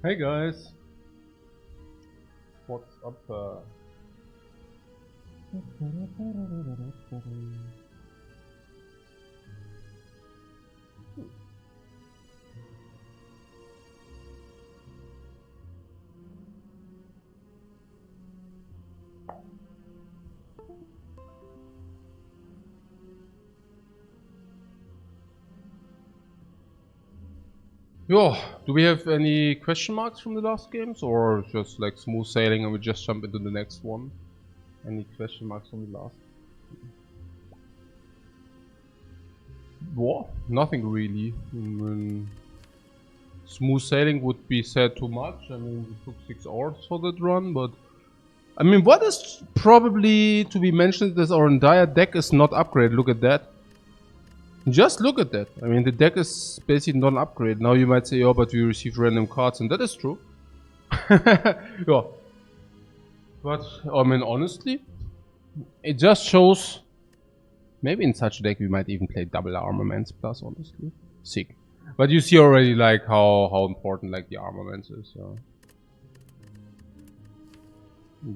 Hey guys, what's up? Yo, do we have any question marks from the last games, or just like smooth sailing and we just jump into the next one? Any question marks from the last? What? Nothing really. Smooth sailing would be said too much. I mean, we took 6 hours for that run, but I mean, what is probably to be mentioned is our entire deck is not upgraded. Look at that. Just look at that. I mean, the deck is basically not an upgrade. Now you might say, oh, but we received random cards, and that is true. Yeah. But, I mean, honestly, it just shows... Maybe in such a deck we might even play double armaments plus, honestly. Sick. But you see already, like, how important, like, the armaments is, yeah.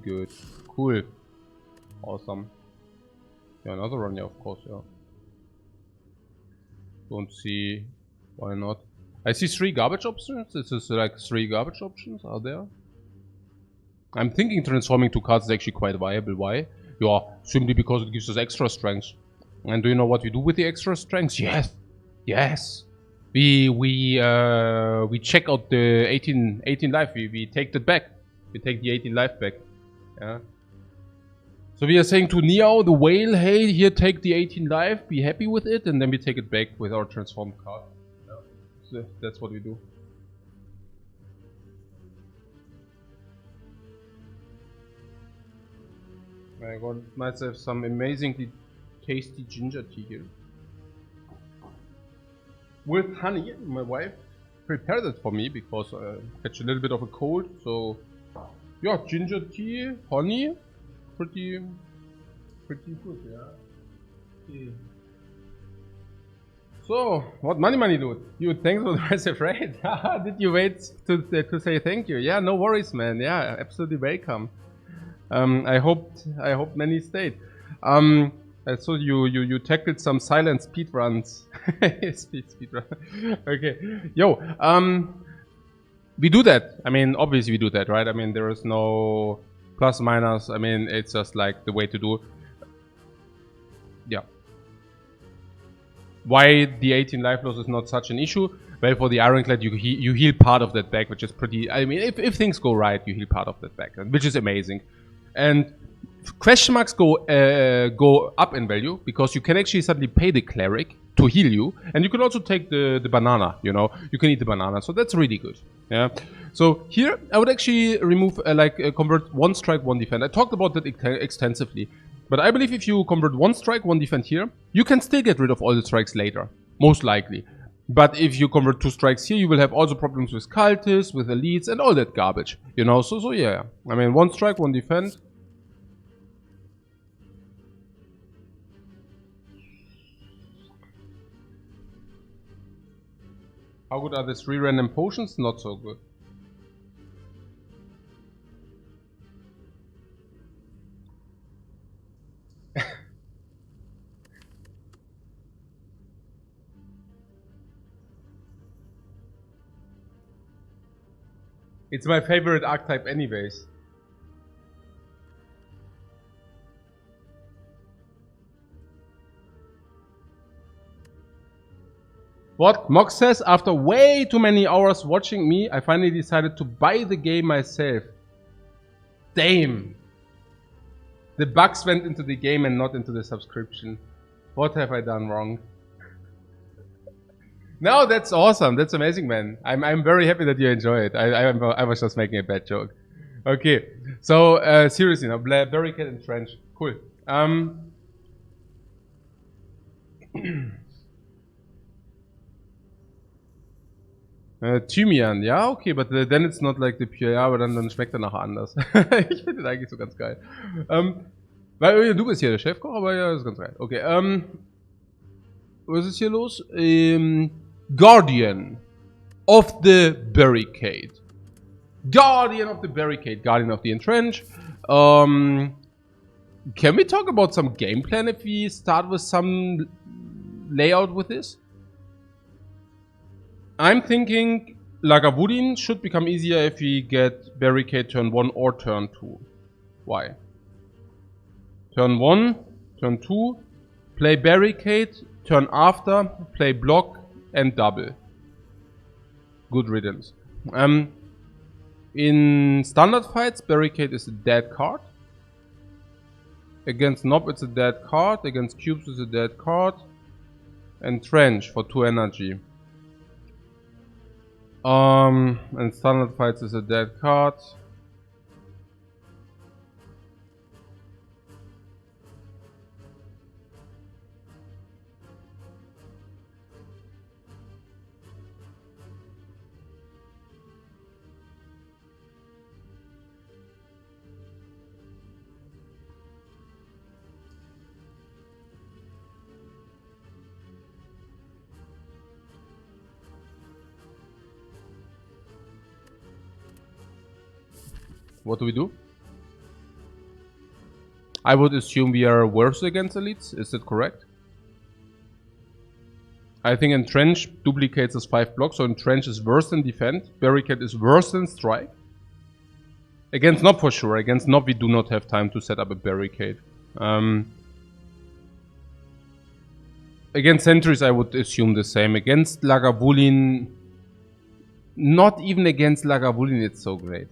Good. Cool. Awesome. Yeah, another run, yeah, of course, yeah. Don't see why not. I see 3 garbage options. This is like 3 garbage options are there. I'm thinking transforming 2 cards is actually quite viable. Why? Yeah, simply because it gives us extra strength. And do you know what we do with the extra strength? Yes, yes. We check out the 18 life. We take that back. We take the 18 life back. Yeah. So we are saying to Neo, the whale, hey, here take the 18 life, be happy with it, and then we take it back with our transformed card. Yeah. So that's what we do. I got myself some amazingly tasty ginger tea here. With honey. My wife prepared it for me because I catch a little bit of a cold. So, yeah, ginger tea, honey. Pretty good, yeah. Okay. So, what money dude? You thanks for the massive raid. Did you wait to say thank you? Yeah, no worries, man. Yeah, absolutely welcome. I hope many stayed. I saw you tackled some silent speed runs. speed run. Okay, yo. We do that. I mean, obviously we do that, right? I mean, there is no plus minus. I mean, it's just like the way to do. Yeah. Why the 18 life loss is not such an issue? Well, for the Ironclad, you heal part of that back, which is pretty. I mean, if things go right, you heal part of that back, which is amazing. And question marks go up in value because you can actually suddenly pay the cleric to heal you, and you can also take the banana. You know, you can eat the banana, so that's really good. Yeah. So here I would actually remove convert 1 strike 1 defend. I talked about that extensively, but I believe if you convert 1 strike 1 defend here, you can still get rid of all the strikes later, most likely. But if you convert 2 strikes here, you will have also problems with cultists, with elites, and all that garbage. You know, so yeah. I mean, 1 strike 1 defend. How good are the 3 random potions? Not so good. It's my favorite archetype anyways. What? Mox says, after way too many hours watching me, I finally decided to buy the game myself. Damn. The bucks went into the game and not into the subscription. What have I done wrong? No, that's awesome. That's amazing, man. I'm very happy that you enjoy it. I was just making a bad joke. Okay. So, seriously, now, barricade and trench. Cool. Thymian, ja, okay, but then it's not like the pure, ja, aber dann schmeckt er nachher anders. Ich finde den eigentlich so ganz geil. Weil du bist hier der Chefkoch, aber ja, das ist ganz geil. Okay, was ist hier los? Guardian of the Barricade. Guardian of the Barricade, Guardian of the Entrench. Can we talk about some game plan if we start with some layout with this? I'm thinking Lagavulin should become easier if we get Barricade turn 1 or turn 2. Why? Turn 1, turn 2, play Barricade, turn after, play block and double. Good riddance. In standard fights, Barricade is a dead card. Against Nob it's a dead card, against Cubes it's a dead card. And Trench for 2 energy. And standard fights is a dead card. What do we do? I would assume we are worse against elites, is that correct? I think Entrench duplicates as 5 blocks, so Entrench is worse than Defend, Barricade is worse than Strike. Against Nob for sure, against Nob we do not have time to set up a Barricade. Against Sentries I would assume the same, against Lagavulin... Not even against Lagavulin it's so great.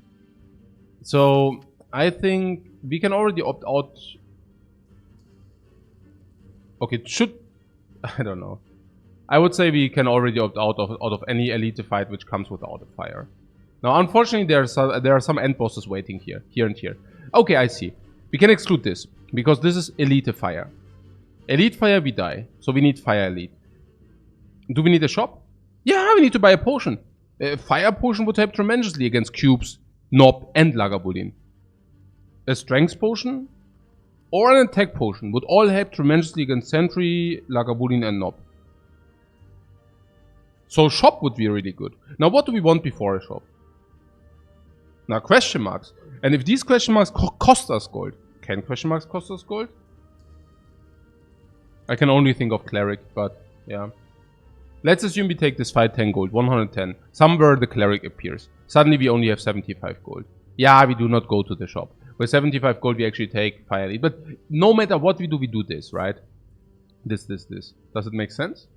So, I think we can already opt out. Okay, it should... I don't know. I would say we can already opt out of any elite fight which comes without a fire. Now, unfortunately, there are some end bosses waiting here and here. Okay, I see. We can exclude this, because this is elite fire. Elite fire, we die. So we need fire elite. Do we need a shop? Yeah, we need to buy a potion. A fire potion would help tremendously against Cubes, Nob and Lagavulin. A strength potion or an attack potion would all help tremendously against Sentry, Lagavulin and Nob. So shop would be really good. Now what do we want before a shop? Now question marks. And if these question marks cost us gold, can question marks cost us gold? I can only think of cleric, but yeah. Let's assume we take this fight 10 gold, 110. Somewhere the cleric appears. Suddenly we only have 75 gold. Yeah, we do not go to the shop. With 75 gold we actually take fire elite. But no matter what we do this, right? This. Does it make sense?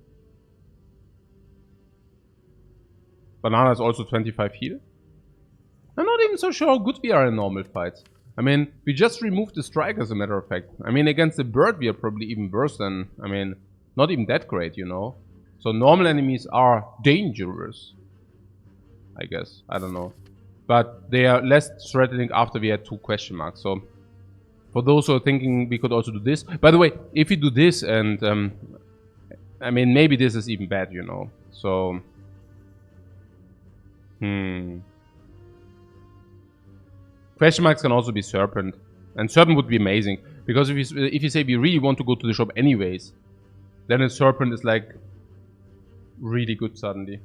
Banana is also 25 heal. I'm not even so sure how good we are in normal fights. I mean, we just removed the strike as a matter of fact. I mean, against the bird we are probably even worse than... I mean, not even that great, you know? So normal enemies are dangerous. I guess. I don't know. But they are less threatening after we had 2 question marks. So, for those who are thinking we could also do this. By the way, if we do this and... I mean, maybe this is even bad, you know. So... Question marks can also be Serpent. And Serpent would be amazing. Because if you say we really want to go to the shop anyways, then a Serpent is like... really good suddenly.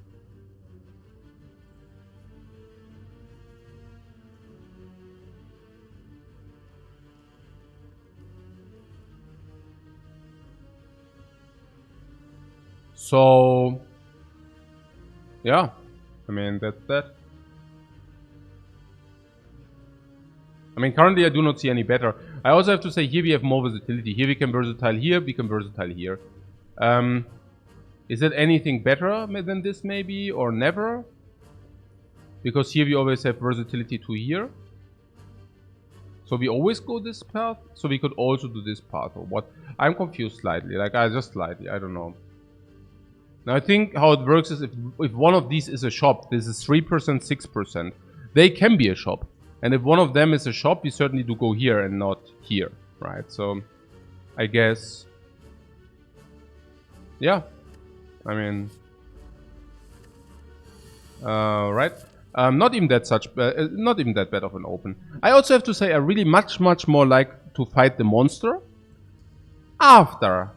So... yeah. I mean, that's that. I mean, currently I do not see any better. I also have to say, here we have more versatility. Here we can versatile here, we can versatile here. Is that anything better than this maybe, or never? Because here we always have versatility to here. So we always go this path? So we could also do this path, or what? I'm confused slightly, like just slightly, I don't know. Now I think how it works is if one of these is a shop, this is 3%, 6%. They can be a shop. And if one of them is a shop, we certainly do go here and not here, right? So, I guess... yeah. I mean... right? Not even that bad of an open. I also have to say I really much more like to fight the monster after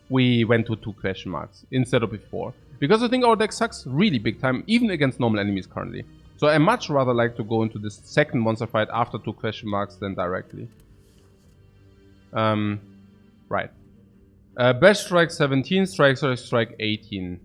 we went to 2 question marks instead of before. Because I think our deck sucks really big time, even against normal enemies currently. So I much rather like to go into this second monster fight after 2 question marks than directly. Right. Bash strike 17, strike 18.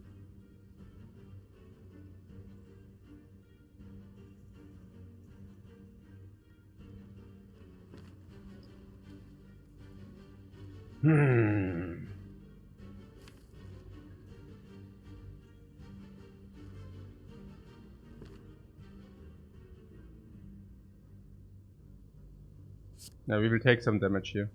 Now we will take some damage here.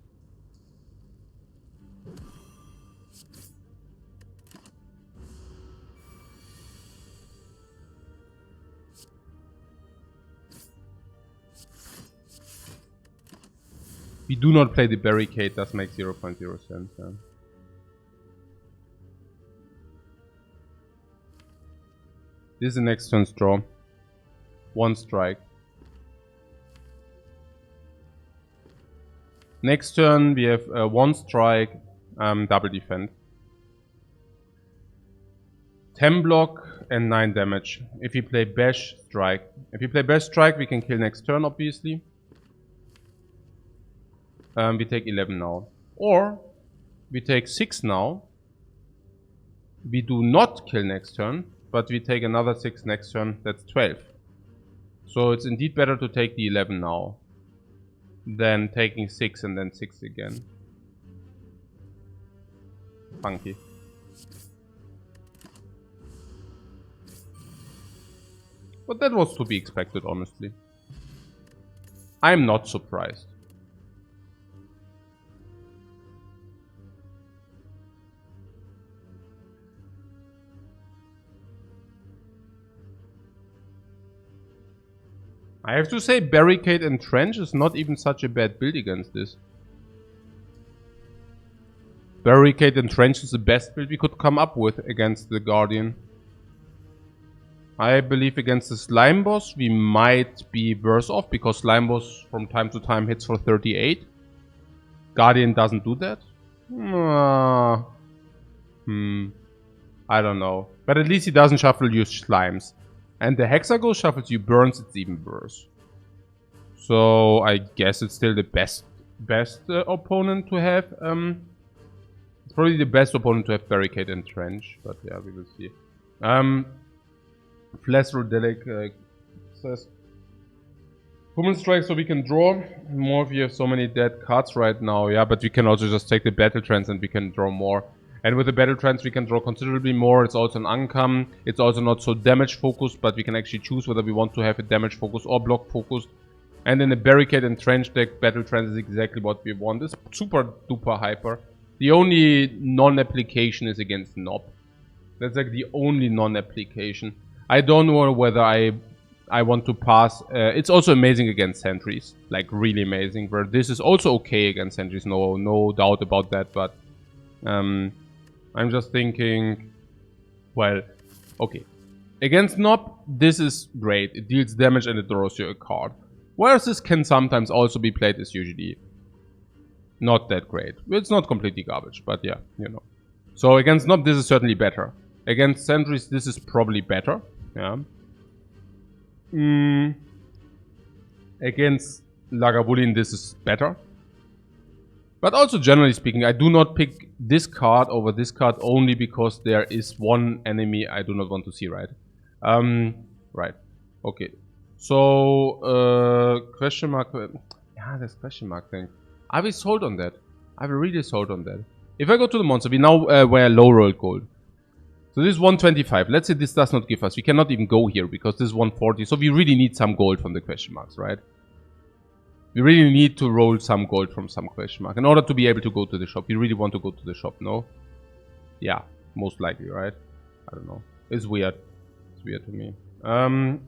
We do not play the barricade, does make 0.0 sense. Yeah. This is the next turn's draw. 1 strike. Next turn we have 1 strike, double defend. 10 block and 9 damage. If we play bash strike. If we play bash strike we can kill next turn obviously. We take 11 now. Or we take 6 now. We do not kill next turn, but we take another 6 next turn. That's 12. So it's indeed better to take the 11 now than taking 6 and then 6 again. Funky. But that was to be expected, honestly. I'm not surprised. I have to say, Barricade and Trench is not even such a bad build against this. Barricade and Trench is the best build we could come up with against the Guardian. I believe against the Slime Boss we might be worse off, because Slime Boss from time to time hits for 38. Guardian doesn't do that. I don't know. But at least he doesn't shuffle you Slimes. And the Hexagon shuffles you Burns, it's even worse. So I guess it's still the best opponent to have. It's probably the best opponent to have Barricade and Trench, but yeah, we will see. Flash Rodelic says Woman Strike, so we can draw more if you have so many dead cards right now. Yeah, but we can also just take the Battle Trance and we can draw more. And with the Battle Trance we can draw considerably more. It's also an uncome. It's also not so damage focused, but we can actually choose whether we want to have a damage focus or block focused. And in the Barricade and Trench deck, Battle Trance is exactly what we want. It's super duper hyper. The only non-application is against Nob. That's like the only non-application. I don't know whether I want to pass. It's also amazing against Sentries. Like really amazing. Where this is also okay against Sentries. No doubt about that. But I'm just thinking, well, okay. Against Nob, this is great. It deals damage and it draws you a card. Whereas this can sometimes also be played as usually not that great. It's not completely garbage, but yeah, you know. So against Nob, this is certainly better. Against Sentries, this is probably better. Yeah. Against Lagavulin, this is better. But also, generally speaking, I do not pick this card over this card only because there is one enemy I do not want to see, right? Right. Okay. So, question mark. Yeah, this question mark thing. I will sold on that. I will really sold on that. If I go to the monster, we now wear low roll gold. So this is 125. Let's say this does not give us. We cannot even go here because this is 140. So we really need some gold from the question marks, right? We really need to roll some gold from some question mark in order to be able to go to the shop. We really want to go to the shop, no? Yeah, most likely, right? I don't know. It's weird. It's weird to me.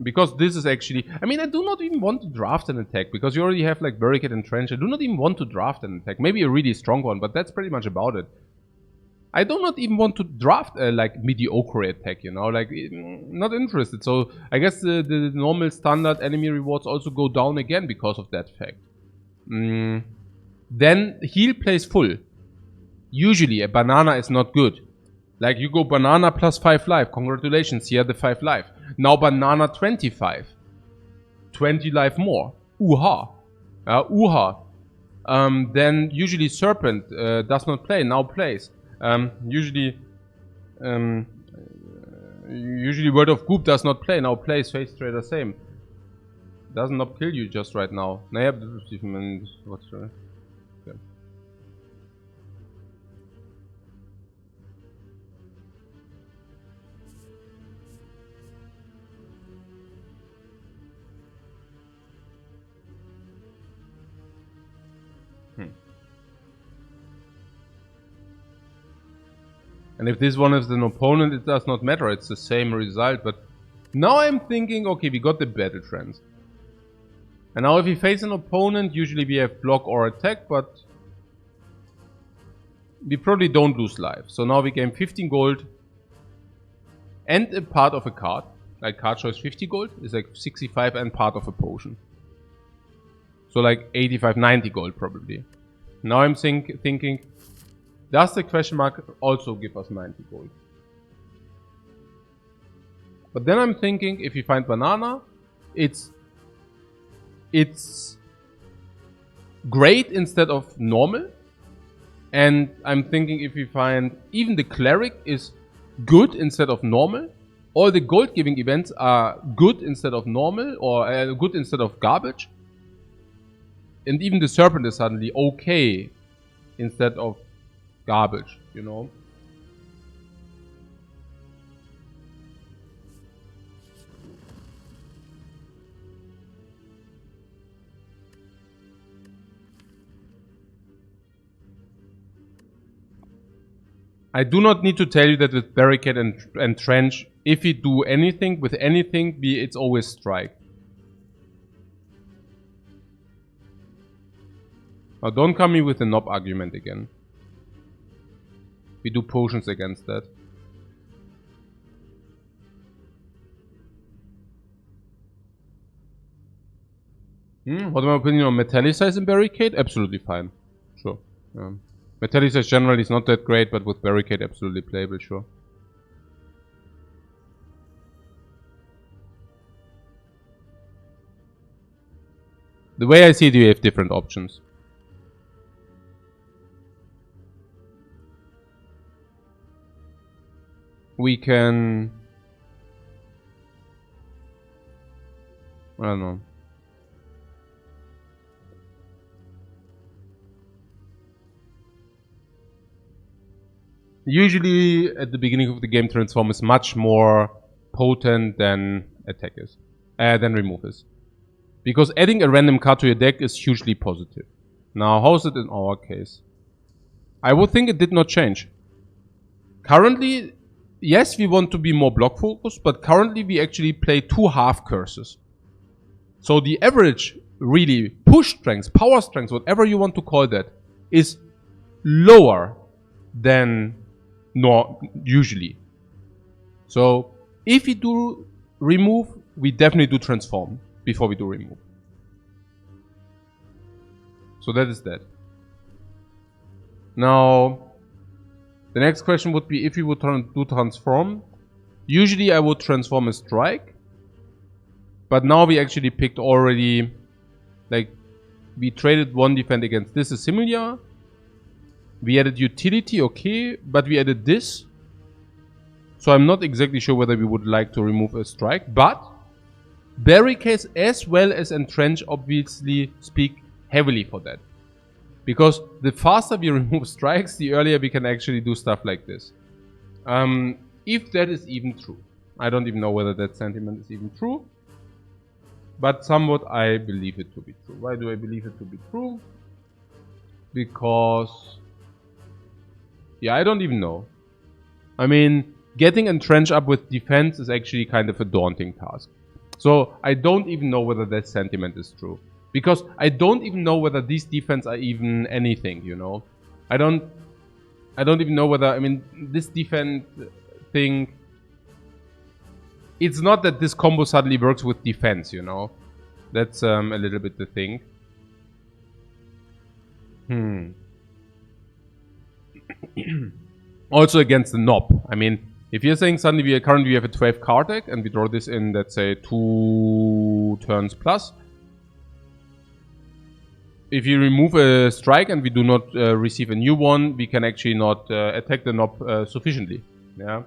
Because this is actually... I mean, I do not even want to draft an attack because you already have like Barricade and Trench. I do not even want to draft an attack. Maybe a really strong one, but that's pretty much about it. I do not even want to draft a like mediocre attack, you know, like not interested. So I guess the normal standard enemy rewards also go down again because of that fact. Then heal plays full. Usually a banana is not good. Like you go banana plus 5 life. Congratulations, here the 5 life. Now banana 25. 20 life more. Ooh-ha. Ooh-ha. Then usually Serpent does not play, now plays. Usually Word of Goop does not play, now plays. Face Trader same. Does not kill you just right now. Naja, what's okay. And if this one is an opponent, it does not matter. It's the same result. But now I'm thinking, okay, we got the battle trends. And now if we face an opponent, usually we have block or attack, but we probably don't lose life. So now we gain 15 gold and a part of a card. Like card choice 50 gold is like 65 and part of a potion. So like 85, 90 gold probably. Now I'm thinking, does the question mark also give us 90 gold? But then I'm thinking, if you find banana, it's great instead of normal. And I'm thinking if we find even the cleric is good instead of normal. All the gold giving events are good instead of normal or good instead of garbage. And even the serpent is suddenly okay instead of garbage, you know. I do not need to tell you that with barricade and trench, if we do anything with anything, it's always strike. Now don't come me with the knob argument again. We do potions against that. What's my opinion on metallicize and barricade? Absolutely fine. Sure. Metallicize generally is not that great, but with barricade absolutely playable, sure. The way I see it, you have different options. We can... I don't know. Usually at the beginning of the game, transform is much more potent than attack is, than remove is. Because adding a random card to your deck is hugely positive. Now, how is it in our case? I would think it did not change. Currently, yes, we want to be more block focused, but currently we actually play 2 half curses. So the average, really, push strength, power strength, whatever you want to call that, is lower than usually. So if we do remove, we definitely do transform before we do remove. So that is that. Now, the next question would be if we would do transform. Usually I would transform a strike. But now we actually picked already, like, we traded 1 defend against this is similar. We added utility, okay, but we added this. So I'm not exactly sure whether we would like to remove a strike, but barricades as well as entrench obviously speak heavily for that. Because the faster we remove strikes, the earlier we can actually do stuff like this. If that is even true. I don't even know whether that sentiment is even true. But somewhat I believe it to be true. Why do I believe it to be true? Because... yeah, I don't even know. I mean, getting entrenched up with defense is actually kind of a daunting task. So I don't even know whether that sentiment is true. Because I don't even know whether these defense are even anything, you know. I don't even know whether, I mean, this defense thing... it's not that this combo suddenly works with defense, you know. That's a little bit the thing. Also against the knob. I mean, If you're saying suddenly we have a 12 card deck and we draw this in, let's say, 2 turns plus. If you remove a strike and we do not receive a new one, we can actually not attack the knob sufficiently. Yeah.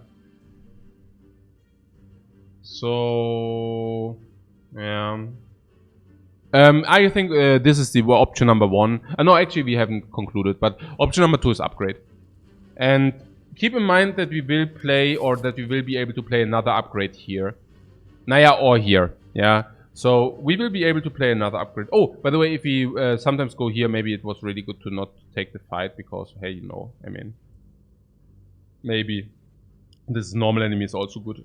So, yeah. I think this is the option number 1. No, actually we haven't concluded, but option number 2 is upgrade. And keep in mind that we will play, or that we will be able to play another upgrade here. Naya, or here. Yeah. So we will be able to play another upgrade. Oh, by the way, if we sometimes go here, maybe it was really good to not take the fight, because, hey, you know, I mean, maybe this normal enemy is also good.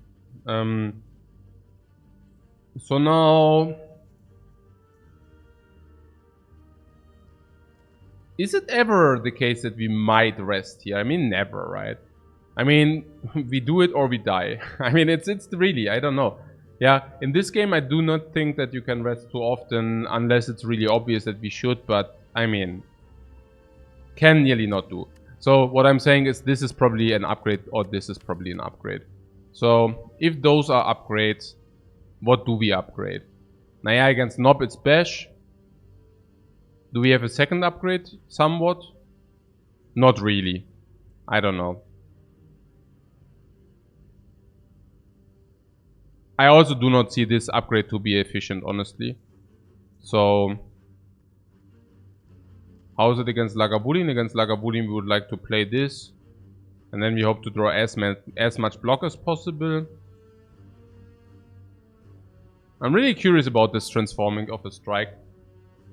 So now, is it ever the case that we might rest here? I mean, never, right? I mean, we do it or we die. I mean, it's really, I don't know. Yeah, in this game, I do not think that you can rest too often, unless it's really obvious that we should, but, I mean, can nearly not do. So, what I'm saying is this is probably an upgrade, or this is probably an upgrade. So, if those are upgrades, what do we upgrade? Naya, against Nob, it's Bash. Do we have a second upgrade? Somewhat? Not really. I don't know. I also do not see this upgrade to be efficient, honestly. So, how is it against Lagavulin? Against Lagavulin, we would like to play this. And then we hope to draw as much block as possible. I'm really curious about this transforming of a strike.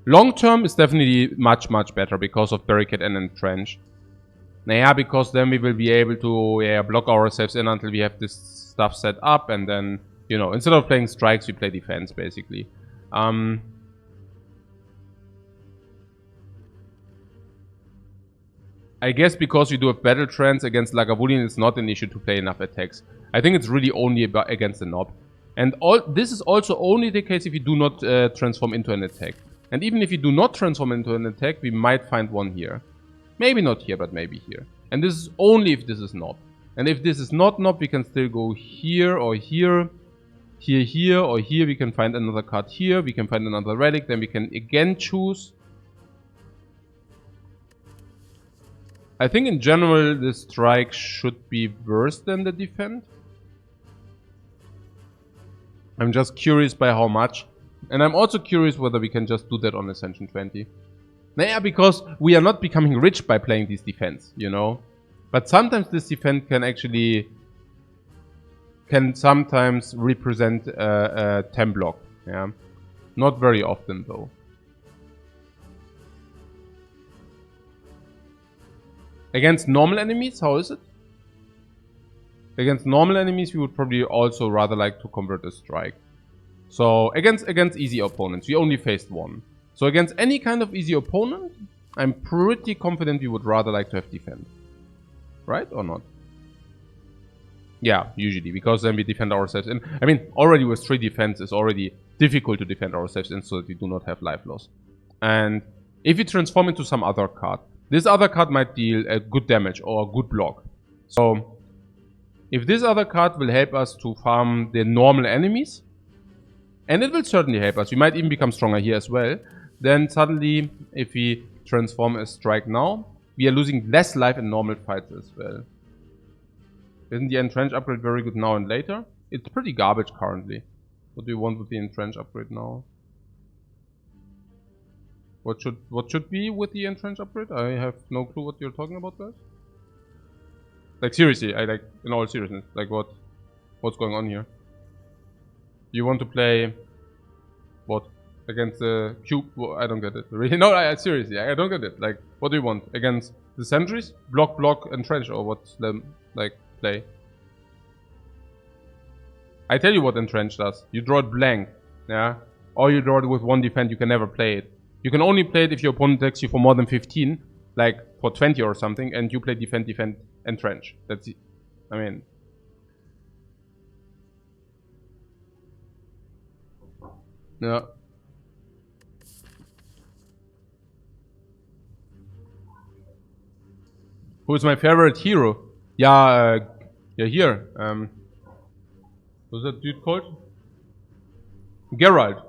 Long term is definitely much, much better because of Barricade and Entrench. Yeah, because then we will be able to block ourselves in until we have this stuff set up, and then, you know, instead of playing strikes, we play defense, basically. I guess because we do have Battle Trance against Lagavulin, it's not an issue to play enough attacks. I think it's really only against the Nob. And this is also only the case if you do not transform into an attack. And even if you do not transform into an attack, we might find one here. Maybe not here, but maybe here. And this is only if this is Nob. And if this is not Nob, we can still go here or here. Here, or here. We can find another card here. We can find another relic. Then we can again choose. I think in general, the strike should be worse than the defend. I'm just curious by how much. And I'm also curious whether we can just do that on Ascension 20. Yeah, because we are not becoming rich by playing these defense, you know. But sometimes this defense can sometimes represent a 10 block. Yeah, not very often though. Against normal enemies, how is it? Against normal enemies, we would probably also rather like to convert a strike. So against easy opponents, we only faced one. So against any kind of easy opponent, I'm pretty confident we would rather like to have defend. Right or not? Yeah, usually, because then we defend ourselves. And I mean, already with 3 defense, it's already difficult to defend ourselves in, so that we do not have life loss. And if we transform into some other card, this other card might deal a good damage or a good block. So if this other card will help us to farm the normal enemies, and it will certainly help us, we might even become stronger here as well, then suddenly, if we transform a strike now, we are losing less life in normal fights as well. Isn't the Entrench upgrade very good now and later? It's pretty garbage currently. What do you want with the Entrench upgrade now? What should be with the Entrench upgrade? I have no clue what you're talking about, guys. Like seriously, I like, in all seriousness, like what's going on here? You want to play what? Against the cube? Well, I don't get it. Really? No, seriously, I don't get it. Like, what do you want? Against the sentries? Block, Entrench, or what's the, like, play? I tell you what Entrench does. You draw it blank, yeah? Or you draw it with 1 defend, you can never play it. You can only play it if your opponent attacks you for more than 15, like for 20 or something, and you play defend, Entrench. That's it. I mean... Yeah. Who is my favorite hero? Yeah, Yeah, here. What's that dude called? Geralt.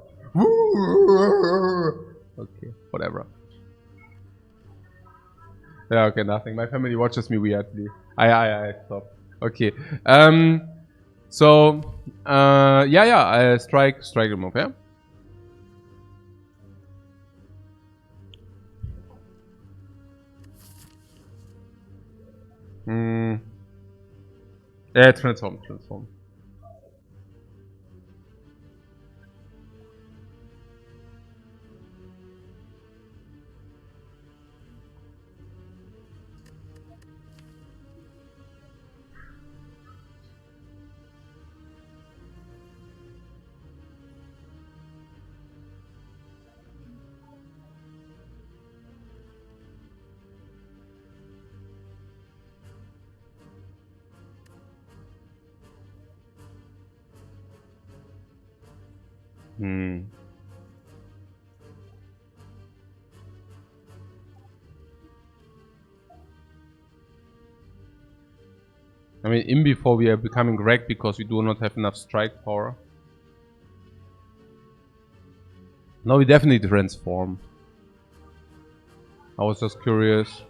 Okay, whatever. Yeah, okay, nothing. My family watches me weirdly. I stop. Okay. So, yeah, strike remove, yeah? Yeah, transform. I mean, in before we are becoming wrecked because we do not have enough strike power. No, we definitely transform. I was just curious.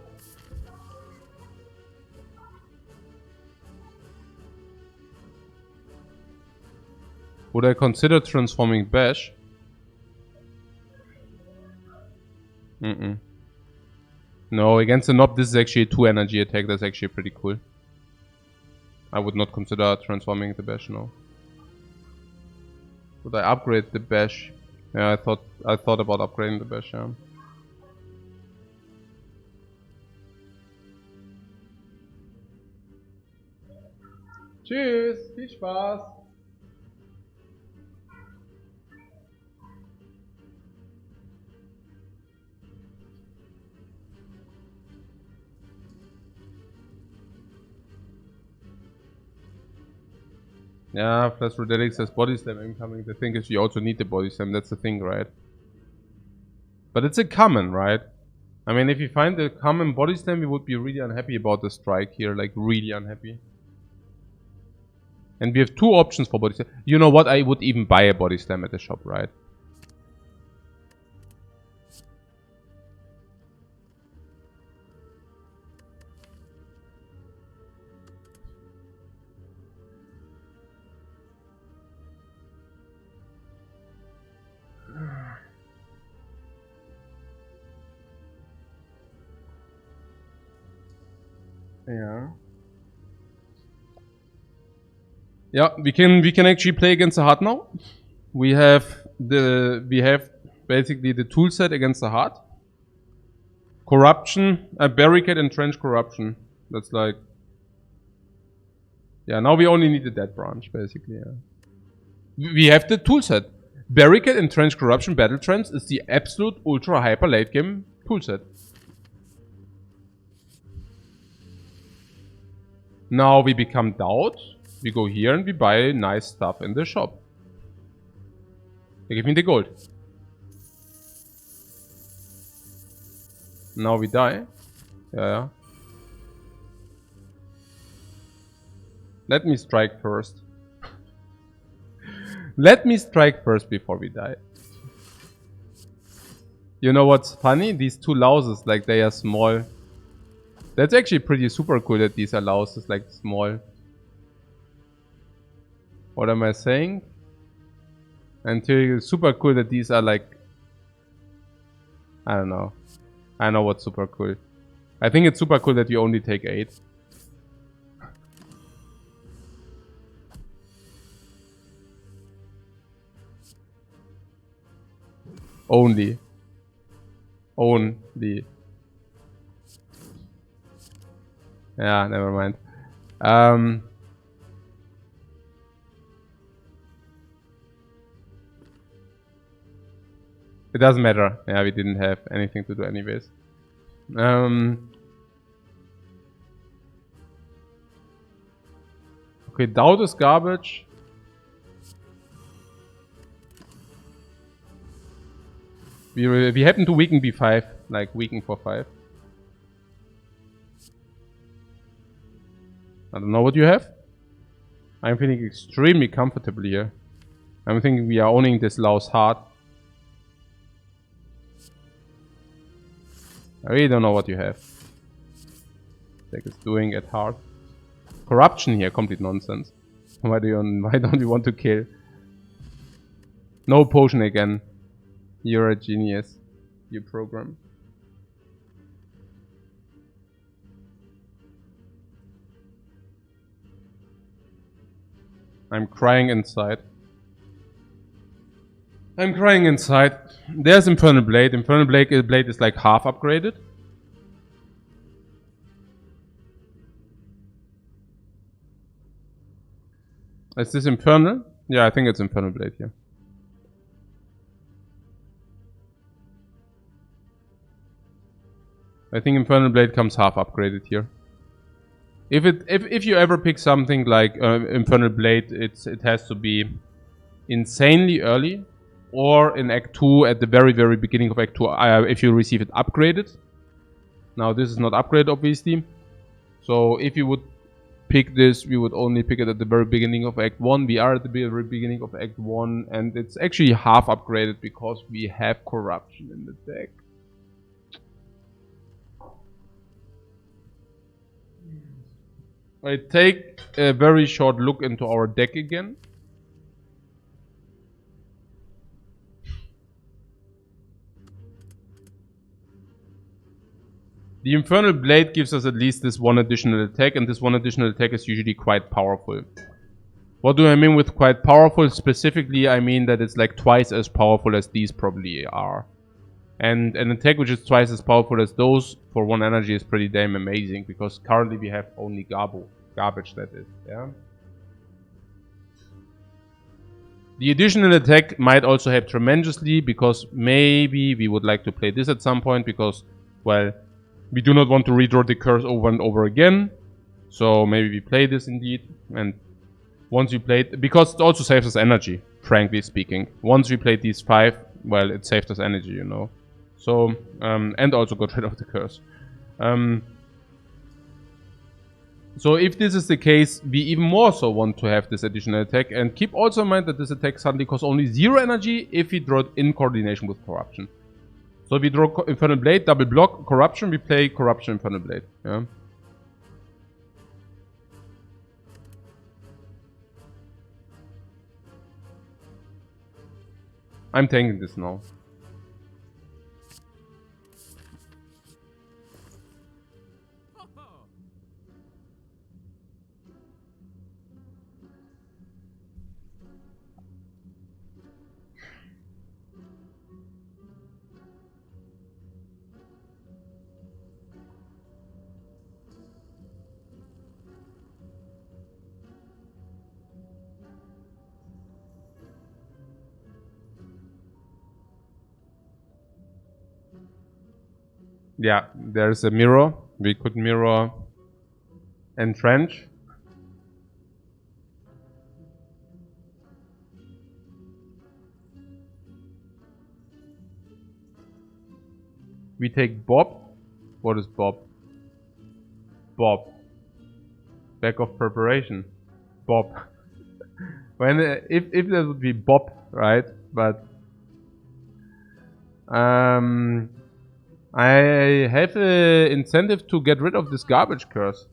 Would I consider transforming Bash? No, against the Nob, this is actually a 2 energy attack. That's actually pretty cool. I would not consider transforming the Bash, no. Would I upgrade the Bash? Yeah, I thought about upgrading the Bash, yeah. Tschüss, viel Spaß! Yeah, plus Roderick says body slam incoming. The thing is you also need the body slam, that's the thing, right? But it's a common, right? I mean, if you find the common body slam, we would be really unhappy about the strike here, like really unhappy. And we have 2 options for body slam. You know what? I would even buy a body slam at the shop, right? Yeah. Yeah, we can actually play against the heart now. We have basically the tool set against the heart. Corruption, a barricade and trench corruption. That's like, yeah. Now we only need the dead branch basically. Yeah. We have the tool set. Barricade and trench corruption battle trance is the absolute ultra hyper late game tool set. Now we become doubt. We go here and we buy nice stuff in the shop. They give me the gold. Now we die. Yeah. Let me strike first. Let me strike first before we die. You know what's funny? These 2 louses, like they are small. That's actually pretty super cool that these are louses like small. What am I saying? Until super cool that these are like, I don't know. I know what's super cool. I think it's super cool that you only take 8. Only. Yeah, never mind. It doesn't matter. Yeah, we didn't have anything to do anyways. Okay, doubt is garbage. We happen to weaken B5, like weaken for 5. I don't know what you have. I'm feeling extremely comfortable here. I'm thinking we are owning this Laos hard. I really don't know what you have. Deck is doing at heart. Corruption here, complete nonsense. Why don't you want to kill? No potion again. You're a genius. You program. I'm crying inside. I'm crying inside. There's Infernal Blade. Infernal Blade is like half upgraded. Is this Infernal? Yeah, I think it's Infernal Blade here. I think Infernal Blade comes half upgraded here. If you ever pick something like Infernal Blade, it has to be insanely early, or in Act 2 at the very beginning of Act 2 if you receive it upgraded. Now this is not upgraded obviously, so if you would pick this, we would only pick it at the very beginning of Act 1. We are at the very beginning of Act 1, and it's actually half upgraded because we have Corruption in the deck. I take a very short look into our deck again. The Infernal Blade gives us at least this one additional attack, and this one additional attack is usually quite powerful. What do I mean with quite powerful? Specifically, I mean that it's like twice as powerful as these probably are. And an attack which is twice as powerful as those for 1 energy is pretty damn amazing, because currently we have only garbage that is, yeah. The additional attack might also help tremendously, because maybe we would like to play this at some point, because, well, we do not want to redraw the curse over and over again. So maybe we play this indeed, and once you play it, because it also saves us energy, frankly speaking. Once we played these 5, well, it saved us energy, you know. So, and also got rid of the curse. So if this is the case, we even more so want to have this additional attack. And keep also in mind that this attack suddenly costs only 0 energy if we draw it in coordination with Corruption. So if we draw Infernal Blade, double block Corruption, we play Corruption Infernal Blade. Yeah. I'm tanking this now. Yeah, there's a mirror. We could mirror Entrench. We take Bob. What is Bob? Bob. Back of preparation. Bob. When if that would be Bob, right? But I have an incentive to get rid of this garbage curse.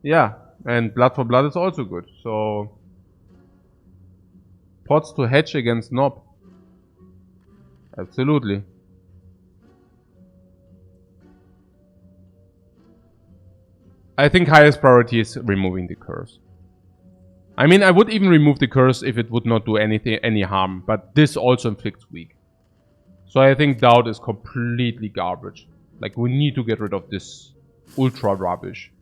Yeah, and Blood for Blood is also good. So pots to hedge against Knob. Absolutely. I think highest priority is removing the curse. I mean, I would even remove the curse if it would not do any harm, but this also inflicts weak. So I think Doubt is completely garbage. Like, we need to get rid of this ultra rubbish.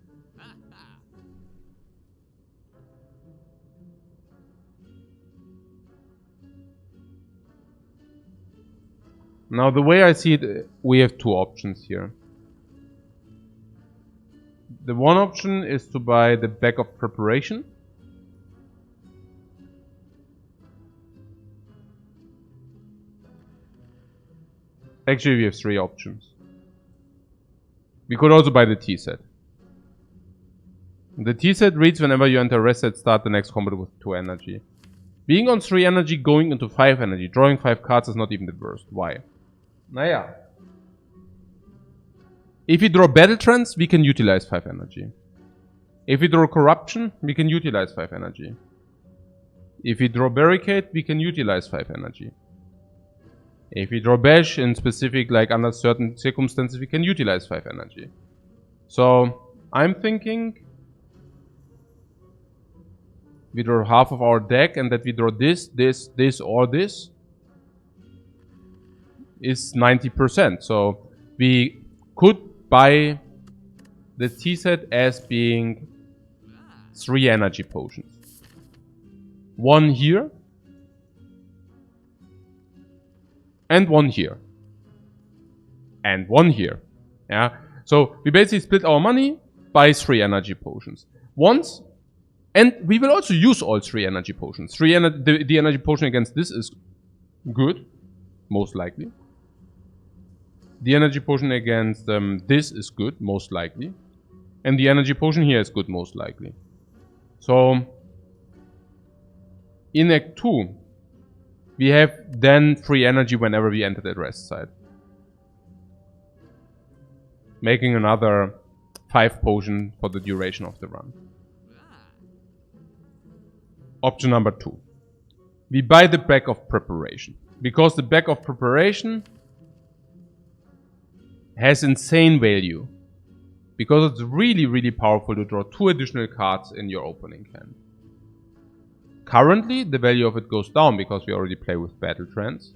Now, the way I see it, we have 2 options here. The one option is to buy the Back of Preparation. Actually, we have 3 options. We could also buy the tea set. The T set reads whenever you enter rest set, start the next combat with 2 energy. Being on 3 energy, going into 5 energy, drawing 5 cards is not even the worst. Why? Naja. If we draw Battle Trance, we can utilize 5 energy. If we draw Corruption, we can utilize 5 energy. If we draw Barricade, we can utilize 5 energy. If we draw Bash in specific, like under certain circumstances, we can utilize 5 energy. So, I'm thinking we draw half of our deck and that we draw this, this, this, or this is 90%. So, we could buy the T set as being 3 energy potions. 1 here. And 1 here. And 1 here. Yeah. So we basically split our money by 3 energy potions. Once. And we will also use all 3 energy potions. The energy potion against this is good. Most likely. The energy potion against this is good. Most likely. And the energy potion here is good. Most likely. So in Act 2, we have then 3 energy whenever we enter that rest side. Making another 5 potion for the duration of the run. Option number 2. We buy the Bag of Preparation. Because the Bag of Preparation has insane value. Because it's really, really powerful to draw 2 additional cards in your opening hand. Currently, the value of it goes down because we already play with Battle Trance.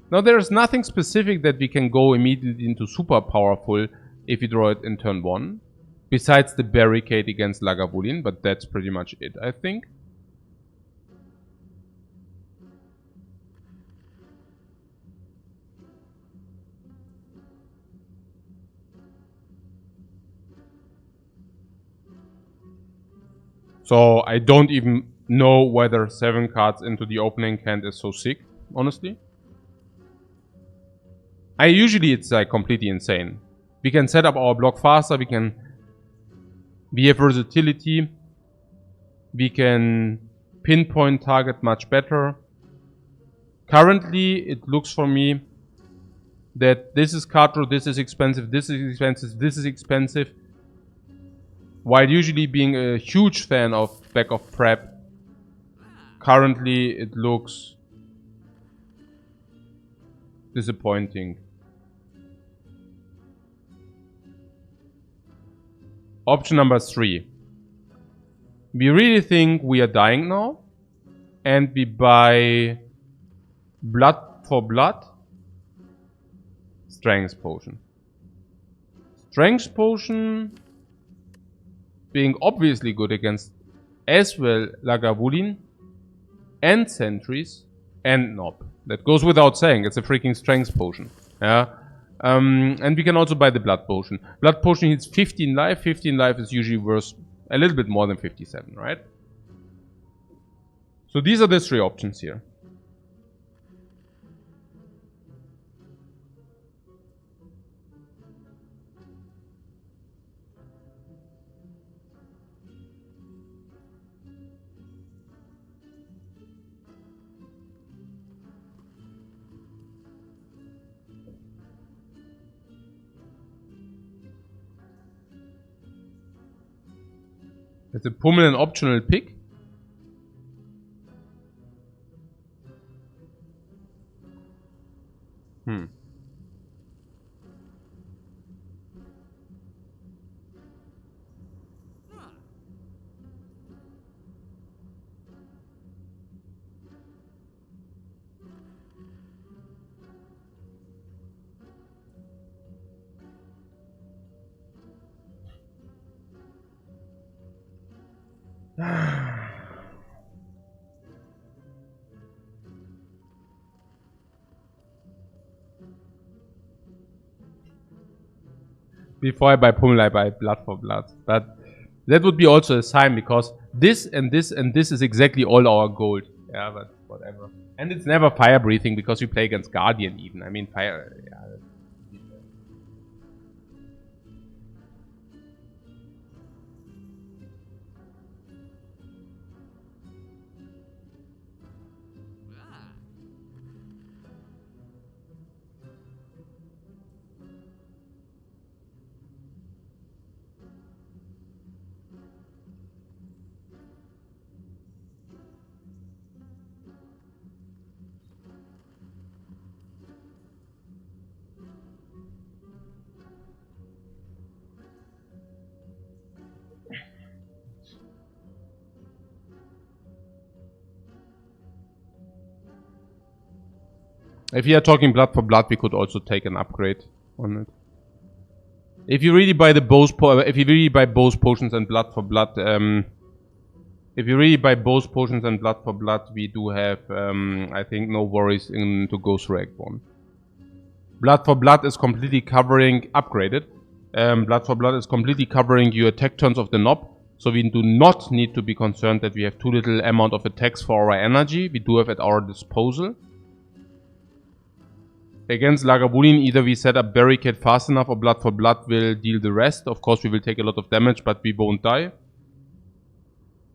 Now, there is nothing specific that we can go immediately into super powerful if we draw it in turn 1. Besides the Barricade against Lagavulin, but that's pretty much it, I think. So I don't even know whether 7 cards into the opening hand is so sick, honestly. Usually it's like completely insane. We can set up our block faster, we have versatility, we can pinpoint target much better. Currently it looks for me that this is card draw, this is expensive, this is expensive, this is expensive. While usually being a huge fan of Bag of Prep, currently it looks disappointing. Option number 3. We really think we are dying now, and we buy Blood for Blood, Strength Potion. Strength Potion being obviously good against as well Lagavulin and Sentries and Nob. That goes without saying, it's a freaking Strength Potion. Yeah. And we can also buy the Blood Potion. Blood Potion hits 15 life. 15 life is usually worth a little bit more than 57, right? So these are the 3 options here. It's a Pummel an optional pick. Before I buy Pummel, I buy Blood for Blood. But that would be also a sign, because this and this and this is exactly all our gold. Yeah, but whatever. And it's never fire breathing because we play against Guardian even. I mean, fire. Yeah. If you are talking blood for blood, we could also take an upgrade on it. If you really buy both potions and blood for blood, we do have, I think, no worries to go through Act 1. Blood for blood is completely covering upgraded. Blood for blood is completely covering your attack turns of the knob. So we do not need to be concerned that we have too little amount of attacks for our energy. We do have at our disposal. Against Lagavulin, either we set up barricade fast enough or blood for blood will deal the rest. Of course, we will take a lot of damage, but we won't die.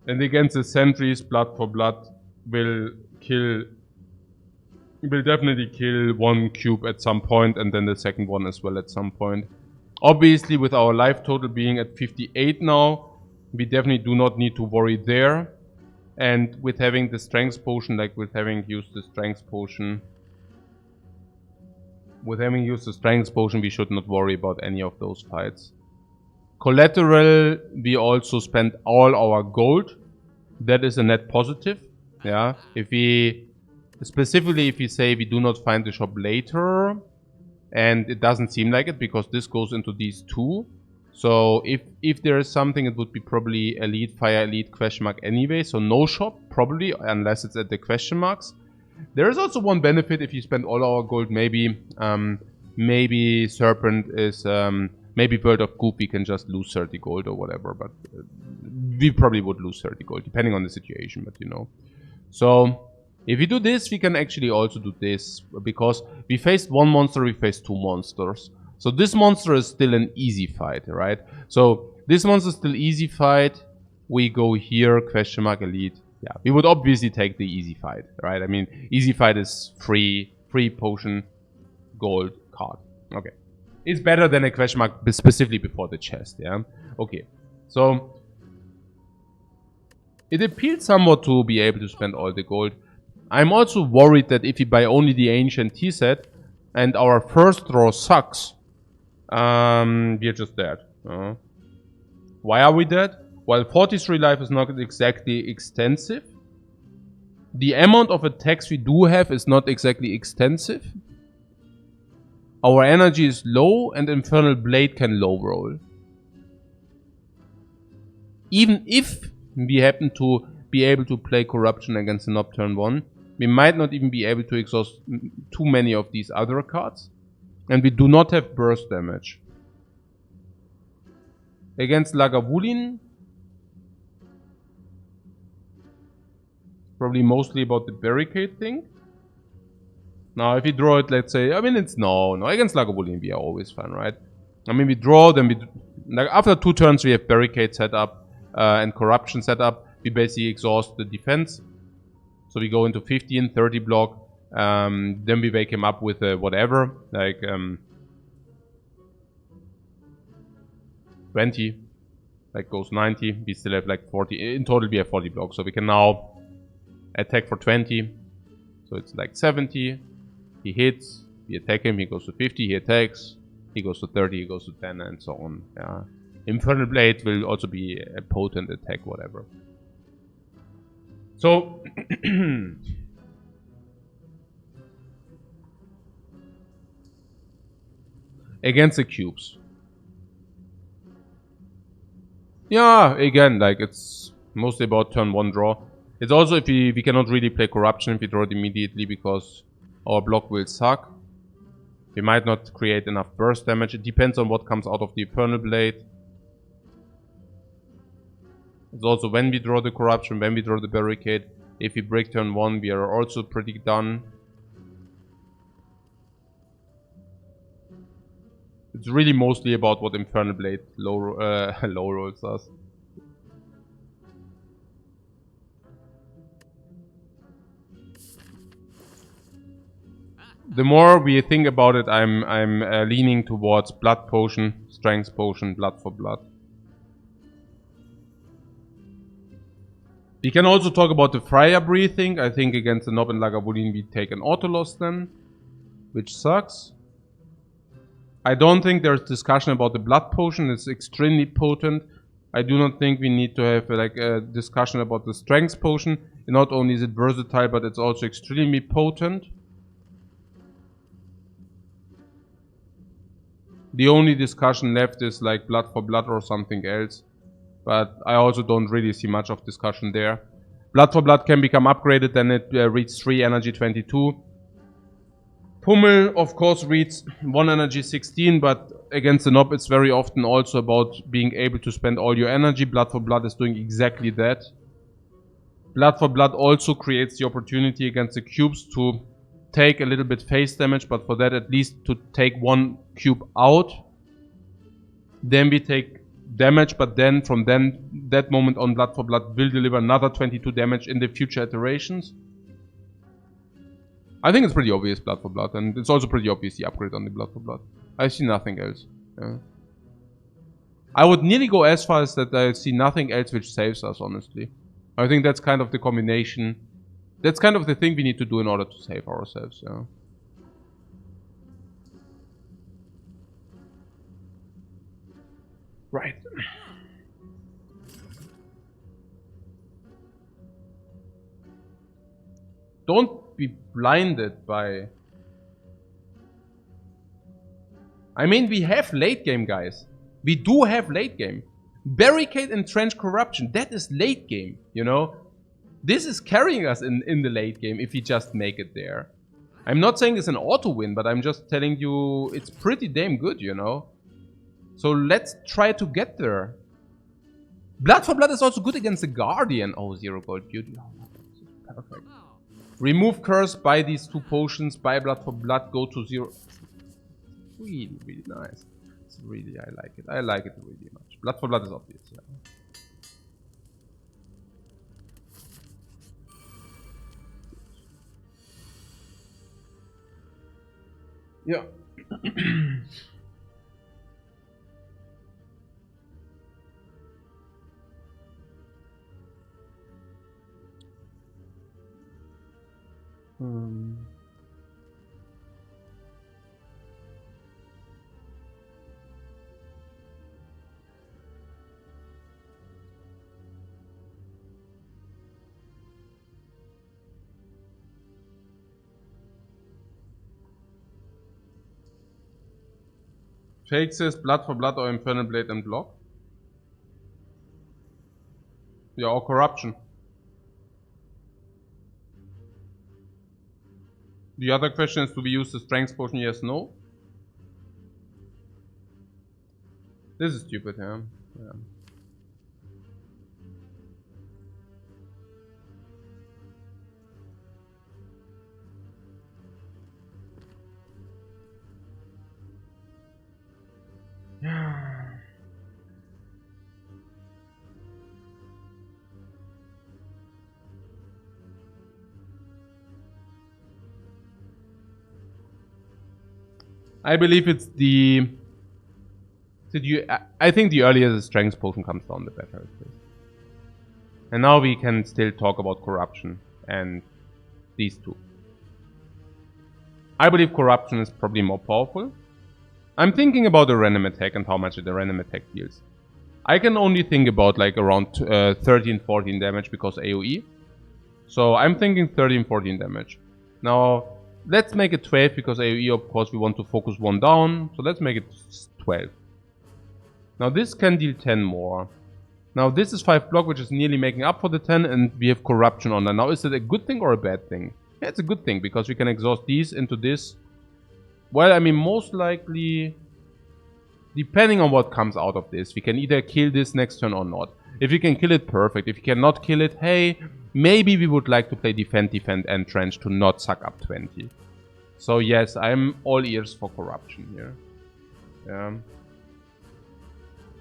And against the sentries, blood for blood will definitely kill one cube at some point, and then the second one as well at some point. Obviously, with our life total being at 58 now, we definitely do not need to worry there. And with having the strength potion, with having used the strength potion, we should not worry about any of those fights. Collateral, we also spent all our gold. That is a net positive. Yeah, specifically if we say we do not find the shop later, and it doesn't seem like it because this goes into these two. So if there is something, it would be probably elite, fire elite, question mark anyway. So no shop probably, unless it's at the question marks. There is also one benefit if you spend all our gold. Maybe Serpent is maybe Bird of Goop. We can just lose 30 gold or whatever, but we probably would lose 30 gold depending on the situation. But you know, so if we do this, we can actually also do this because we faced one monster, we faced two monsters. So this monster is still an easy fight, right? So this monster is still easy fight. We go here, question mark elite. Yeah, we would obviously take the easy fight, right? I mean, easy fight is free potion, gold card. Okay. It's better than a question mark specifically before the chest, yeah? Okay. So it appeals somewhat to be able to spend all the gold. I'm also worried that if we buy only the ancient tea set and our first draw sucks, we're just dead. Why are we dead? While 43 life is not exactly extensive, the amount of attacks we do have is not exactly extensive. Our energy is low and Infernal Blade can low roll. Even if we happen to be able to play Corruption against the Knob turn 1, we might not even be able to exhaust too many of these other cards. And we do not have burst damage. Against Lagavulin, probably mostly about the barricade thing. Now, if we draw it, let's say, I mean, it's no, against Lagavulin we are always fine, right? I mean, we draw, then after 2 turns we have barricade set up and corruption set up. We basically exhaust the defense. So we go into 15, 30 block. Then we wake him up with whatever, 20, goes 90. We still have 40. In total, we have 40 blocks. So we can now attack for 20. So it's 70. He hits. We attack him. He goes to 50. He attacks. He goes to 30. He goes to 10, and so on. Yeah. Infernal Blade will also be a potent attack, whatever. So. Against the cubes. Yeah, again, it's mostly about turn 1 draw. It's also if we cannot really play Corruption if we draw it immediately because our block will suck. We might not create enough burst damage. It depends on what comes out of the Infernal Blade. It's also when we draw the Corruption, when we draw the Barricade. If we break turn 1, we are also pretty done. It's really mostly about what Infernal Blade low rolls does. The more we think about it, I'm leaning towards Blood Potion, Strength Potion, Blood for Blood. We can also talk about the Fire Breathing. I think against the Knob and Lagavulin we take an auto loss then, which sucks. I don't think there's discussion about the Blood Potion. It's extremely potent. I do not think we need to have a discussion about the Strength Potion. Not only is it versatile, but it's also extremely potent. The only discussion left is like blood for blood or something else. But I also don't really see much of discussion there. Blood for blood can become upgraded, then it reads 3 energy 22. Pummel, of course, reads 1 energy 16, but against the Nob it's very often also about being able to spend all your energy. Blood for blood is doing exactly that. Blood for blood also creates the opportunity against the cubes to take a little bit face damage, but for that at least to take 1 cube out. Then we take damage, but then from that moment on, blood for blood will deliver another 22 damage in the future iterations. I think it's pretty obvious blood for blood, and it's also pretty obvious the upgrade on the blood for blood. I see nothing else. Yeah. I would nearly go as far as that I see nothing else which saves us, honestly. I think that's kind of the combination. That's kind of the thing we need to do in order to save ourselves, yeah. Right. Don't be blinded by... I mean, we have late game, guys. We do have late game. Barricade and Trench Corruption, that is late game, you know? This is carrying us in the late game if we just make it there. I'm not saying it's an auto win, but I'm just telling you it's pretty damn good, you know? So let's try to get there. Blood for blood is also good against the Guardian. Oh, 0 gold beauty. Oh, perfect. Remove curse, buy these 2 potions, buy blood for blood, go to 0. Really, really nice. It's really, I like it. I like it really much. Blood for blood is obvious, yeah. Yeah. Fake says blood for blood or Infernal Blade and block. Yeah, or corruption. The other question is, do we use the strength potion? Yes, no. This is stupid, yeah. I believe it's the... I think the earlier the strength potion comes down, the better it is. And now we can still talk about corruption and these 2. I believe corruption is probably more powerful. I'm thinking about the random attack and how much the random attack deals. I can only think about like around 13-14 damage because AoE. So I'm thinking 13-14 damage. Now, let's make it 12 because AoE, of course, we want to focus 1 down. So let's make it 12. Now this can deal 10 more. Now this is 5 block, which is nearly making up for the 10, and we have corruption on that. Now is it a good thing or a bad thing? Yeah, it's a good thing because we can exhaust these into this. Well, I mean, most likely, depending on what comes out of this, we can either kill this next turn or not. If you can kill it, perfect. If you cannot kill it, hey, maybe we would like to play defend, and trench to not suck up 20. So yes, I'm all ears for corruption here. Yeah.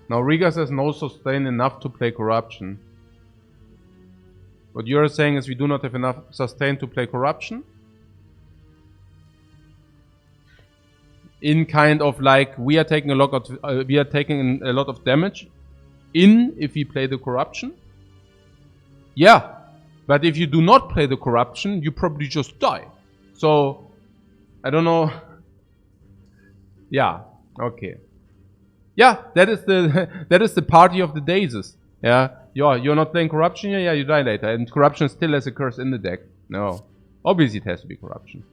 Now Riga says no sustain enough to play corruption. What you're saying is we do not have enough sustain to play corruption? In kind of like we are taking a lot of damage in if we play the corruption. Yeah, but if you do not play the corruption, you probably just die. So I don't know. Yeah, okay. Yeah, that is the party of the daisies. Yeah, you're not playing corruption. Yeah, you die later, and corruption still has a curse in the deck. No, obviously it has to be corruption.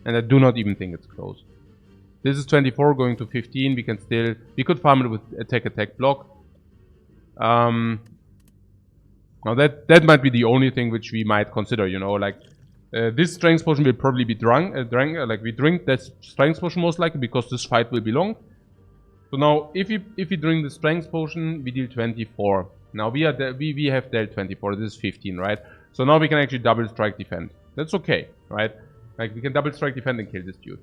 And I do not even think it's close. This is 24 going to 15. We could farm it with attack block. Now that might be the only thing which we might consider, you know, like this strength potion will probably be drunk, like we drink that strength potion most likely because this fight will be long. So now if we drink the strength potion, we deal 24. Now we have dealt 24. This is 15, right? So now we can actually double strike defend. That's okay, right? Like we can double strike defend and kill this dude.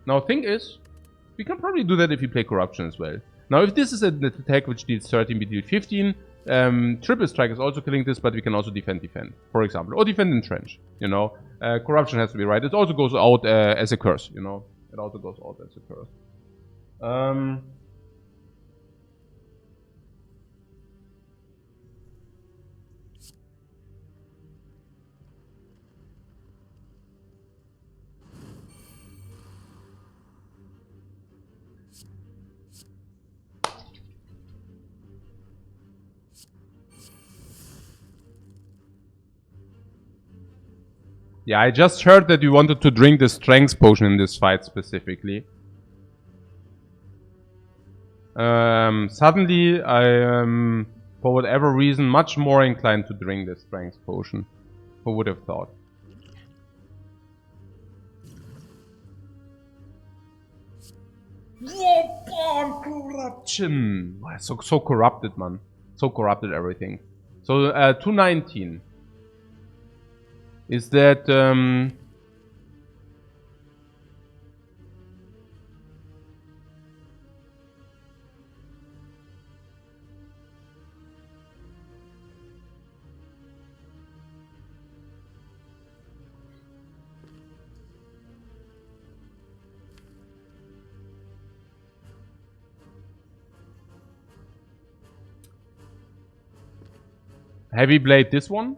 Now thing is, we can probably do that if we play corruption as well. Now if this is an attack which deals 13, we deal 15. Triple strike is also killing this, but we can also defend, for example, or defend entrench. You know, corruption has to be right. It also goes out as a curse. You know, it also goes out as a curse. Yeah, I just heard that you wanted to drink the strength potion in this fight specifically. Suddenly, I am, for whatever reason, much more inclined to drink the strength potion. Who would have thought? Corruption! So corrupted, man. So corrupted everything. So, 219. Is that, Heavy Blade this one?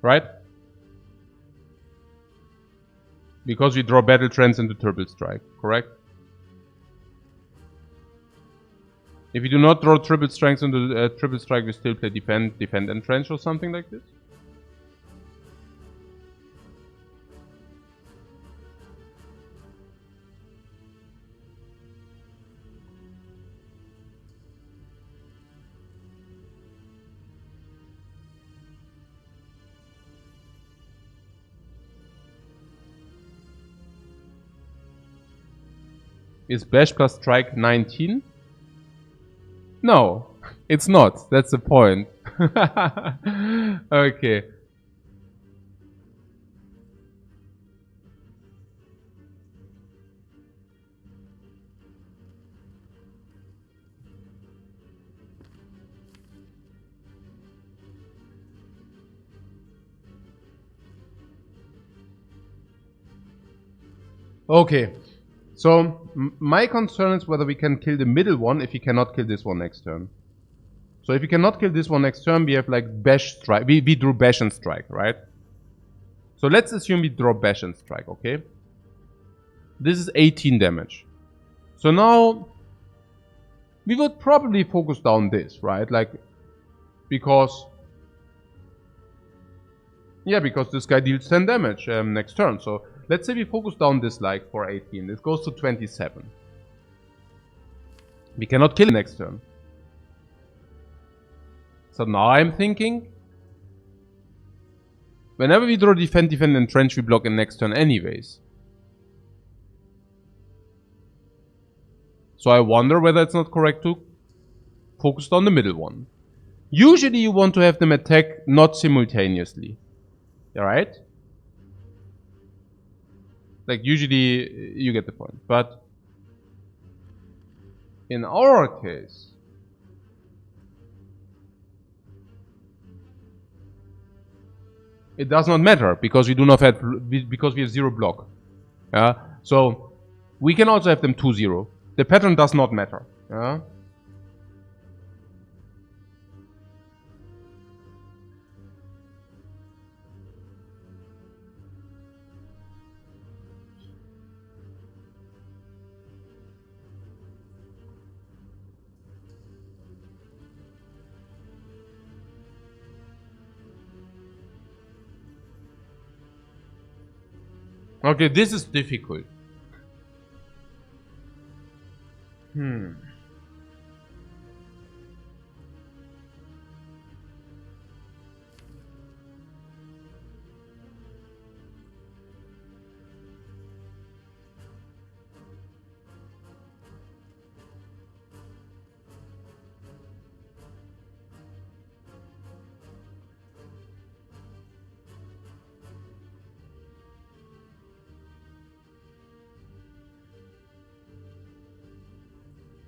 Right? Because we draw Battle Trance into Triple Strike, correct? If you do not draw Triple Strength into Triple Strike, we still play Defend, Entrench or something like this? Is Bash plus Strike 19? No, it's not. That's the point. Okay. Okay. So, my concern is whether we can kill the middle one if we cannot kill this one next turn. So if we cannot kill this one next turn, we have like Bash Strike. We drew Bash and Strike, right? So let's assume we draw Bash and Strike, okay? This is 18 damage. So now, we would probably focus down this, right? Like, because... yeah, because this guy deals 10 damage next turn. So let's say we focus down this like for 18. This goes to 27. We cannot kill next turn. So now I'm thinking, whenever we draw defend, entrench, we block in next turn anyways. So I wonder whether it's not correct to focus on the middle one. Usually you want to have them attack not simultaneously. Alright? Like usually you get the point. But in our case, it does not matter because we do not have because we have 0 block. Yeah. So we can also have them 2-0. The pattern does not matter. Yeah. Okay, this is difficult.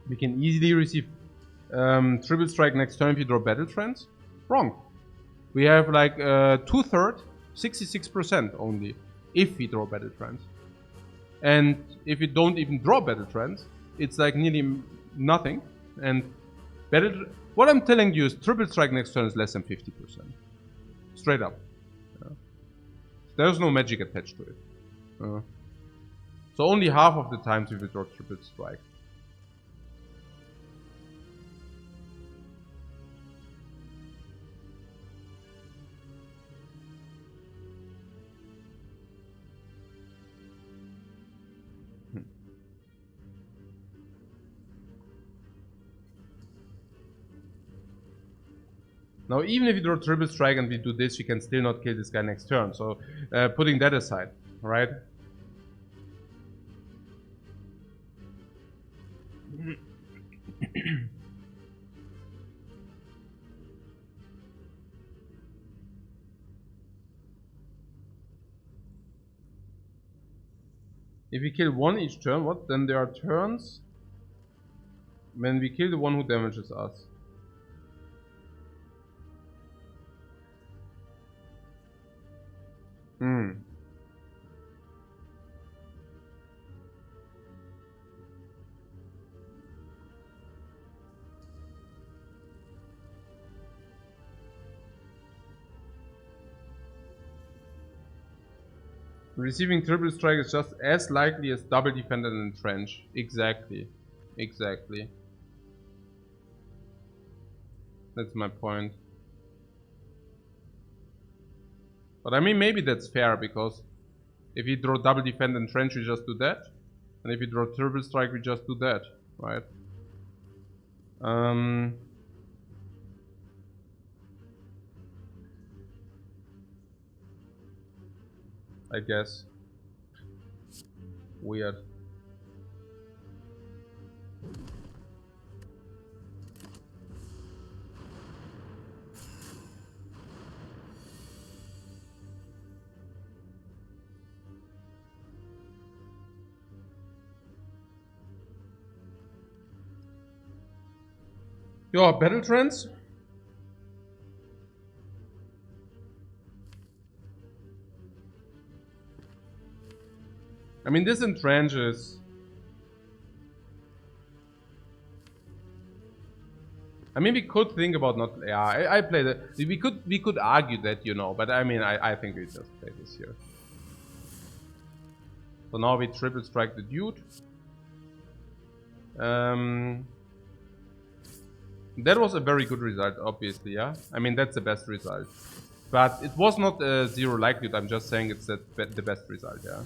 We can easily receive triple strike next turn if you draw battle trends. Wrong. We have like 2/3, 66% only, if we draw battle trends. And if you don't even draw battle trends, it's like nearly nothing. And what I'm telling you is triple strike next turn is less than 50%. Straight up. Yeah. There's no magic attached to it. So only half of the times we will draw triple strike. Now, even if you draw triple strike and we do this, we can still not kill this guy next turn. So, putting that aside, right? If we kill one each turn, what? Then there are turns when we kill the one who damages us. Receiving triple strike is just as likely as double defend and entrench. Exactly. Exactly. That's my point. But I mean, maybe that's fair, because if you draw double defend and entrench, we just do that. And if you draw triple strike, we just do that, right? I guess. Weird. Yeah, battle trends. I mean, this entrenches. I mean, we could think about not. Yeah, I play that. We could argue that, you know, but I mean, I think we just play this here. So now we triple strike the dude. That was a very good result, obviously, yeah. I mean, that's the best result. But it was not a zero likelihood. I'm just saying it's the best result, yeah.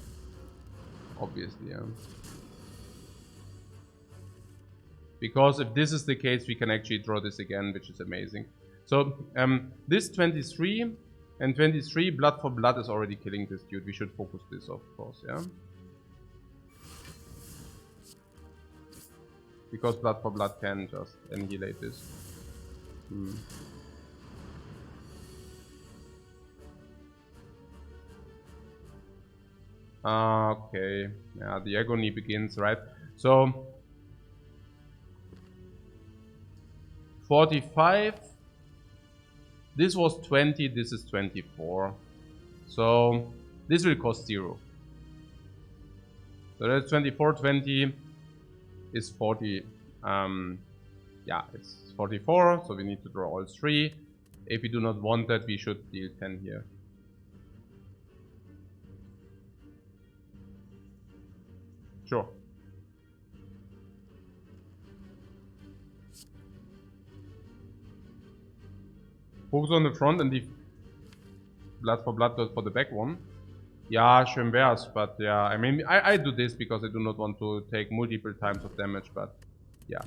Obviously, yeah. Because if this is the case, we can actually draw this again, which is amazing. So, this 23 and 23, blood for blood is already killing this dude. We should focus this, of course, yeah. Because blood for blood can just annihilate this. Okay, yeah, the agony begins, right? So 45. This was 20, this is 24. So this will cost 0. So that's 24, 20 is 40. Yeah, it's 44, so we need to draw all 3. If we do not want that, we should deal 10 here. Sure. Focus on the front and leave blood for blood for the back one. Yeah, schön wär's, but yeah, I mean, I do this because I do not want to take multiple times of damage, but yeah.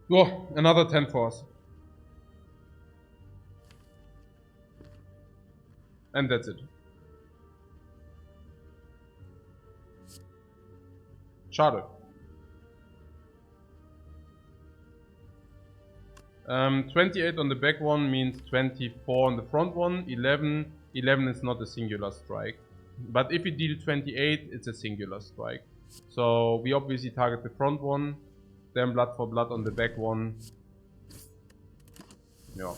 Oh, another 10 force. And that's it. Schade. 28 on the back one means 24 on the front one. 11 is not a singular strike. But if we deal 28, it's a singular strike. So we obviously target the front one, then blood for blood on the back one. Yeah.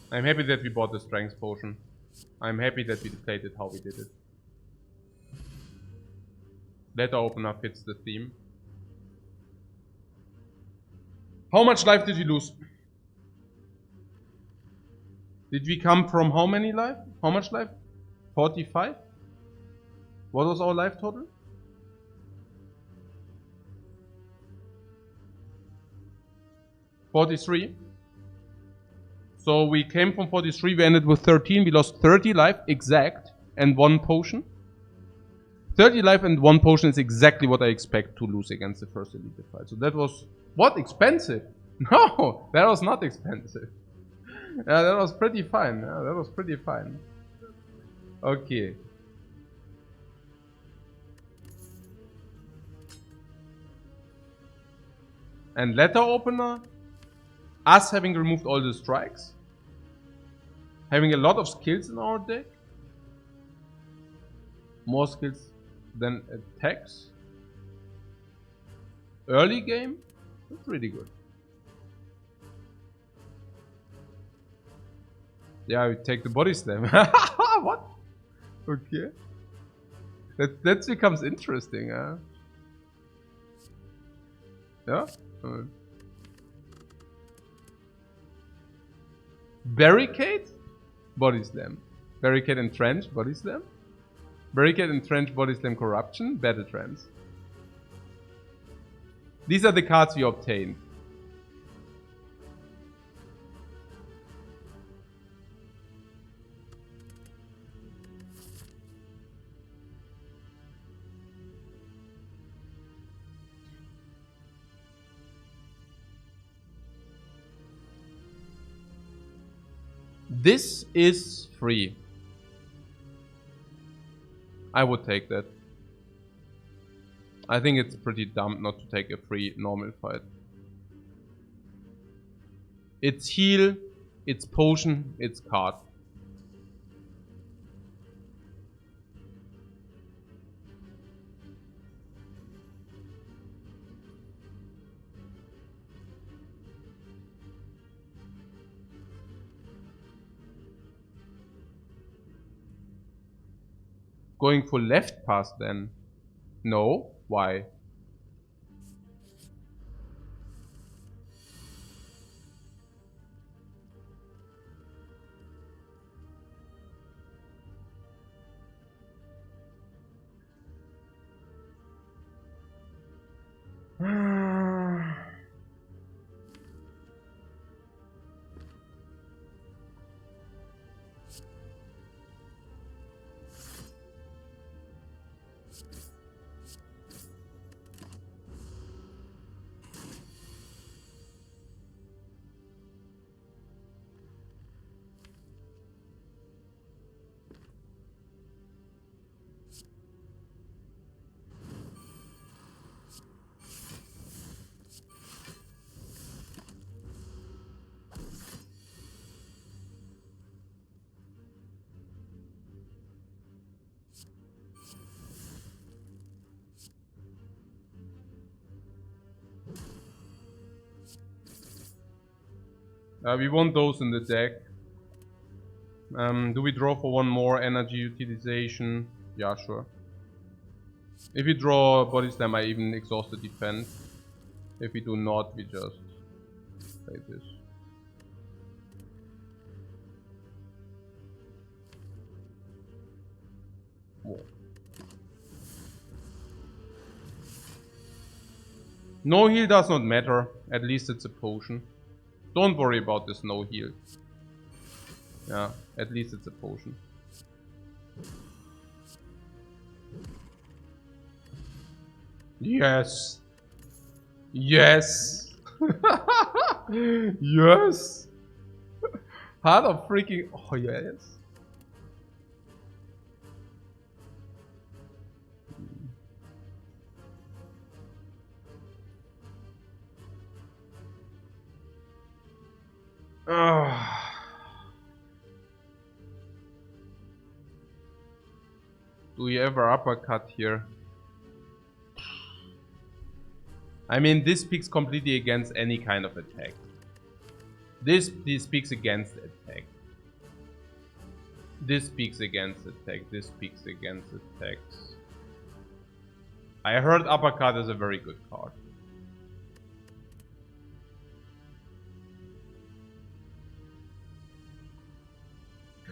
I'm happy that we bought the strength potion. I'm happy that we played it how we did it. Letter opener fits the theme. How much life did we lose? Did we come from how many life? How much life? 45? What was our life total? 43. So we came from 43, we ended with 13, we lost 30 life, exact, and 1 potion. 30 life and 1 potion is exactly what I expect to lose against the first elite fight. So that was, what, expensive? No, that was not expensive. Yeah, that was pretty fine. Yeah, that was pretty fine. Okay. And letter opener, us having removed all the strikes, having a lot of skills in our deck, more skills than attacks. Early game, that's really good. Yeah, we take the body slam. What? Okay. That becomes interesting, huh? Yeah? Barricade? Body slam. Barricade and trench, body slam. Barricade and trench, body slam, corruption, battle trance. These are the cards we obtained. This is free. I would take that. I think it's pretty dumb not to take a free normal fight. It's heal, it's potion, it's card. Going for left pass then? No? Why? We want those in the deck. Do we draw for one more energy utilization? Yeah, sure. If we draw body slam, I even exhaust the defense. If we do not, we just play this. Whoa. No heal does not matter. At least it's a potion. Don't worry about this no heal. Yeah, at least it's a potion. Yes. Yes. Yes. Heart of freaking... Oh, yes. Do you ever uppercut here? I mean, this speaks completely against any kind of attack. This speaks against attack. This speaks against attack. This speaks against attacks. I heard uppercut is a very good card.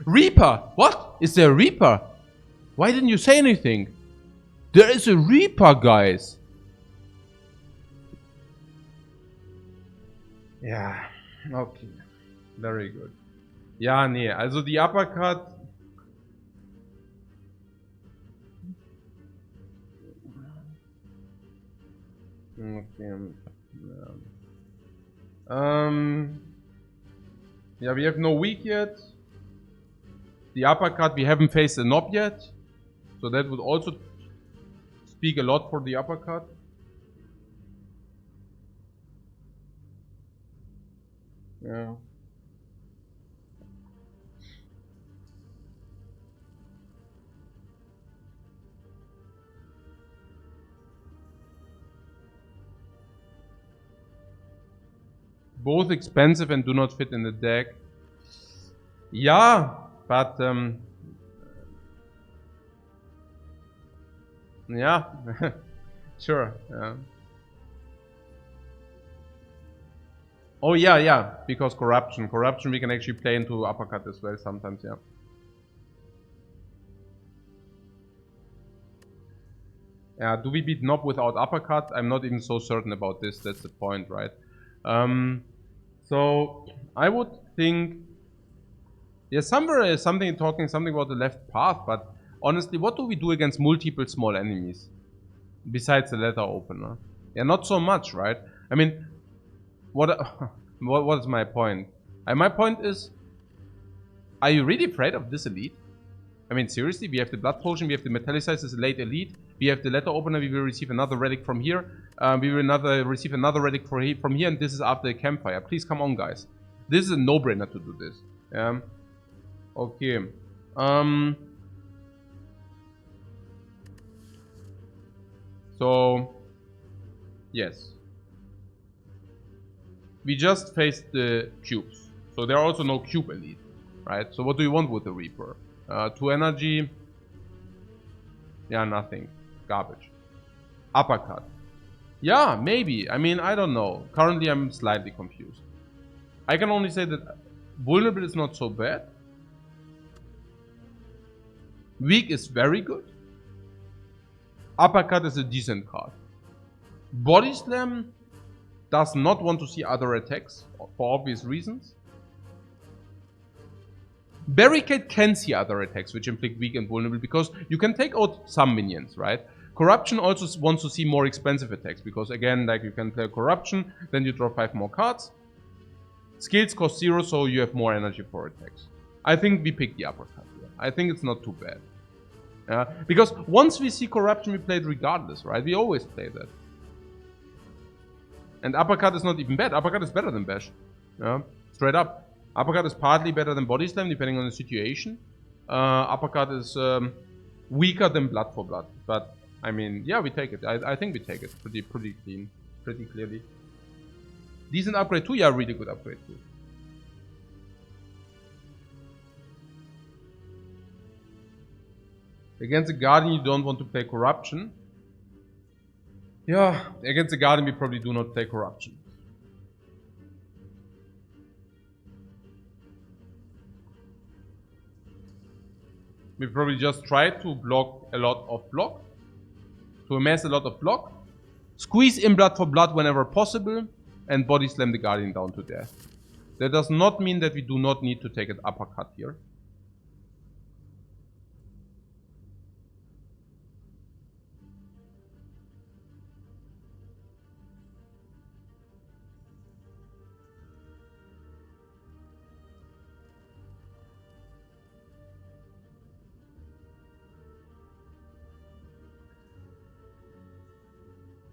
Reaper! What? Is there a Reaper? Why didn't you say anything? There is a Reaper, guys. Ja, okay. Very good. Ja, nee, also die Uppercut... Okay. Yeah, we have no weak yet. The uppercut, we haven't faced a knob yet. So that would also speak a lot for the uppercut. Yeah. Both expensive and do not fit in the deck. Yeah, but yeah, sure. Yeah. Oh yeah, because corruption we can actually play into uppercut as well sometimes. Yeah. Yeah, do we beat knob without uppercut? I'm not even so certain about this. That's the point, right? So I would think, yeah, somewhere is something talking something about the left path, but honestly, what do we do against multiple small enemies besides the letter opener? Yeah, not so much, right? I mean, what is my point? My point is, are you really afraid of this elite? I mean, seriously, we have the blood potion, we have the metallicize as a late elite, we have the letter opener, we will receive another relic from here, we will receive another relic from here, and this is after the campfire. Please come on, guys. This is a no-brainer to do this. Okay. So, yes. We just faced the cubes. So there are also no cube elite, right? So what do you want with the Reaper? 2 energy. Yeah, nothing. Garbage. Uppercut. Yeah, maybe. I mean, I don't know. Currently, I'm slightly confused. I can only say that vulnerable is not so bad. Weak is very good. Uppercut is a decent card. Body Slam does not want to see other attacks for obvious reasons. Barricade can see other attacks which inflict weak and vulnerable because you can take out some minions, right? Corruption also wants to see more expensive attacks because again, like you can play Corruption, then you draw 5 more cards. Skills cost 0, so you have more energy for attacks. I think we pick the uppercut here. I think it's not too bad. Because once we see Corruption, we play it regardless, right? We always play that. And uppercut is not even bad. Uppercut is better than bash. Straight up. Uppercut is partly better than body slam, depending on the situation. Uppercut is weaker than blood for blood. But, I mean, yeah, we take it. I think we take it pretty clean. Pretty clearly. Decent upgrade too? Yeah, really good upgrade too. Against the Guardian, you don't want to play Corruption. Yeah, against the Guardian, we probably do not play Corruption. We probably just try to block a lot of block. To amass a lot of block. Squeeze in blood for blood whenever possible, and body slam the Guardian down to death. That does not mean that we do not need to take an uppercut here.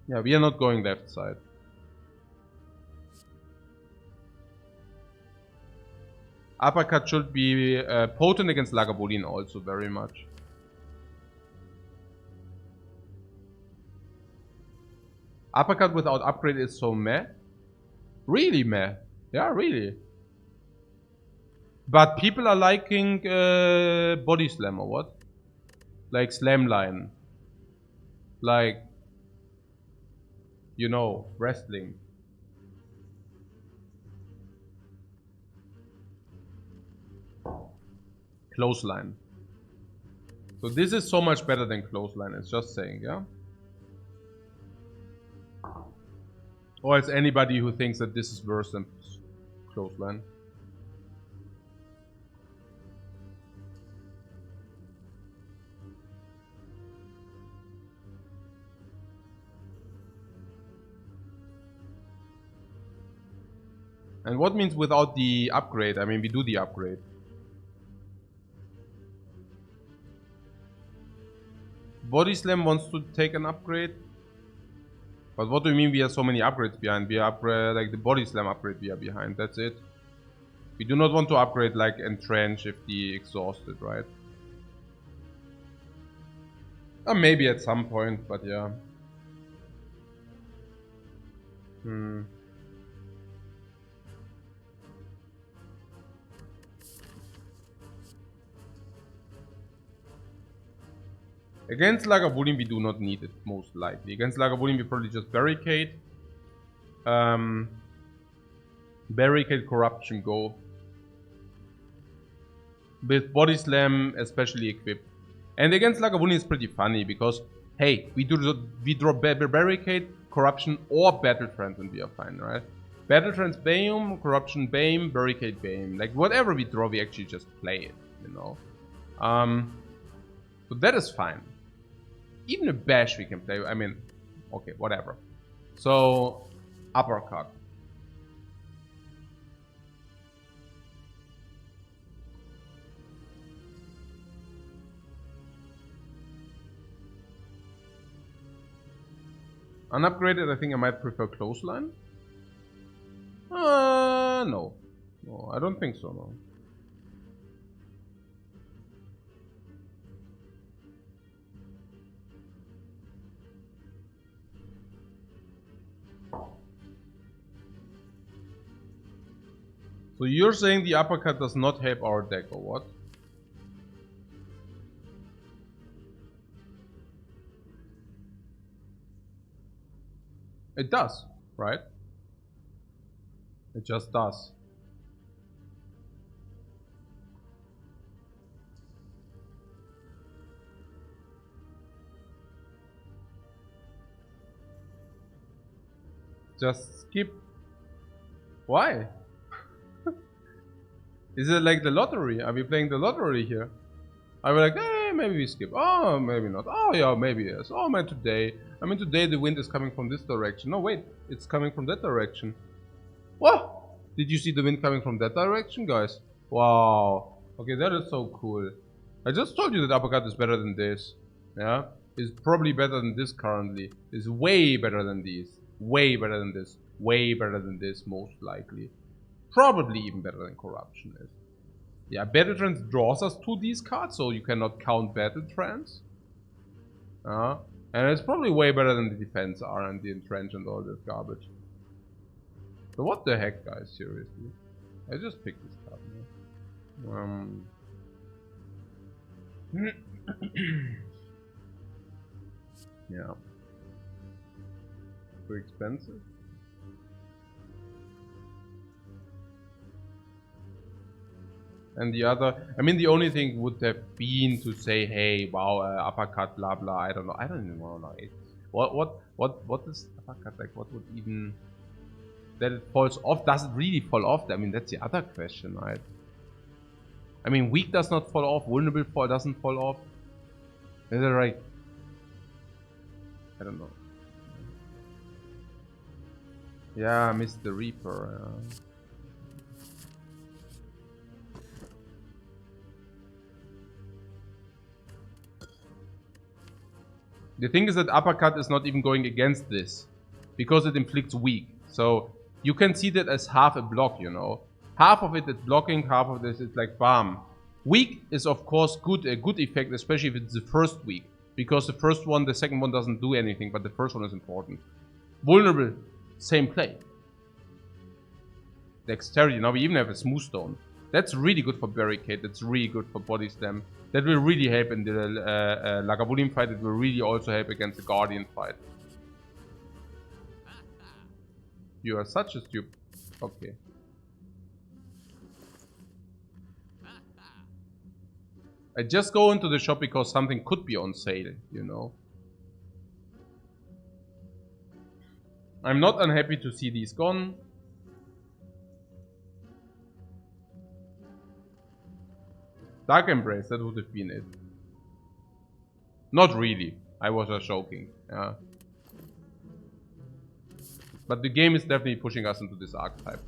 Yeah, we are not going left side. Uppercut should be potent against Lagavulin also very much. Uppercut without upgrade is so meh. Really meh. Yeah, really. But people are liking body slam or what? Like slam line. Like, you know, wrestling. Clothesline. So this is so much better than clothesline, it's just saying, yeah? Or is anybody who thinks that this is worse than clothesline? And what means without the upgrade? I mean, we do the upgrade. Body Slam wants to take an upgrade. But what do you mean we have so many upgrades behind? We upgrade, like the Body Slam upgrade we are behind, that's it. We do not want to upgrade like Entrench if the exhausted, right? Maybe at some point, but yeah. Against Lagavulin we do not need it, most likely. Against Lagavulin we probably just barricade. Barricade, corruption, go. With body slam especially equipped. And against Lagavulin is pretty funny because, hey, we draw barricade, corruption or battle trance and we are fine, right? Battle trance Bame, corruption Bame, barricade Bame. Like whatever we draw we actually just play it, you know. So that is fine. Even a bash we can play, I mean, okay, whatever. So, uppercut. Unupgraded, I think I might prefer clothesline. No. No, I don't think so, no. So you're saying the uppercut does not help our deck, or what? It does, right? It just does. Just skip. Why? Is it like the lottery? Are we playing the lottery here? Are we like, hey, maybe we skip? Oh, maybe not. Oh, yeah, maybe yes. Oh, man, today. I mean, today the wind is coming from this direction. No, wait, it's coming from that direction. What? Did you see the wind coming from that direction, guys? Wow. Okay, that is so cool. I just told you that uppercut is better than this. Yeah? It's probably better than this currently. It's way better than these. Way better than this. Way better than this, most likely. Probably even better than corruption is. Yeah, battle trance draws us to these cards, so you cannot count battle trance. And it's probably way better than the defense are and the entrench and all this garbage. So what the heck, guys? Seriously, I just picked this card. Yeah. Too expensive. And the other, I mean, the only thing would have been to say, hey, wow, uppercut, blah, blah, I don't know. I don't even know. What is uppercut like? What would even that it falls off? Does it really fall off? I mean, that's the other question, right? I mean, weak does not fall off. Vulnerable doesn't fall off. Is that right? I don't know. Yeah, Mr. Reaper. The thing is that uppercut is not even going against this, because it inflicts weak. So you can see that as half a block, you know. Half of it is blocking, half of this is like bam. Weak is of course a good effect, especially if it's the first weak. Because the first one, the second one doesn't do anything, but the first one is important. Vulnerable, same play. Dexterity, now we even have a smooth stone. That's really good for barricade, that's really good for body slam. That will really help in the Lagavulin fight, it will really also help against the Guardian fight. You are such a stupid... Okay. I just go into the shop because something could be on sale, you know. I'm not unhappy to see these gone. Dark Embrace, that would have been it. Not really. I was just joking. Yeah. But the game is definitely pushing us into this archetype.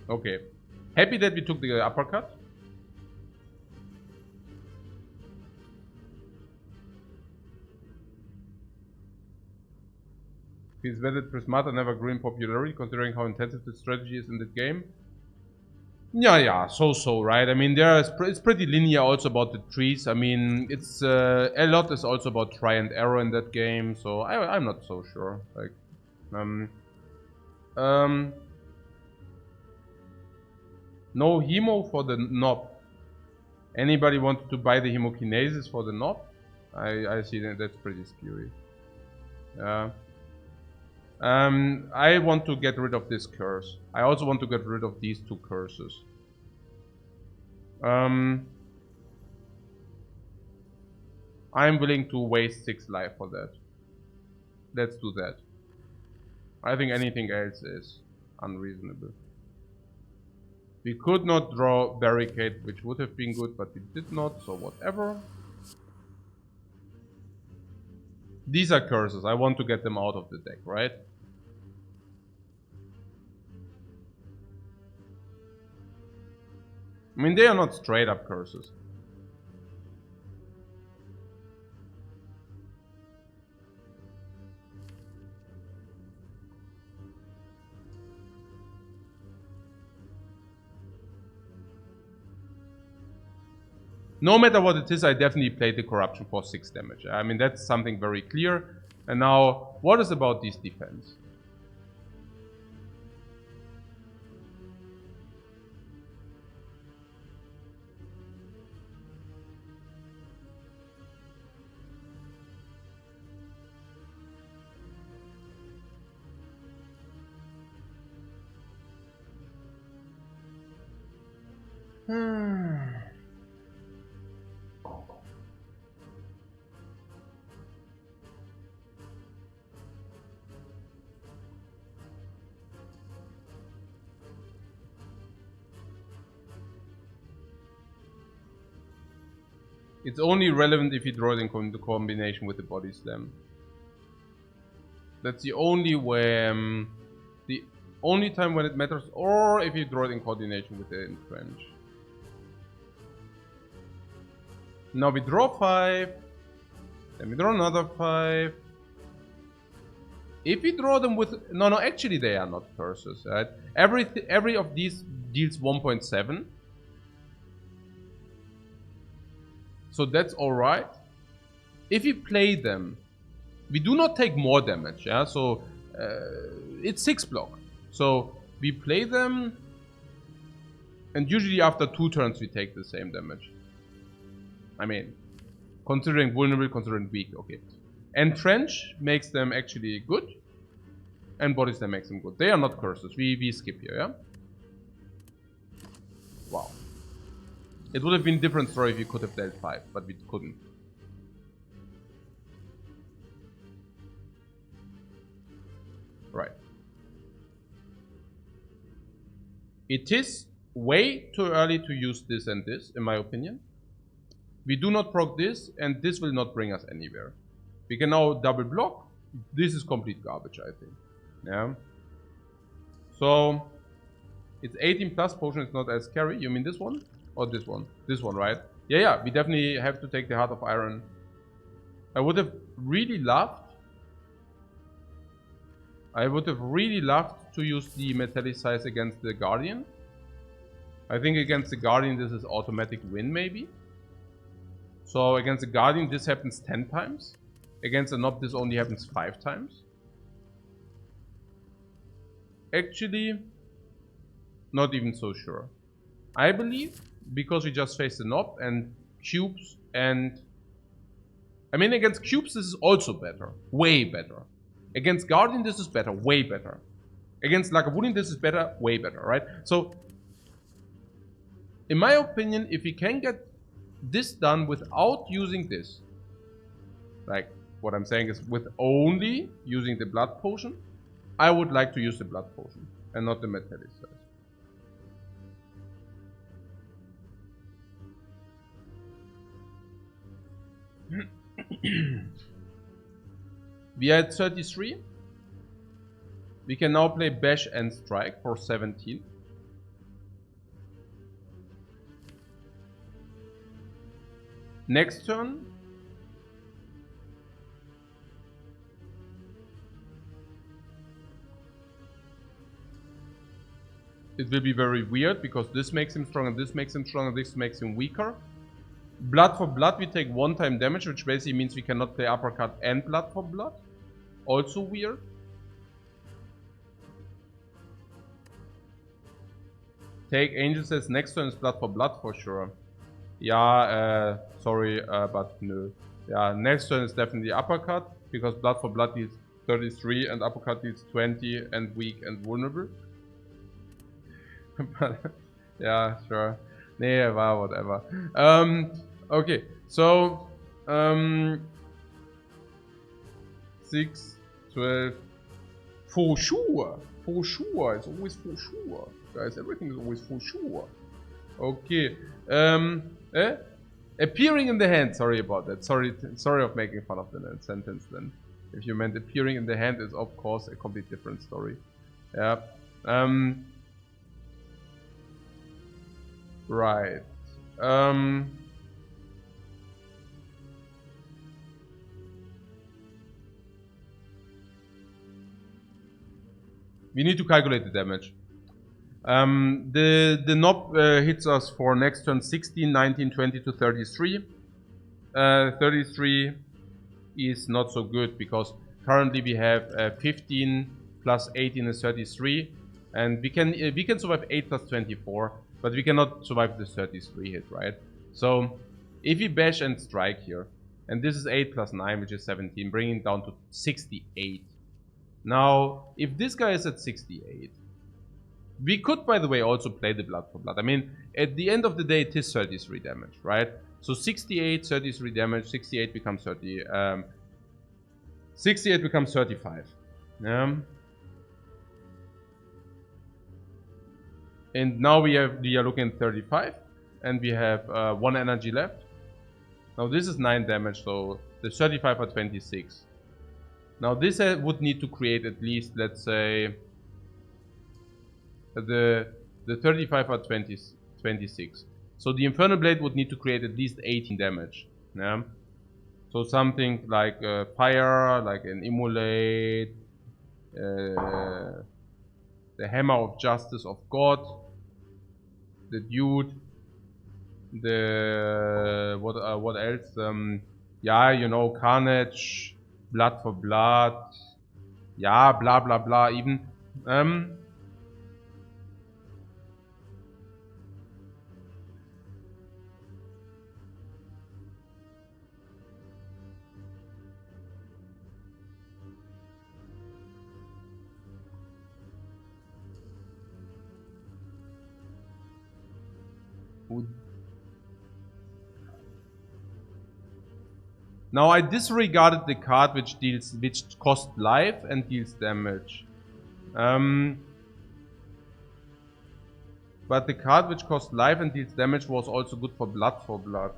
Okay. Happy that we took the uppercut. He's vetted Prismata never grew in popularity, considering how intensive the strategy is in the game. Yeah, so, right? I mean, it's pretty linear also about the trees. I mean, it's a lot is also about try and error in that game, so I'm not so sure. Like, no hemo for the knob. Anybody want to buy the hemokinesis for the knob? I see that's pretty scary. Yeah. I want to get rid of this curse. I also want to get rid of these two curses. I'm willing to waste 6 life for that. Let's do that. I think anything else is unreasonable. We could not draw Barricade, which would have been good, but we did not, so whatever. These are curses. I want to get them out of the deck, right? I mean, they are not straight up curses. No matter what it is, I definitely played the corruption for 6 damage. I mean, that's something very clear. And now, what is about this defense? It's only relevant if you draw it in combination with the body slam. That's the only way, the only time when it matters, or if you draw it in coordination with the entrench. Now we draw 5, then we draw another 5. If we draw them with, no, actually they are not curses, right? Every of these deals 1.7. So that's alright. If we play them, we do not take more damage, yeah? So it's 6 block. So we play them, and usually after 2 turns we take the same damage. I mean, considering vulnerable, considering weak, okay. Entrench makes them actually good, and body slam makes them good. They are not curses. We skip here, yeah? Wow. It would have been a different story if we could have dealt 5, but we couldn't. Right. It is way too early to use this and this, in my opinion. We do not proc this, and this will not bring us anywhere. We can now double block. This is complete garbage, I think. Yeah. So, it's 18 plus potion is not as scary. You mean this one? Or this one? This one, right? Yeah, we definitely have to take the Heart of Iron. I would have really loved to use the Metallicize against the Guardian. I think against the Guardian this is automatic win maybe. So against the Guardian this happens 10 times. Against the Nob this only happens 5 times. Actually, not even so sure. I believe, because we just faced the Nob and cubes and... I mean, against cubes this is also better. Way better. Against Guardian this is better. Way better. Against Lagavulin this is better. Way better, right? So, in my opinion, if we can get this done without using this, like what I'm saying is with only using the Blood Potion, I would like to use the Blood Potion and not the Metallicize. We are at 33. We can now play Bash and Strike for 17. Next turn. It will be very weird because this makes him stronger, this makes him stronger, this makes him weaker. Blood for blood, we take 1-time damage, which basically means we cannot play uppercut and blood for blood. Also weird. Take Angel says next turn is blood for blood for sure. Yeah, sorry, but no. Yeah, next turn is definitely uppercut because blood for blood deals 33 and uppercut deals 20 and weak and vulnerable. Yeah, sure. Nee, whatever. Okay, so 6, 12, for sure. For sure, it's always for sure. Guys, everything is always for sure. Okay. Appearing in the hand. Sorry about that. Sorry of making fun of the sentence then. If you meant appearing in the hand is of course a complete different story. Yeah. Right. We need to calculate the damage. The Nob hits us for next turn 16, 19, 20 to 33. 33 is not so good because currently we have 15 plus 18 is 33, and we can survive 8 plus 24, but we cannot survive the 33 hit, right? So if we bash and strike here, and this is 8 plus 9, which is 17, bringing it down to 68. Now, if this guy is at 68, we could, by the way, also play the blood for blood. I mean, at the end of the day, it is 33 damage, right? So 68, 33 damage, 68 becomes 30. 68 becomes 35. Yeah. And now we are looking at 35, and we have 1 energy left. Now this is 9 damage, so the 35 are 26. Now this would need to create at least, let's say, the 35 are 26. So the Infernal Blade would need to create at least 18 damage. Yeah. So something like fire, like an Immolate, the Hammer of Justice of God, the Dude, the what else? Yeah, you know, Carnage, Blood for Blood, yeah, blah blah blah. Even Now I disregarded the card which costs life and deals damage. But the card which costs life and deals damage was also good for blood.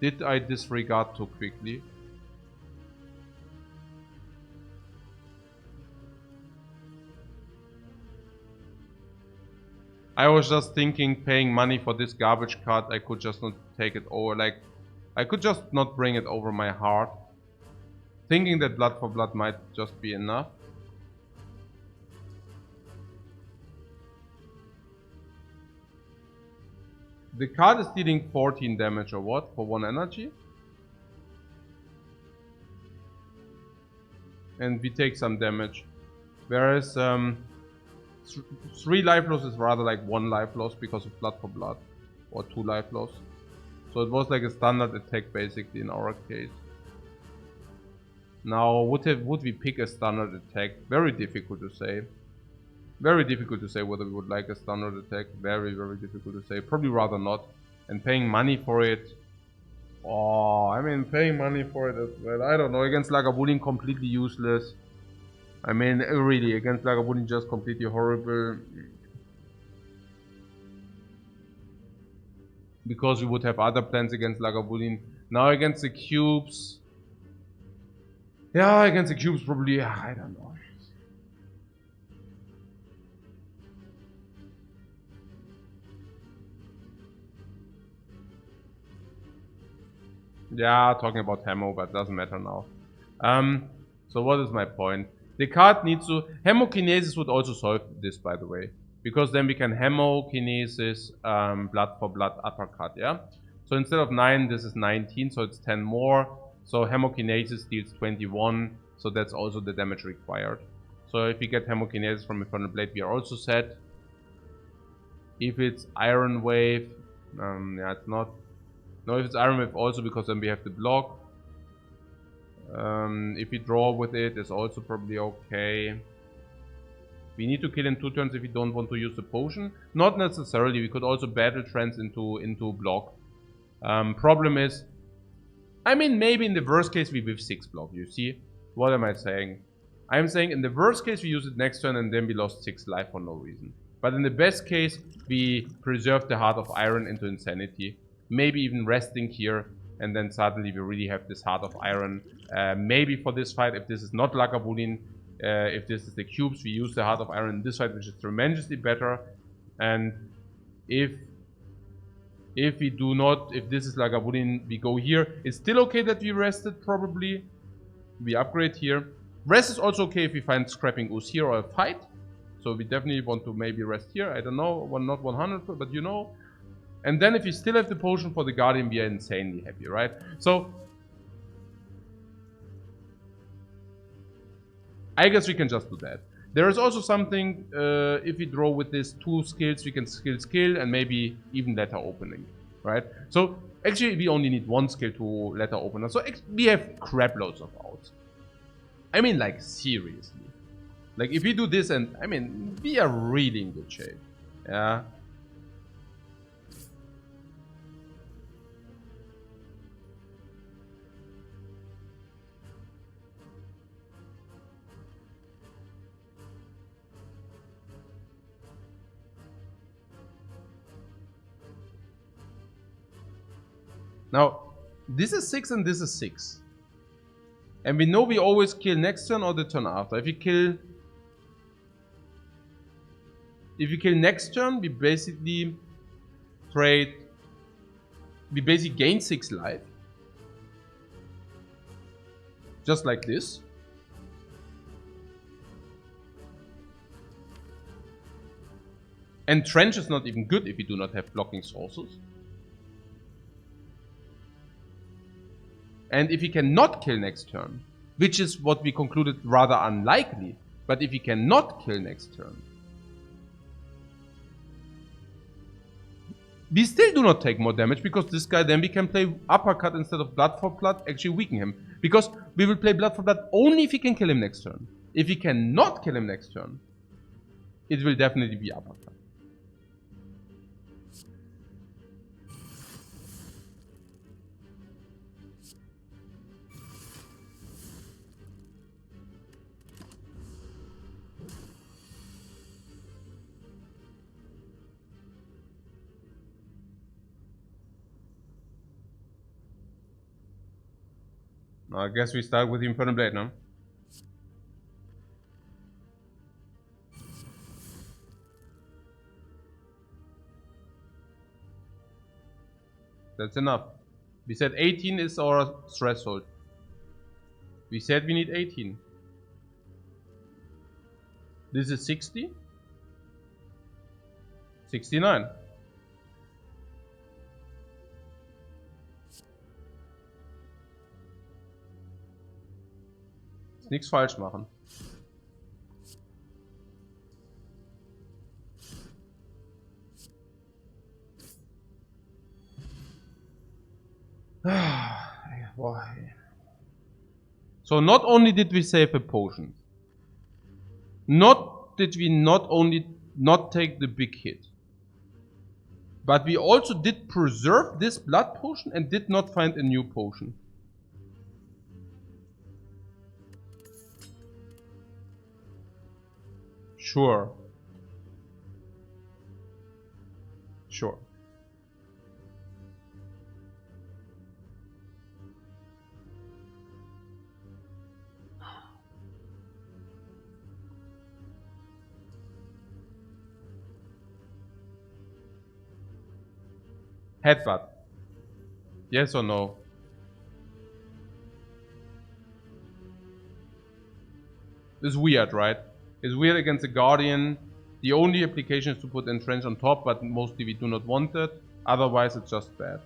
Did I disregard too quickly? I was just thinking, paying money for this garbage card, I could just not take it over, like, I could just not bring it over my heart. Thinking that blood for blood might just be enough. The card is dealing 14 damage or what, for 1 energy. And we take some damage. Whereas 3 life loss is rather like 1 life loss because of blood for blood. Or 2 life loss. So it was like a standard attack basically in our case. Now would we pick a standard attack? Very difficult to say. Very difficult to say whether we would like a standard attack. Very, very difficult to say. Probably rather not. And paying money for it. Oh, I mean, paying money for it as well. I don't know. Against Lagavulin, completely useless. I mean, really, against Lagavulin, just completely horrible. Because we would have other plans against Lagavulin. Now against the cubes. Yeah, against the cubes, probably. I don't know. Yeah, talking about Hemo, but doesn't matter now. So what is my point? The card needs to... Hemokinesis would also solve this, by the way. Because then we can Hemokinesis, blood for blood uppercut, yeah? So instead of 9, this is 19, so it's 10 more. So Hemokinesis deals 21, so that's also the damage required. So if we get Hemokinesis from Infernal Blade, we are also set. If it's Iron Wave, yeah, it's not... No, if it's Iron Wave also, because then we have the block. If we draw with it, it's also probably okay. We need to kill in 2 turns if we don't want to use the potion. Not necessarily, we could also battle trance into block. Problem is, I mean, maybe in the worst case we with 6 block, you see? What am I saying? I'm saying in the worst case we use it next turn and then we lost 6 life for no reason. But in the best case, we preserve the Heart of Iron into Insanity. Maybe even resting here, and then suddenly we really have this Heart of Iron. Maybe for this fight, if this is not Lagavulin, if this is the cubes, we use the Heart of Iron in this fight, which is tremendously better. And if we do not, if this is Lagavulin, we go here. It's still okay that we rested, probably. We upgrade here. Rest is also okay if we find Scrapping Ooze here or a fight. So we definitely want to maybe rest here. I don't know, not 100, but you know. And then if you still have the potion for the Guardian, we are insanely happy, right? So, I guess we can just do that. There is also something, if we draw with these 2 skills, we can skill and maybe even letter opening, right? So, actually we only need 1 skill to letter opener. So, we have crap loads of outs. I mean, like, seriously. Like, if we do this and, I mean, we are really in good shape. Yeah. Now, this is 6 and this is 6. And we know we always kill next turn or the turn after. If you kill next turn, we basically trade... We basically gain 6 life. Just like this. And Trench is not even good if we do not have blocking sources. And if he cannot kill next turn, which is what we concluded rather unlikely, but if he cannot kill next turn, we still do not take more damage, because this guy, then we can play uppercut instead of blood for blood, actually weaken him. Because we will play blood for blood only if he can kill him next turn. If he cannot kill him next turn, it will definitely be uppercut. I guess we start with the Infernal Blade, no? That's enough. We said 18 is our threshold. We said we need 18. This is 60. 69. Nichts falsch machen. So not only did we save a potion, did we not only not take the big hit, but we also did preserve this blood potion and did not find a new potion. Sure. Sure. Headbutt. Yes or no? It's weird, right? It's weird against the Guardian. The only application is to put Entrench on top, but mostly we do not want that. Otherwise, it's just bad.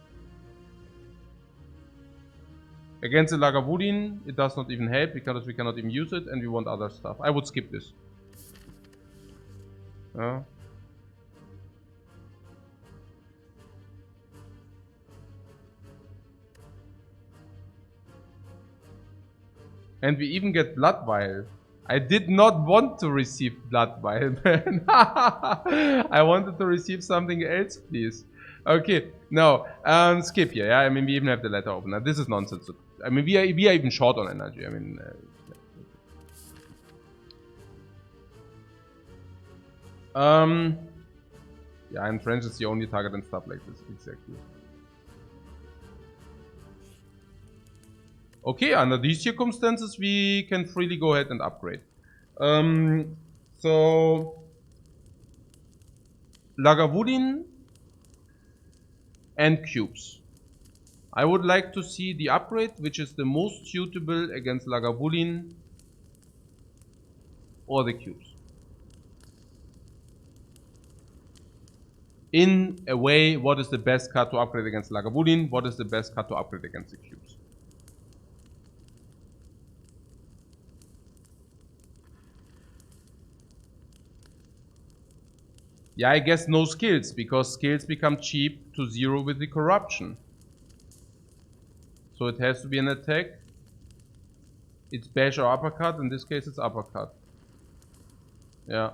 Against the Lagavulin, it does not even help because we cannot even use it and we want other stuff. I would skip this. And we even get Blood Vial. I did not want to receive Blood Vial, man. I wanted to receive something else, please. Okay, no, skip here. Yeah, I mean, we even have the letter opener. This is nonsense. I mean, we are even short on energy. I mean, yeah, and French is the only target and stuff like this. Exactly. Okay, under these circumstances, we can freely go ahead and upgrade. So Lagavulin and cubes. I would like to see the upgrade, which is the most suitable against Lagavulin or the cubes. In a way, what is the best card to upgrade against Lagavulin? What is the best card to upgrade against the cubes? Yeah, I guess no skills, because skills become cheap to 0 with the corruption. So it has to be an attack. It's bash or uppercut. In this case, it's uppercut. Yeah.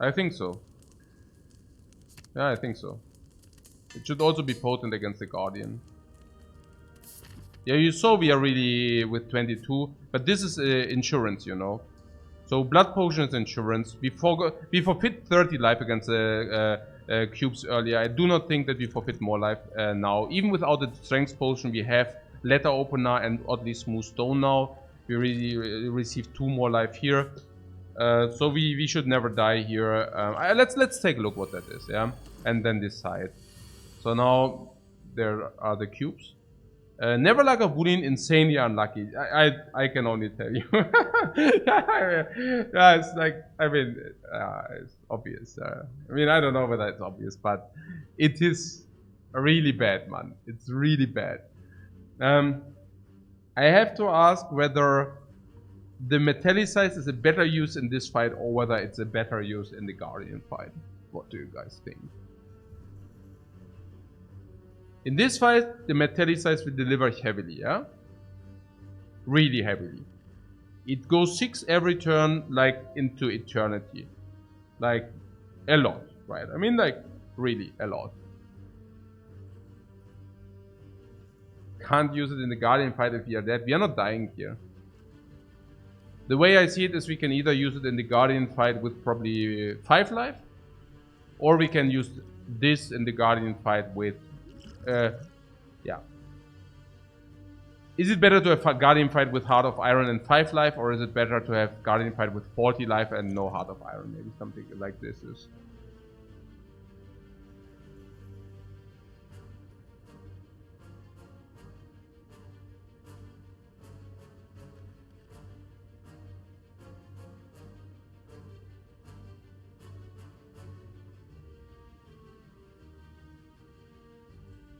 I think so. Yeah, I think so. It should also be potent against the Guardian. Yeah, you saw we are really with 22, but this is insurance, you know. So Blood Potion is insurance. We forfeit 30 life against the cubes earlier. I do not think that we forfeit more life now. Even without the Strength Potion, we have Letter Opener and oddly Smooth Stone now. We really receive 2 more life here. So we should never die here. Let's take a look what that is, yeah, and then decide. So now there are the cubes. Never Lagavulin, insanely unlucky. I can only tell you. Yeah, it's like, I mean, it's obvious. I mean, I don't know whether it's obvious, but it is really bad, man. It's really bad. I have to ask whether the Metallicize is a better use in this fight or whether it's a better use in the Guardian fight. What do you guys think? In this fight, the Metallicize will deliver heavily, yeah? Really heavily. It goes 6 every turn, like, into eternity. Like, a lot, right? I mean, like, really, a lot. Can't use it in the Guardian fight if we are dead. We are not dying here. The way I see it is we can either use it in the Guardian fight with probably 5 life, or we can use this in the Guardian fight with, yeah, Is it better to have a Guardian fight with Heart of Iron and 5 life, or is it better to have Guardian fight with 40 life and no Heart of Iron? Maybe something like this is.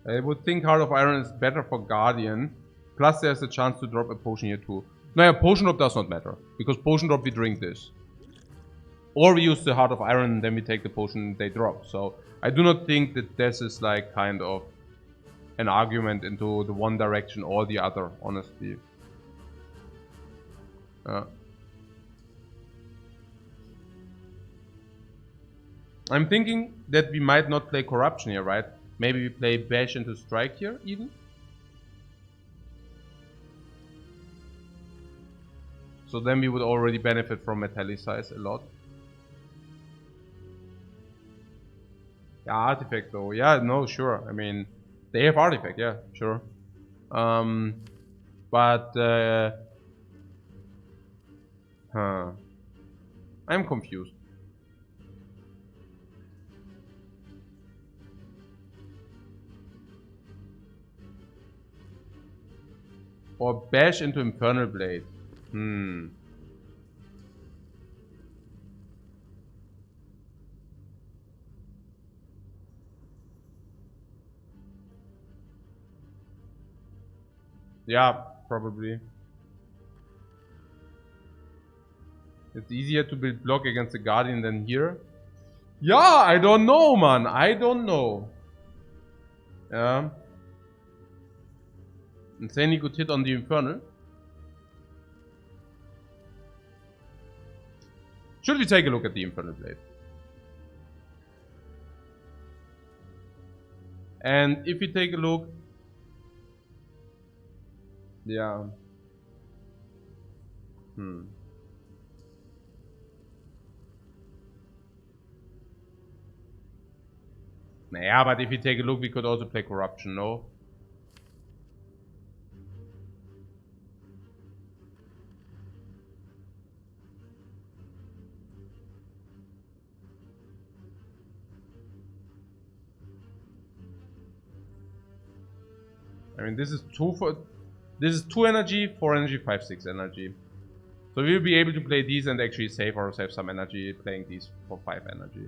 I would think Heart of Iron is better for Guardian. Plus there's a chance to drop a potion here too. No, yeah, potion drop does not matter. Because potion drop we drink this. Or we use the Heart of Iron and then we take the potion they drop. So I do not think that this is like kind of an argument into the one direction or the other, honestly. I'm thinking that we might not play Corruption here, right? Maybe we play Bash into Strike here, even? So then we would already benefit from Metallicize a lot. Yeah, Artifact though. Yeah, no, sure. I mean, they have Artifact, yeah, sure. I'm confused. Or Bash into Infernal Blade. Yeah, probably. It's easier to build block against the Guardian than here. Yeah, I don't know, man. I don't know. Yeah. Insanely good hit on the Infernal. Should we take a look at the Infernal Blade? And if we take a look... Yeah. Yeah, but if you take a look, we could also play Corruption, no? I mean, this is 2 energy, 4 energy, 5, 6 energy. So we'll be able to play these and actually save ourselves some energy playing these for 5 energy.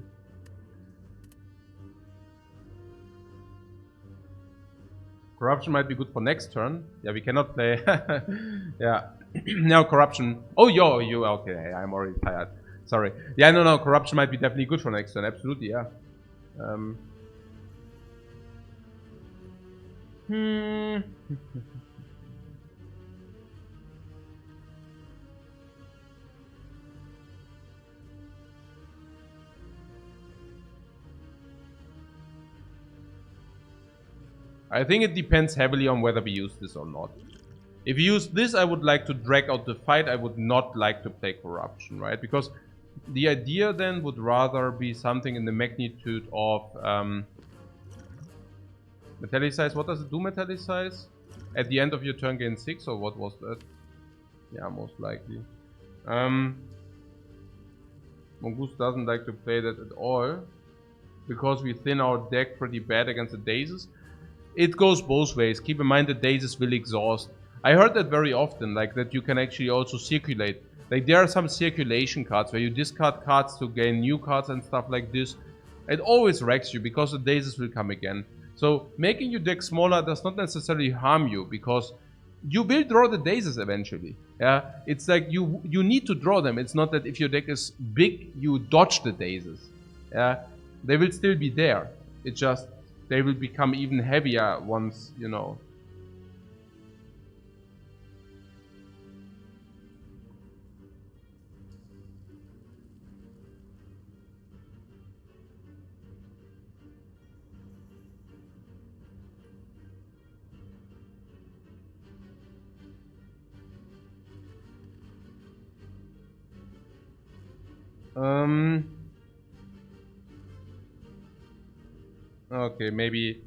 Corruption might be good for next turn. Yeah, we cannot play. Yeah. Now Corruption. Oh, you. Okay, I'm already tired. Sorry. Yeah, no. Corruption might be definitely good for next turn. Absolutely, yeah. I think it depends heavily on whether we use this or not. If we use this, I would like to drag out the fight. I would not like to play Corruption, right? Because the idea then would rather be something in the magnitude of Metallicize. What does it do, Metallicize? At the end of your turn gain 6, or what was that? Yeah, most likely. Mongoose doesn't like to play that at all. Because we thin our deck pretty bad against the Dazes. It goes both ways. Keep in mind that Dazes will exhaust. I heard that very often, like that you can actually also circulate. Like there are some circulation cards where you discard cards to gain new cards and stuff like this. It always wrecks you because the Dazes will come again. So making your deck smaller does not necessarily harm you because you will draw the Dazes eventually. Yeah, it's like you need to draw them. It's not that if your deck is big, you dodge the Dazes. Yeah, they will still be there. It's just they will become even heavier once, you know. Okay, maybe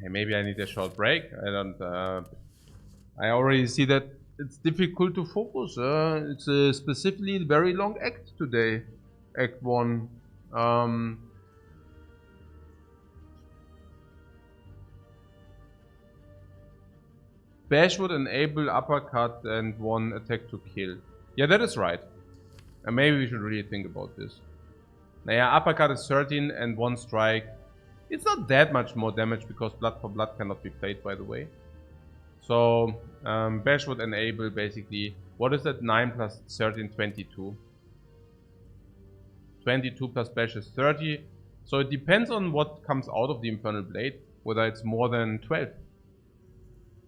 I need a short break. I don't I already see that it's difficult to focus. It's specifically a very long act today. Act 1. Bash would enable uppercut and 1 attack to kill. Yeah, that is right. And maybe we should really think about this. Naja, uppercut is 13 and 1 strike. It's not that much more damage because blood for blood cannot be played, by the way. So, bash would enable basically, what is that? 9 plus 13, 22. 22 plus bash is 30. So it depends on what comes out of the Infernal Blade, whether it's more than 12.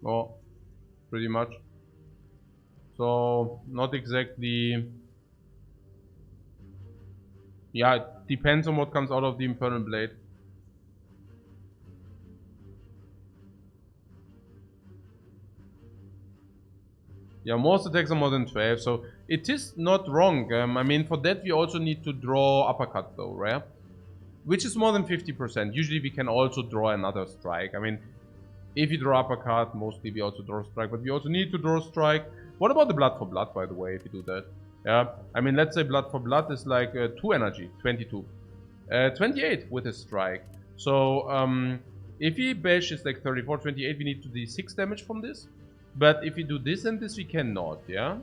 Oh, pretty much. So, not exactly... Yeah, it depends on what comes out of the Infernal Blade. Yeah, most attacks are more than 12, so it is not wrong. I mean, for that we also need to draw uppercut though, right? Which is more than 50%. Usually we can also draw another strike. I mean, if you draw uppercut, mostly we also draw strike, but we also need to draw strike. What about the blood for blood, by the way, if you do that? Yeah, I mean, let's say blood for blood is like 2 energy, 22. 28 with a strike. So, if he bash is like 34, 28, we need to do 6 damage from this. But if we do this and this, we cannot, yeah?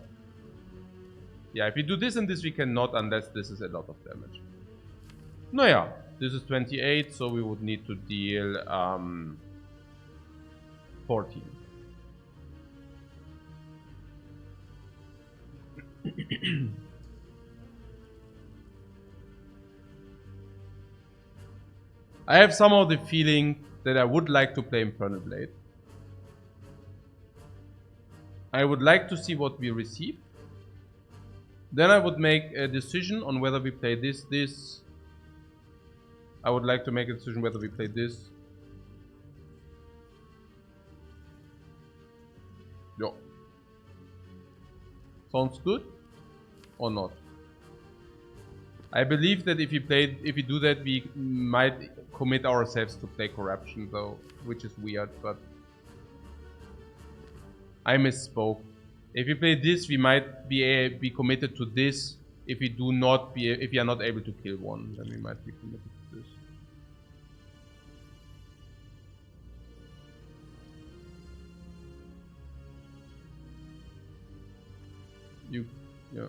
Yeah, if we do this and this, we cannot unless this is a lot of damage. No, yeah, this is 28, so we would need to deal 14. I have somehow the feeling that I would like to play Infernal Blade. I would like to see what we receive. Then I would make a decision on whether we play this. I would like to make a decision whether we play this. Yeah. Sounds good? Or not? I believe that if we do that, we might commit ourselves to play corruption though, which is weird, but I misspoke. If we play this, we might be committed to this. If we are not able to kill one, then we might be committed to this. Yeah.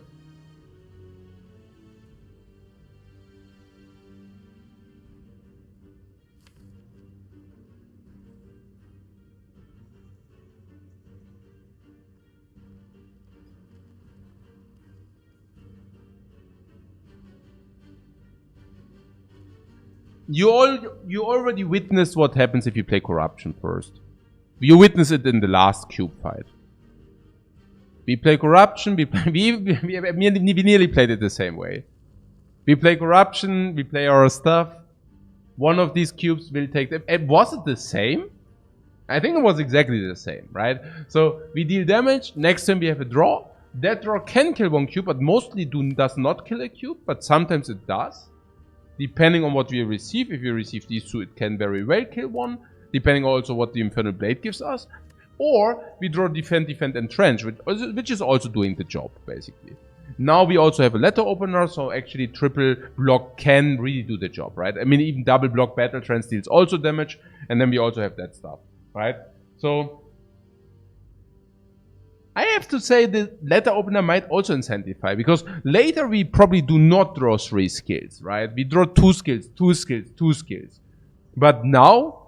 You already witnessed what happens if you play corruption first. You witnessed it in the last cube fight. We play corruption. We nearly played it the same way. We play corruption. We play our stuff. One of these cubes will take them. And was it the same? I think it was exactly the same, right? So we deal damage. Next turn we have a draw. That draw can kill one cube, but mostly does not kill a cube. But sometimes it does. Depending on what we receive. If we receive these two, it can very well kill one. Depending also what the Infernal Blade gives us. Or we draw defend, entrench, which is also doing the job, basically. Now we also have a letter opener, so actually triple block can really do the job, right? I mean, even double block battle trance deals also damage, and then we also have that stuff, right? So I have to say the letter opener might also incentivize, because later we probably do not draw 3 skills, right? We draw 2 skills, 2 skills, 2 skills. But now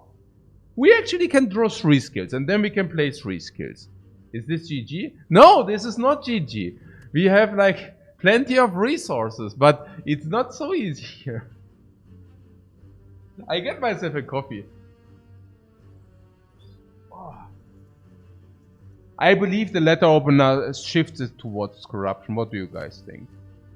we actually can draw 3 skills, and then we can play 3 skills. Is this GG? No, this is not GG. We have like plenty of resources, but it's not so easy here. I get myself a coffee. I believe the letter opener shifted towards corruption. What do you guys think?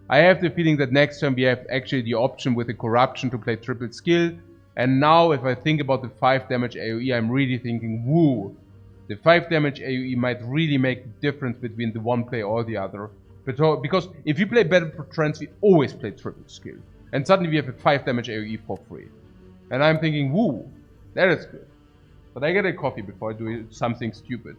I have the feeling that next turn we have actually the option with the corruption to play triple skill. And now if I think about the 5 damage AoE, I'm really thinking, woo. The 5 damage AoE might really make the difference between the one play or the other. Because if you play Battle for Trance, we always play triple skill. And suddenly we have a 5 damage AoE for free. And I'm thinking, woo, that is good. But I get a coffee before I do something stupid.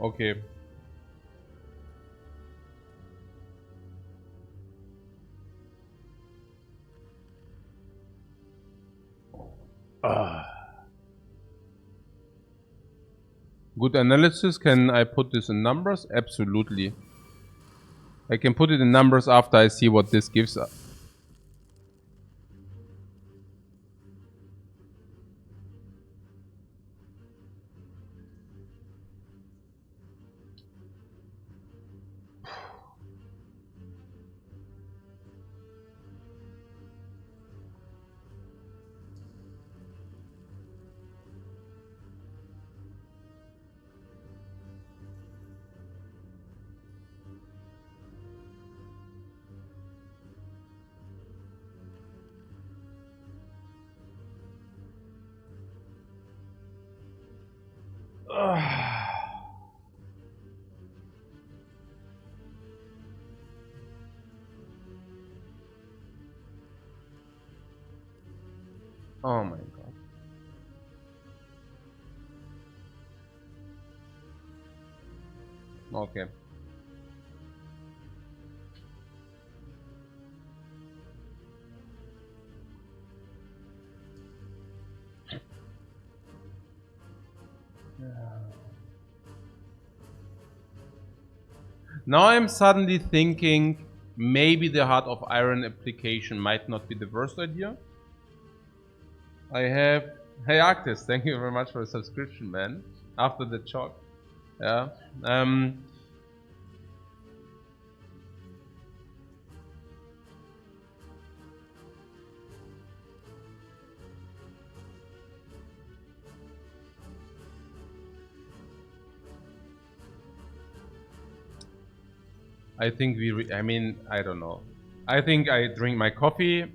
Okay. Good analysis. Can I put this in numbers? Absolutely. I can put it in numbers after I see what this gives us. Oh my god. Okay. Now I'm suddenly thinking maybe the Heart of Iron application might not be the worst idea. I have... Hey Arctis, thank you very much for the subscription, man. After the chalk. Yeah. I think I mean, I don't know. I think I drink my coffee.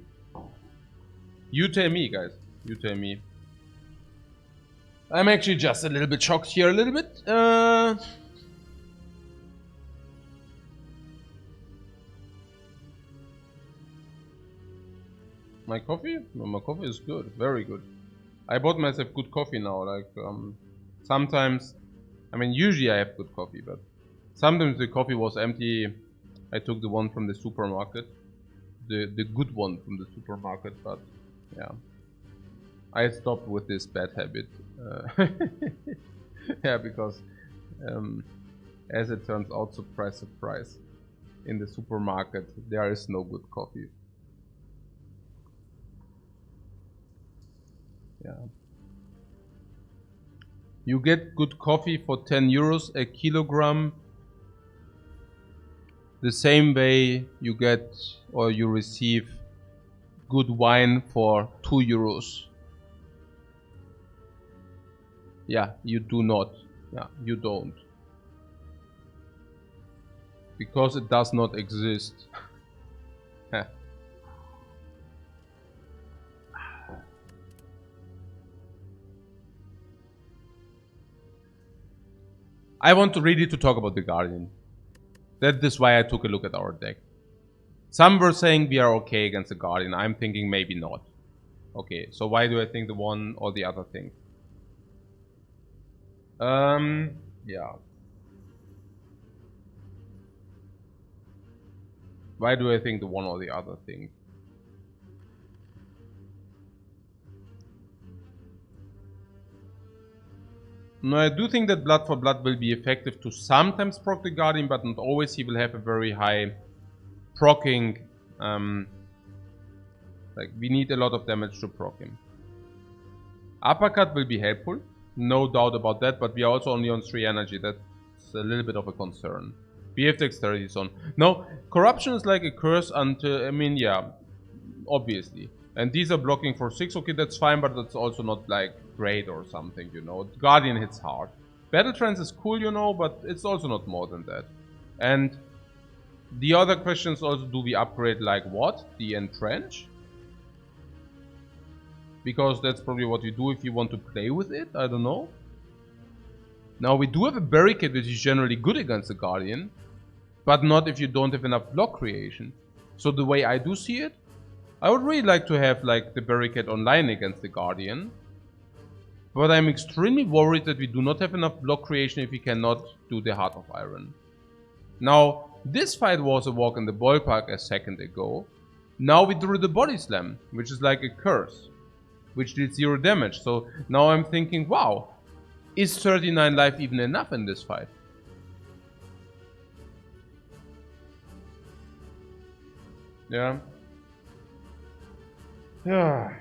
You tell me, guys. You tell me. I'm actually just a little bit shocked here, a little bit. My coffee? No, my coffee is good. Very good. I bought myself good coffee now. Like, sometimes... I mean, usually I have good coffee, but... Sometimes the coffee was empty. I took the one from the supermarket. The good one from the supermarket, but... Yeah. I stopped with this bad habit. Yeah, because... as it turns out, surprise, surprise. In the supermarket, there is no good coffee. Yeah. You get good coffee for 10 euros a kilogram. The same way you get or you receive good wine for 2 euros. Yeah, you do not. Yeah, you don't. Because it does not exist. I want to really to talk about the Guardian. That is why I took a look at our deck. Some were saying we are okay against the Guardian. I'm thinking maybe not. Okay, so why do I think the one or the other thing? Yeah. Why do I think the one or the other thing? No, I do think that Blood for Blood will be effective to sometimes proc the Guardian, but not always. He will have a very high proccing. Like, we need a lot of damage to proc him. Uppercut will be helpful, no doubt about that, but we are also only on 3 energy. That's a little bit of a concern. We have dexterity zone. No, corruption is like a curse until, I mean, yeah, obviously. And these are blocking for 6, okay, that's fine, but that's also not like great or something, you know. Guardian hits hard. Battle Trance is cool, you know, but it's also not more than that. And the other question is also, do we upgrade like what? The Entrench? Because that's probably what you do if you want to play with it, I don't know. Now we do have a Barricade which is generally good against the Guardian, but not if you don't have enough block creation. So the way I do see it, I would really like to have like the Barricade online against the Guardian. But I'm extremely worried that we do not have enough block creation if we cannot do the Heart of Iron. Now, this fight was a walk in the ballpark a second ago. Now we drew the Body Slam, which is like a curse, which did 0 damage. So now I'm thinking, wow, is 39 life even enough in this fight? Yeah. Yeah.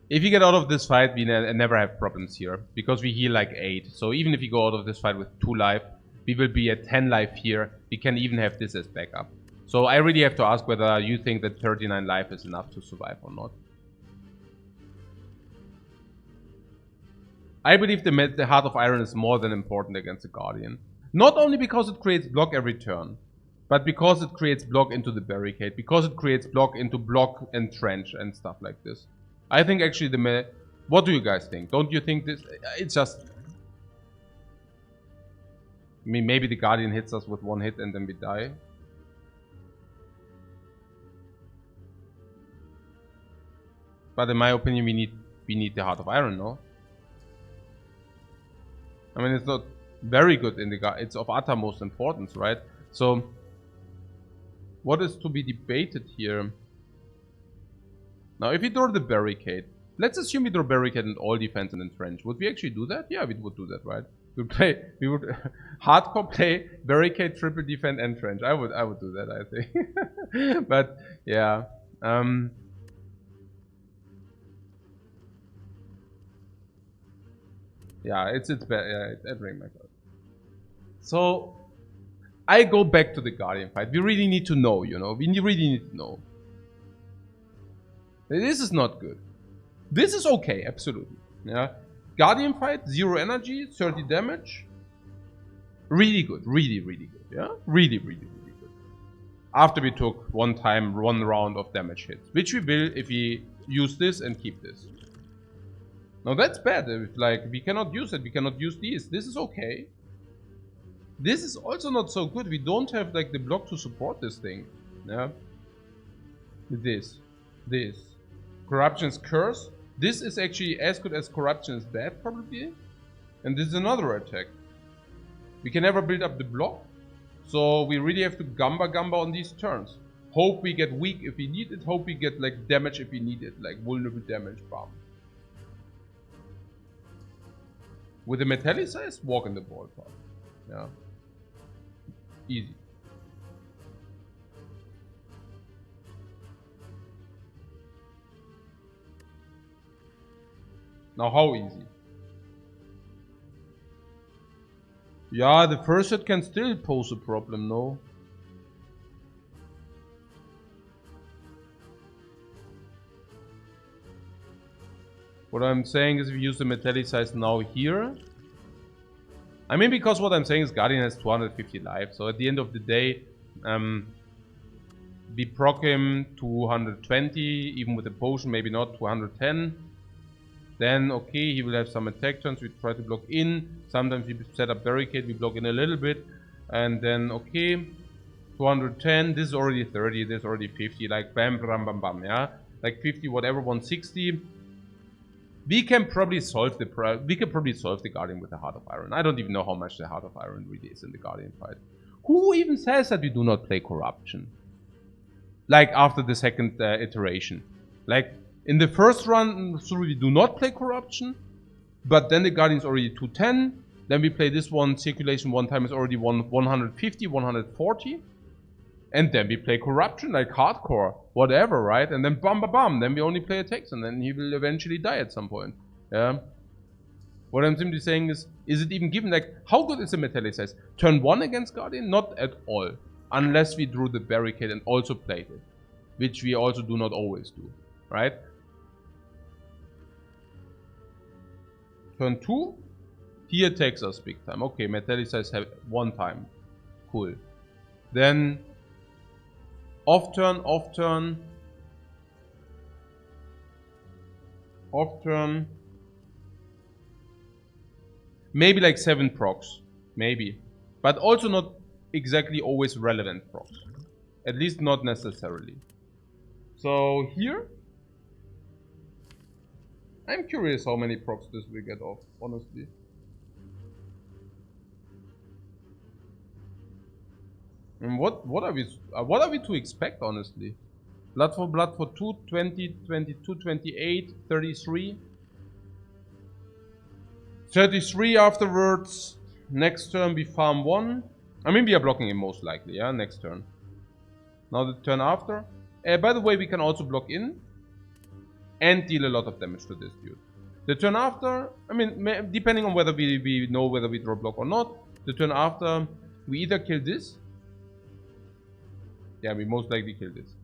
If you get out of this fight, we never have problems here, because we heal like 8. So even if you go out of this fight with 2 life, we will be at 10 life here. We can even have this as backup. So I really have to ask whether you think that 39 life is enough to survive or not. I believe the Heart of Iron is more than important against the Guardian. Not only because it creates block every turn, but because it creates block into the barricade, because it creates block into block and trench and stuff like this. I think actually what do you guys think? Don't you think this... It's just... I mean, maybe the Guardian hits us with 1 hit and then we die. But in my opinion, we need the Heart of Iron, no? I mean, it's not very good in the Guardian. It's of uttermost importance, right? So, what is to be debated here? Now, if we draw the barricade, let's assume we draw barricade and all defense and then trench. Would we actually do that? Yeah, we would do that, right? We would hardcore play barricade, triple defend, and trench. I would do that, I think. But yeah, yeah, it's bad. Yeah, I bring my card. So I go back to the Guardian fight. We really need to know, you know. We really need to know. This is not good. This is okay, absolutely. Yeah. Guardian fight, 0 energy, 30 damage. Really good. Really, really good. Yeah. Really, really, really good. After we took one round of damage hits. Which we will if we use this and keep this. Now that's bad. Like, we cannot use it. We cannot use these. This is okay. This is also not so good. We don't have like the block to support this thing. Yeah. This. Corruption's curse. This is actually as good as corruption is bad, probably. And this is another attack. We can never build up the block. So we really have to gamba on these turns. Hope we get weak if we need it. Hope we get like damage if we need it. Like vulnerable damage, bam. With the metallicized, walk in the ballpark. Yeah. Easy. Now how easy? Yeah, the first hit can still pose a problem, no? What I'm saying is we use the metallicize now here. I mean, because what I'm saying is Guardian has 250 life, so at the end of the day, we proc him to 120, even with the potion, maybe not, 210. Then, okay, he will have some attack turns, we try to block in. Sometimes we set up barricade, we block in a little bit. And then, okay, 210, this is already 30, this is already 50, like bam, bam, bam, bam, yeah? Like 50, whatever, 160. We can probably solve the Guardian with the Heart of Iron. I don't even know how much the Heart of Iron really is in the Guardian fight. Who even says that we do not play Corruption? Like after the second iteration. Like in the first run through we do not play Corruption. But then the Guardian is already 210. Then we play this one, Circulation one time is already 150, 140. And then we play Corruption, like hardcore, whatever, right? And then bam, bam, bam, then we only play attacks, and then he will eventually die at some point. Yeah. What I'm simply saying is it even given, like, how good is the metallicize? Turn 1 against Guardian? Not at all. Unless we drew the barricade and also played it. Which we also do not always do, right? Turn 2. He attacks us big time. Okay, Metallicize have 1 time. Cool. Then off turn, off turn. Off turn. Maybe like 7 procs. Maybe. But also not exactly always relevant procs. At least not necessarily. So here. I'm curious how many procs this will get off, honestly. And what are we to expect, honestly? Blood for 2, 20, 22, 28, 33. 33 afterwards. Next turn we farm 1. I mean, we are blocking him most likely, yeah, next turn. Now the turn after. By the way, we can also block in and deal a lot of damage to this dude. The turn after, I mean, depending on whether we know whether we draw block or not, the turn after, we either kill this. Yeah, we most likely kill this.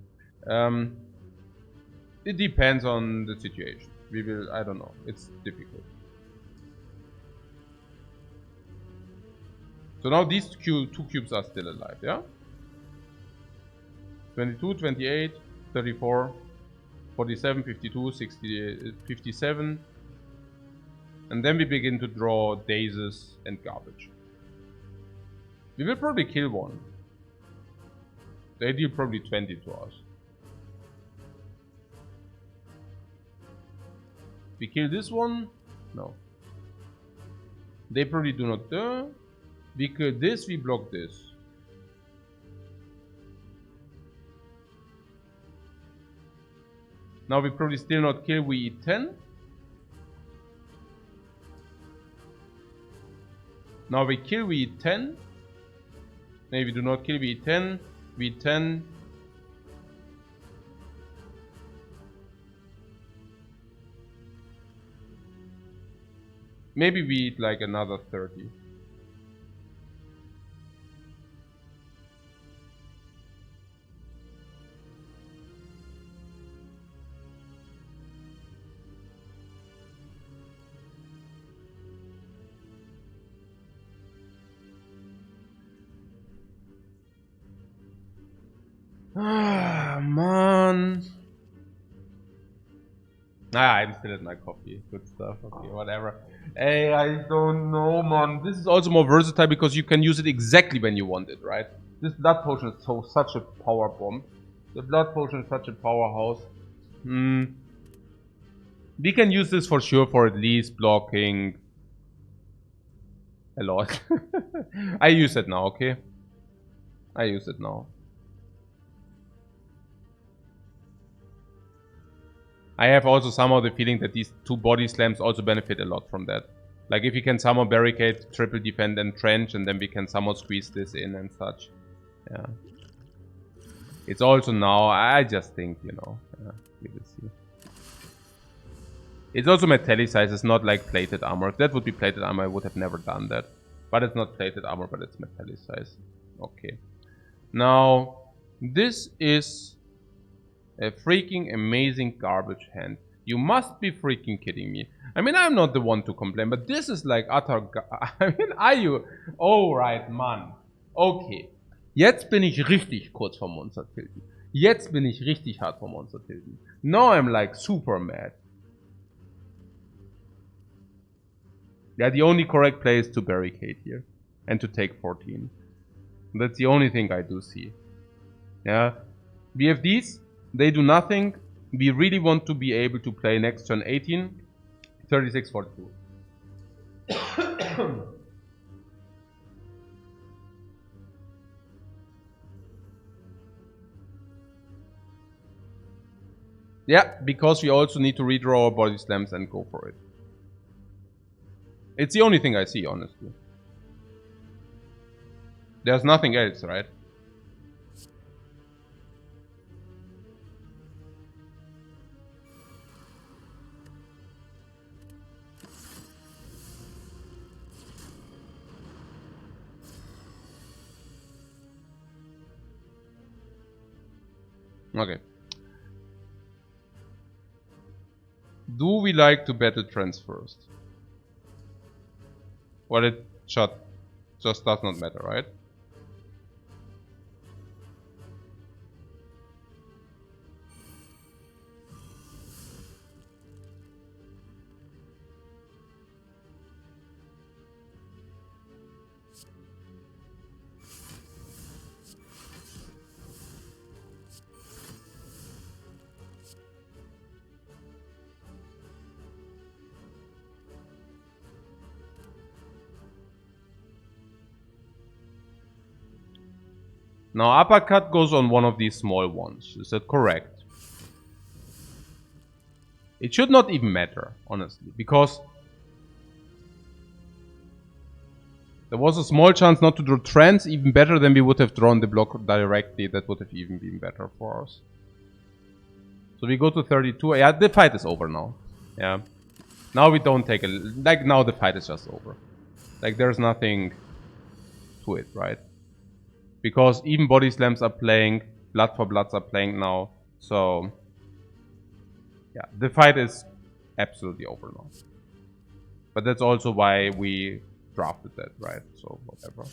It depends on the situation. We will, I don't know, it's difficult. So now these 2 cubes are still alive, yeah? 22, 28, 34, 47, 52, 60, 57. And then we begin to draw dazes and garbage. We will probably kill 1. They deal probably 20 to us. We kill this one? No. They probably do not do. We kill this, we block this. Now we probably still not kill, we eat 10. Now we kill, we eat 10. Maybe we do not kill, we eat 10. We eat 10. Maybe we eat like another 30. Ah, man. Ah, I'm still at my coffee. Good stuff. Okay, whatever. Hey, I don't know, man. This is also more versatile because you can use it exactly when you want it, right? This blood potion is such a power bomb. The blood potion is such a powerhouse. We can use this for sure for at least blocking a lot. I use it now, okay? I use it now. I have also somehow the feeling that these 2 body slams also benefit a lot from that. Like if you can somehow barricade, triple defend and trench, and then we can somehow squeeze this in and such. Yeah. It's also now, I just think, you know, we will see. It's also metallicize, it's not like plated armor. If that would be plated armor, I would have never done that. But it's not plated armor, but it's metallicize. Okay. Now, this is a freaking amazing garbage hand. You must be freaking kidding me. I mean, I'm not the one to complain, but this is like utter... I mean, are you... Alright, Mann. Okay. Jetzt bin ich richtig kurz vor Monster tilten. Jetzt bin ich richtig hart vor Monster tilten. Now I'm like super mad. Yeah, the only correct play is to barricade here. And to take 14. That's the only thing I do see. Yeah. We have these. They do nothing. We really want to be able to play next turn 18. 36, 42. Yeah, because we also need to redraw our body slams and go for it. It's the only thing I see, honestly. There's nothing else, right? Okay. Do we like to battle trends first? Well, it just does not matter, right? Now uppercut goes on one of these small ones. Is that correct? It should not even matter, honestly, because there was a small chance not to draw trance, even better than we would have drawn the block directly. That would have even been better for us. So we go to 32. Yeah, the fight is over now. Yeah. Now we don't take a... Like, now the fight is just over. Like, there's nothing to it, right? Because even body slams are playing, blood for bloods are playing now. So, yeah, the fight is absolutely over now. But that's also why we drafted that, right? So, whatever.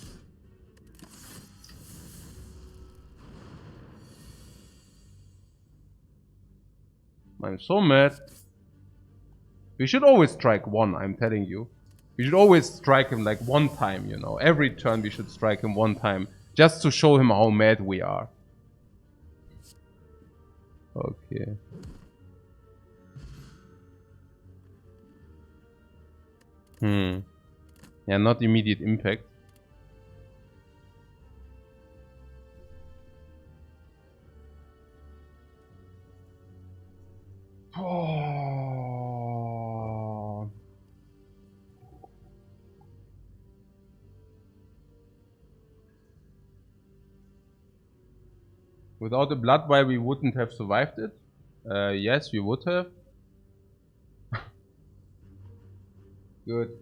I'm so mad. We should always strike one, I'm telling you. We should always strike him like one time, you know. Every turn we should strike him one time. Just to show him how mad we are. Okay. Yeah, not immediate impact. Oh. Without the blood vial, we wouldn't have survived it. Yes, we would have. Good.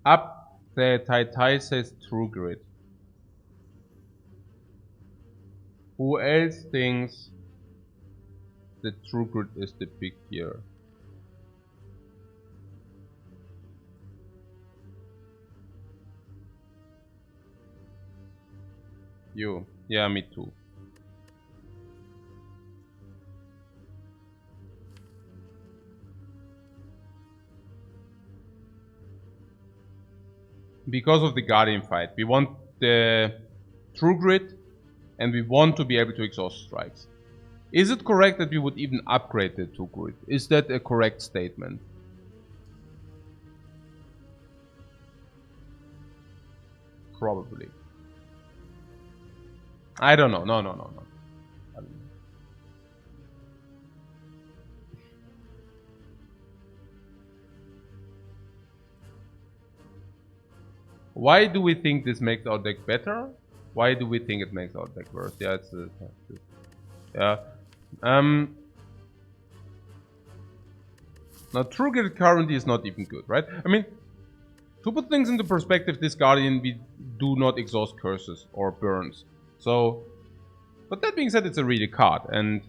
Up the Tai says True Grit. Who else thinks that True Grit is the pick here? You. Yeah, me too. Because of the Guardian fight. We want the True Grit and we want to be able to exhaust strikes. Is it correct that we would even upgrade the True Grit? Is that a correct statement? Probably. I don't know. No. Why do we think this makes our deck better? Why do we think it makes our deck worse? Yeah, it's yeah. Now, True Grit currently is not even good, right? I mean, to put things into perspective, this Guardian, we do not exhaust curses or burns. So, but that being said, it's a really card, and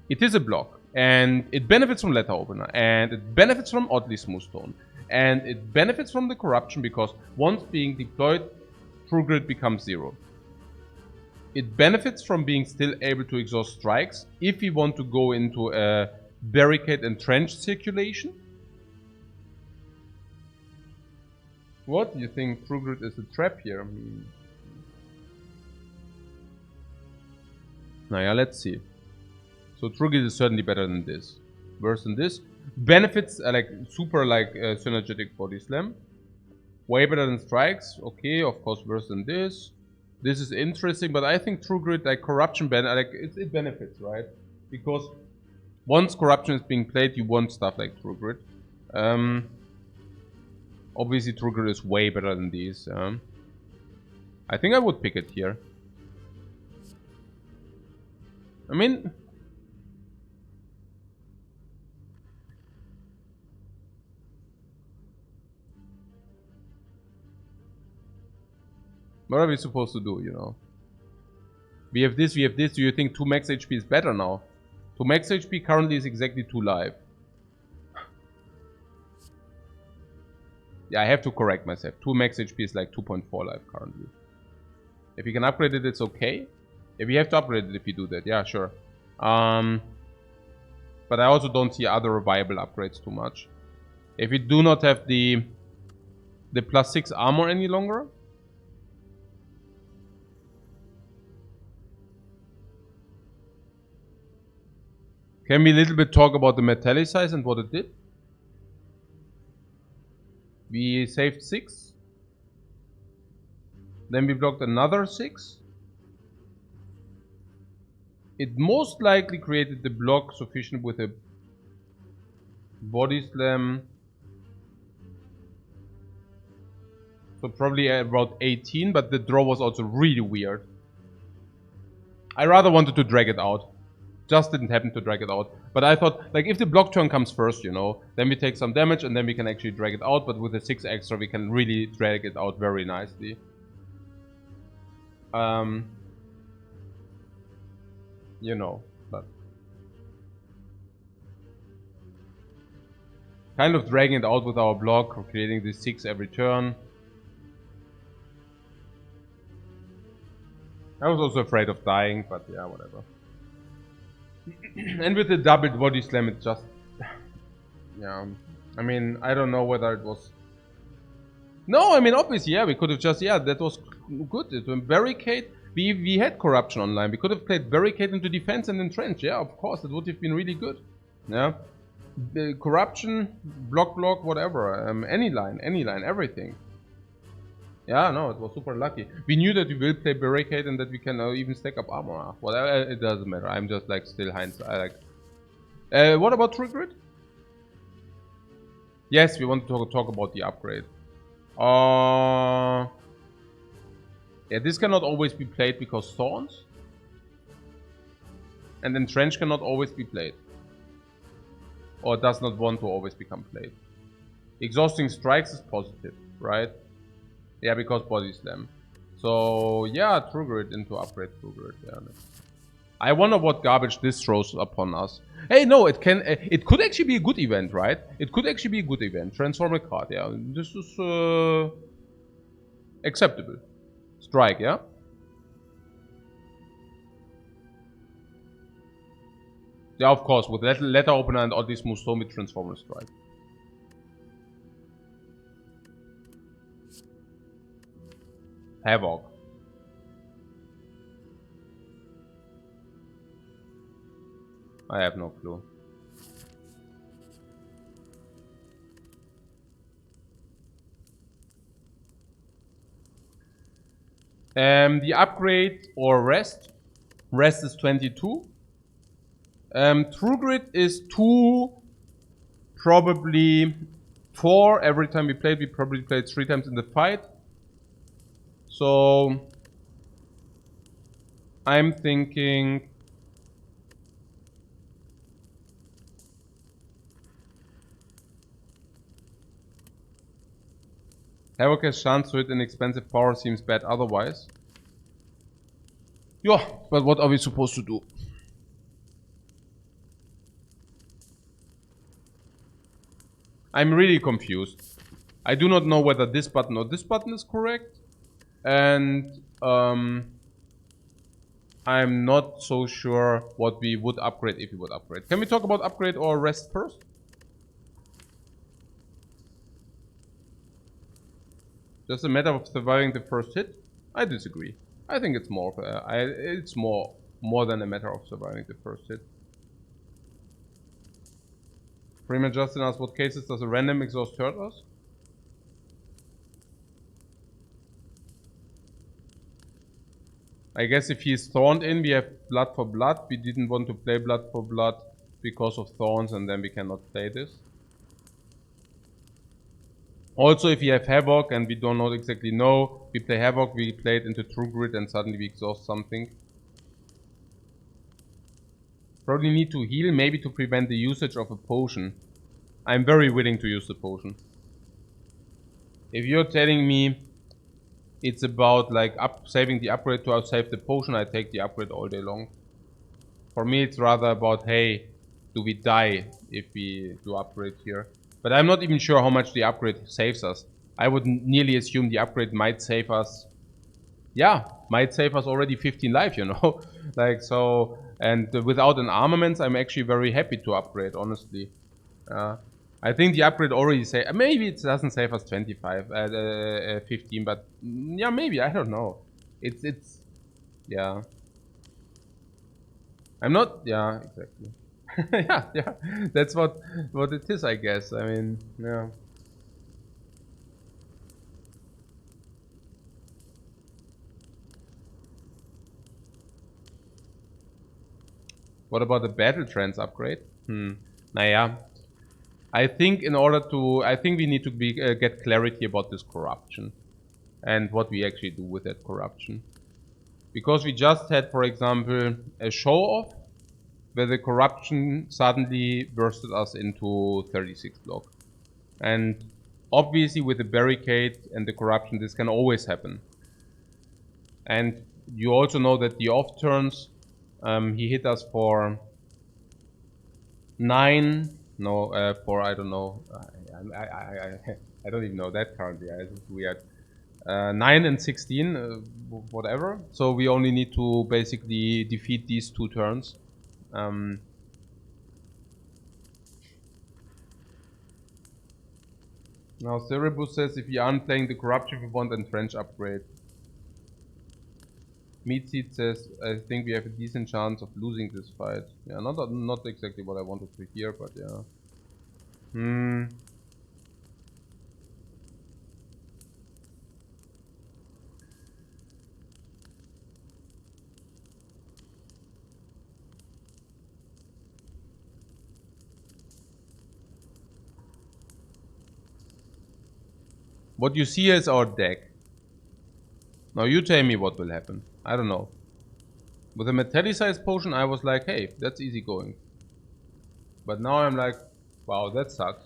it is a block, and it benefits from Letter Opener, and it benefits from Oddly Smooth Stone, and it benefits from the Corruption because once being deployed, True Grit becomes 0. It benefits from being still able to exhaust strikes if we want to go into a barricade and trench circulation. What? You think True Grit is a trap here? Now yeah, let's see. So True Grit is certainly better than this. Worse than this. Benefits are like super like synergetic body slam. Way better than strikes. Okay, of course worse than this. This is interesting, but I think True Grit, like Corruption, it benefits, right? Because once Corruption is being played, you want stuff like True Grit. Obviously, True Grit is way better than these. I think I would pick it here. I mean, what are we supposed to do, you know? We have this, we have this. Do you think 2 max HP is better now? 2 max HP currently is exactly 2 life. Yeah, I have to correct myself. 2 max HP is like 2.4 life currently. If you can upgrade it, it's okay. If you have to upgrade it if you do that, yeah, sure. But I also don't see other viable upgrades too much. If you do not have the +6 armor any longer. Can we a little bit talk about the metallicize and what it did? We saved 6. Then we blocked another 6. It most likely created the block sufficient with a body slam. So probably about 18, but the draw was also really weird. I rather wanted to drag it out. Just didn't happen to drag it out. But I thought, like, if the block turn comes first, you know, then we take some damage and then we can actually drag it out. But with the 6 extra, we can really drag it out very nicely. You know, but kind of dragging it out with our block, or creating the 6 every turn. I was also afraid of dying, but yeah, whatever. And with the doubled body slam, it just... Yeah, I mean, I don't know whether it was... No, I mean, obviously, yeah, we could have just... Yeah, that was good. It was barricade. We had corruption online. We could have played barricade into defense and then trench. Yeah, of course, it would have been really good. Yeah. The corruption, block, whatever. Any line, everything. Yeah, no, it was super lucky. We knew that we will play barricade and that we can even stack up armor. Whatever, it doesn't matter. I'm just like still hindsight. What about True Grit? Yes, we want to talk about the upgrade. Yeah, this cannot always be played because Thorns. And then Trench cannot always be played. Or does not want to always become played. Exhausting Strikes is positive, right? Yeah, because Body Slam. So, yeah, True Grit into upgrade True Grit. Yeah. I wonder what garbage this throws upon us. Hey, no, it could actually be a good event, right? It could actually be a good event. Transform a card, yeah. This is acceptable. Strike, yeah? Yeah, of course, with letter opener and oddly smooth stone, we transform a strike. Havoc. I have no clue. The upgrade or rest. Rest is 22. True Grit is 2, probably 4 every time we played. We probably played 3 times in the fight. So I'm thinking Havoc has chance to hit an expensive power seems bad otherwise. Yeah, but what are we supposed to do? I'm really confused. I do not know whether this button or this button is correct. And I'm not so sure what we would upgrade if we would upgrade. Can we talk about upgrade or rest first? Just a matter of surviving the first hit? I disagree. I think it's more than a matter of surviving the first hit. Freeman Justin asks, what cases does a random exhaust hurt us? I guess if he's thorned in, we have blood for blood. We didn't want to play blood for blood because of thorns, and then we cannot play this. Also, if we have Havoc and we do not exactly know, we play Havoc, we play it into True Grit, and suddenly we exhaust something. Probably need to heal, maybe to prevent the usage of a potion. I'm very willing to use the potion. If you're telling me it's about like saving the upgrade to save the potion, I take the upgrade all day long. For me, it's rather about, hey, do we die if we do upgrade here? But I'm not even sure how much the upgrade saves us. I would nearly assume the upgrade might save us. Yeah, might save us already 15 life, you know. Like, so, and without an armaments, I'm actually very happy to upgrade, honestly. I think the upgrade already say maybe it doesn't save us 25, 15, but yeah, maybe, I don't know. It's yeah. I'm not, yeah, exactly. Yeah, that's what it is, I guess. I mean, yeah. What about the battle trance upgrade? Naja, I think I think we need to get clarity about this corruption and what we actually do with that corruption. Because we just had, for example, a show-off where the corruption suddenly bursted us into 36 block. And obviously with the barricade and the corruption, this can always happen. And you also know that the off turns, he hit us for 9, no, for, I don't know, I don't even know that currently, it's weird. 9 and 16, whatever. So we only need to basically defeat these 2 turns. Now Cerebus says if you aren't playing the corruption, we want an French upgrade. Meatseed says I think we have a decent chance of losing this fight. Yeah, not exactly what I wanted to hear, but yeah. What you see is our deck. Now you tell me what will happen. I don't know. With a metallicized potion, I was like, hey, that's easy going. But now I'm like, wow, that sucks.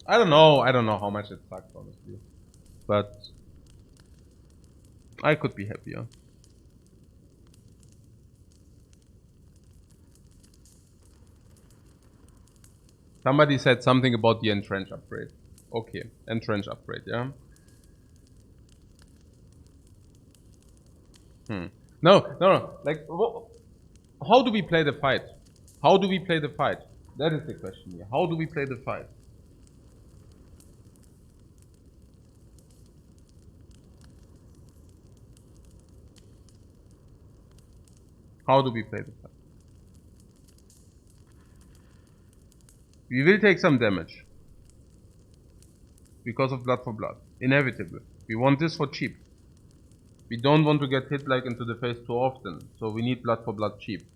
I don't know how much it sucks, honestly. But I could be happier. Somebody said something about the entrench upgrade. Okay, entrench upgrade, yeah. No. Like, how do we play the fight? How do we play the fight? That is the question here. How do we play the fight? How do we play the fight? We will take some damage. Because of blood for blood. Inevitable. We want this for cheap. We don't want to get hit like into the face too often. So we need blood for blood cheap.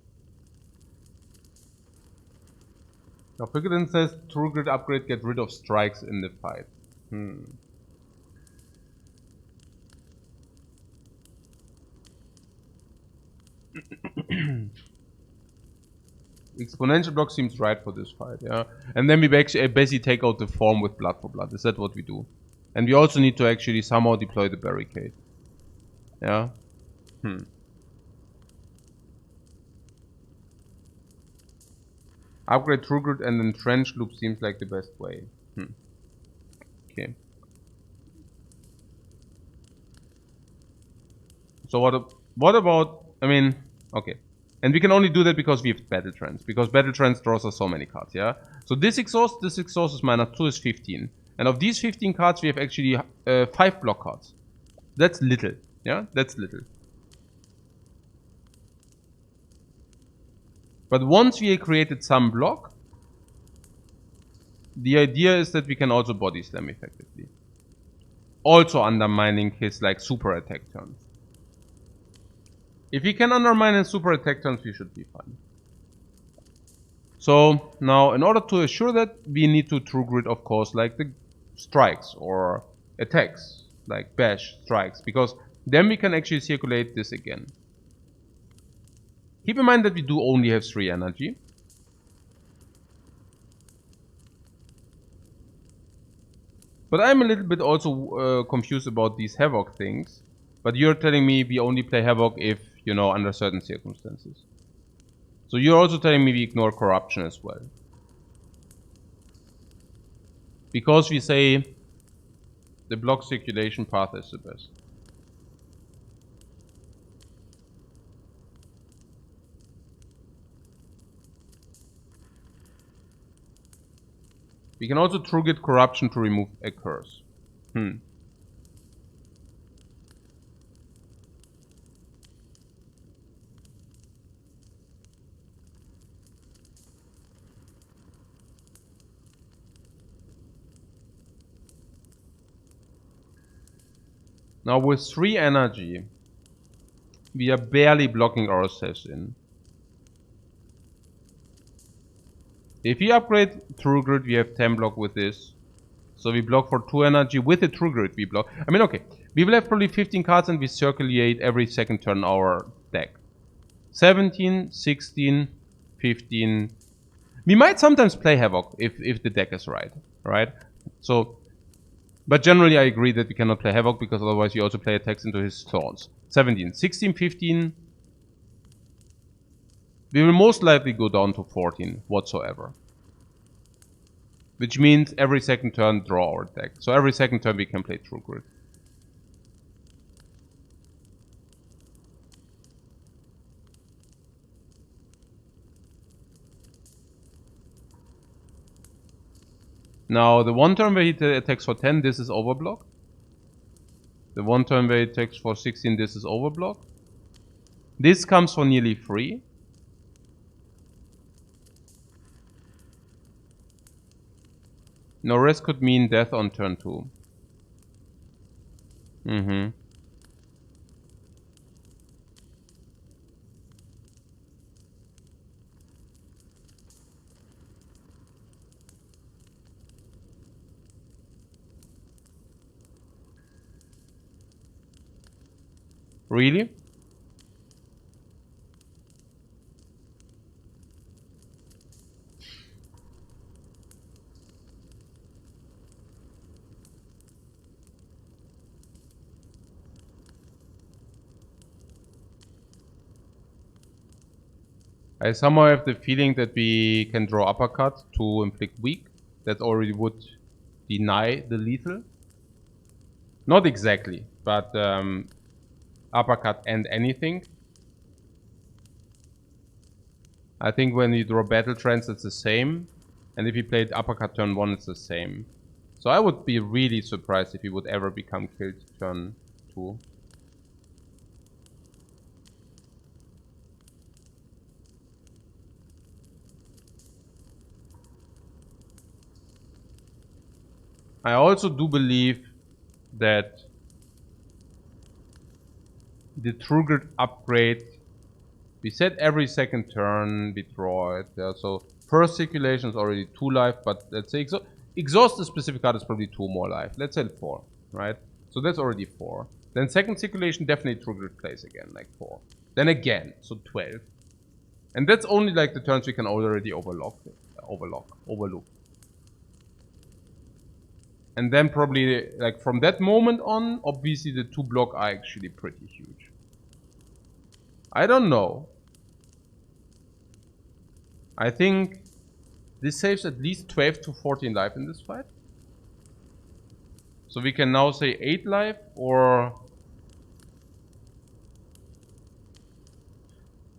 Now Pickerton says True Grit upgrade get rid of strikes in the fight. Exponential block seems right for this fight, yeah. And then we basically take out the form with blood for blood. Is that what we do? And we also need to actually somehow deploy the barricade. Yeah. Upgrade True Grit and then Trench Loop seems like the best way. Okay. So what about, I mean, okay. And we can only do that because we have Battle Trance. Because Battle Trance draws us so many cards, yeah? So this exhaust is mana 2 is 15. And of these 15 cards, we have actually 5 block cards. That's little, yeah? That's little. But once we have created some block, the idea is that we can also body slam effectively. Also undermining his like super attack turns. If we can undermine his super attack turns, we should be fine. So now in order to assure that, we need to True Grit, of course, like the strikes or attacks, like bash strikes, because then we can actually circulate this again. Keep in mind that we do only have 3 energy. But I'm a little bit also confused about these Havoc things. But you're telling me we only play Havoc if, you know, under certain circumstances. So you're also telling me we ignore corruption as well. Because we say the block circulation path is the best. We can also trigger corruption to remove a curse. Now with 3 energy, we are barely blocking ourselves in. If we upgrade True Grit, we have 10 block with this. So we block for 2 energy. With the True Grit we block. I mean, okay. We will have probably 15 cards and we circulate every second turn our deck. 17, 16, 15. We might sometimes play Havoc if the deck is right? So, but generally I agree that we cannot play Havoc because otherwise you also play attacks into his thorns. 17, 16, 15. We will most likely go down to 14 whatsoever. Which means every second turn draw our deck. So every second turn we can play True Grit. Now the one turn where he attacks for 10, this is overblock. The one turn where he attacks for 16, this is overblock. This comes for nearly free. No rest could mean death on turn 2. Really? I somehow have the feeling that we can draw uppercut to inflict weak. That already would deny the lethal. Not exactly, but uppercut and anything. I think when you draw battle trance it's the same. And if you played uppercut turn 1 it's the same. So I would be really surprised if he would ever become killed turn 2. I also do believe that the True Grit upgrade, we said every second turn we draw it. Yeah, so first circulation is already 2 life, but let's say exhaust the specific card is probably 2 more life. Let's say 4, right? So that's already 4. Then second circulation definitely True Grit plays again, like 4. Then again, so 12. And that's only like the turns we can already overlook. And then probably, like from that moment on, obviously the 2 block are actually pretty huge. I don't know. I think this saves at least 12 to 14 life in this fight. So we can now say 8 life, or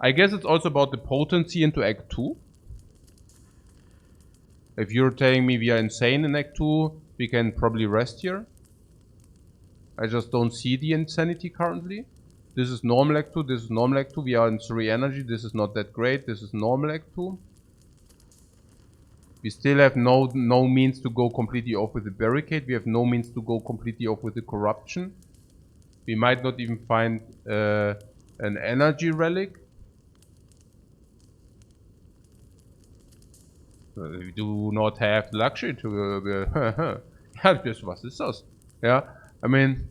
I guess it's also about the potency into Act 2. If you're telling me we are insane in Act 2, we can probably rest here. I just don't see the insanity currently. This is normal Act 2, this is normal Act 2. We are in 3 energy, this is not that great. This is normal Act 2. We still have no means to go completely off with the barricade. We have no means to go completely off with the corruption. We might not even find an energy relic. We do not have the luxury to... was ist das? Yeah, I mean,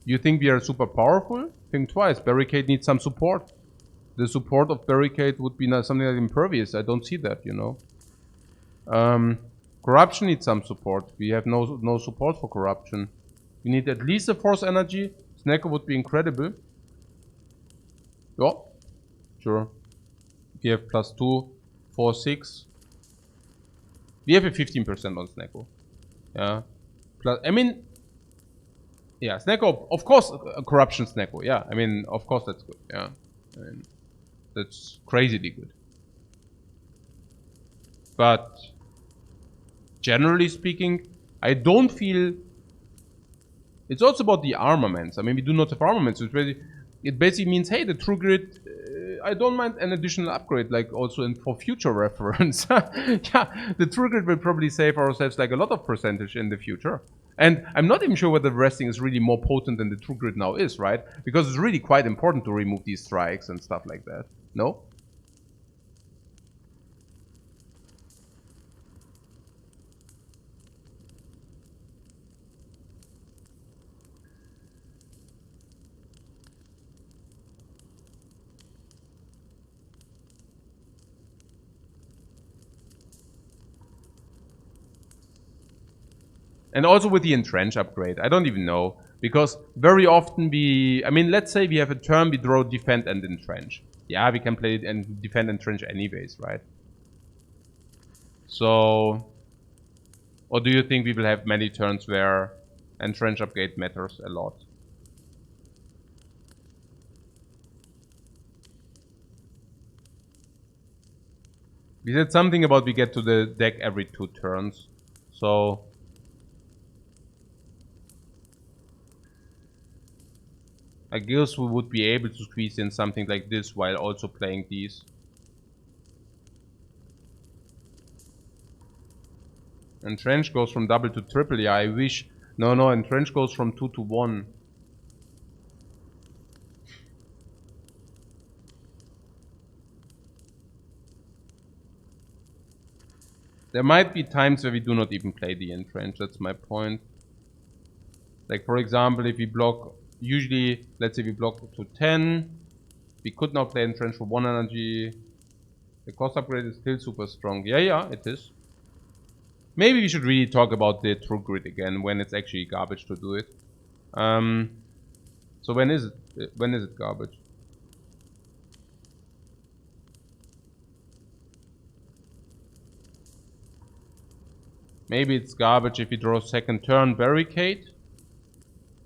you think we are super powerful? Think twice. Barricade needs some support. The support of barricade would be something like impervious. I don't see that, you know. Corruption needs some support. We have no support for corruption. We need at least a force energy. Snacker would be incredible. Yeah, sure. We have +2, 4, 6. We have a 15% on Snacko. Yeah. Plus, I mean, yeah, Snecko, of course, corruption Snecko. Yeah, I mean, of course that's good. Yeah, I mean, that's crazily good. But generally speaking, I don't feel. It's also about the armaments. I mean, we do not have armaments. It basically means, hey, the True Grid, I don't mind an additional upgrade, like also for future reference. Yeah, the True Grid will probably save ourselves like a lot of percentage in the future. And I'm not even sure whether resting is really more potent than the True Grid now is, right? Because it's really quite important to remove these strikes and stuff like that. No? And also with the entrench upgrade, I don't even know. Because very often I mean, let's say we have a turn, we draw defend and entrench. Yeah, we can play it and defend and entrench anyways, right? So, or do you think we will have many turns where entrench upgrade matters a lot? We said something about we get to the deck every 2 turns. So, I guess we would be able to squeeze in something like this while also playing these. Entrench goes from double to triple. Yeah, I wish. No, entrench goes from 2 to 1. There might be times where we do not even play the entrench. That's my point. Like, for example, if we block, usually, let's say we block to 10. We could now play entrench for 1 energy. The cost upgrade is still super strong. Yeah, it is. Maybe we should really talk about the True Grid again when it's actually garbage to do it. So when is it? When is it garbage? Maybe it's garbage if we draw second turn barricade.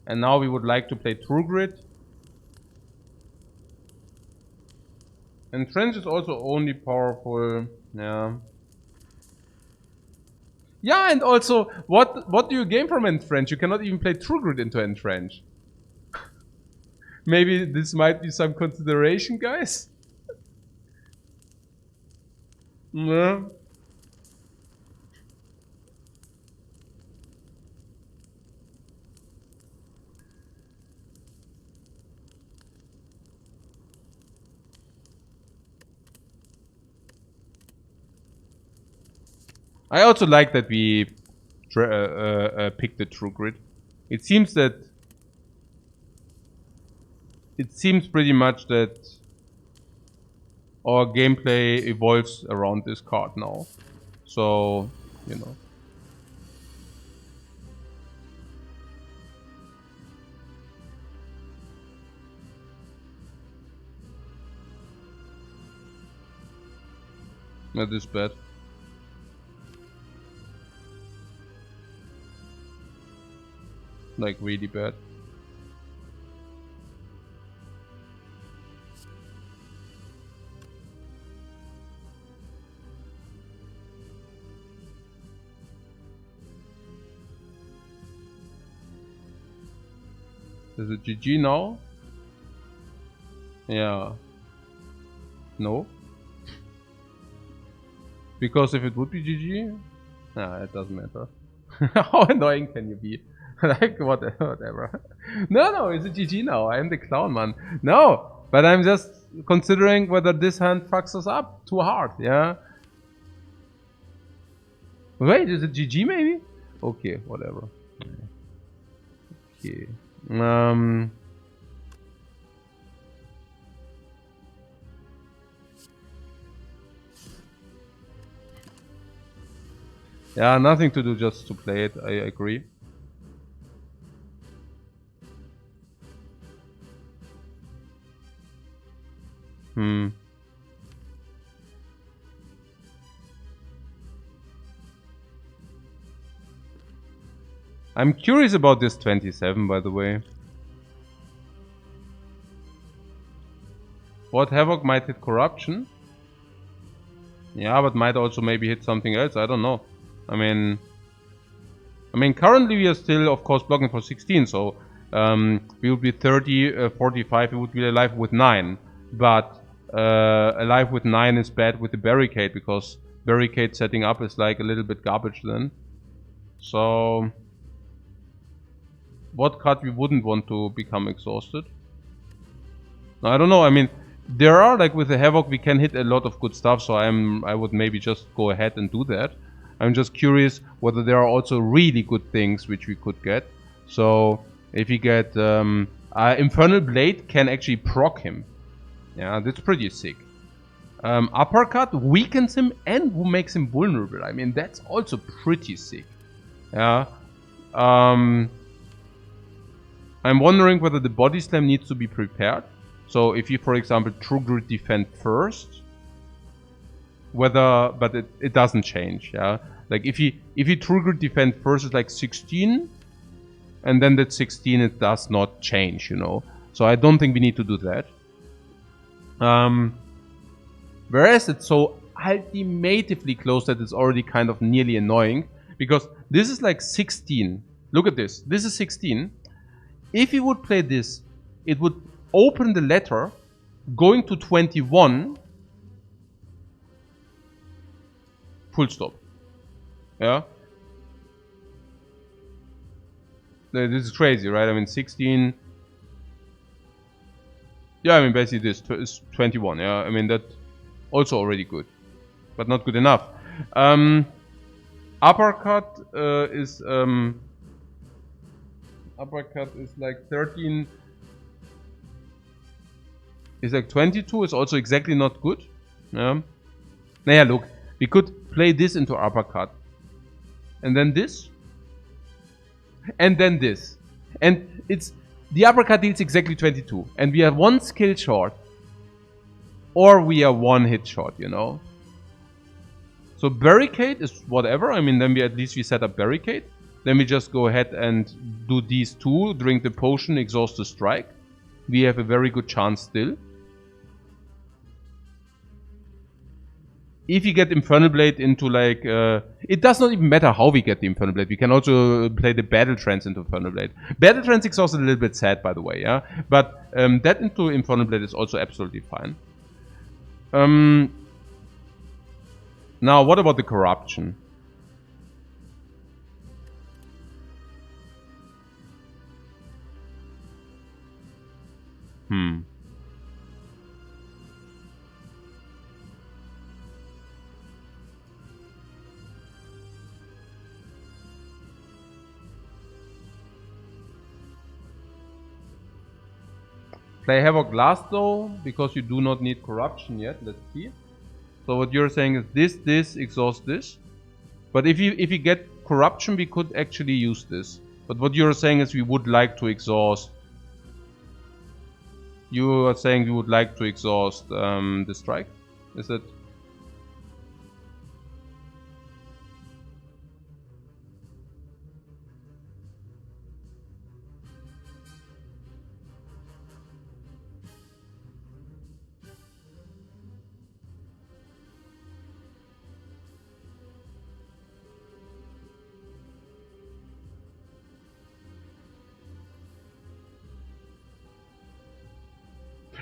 And now we would like to play True Grid. Entrench is also only powerful. Yeah. Yeah, and also, what do you gain from Entrench? You cannot even play True Grid into Entrench. Maybe this might be some consideration, guys? No. I also like that we picked the True Grid. It seems pretty much that our gameplay evolves around this card now. So, you know. Not this bad. Like really bad. Is it GG now? Yeah. No. Because if it would be GG, nah, it doesn't matter. How annoying can you be? Like, whatever. No, it's a GG now. I am the clown, man. No, but I'm just considering whether this hand fucks us up too hard, yeah? Wait, is it GG maybe? Okay, whatever. Okay. Yeah, nothing to do, just to play it. I agree. I'm curious about this 27, by the way. What Havoc might hit corruption? Yeah, but might also maybe hit something else. I don't know. I mean, currently we are still, of course, blocking for 16, so we would be 30, 45. We would be alive with 9, but alive with 9 is bad with the barricade because barricade setting up is like a little bit garbage then. So, what card we wouldn't want to become exhausted? I don't know. I mean, there are, like with the Havoc, we can hit a lot of good stuff, so I would maybe just go ahead and do that. I'm just curious whether there are also really good things which we could get. So if you get Infernal Blade can actually proc him. Yeah, that's pretty sick. Uppercut weakens him and makes him vulnerable. I mean, that's also pretty sick. Yeah. I'm wondering whether the body slam needs to be prepared. So if you, for example, True Grit defend first, whether, but it doesn't change, yeah. Like if you True Grit defend first, it's like 16, and then that 16 it does not change, you know. So I don't think we need to do that. Whereas it's so ultimatively close that it's already kind of nearly annoying, because this is like 16. Look at this. This is 16. If you would play this, it would open the letter, going to 21, full stop. Yeah? This is crazy, right? I mean, 16... Yeah, I mean, basically this is 21, yeah? I mean, that's also already good, but not good enough. Uppercut is... Uppercut is like 13... Is like 22, is also exactly not good. Yeah. Naja, look, we could play this into uppercut. And then this. And then this. And it's... The uppercut deals exactly 22. And we are 1 skill short. Or we are 1 hit short, you know. So barricade is whatever. I mean, then we at least we set up barricade. Then we just go ahead and do these two. Drink the potion, exhaust the strike. We have a very good chance still. If you get Infernal Blade into like... it does not even matter how we get the Infernal Blade. We can also play the Battle Trance into Infernal Blade. Battle Trance exhaust is a little bit sad, by the way, yeah? But that into Infernal Blade is also absolutely fine. Now, what about the Corruption? Play Havoc last though, because you do not need Corruption yet. Let's see. So what you're saying is this, exhaust this. But if you get Corruption, we could actually use this. But what you're saying is we would like to exhaust... You are saying we would like to exhaust the strike? Is it...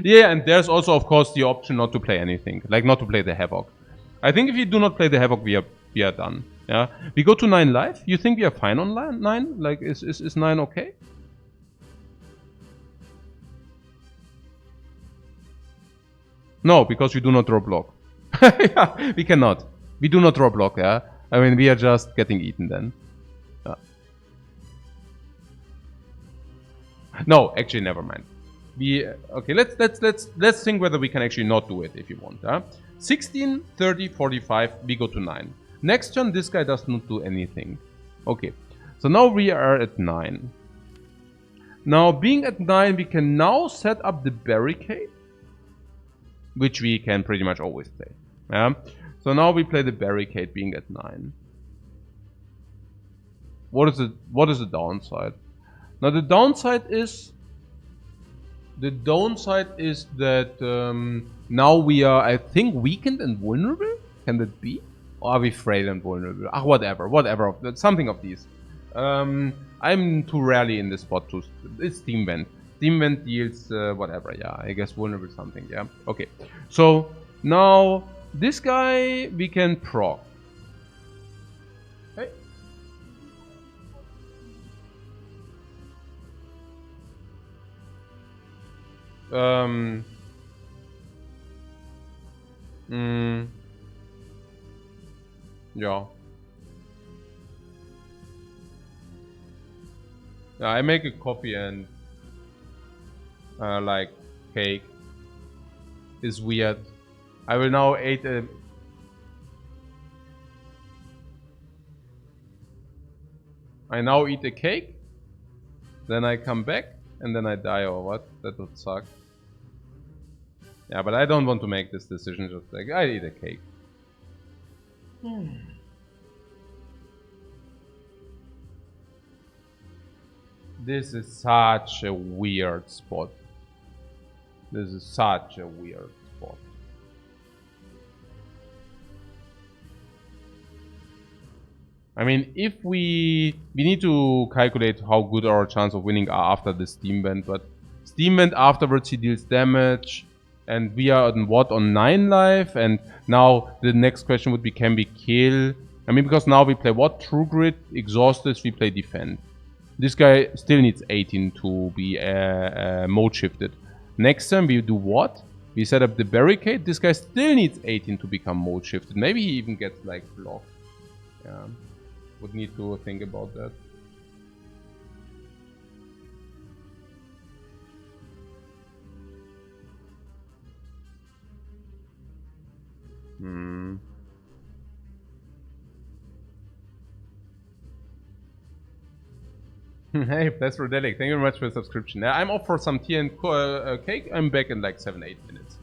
Yeah, and there's also, of course, the option not to play anything. Like, not to play the Havoc. I think if you do not play the Havoc, we are done. Yeah, we go to 9 life. You think we are fine on 9? Like, is 9 okay? No, because we do not draw block. Yeah, we cannot. We do not draw block, yeah? I mean, we are just getting eaten then. Yeah. No, actually, never mind. Okay, let's think whether we can actually not do it if you want. 16, 30, 45, we go to 9. Next turn, this guy does not do anything. Okay, so now we are at 9. Now, being at 9, we can now set up the barricade, which we can pretty much always play. Yeah? So now we play the barricade being at 9. what is the downside? Now the downside is that now we are, I think, weakened and vulnerable. Can that be? Or are we frail and vulnerable? Ah, whatever. Something of these. I'm too rarely in this spot to. It's Steam Vent. Steam Vent deals whatever. Yeah, I guess vulnerable something. Yeah. Okay. So now this guy we can proc. Okay. Yeah. Yeah, I make a coffee and like cake is weird. I will now eat a. I now eat a cake, then I come back, and then I die or what? That would suck. Yeah, but I don't want to make this decision. Just like I eat a cake. This is such a weird spot. This is such a weird spot. I mean, if we need to calculate how good our chance of winning are after the Steam Vent, but Steam Vent afterwards he deals damage, and we are on what, on 9 life, and now the next question would be, can we kill? I mean, because now we play what? True Grit, Exhausted, we play Defend. This guy still needs 18 to be mode shifted. Next time we do what? We set up the barricade. This guy still needs 18 to become mode shifted. Maybe he even gets like blocked. Yeah. Would need to think about that. Hey, that's Rodelic. Thank you very much for the subscription. Yeah, I'm off for some tea and cake. I'm back in like 7-8 minutes.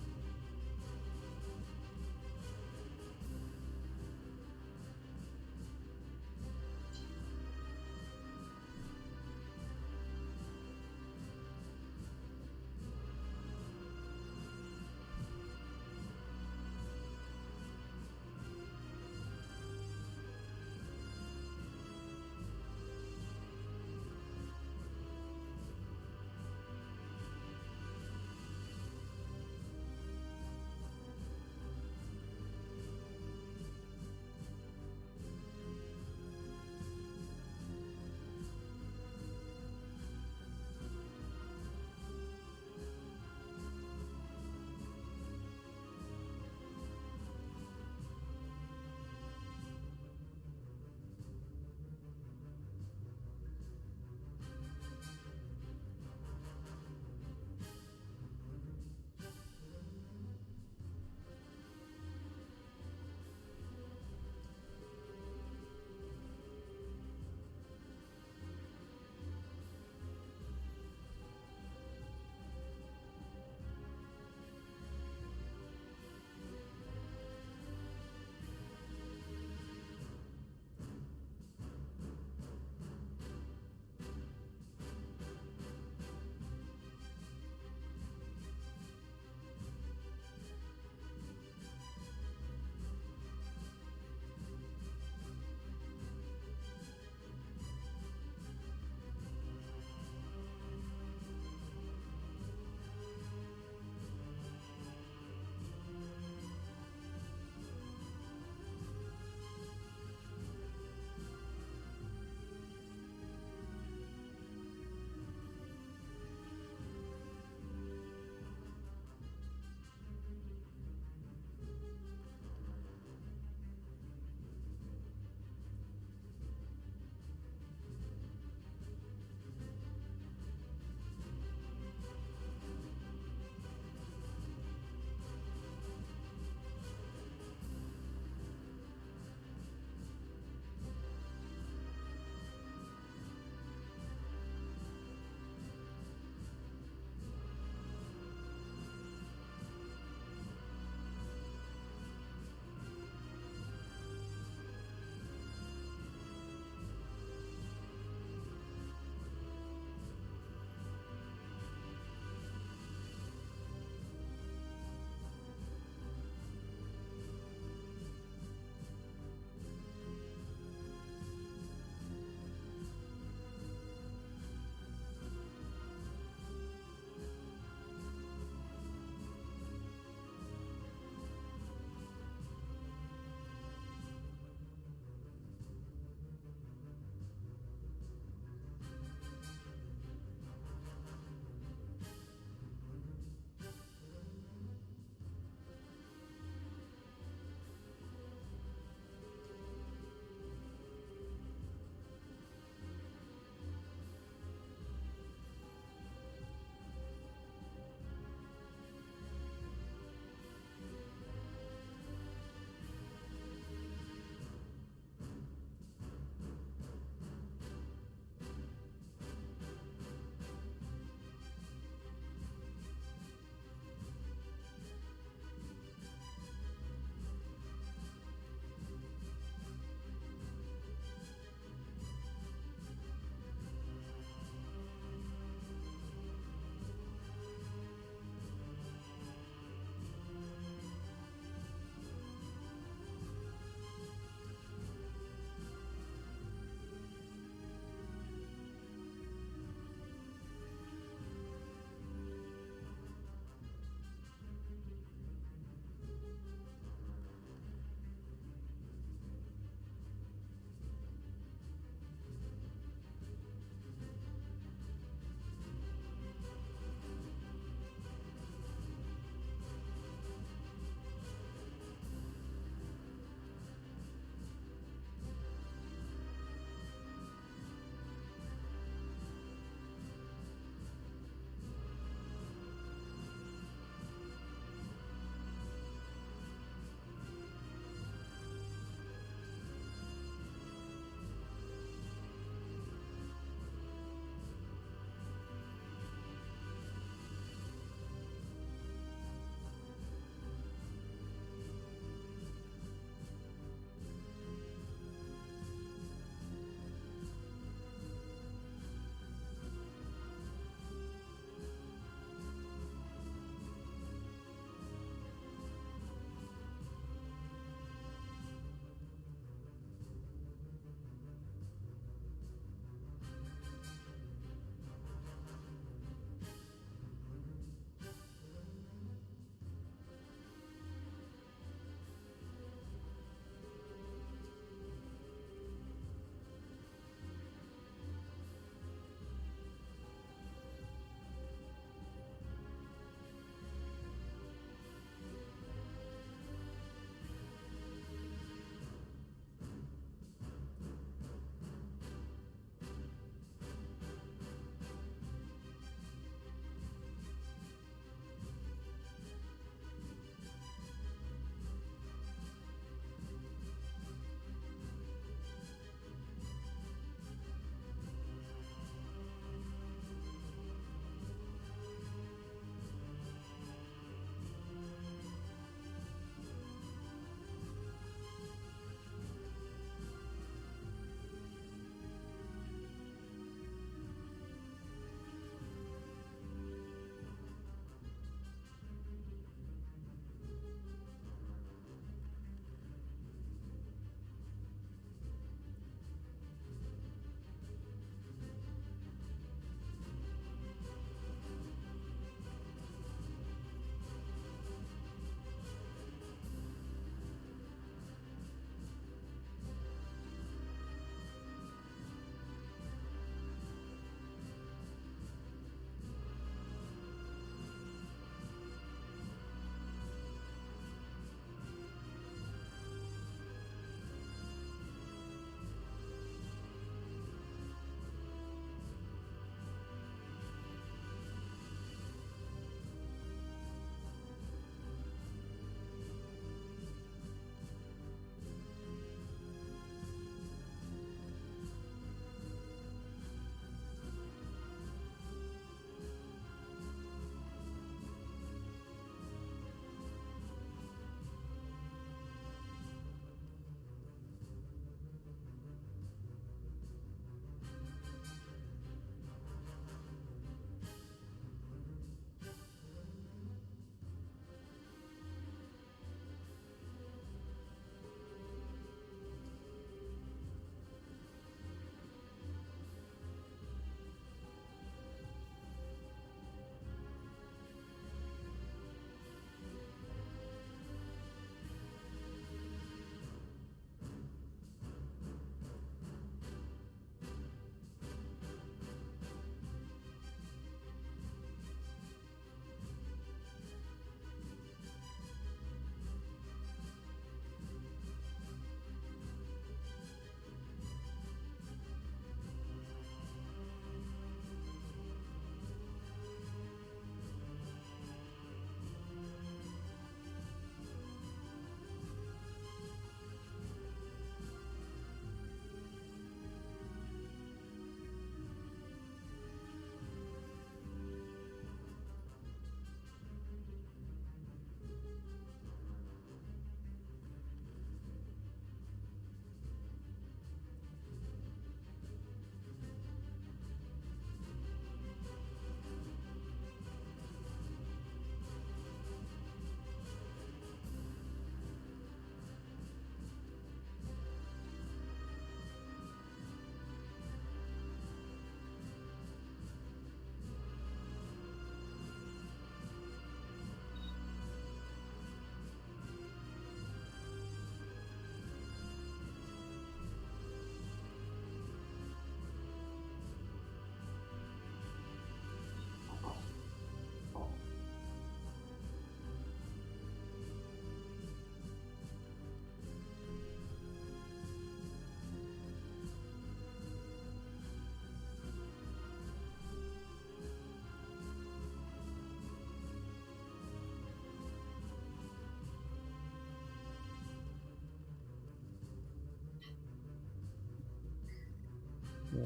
Yeah.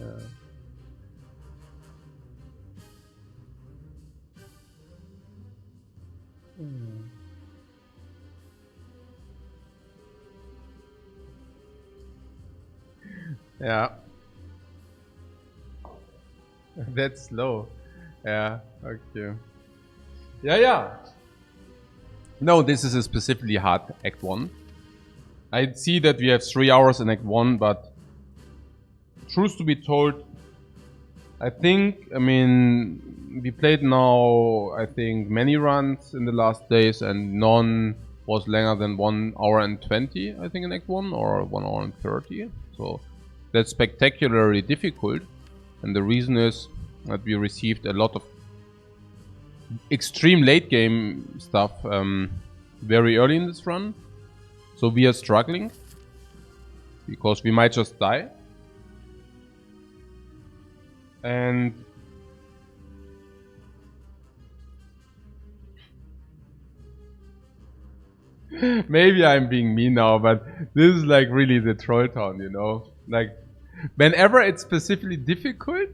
Yeah. That's slow. Yeah, okay. Yeah. No, this is a specifically hard Act 1. I see that we have 3 hours in Act 1, but truth to be told, I mean, we played now, I think, many runs in the last days, and none was longer than 1 hour and 20, I think, in Act 1, or 1 hour and 30. So that's spectacularly difficult. And the reason is that we received a lot of extreme late game stuff very early in this run. So we are struggling because we might just die. And maybe I'm being mean now, but this is like really the troll town, you know? Like, whenever it's specifically difficult,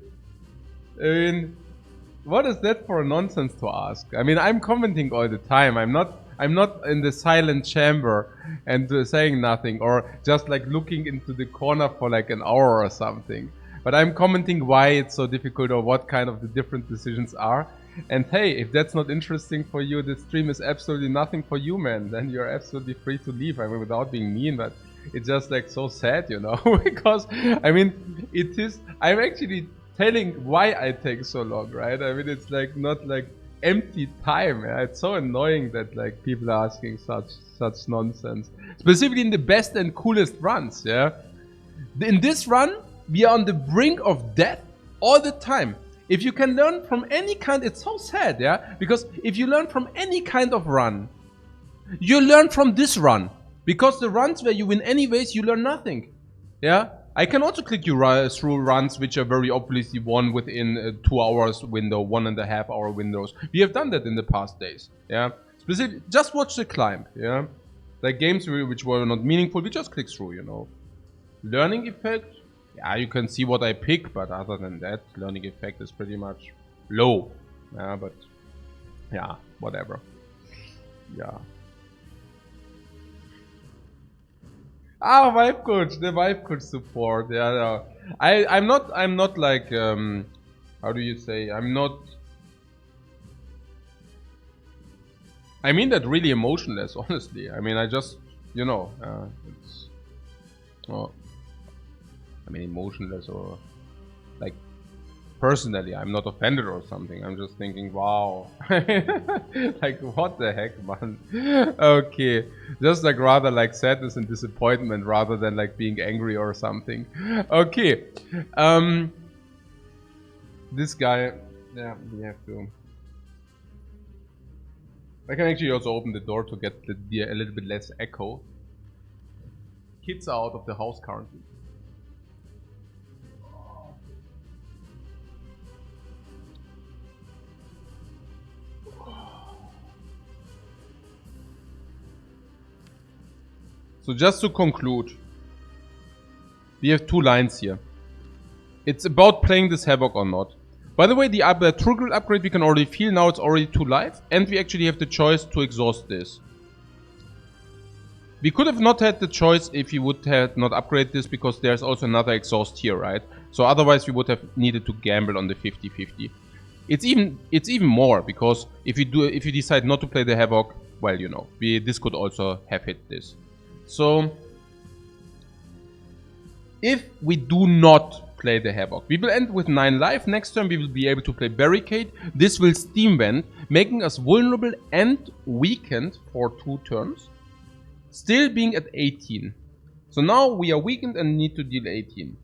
I mean, what is that for nonsense to ask? I mean, I'm commenting all the time. I'm not in the silent chamber and saying nothing, or just like looking into the corner for like an hour or something. But I'm commenting why it's so difficult or what kind of the different decisions are. And hey, if that's not interesting for you, this stream is absolutely nothing for you, man. Then you're absolutely free to leave. I mean, without being mean, but it's just like so sad, you know? Because, I mean, it is... I'm actually telling why I take so long, right? I mean, it's like not like empty time. Yeah? It's so annoying that like people are asking such nonsense. Specifically in the best and coolest runs, yeah? In this run, we are on the brink of death all the time. If you can learn from any kind, it's so sad, yeah? Because if you learn from any kind of run, you learn from this run. Because the runs where you win anyways, you learn nothing. Yeah? I can also click you through runs which are very obviously won within a 2 hours window, 1.5 hour windows. We have done that in the past days. Yeah? Just watch the climb. Yeah? Like games which were not meaningful, we just click through, you know. Learning effect. Yeah, you can see what I pick, but other than that, learning effect is pretty much low. Yeah, but yeah, whatever. Yeah. Ah, Vibe the Vibe support. Yeah, no. I'm not like how do you say? I mean that really emotionless, honestly. I mean, I just, you know, it's. Oh, I mean, emotionless or like personally, I'm not offended or something. I'm just thinking, wow, like what the heck, man? Okay, just like rather like sadness and disappointment rather than like being angry or something. Okay, this guy, yeah, we have to. I can actually also open the door to get a little bit less echo. Kids are out of the house currently. So just to conclude, we have 2 lines here. It's about playing this Havoc or not. By the way, the Truggle upgrade we can already feel now, it's already 2 life, and we actually have the choice to exhaust this. We could have not had the choice if we would have not upgraded this, because there's also another exhaust here, right? So otherwise we would have needed to gamble on the 50-50. It's even more, because if you decide not to play the Havoc, well, you know, this could also have hit this. So, if we do not play the Havoc, we will end with 9 life. Next turn we will be able to play Barricade. This will Steam Vent, making us vulnerable and weakened for 2 turns. Still being at 18. So now we are weakened and need to deal 18.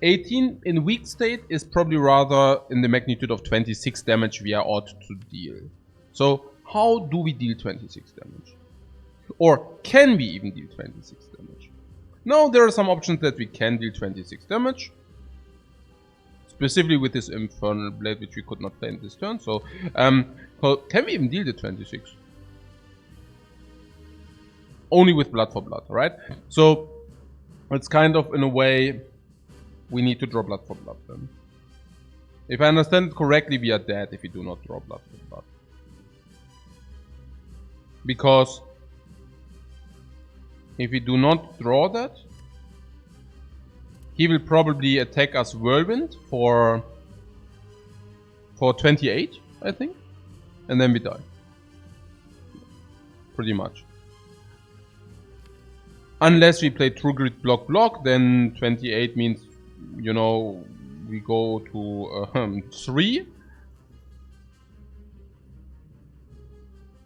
18 in weak state is probably rather in the magnitude of 26 damage we are ought to deal. So how do we deal 26 damage? Or can we even deal 26 damage? Now there are some options that we can deal 26 damage. Specifically with this Infernal Blade, which we could not play in this turn. So can we even deal the 26? Only with Blood for Blood, right? So it's kind of in a way we need to draw blood for blood then. If I understand correctly, we are dead if we do not draw blood for blood. Because if we do not draw that, he will probably attack us Whirlwind for 28, I think. And then we die. Pretty much. Unless we play True Grit block, then 28 means, you know, we go to 3.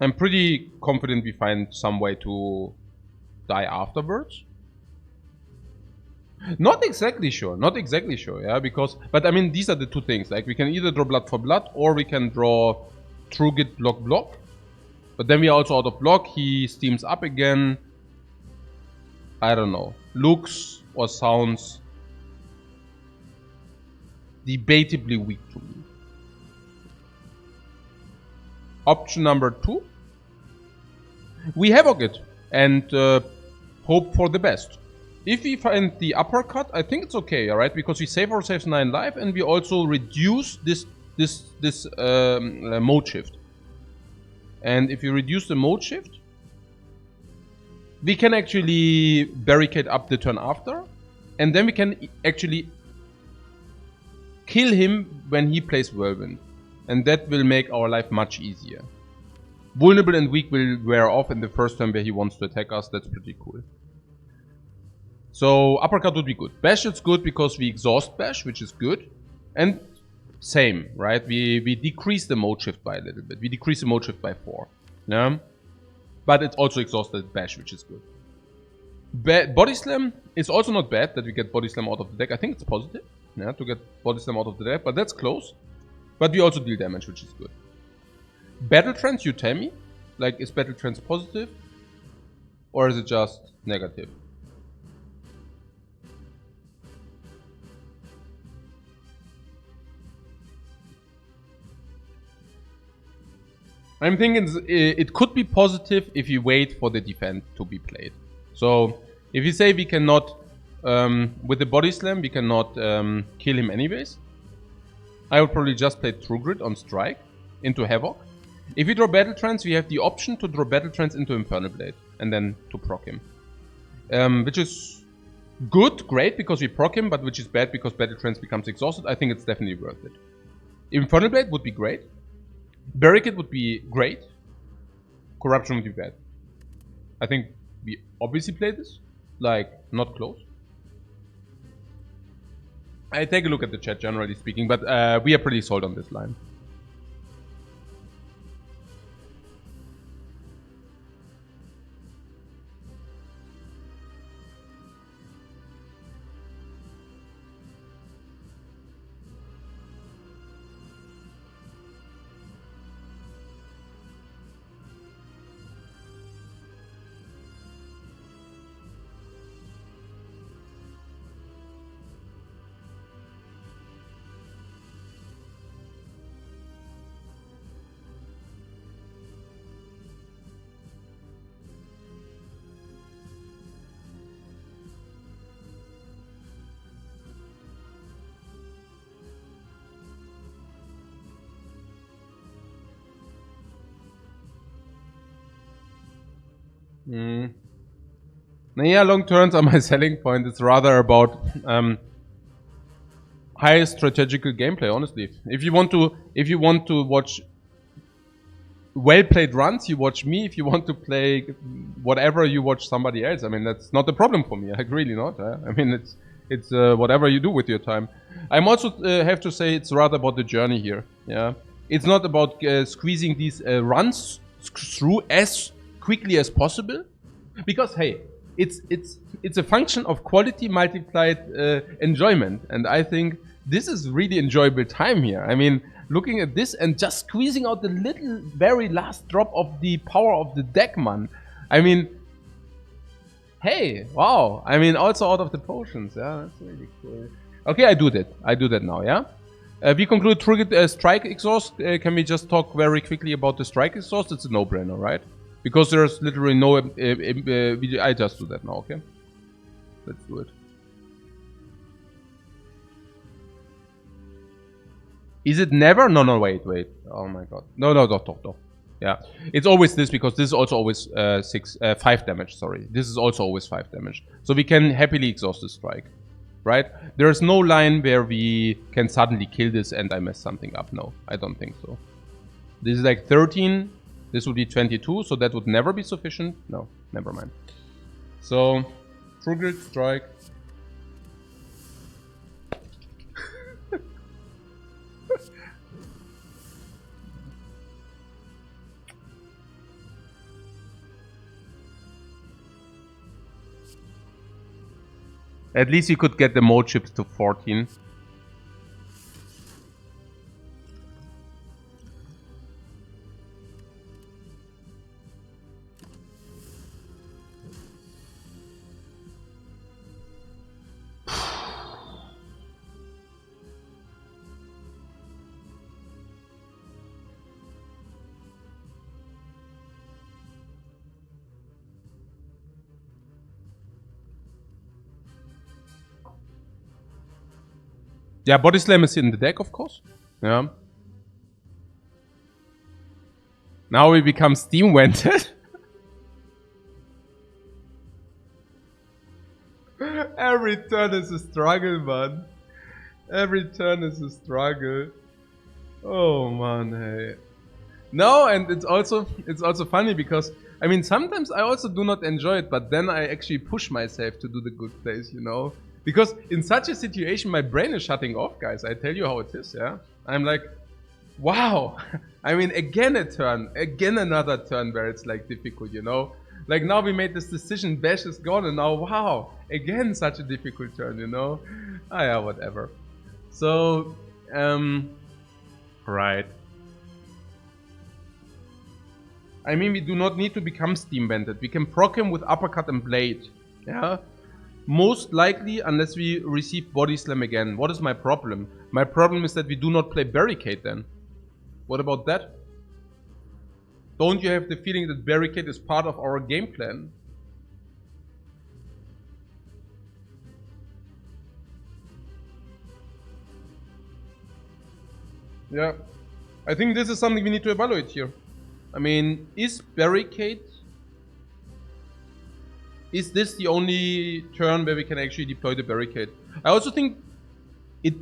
I'm pretty confident we find some way to die afterwards. Not exactly sure, yeah, because, but I mean, these are the two things, like we can either draw blood for blood or we can draw True Grit block. But then we are also out of block, he steams up again. I don't know, looks or sounds debatably weak to me. Option number 2. We havoc it and hope for the best. If we find the uppercut, I think it's okay, alright? Because we save ourselves 9 life and we also reduce this mode shift. And if you reduce the mode shift, we can actually barricade up the turn after. And then we can actually kill him when he plays Whirlwind. And that will make our life much easier. Vulnerable and weak will wear off in the first turn where he wants to attack us. That's pretty cool. So uppercut would be good. Bash is good because we exhaust Bash, which is good. And same, right? We decrease the mode shift by a little bit. We decrease the mode shift by 4. Yeah? But it's also exhausted Bash, which is good. Body Slam is also not bad that we get Body Slam out of the deck. I think it's positive, yeah, to get Body Slam out of the deck, but that's close. But we also deal damage, which is good. Battle Trance, you tell me? Like, is Battle Trance positive? Or is it just negative? I'm thinking it could be positive if you wait for the defense to be played. So, if you say we cannot, with the Body Slam, we cannot kill him anyways, I would probably just play True Grit on Strike into Havoc. If we draw Battle Trance, we have the option to draw Battle Trance into Infernal Blade and then to proc him. Which is good, great, because we proc him, but which is bad because Battle Trance becomes exhausted. I think it's definitely worth it. Infernal Blade would be great. Barricade would be great. Corruption would be bad. I think we obviously play this. Like, not close. I take a look at the chat, generally speaking, but we are pretty sold on this line. Yeah, long turns are my selling point. It's rather about high strategical gameplay, honestly. If you want to watch well played runs, you watch me. If you want to play whatever, you watch somebody else. I mean, that's not a problem for me. Like, really not. I mean, it's whatever you do with your time. I'm also have to say it's rather about the journey here. Yeah, it's not about squeezing these runs through as quickly as possible, because hey, it's a function of quality multiplied enjoyment, and I think this is really enjoyable time here. I mean, looking at this and just squeezing out the little very last drop of the power of the deck, man. I mean, hey, wow. I mean, also out of the potions. Yeah, that's really cool. Okay, I do that now. Yeah. We conclude Triggered Strike Exhaust. Can we just talk very quickly about the Strike Exhaust? It's a no-brainer, right? Because there's literally no... I just do that now, okay? Let's do it. Is it never? No, wait. Oh my god. No. Yeah. It's always this because this is also always 5 damage, sorry. This is also always 5 damage. So we can happily exhaust the strike. Right? There's no line where we can suddenly kill this and I mess something up. No, I don't think so. This is like 13. This would be 22, so that would never be sufficient. No, never mind. So, True Strike. At least you could get the mode chips to 14. Yeah, Body Slam is in the deck, of course. Yeah. Now we become Steam Vented. Every turn is a struggle, man. Every turn is a struggle. Oh man, hey. No, and it's also funny because I mean sometimes I also do not enjoy it, but then I actually push myself to do the good plays, you know. Because in such a situation, my brain is shutting off, guys. I tell you how it is, yeah? I'm like, wow. I mean, again a turn. Again another turn where it's like difficult, you know? Like now we made this decision, Bash is gone, and now, wow. Again such a difficult turn, you know? Ah, yeah, whatever. So, right. I mean, we do not need to become Steam Vented. We can proc him with Uppercut and Blade, yeah? Most likely, unless we receive Body Slam again. What is my problem? My problem is that we do not play Barricade then. What about that? Don't you have the feeling that Barricade is part of our game plan? Yeah. I think this is something we need to evaluate here. I mean, is Barricade... Is this the only turn where we can actually deploy the Barricade? I also think it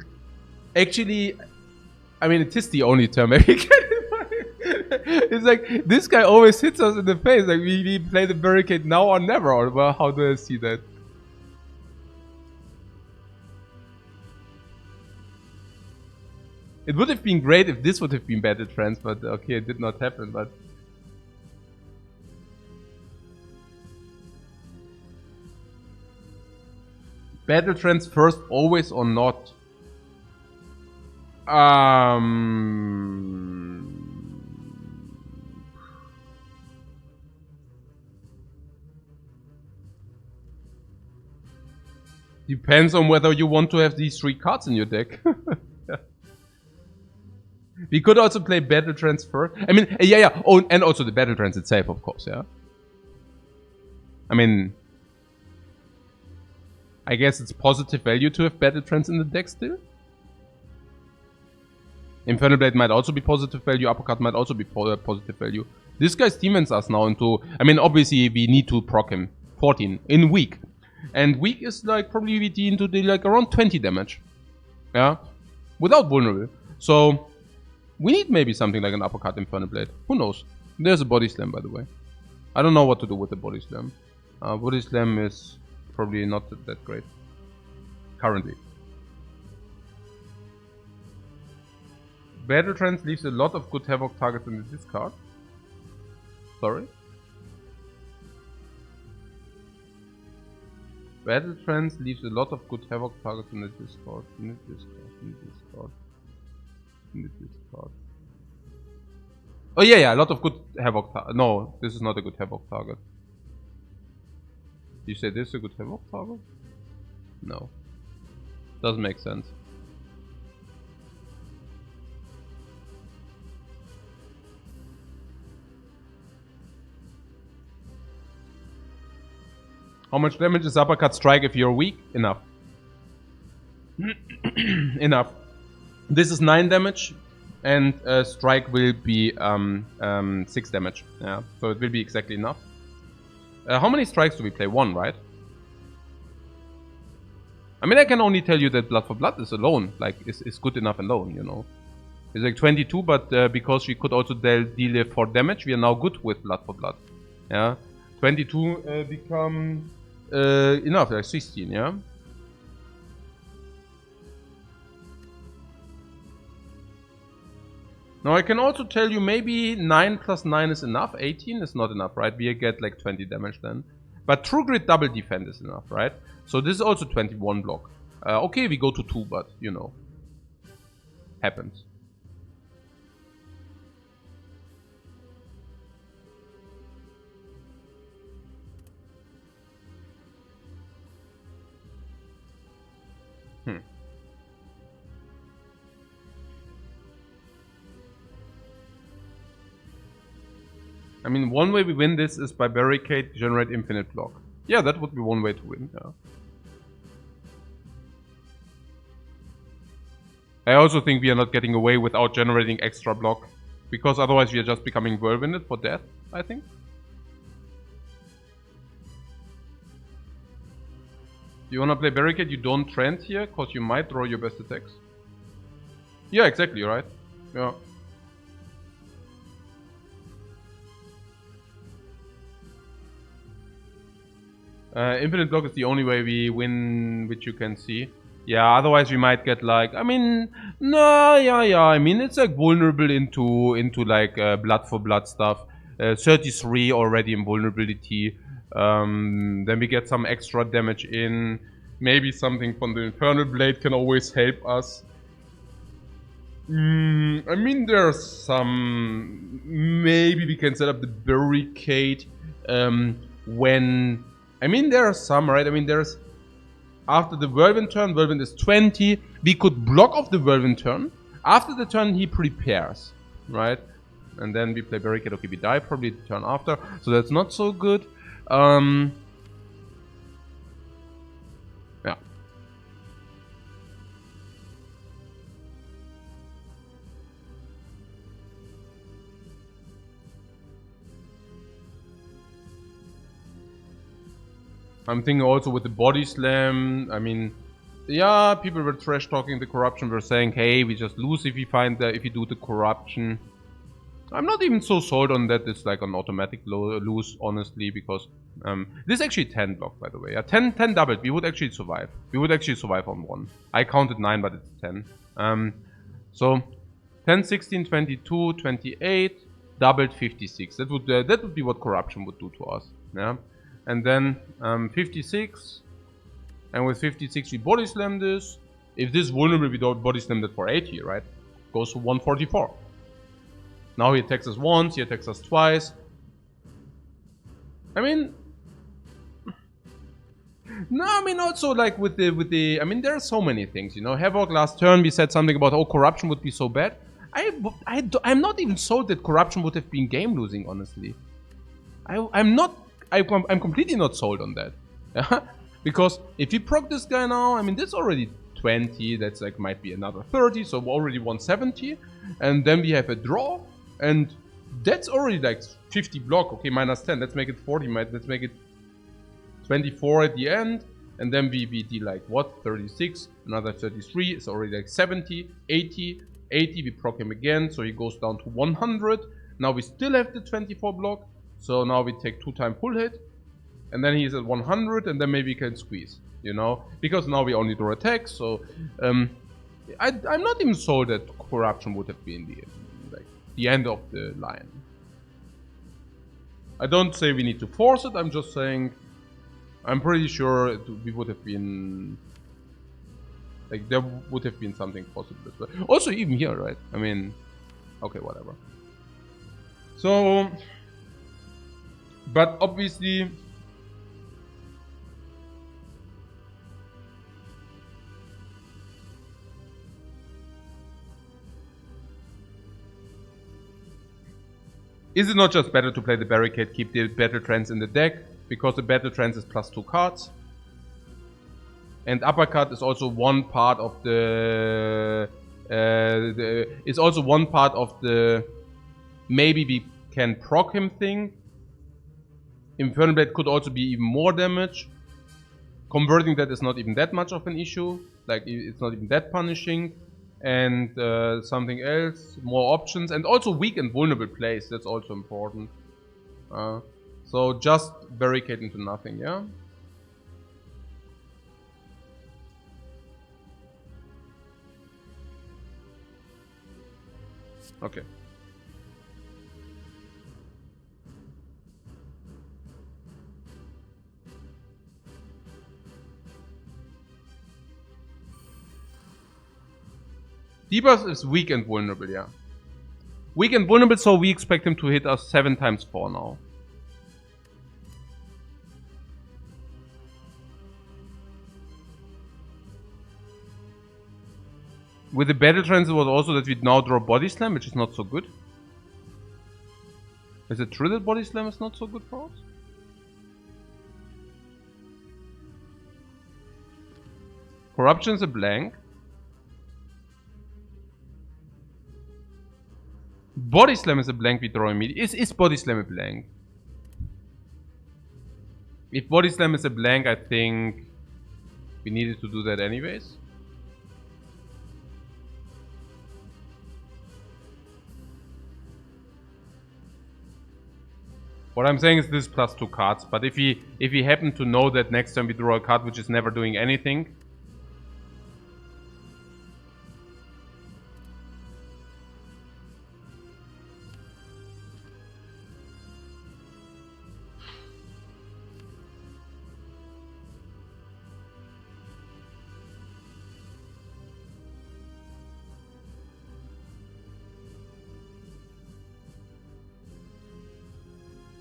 actually... I mean, it is the only turn where we can... It's like, this guy always hits us in the face. Like, we play the Barricade now or never. Or well, how do I see that? It would have been great if this would have been Battle Trance, but okay, it did not happen, but... Battle Trance first, always or not? Depends on whether you want to have these 3 cards in your deck. We could also play Battle Trance first. I mean, yeah. Oh, and also the Battle Trance itself, of course, yeah. I mean... I guess it's positive value to have Battle Trance in the deck still. Infernal Blade might also be positive value, Uppercut might also be positive value. This guy Steam-Vents us now into... I mean, obviously we need to proc him. 14 in weak. And weak is like probably VT into the like around 20 damage. Yeah? Without vulnerable. So, we need maybe something like an Uppercut Infernal Blade. Who knows? There's a Body Slam, by the way. I don't know what to do with the Body Slam. Body Slam is... probably not that great. Currently. Battle Trance leaves a lot of good Havoc targets in the discard. Sorry? Battle Trance leaves a lot of good Havoc targets in the discard. In the discard. Oh yeah, a lot of good Havoc targets. No, this is not a good Havoc target. You say this is a good Havoc target? No. Doesn't make sense. How much damage is Uppercut Strike if you're weak? Enough. Enough. This is 9 damage, and strike will be 6 damage. Yeah, so it will be exactly enough. How many strikes do we play? 1, right? I mean, I can only tell you that Blood for Blood is alone, like, is good enough alone, you know. It's like 22, but because she could also deal 4 damage, we are now good with Blood for Blood. Yeah, 22 become enough, like 16, yeah. Now I can also tell you maybe 9 plus 9 is enough. 18 is not enough, right? We get like 20 damage then. But True Grit double defend is enough, right? So this is also 21 block. Okay, we go to 2, but you know. Happens. I mean, one way we win this is by barricade, generate infinite block. Yeah, that would be one way to win, yeah. I also think we are not getting away without generating extra block. Because otherwise we are just becoming whirlwinded for death, I think. You wanna play barricade, you don't trend here, cause you might draw your best attacks. Yeah, exactly, right? Yeah. Infinite block is the only way we win, which you can see. Yeah, otherwise we might get like, I mean, no, yeah, I mean, it's like vulnerable into like blood for blood stuff. 33 already in vulnerability. Then we get some extra damage in. Maybe something from the Infernal Blade can always help us. I mean, there's some... Maybe we can set up the barricade when... I mean, there are some, right? I mean, there's... After the Whirlwind turn, Whirlwind is 20. We could block off the Whirlwind turn. After the turn, he prepares, right? And then we play Barricade. Okay, we die probably the turn after. So that's not so good. Yeah. I'm thinking also with the body slam, I mean, yeah, people were trash talking the corruption, were saying, hey, we just lose if we do the corruption. I'm not even so sold on that it's like an automatic lose, honestly, because this is actually 10 block, by the way. Yeah, 10 doubled, we would actually survive. We would actually survive on 1. I counted 9, but it's 10. So 10, 16, 22, 28, doubled 56. That would be what corruption would do to us. Yeah. And then 56, and with 56 we body slam this. If this is vulnerable, we don't body slam that for 80, right? Goes to 144. Now he attacks us once, he attacks us twice. I mean, no, I mean also like with the I mean there are so many things, you know. Havoc last turn we said something about, oh, corruption would be so bad. I'm not even sold that corruption would have been game losing, honestly. I'm completely not sold on that. Because if we proc this guy now, I mean, this is already 20, that's like might be another 30, so we're already 170. And then we have a draw, and that's already like 50 block. Okay, minus 10, let's make it 40, let's make it 24 at the end. And then we deal like, what, 36, another 33, it's already like 70, 80, we proc him again, so he goes down to 100. Now we still have the 24 block. So now we take 2-time full hit, and then he's at 100, and then maybe we can squeeze, you know? Because now we only draw attacks, so... I'm not even sold that corruption would have been the end of the line. I don't say we need to force it, I'm just saying... I'm pretty sure we would have been... Like, there would have been something possible as well. Also, even here, right? I mean... Okay, whatever. So... But obviously, is it not just better to play the barricade, keep the battle trance in the deck, because the battle trance is +2 cards, and uppercut is also one part of the It's also one part of the maybe we can proc him thing. Infernal Blade could also be even more damage. Converting that is not even that much of an issue. Like, it's not even that punishing. And something else, more options. And also weak and vulnerable plays, that's also important. So just barricade into nothing, yeah? Okay. Debuff is weak and vulnerable, yeah. Weak and vulnerable, so we expect him to hit us 7 times 4 now. With the battle trance, it was also that we now draw Body Slam, which is not so good. Is it true that Body Slam is not so good for us? Corruption is a blank. Body Slam is a blank we draw immediately. Is Body Slam a blank? If Body Slam is a blank, I think we needed to do that anyways. What I'm saying is this plus 2 cards, but if we happen to know that next time we draw a card which is never doing anything,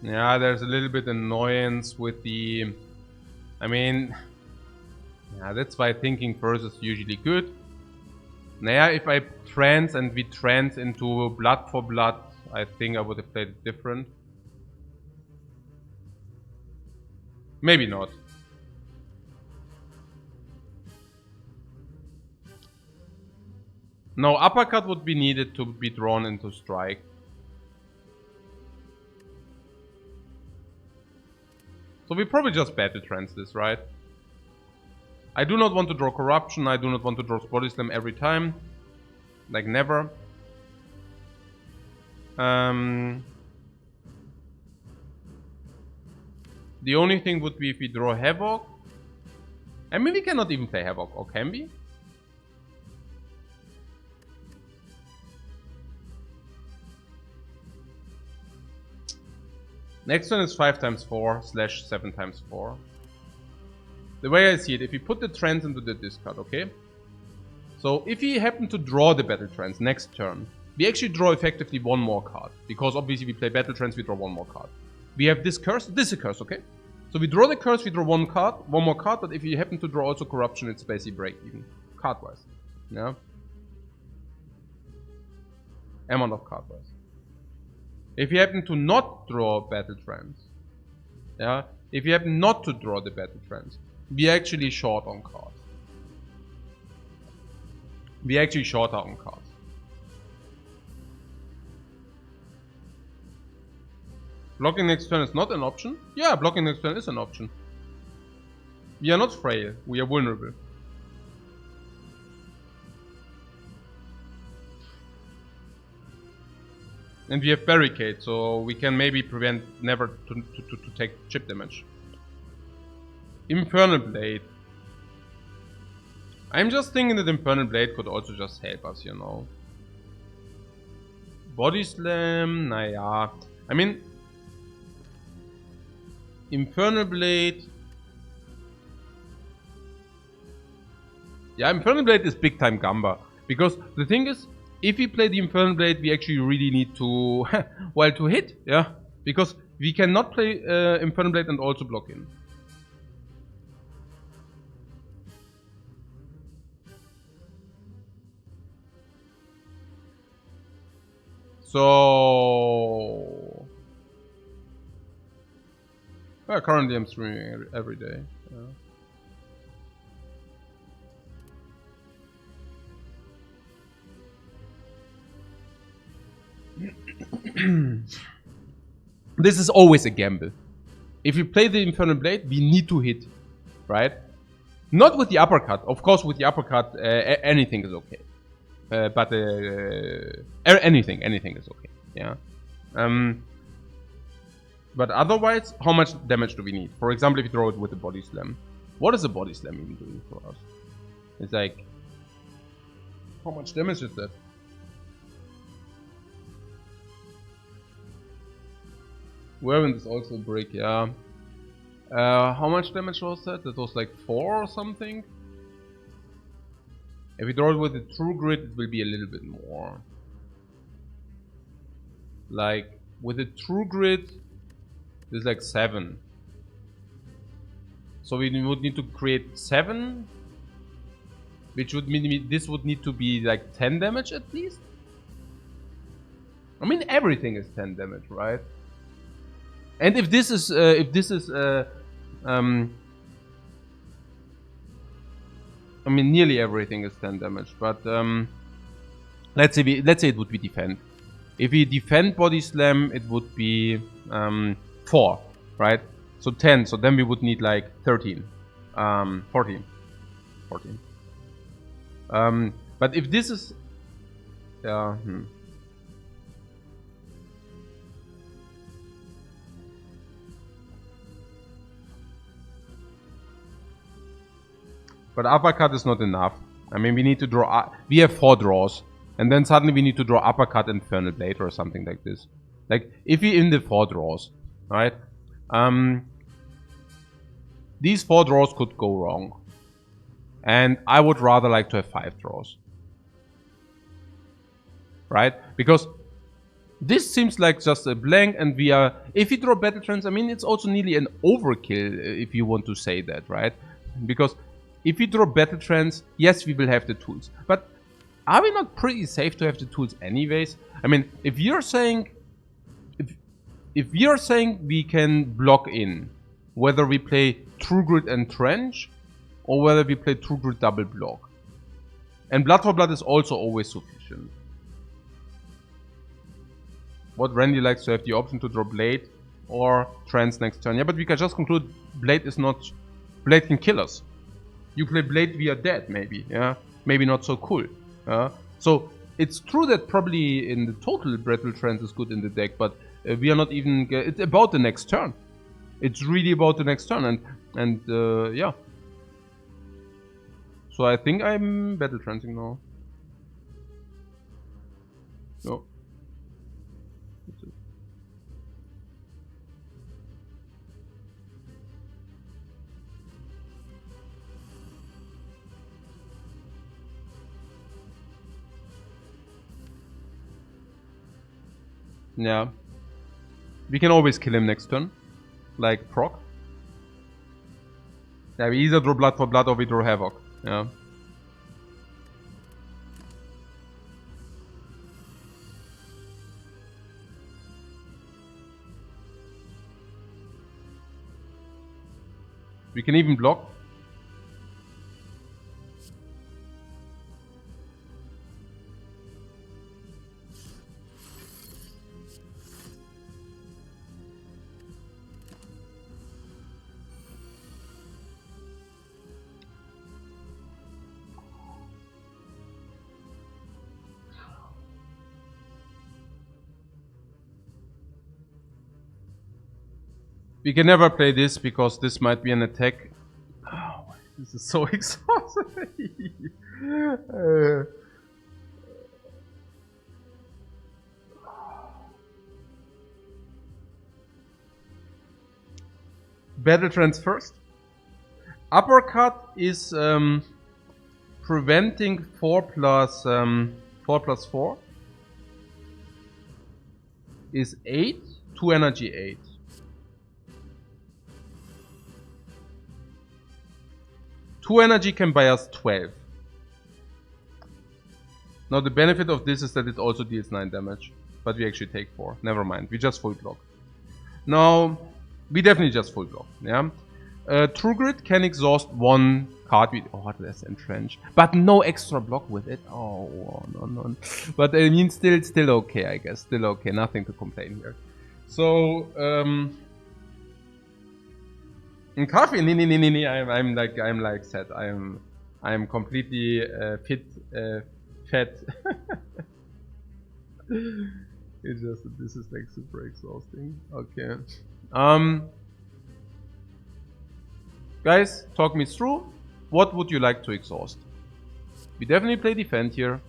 yeah, there's a little bit annoyance with the... I mean... Yeah, that's why thinking first is usually good. Naja, if I trance and we trance into blood for blood, I think I would have played it different. Maybe not. No, uppercut would be needed to be drawn into strike. So we probably just battle trance this, right? I do not want to draw corruption, I do not want to draw Body Slam every time. Like never. The only thing would be if we draw Havoc. I mean, we cannot even play Havoc, or can we? Next one is 5 times 4 / 7 times 4. The way I see it, if we put the trance into the discard, okay? So if we happen to draw the battle trance next turn, we actually draw effectively 1 more card. Because obviously we play battle trance, we draw 1 more card. We have this curse, this is a curse, okay? So we draw the curse, we draw 1 more card, but if you happen to draw also corruption, it's basically break even, card-wise. Yeah? Amount of card-wise. If you happen to not draw battle trance, yeah, if you happen not to draw the battle trance, we actually short on cards. We actually shorter on cards. Blocking next turn is not an option. Yeah, blocking next turn is an option. We are not frail, we are vulnerable. And we have barricade, so we can maybe prevent never to take chip damage. Infernal Blade. I'm just thinking that Infernal Blade could also just help us, you know. Body Slam, naja. I mean, Infernal Blade. Yeah, Infernal Blade is big time Gamba. Because the thing is, if we play the Infernal Blade, we actually really need to, well, to hit, yeah. Because we cannot play Infernal Blade and also block in. So... Well, currently I'm streaming every day. Yeah. This is always a gamble. If you play the Infernal Blade, we need to hit, right? Not with the uppercut. Of course, with the uppercut, anything is okay. But anything is okay. Yeah. But otherwise, how much damage do we need? For example, if you throw it with a body slam, what is a body slam even doing for us? It's like, how much damage is that? Whirlwind is also a break, yeah. How much damage was that? That was like 4 or something. If we throw it with a true grit, it will be a little bit more. Like, with a true grit, it's like 7. So we would need to create 7. Which would mean this would need to be like 10 damage at least. I mean, everything is 10 damage, right? And if this is I mean, nearly everything is 10 damage, but let's say it would be defend. If we defend body slam, it would be 4, right? So 10. So then we would need like 13, 14. But if this is, But uppercut is not enough. I mean, we need to draw. We have 4 draws, and then suddenly we need to draw uppercut, Infernal Blade, or something like this. Like if we in the 4 draws, right? These 4 draws could go wrong, and I would rather like to have 5 draws, right? Because this seems like just a blank, and we are. If we draw Battle Trance, I mean, it's also nearly an overkill, if you want to say that, right? Because if we draw Battle Trance, yes, we will have the tools. But are we not pretty safe to have the tools anyways? I mean, if you're saying we can block in, whether we play True Grit and Trench, or whether we play True Grit double block. And Blood for Blood is also always sufficient. What Randy likes to have the option to draw Blade or Trance next turn. Yeah, but we can just conclude Blade can kill us. You play Blade, we are dead, maybe, yeah? Maybe not so cool. So, it's true that probably in the total Battle Trance is good in the deck, but we are not even... It's about the next turn. It's really about the next turn, and yeah. So I think I'm Battle Trancing now. No. That's it. Yeah. We can always kill him next turn. Like proc. Yeah, we either draw Blood for Blood or we draw Havoc. Yeah. We can even block. We can never play this because this might be an attack. Oh, this is so exhausting. Battle Trance first. Uppercut is preventing 4 plus 4 is 8, 2 energy 8. Two energy can buy us 12. Now the benefit of this is that it also deals 9 damage. But we actually take 4. Never mind. We just full block. Now, we definitely just full block. Yeah. True Grit can exhaust one card with Heartless Entrench, but no extra block with it. Oh, no. But I mean, still okay, I guess. Still okay, nothing to complain here. So, in coffee, I'm like sad. I'm completely fat. It's just this is like super exhausting. Okay. Guys, talk me through. What would you like to exhaust? We definitely play defend here.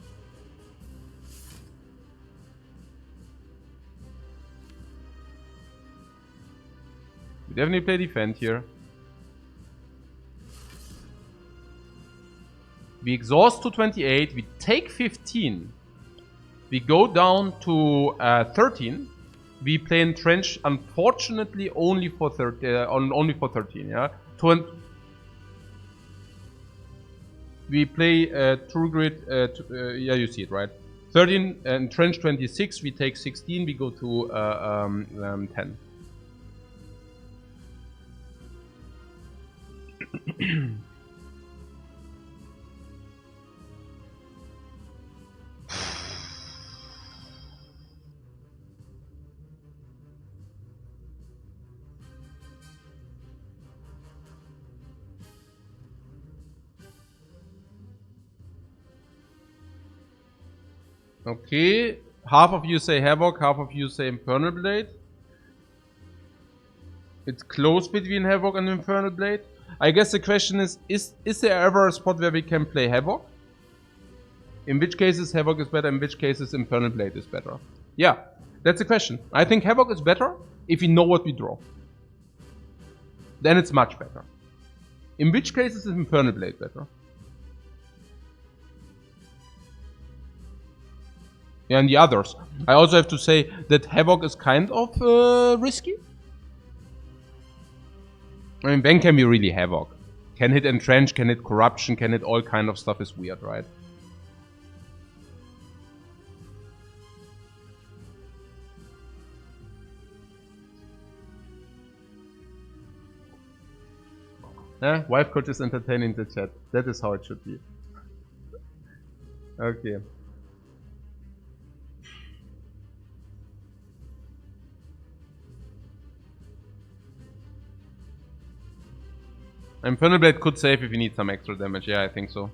We definitely play defend here. We exhaust to 28. We take 15. We go down to 13. We play Entrench, unfortunately, only for 13. Yeah. We play True Grit. Yeah, you see it, right? 13 Entrench 26. We take 16. We go to 10. Okay, half of you say Havoc, half of you say Infernal Blade. It's close between Havoc and Infernal Blade. I guess the question is there ever a spot where we can play Havoc? In which cases Havoc is better, in which cases Infernal Blade is better? Yeah, that's the question. I think Havoc is better if we know what we draw. Then it's much better. In which cases is Infernal Blade better? Yeah, and the others. I also have to say that Havoc is kind of risky. I mean, when can be really Havoc? Can hit Entrench, can hit Corruption, can hit all kind of stuff is weird, right? Lifecoach is entertaining the chat. That is how it should be. Okay. Infernal Blade could save if you need some extra damage. Yeah, I think so.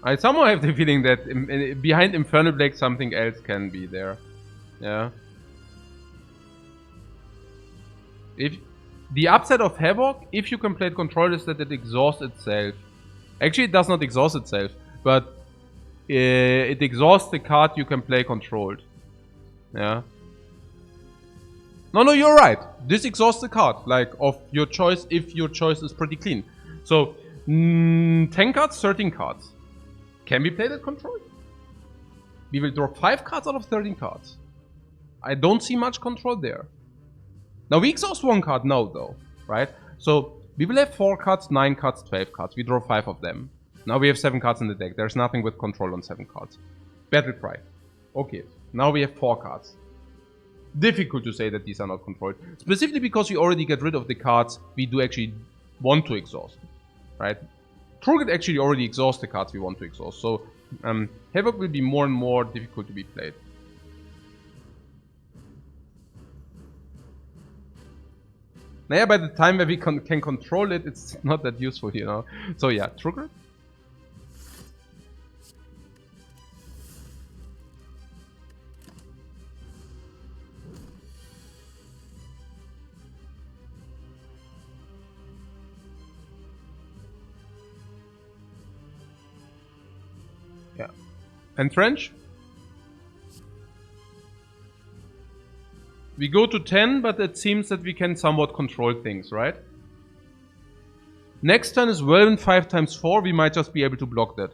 I somehow have the feeling that behind Infernal Blade something else can be there. Yeah. If the upside of Havoc, if you can play it control, is that it exhausts itself. Actually, it does not exhaust itself, but it exhausts the card you can play controlled. Yeah. No, you're right. This exhausts the card, like, of your choice, if your choice is pretty clean. So, 10 cards, 13 cards. Can be played at control. We will draw 5 cards out of 13 cards. I don't see much control there. Now we exhaust 1 card now though, right? So we will have 4 cards, 9 cards, 12 cards. We draw 5 of them. Now we have 7 cards in the deck. There's nothing with control on 7 cards. Battle Cry. Okay, now we have 4 cards. Difficult to say that these are not controlled. Specifically because we already get rid of the cards we do actually want to exhaust, right? True Grit actually already exhausts the cards we want to exhaust. So Havoc will be more and more difficult to be played. Now, by the time that we can control it, it's not that useful, you know. So yeah, True Grit. Yeah. Entrench. We go to 10, but it seems that we can somewhat control things, right? Next turn is Whirlwind 5 times 4. We might just be able to block that.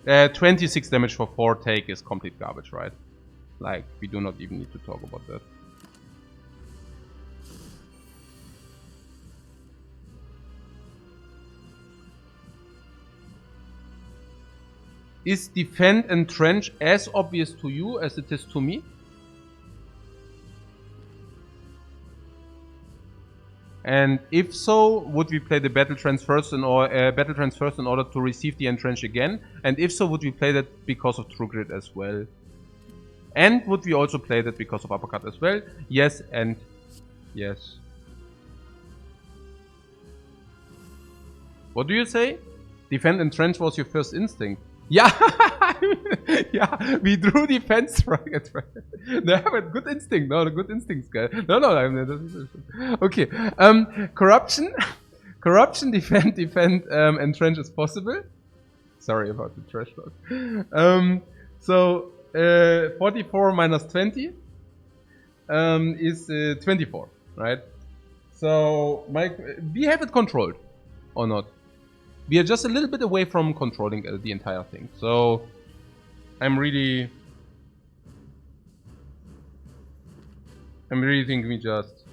26 damage for 4 take is complete garbage, right? Like, we do not even need to talk about that. Is defend and trench as obvious to you as it is to me? And if so, would we play the battle trance first in order to receive the entrench again? And if so, would we play that because of True Grit as well? And would we also play that because of uppercut as well? Yes and yes. What do you say? Defend and trench was your first instinct. Yeah, yeah, we drew defense right. No, but good instinct. No, the good instincts, guy. No, I mean, okay. Corruption, defend, and trench is possible. Sorry about the trash talk. So 44 minus 20 is 24, right? So we have it controlled, or not? We are just a little bit away from controlling the entire thing. So I'm really thinking we just,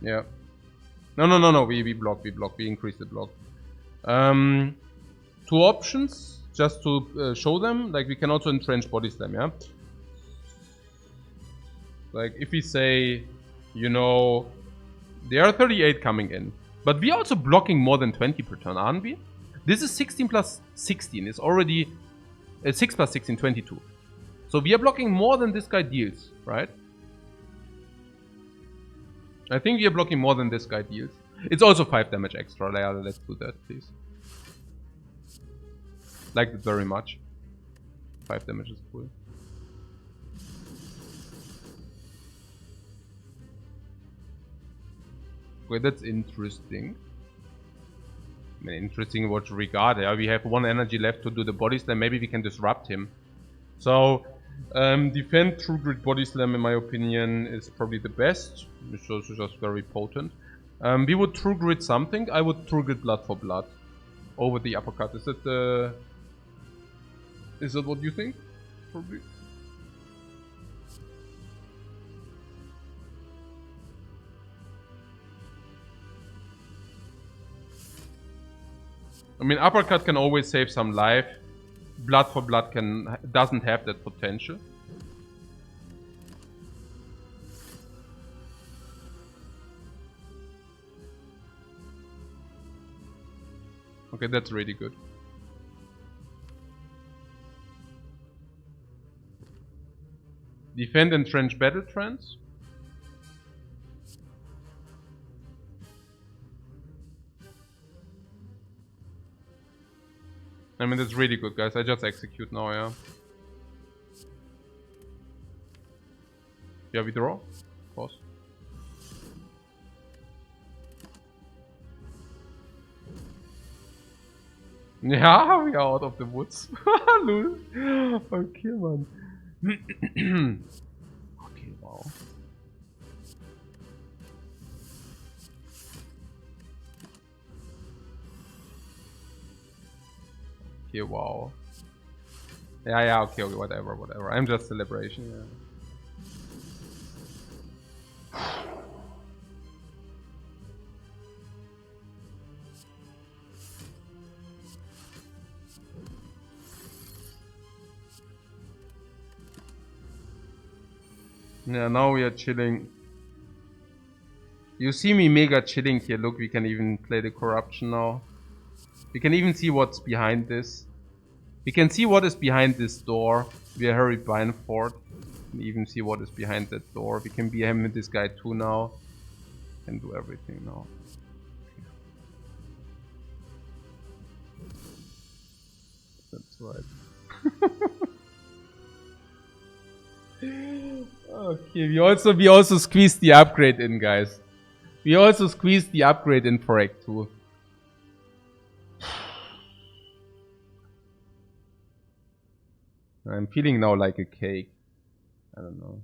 yeah. No. We block. We increase the block. 2 options just to show them. Like, we can also entrench body slam, yeah. Like, if we say, you know, there are 38 coming in. But we are also blocking more than 20 per turn, aren't we? This is 16 plus 16. It's already 6 plus 16, 22. So we are blocking more than this guy deals, right? I think we are blocking more than this guy deals. It's also 5 damage extra. Let's do that, please. Like it very much. 5 damage is cool. Okay, that's interesting. I mean, interesting in what regard. Yeah, we have 1 energy left to do the body slam. Maybe we can disrupt him. So, defend True Grit body slam, in my opinion, is probably the best. It's also just very potent. We would True Grit something. I would True Grit blood for blood over the uppercut. Is that what you think? Probably. I mean, uppercut can always save some life. Blood for blood doesn't have that potential. Okay, that's really good. Defend and trench battle trance. I mean, that's really good, guys. I just execute now, yeah. Yeah, we draw, of course. Yeah, we are out of the woods. Okay, man. Okay, wow. Okay, wow. Yeah, okay, whatever. I'm just celebration, yeah. Yeah, now we are chilling. You see me mega chilling here. Look, we can even play the corruption now. We can even see what's behind this. We can see what is behind this door. We are Harry Bindford. We can even see what is behind that door. We can be him with this guy too now. Can do everything now. That's right. Okay, we also squeezed the upgrade in, guys. We also squeezed the upgrade in for Act 2. I'm feeling now like a cake. I don't know.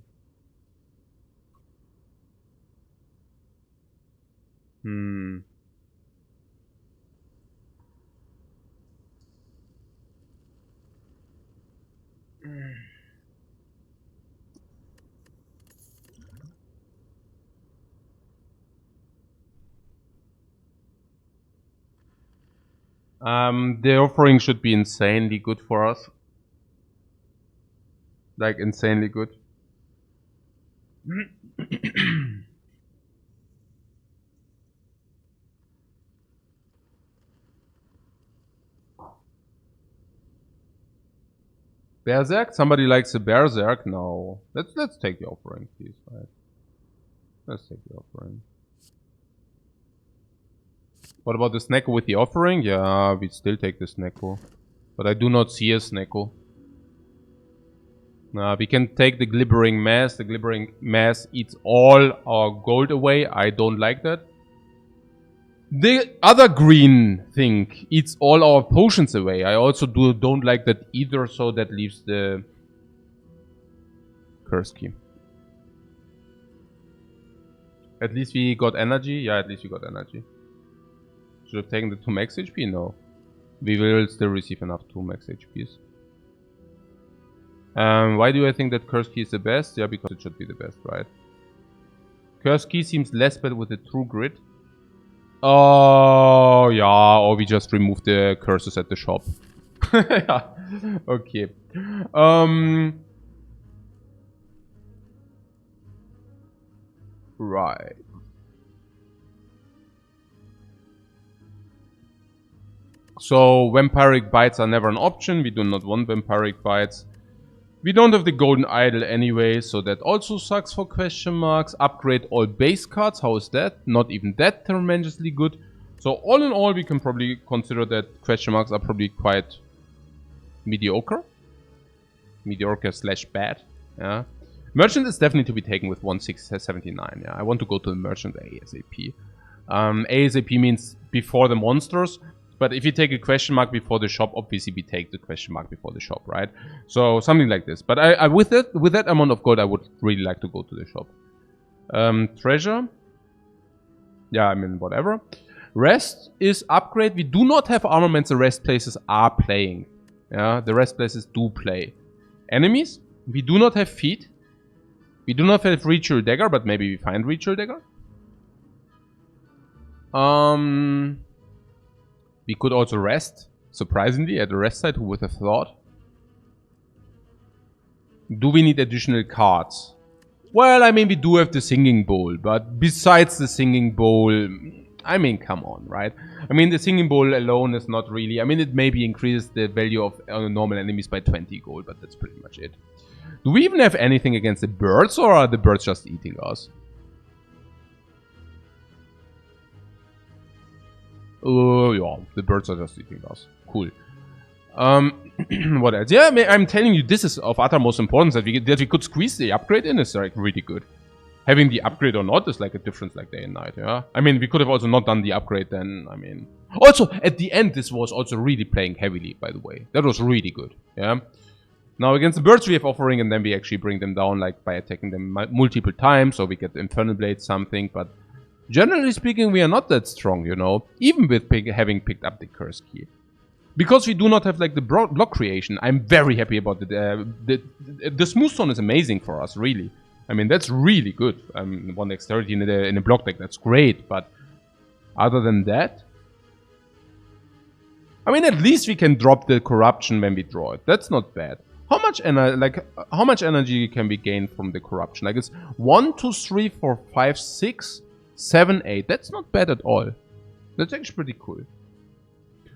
The offering should be insanely good for us. Like, insanely good. Berserk? Somebody likes a Berserk? No. Let's take the offering, please. Right. Let's take the offering. What about the Snecko with the offering? Yeah, we still take the Snecko. But I do not see a Snecko. We can take the Glibbering Mass. The Glibbering Mass eats all our gold away. I don't like that. The other green thing eats all our potions away. I also don't like that either, so that leaves the curse key. At least we got energy. Yeah, at least we got energy. Should have taken the 2 max HP? No. We will still receive enough 2 max HPs. Why do I think that curse key is the best? Yeah, because it should be the best, right? Curse key seems less bad with the true grid. Oh, yeah, or we just remove the curses at the shop. Yeah, okay. Right. So, vampiric bites are never an option. We do not want vampiric bites. We don't have the golden idol anyway, so that also sucks for question marks. Upgrade all base cards, how is that? Not even that tremendously good. So all in all, we can probably consider that question marks are probably quite mediocre. Mediocre slash bad, yeah. Merchant is definitely to be taken with 1679, yeah. I want to go to the merchant ASAP. ASAP means before the monsters. But if you take a question mark before the shop, obviously we take the question mark before the shop, right? So something like this. But I with that amount of gold, I would really like to go to the shop. Treasure. Yeah, I mean, whatever. Rest is upgrade. We do not have armaments. The rest places are playing. Yeah, the rest places do play. Enemies. We do not have feet. We do not have Ritual Dagger, but maybe we find Ritual Dagger. We could also rest, surprisingly, at the rest side. Who would have thought? Do we need additional cards? Well, I mean, we do have the Singing Bowl, but besides the Singing Bowl, I mean, come on, right? I mean, the Singing Bowl alone is not really... I mean, it maybe increases the value of normal enemies by 20 gold, but that's pretty much it. Do we even have anything against the birds, or are the birds just eating us? Yeah, the birds are just eating us. Cool. What else? Yeah, I'm telling you, this is of uttermost importance that we could squeeze the upgrade in is like really good. Having the upgrade or not is like a difference like day and night, yeah? I mean, we could have also not done the upgrade then, I mean... Also, at the end, this was also really playing heavily, by the way. That was really good, yeah? Now, against the birds we have offering, and then we actually bring them down, like, by attacking them multiple times, so we get Infernal Blade something, but... Generally speaking, we are not that strong, you know, even with having picked up the curse key. Because we do not have, like, the block creation, I'm very happy about it. The smooth zone is amazing for us, really. I mean, that's really good. 1 dexterity in a block deck, that's great, but other than that... I mean, at least we can drop the corruption when we draw it. That's not bad. How much energy can we gain from the corruption? Like, it's 1, 2, 3, 4, 5, 6... 7, 8. That's not bad at all. That's actually pretty cool.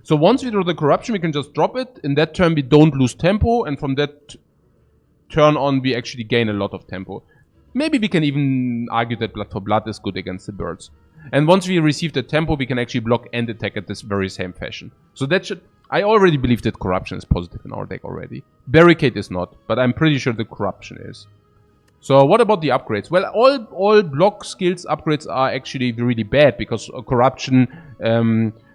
So once we draw the corruption, we can just drop it. In that turn, we don't lose tempo. And from that turn on, we actually gain a lot of tempo. Maybe we can even argue that Blood for Blood is good against the birds. And once we receive the tempo, we can actually block and attack at this very same fashion. So that should... I already believe that corruption is positive in our deck already. Barricade is not, but I'm pretty sure the corruption is. So what about the upgrades? Well, all block skills upgrades are actually really bad because corruption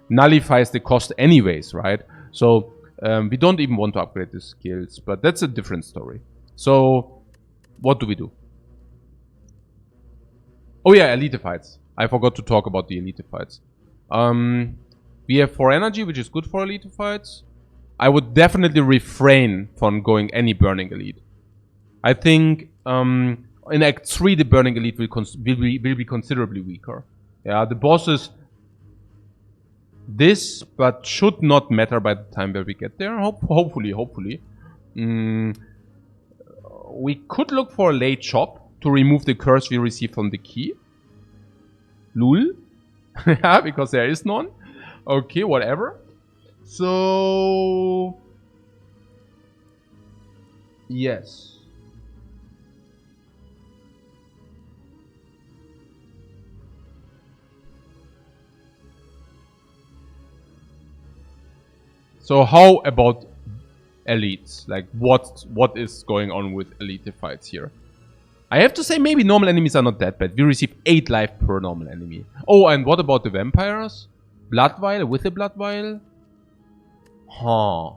nullifies the cost anyways, right? So we don't even want to upgrade the skills, but that's a different story. So what do we do? Oh yeah, elite fights. I forgot to talk about the elite fights. We have 4 energy, which is good for elite fights. I would definitely refrain from going any burning elite. I think in Act 3 the Burning Elite will be considerably weaker. Yeah, the bosses this, but should not matter by the time where we get there. Hopefully. We could look for a late chop to remove the curse we receive from the key. Lul. Yeah, because there is none. Okay, whatever. So... yes. So how about elites? Like what is going on with elite fights here? I have to say maybe normal enemies are not that bad. We receive 8 life per normal enemy. Oh, and what about the vampires? Blood vial with a blood vial? Huh.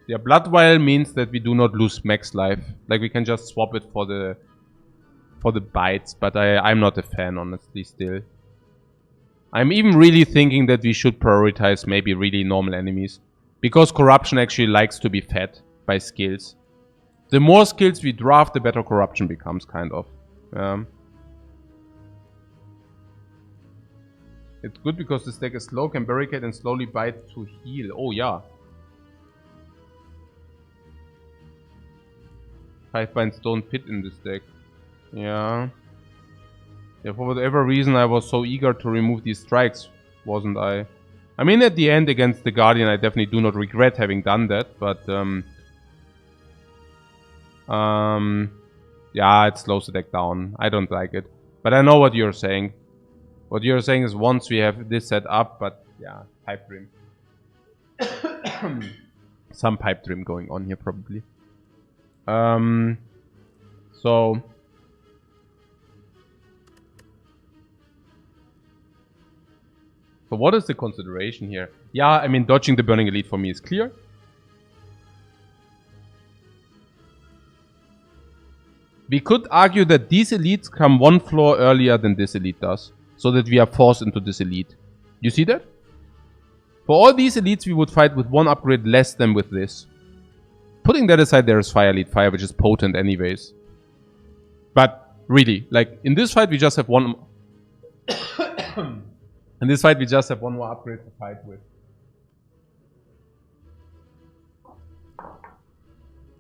Yeah, blood vial means that we do not lose max life. Like we can just swap it for the bites, but I'm not a fan, honestly, still. I'm even really thinking that we should prioritize maybe really normal enemies. Because corruption actually likes to be fed by skills. The more skills we draft, the better corruption becomes, kind of. It's good because this deck is slow, can barricade and slowly bite to heal. Oh yeah. 5 binds don't fit in this deck. Yeah. Yeah, for whatever reason I was so eager to remove these strikes, wasn't I? I mean, at the end against the Guardian I definitely do not regret having done that, but yeah, it slows the deck down. I don't like it. But I know what you're saying. What you're saying is once we have this set up, but yeah, pipe dream. Some pipe dream going on here probably. So what is the consideration here? Yeah, I mean, dodging the Burning Elite for me is clear. We could argue that these elites come 1 floor earlier than this elite does, so that we are forced into this elite. You see that? For all these elites, we would fight with 1 upgrade less than with this. Putting that aside, there is Fire Elite Fire, which is potent anyways. But really, like, in this fight we just have 1... in this fight we just have 1 more upgrade to fight with.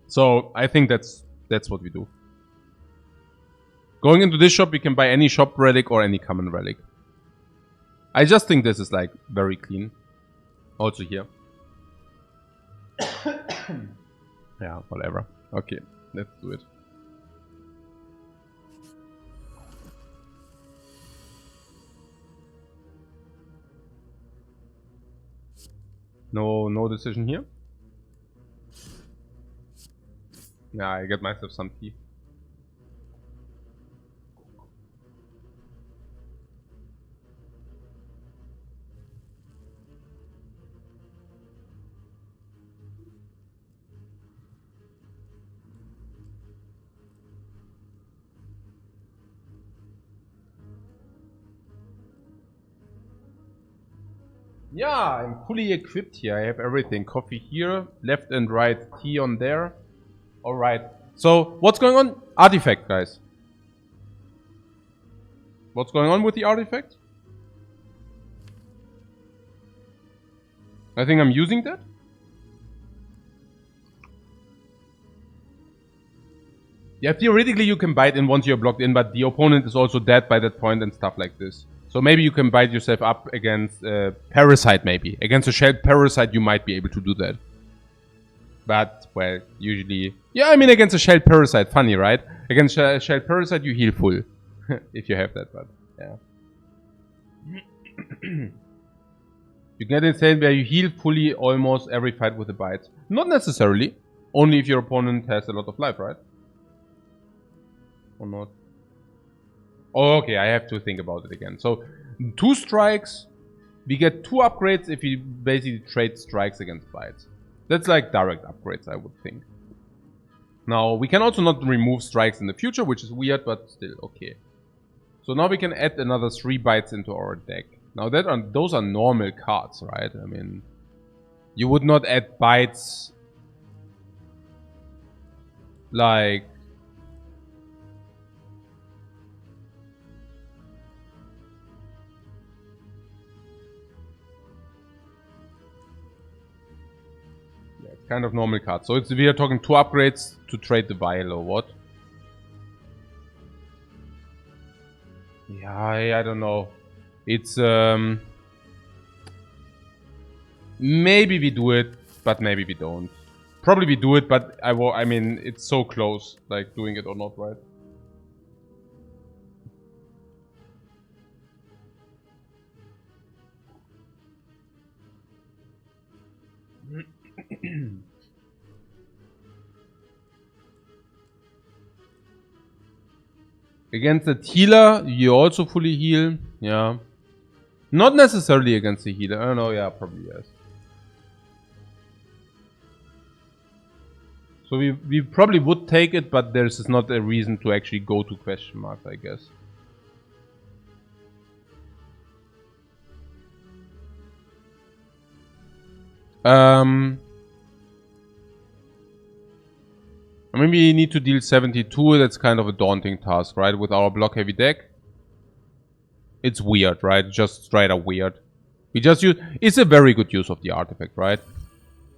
So, I think that's what we do. Going into this shop, we can buy any shop relic or any common relic. I just think this is, like, very clean. Also here. Yeah, whatever. Okay, let's do it. No decision here. Yeah, I get myself some tea. Yeah, I'm fully equipped here. I have everything. Coffee here, left and right, tea on there. Alright. So, what's going on? Artifact, guys. What's going on with the artifact? I think I'm using that. Yeah, theoretically you can bite in once you're blocked in, but the opponent is also dead by that point and stuff like this. So maybe you can bite yourself up against Parasite, maybe. Against a Shelled Parasite, you might be able to do that. But, well, usually... Yeah, I mean, against a Shelled Parasite, funny, right? Against a Shelled Parasite, you heal full. If you have that, but, yeah. You get insane where you heal fully almost every fight with a bite. Not necessarily. Only if your opponent has a lot of life, right? Or not? Oh, okay, I have to think about it again. So, 2 strikes. We get 2 upgrades if we basically trade strikes against bites. That's like direct upgrades, I would think. Now, we can also not remove strikes in the future, which is weird, but still okay. So now we can add another 3 bites into our deck. Now those are normal cards, right? I mean, you would not add bites like... Yeah, it's kind of normal cards. So we are talking 2 upgrades to trade the vial or what? Yeah, I don't know. It's maybe we do it, but maybe we don't. Probably we do it, but I mean, it's so close, like doing it or not, right? Against the healer, you also fully heal. Yeah. Not necessarily against the healer. I don't know, yeah, probably yes. So we probably would take it, but there's not a reason to actually go to question mark, I guess. I mean, we need to deal 72. That's kind of a daunting task, right? With our block heavy deck. It's weird, right? Just straight up weird. We just use... It's a very good use of the artifact, right?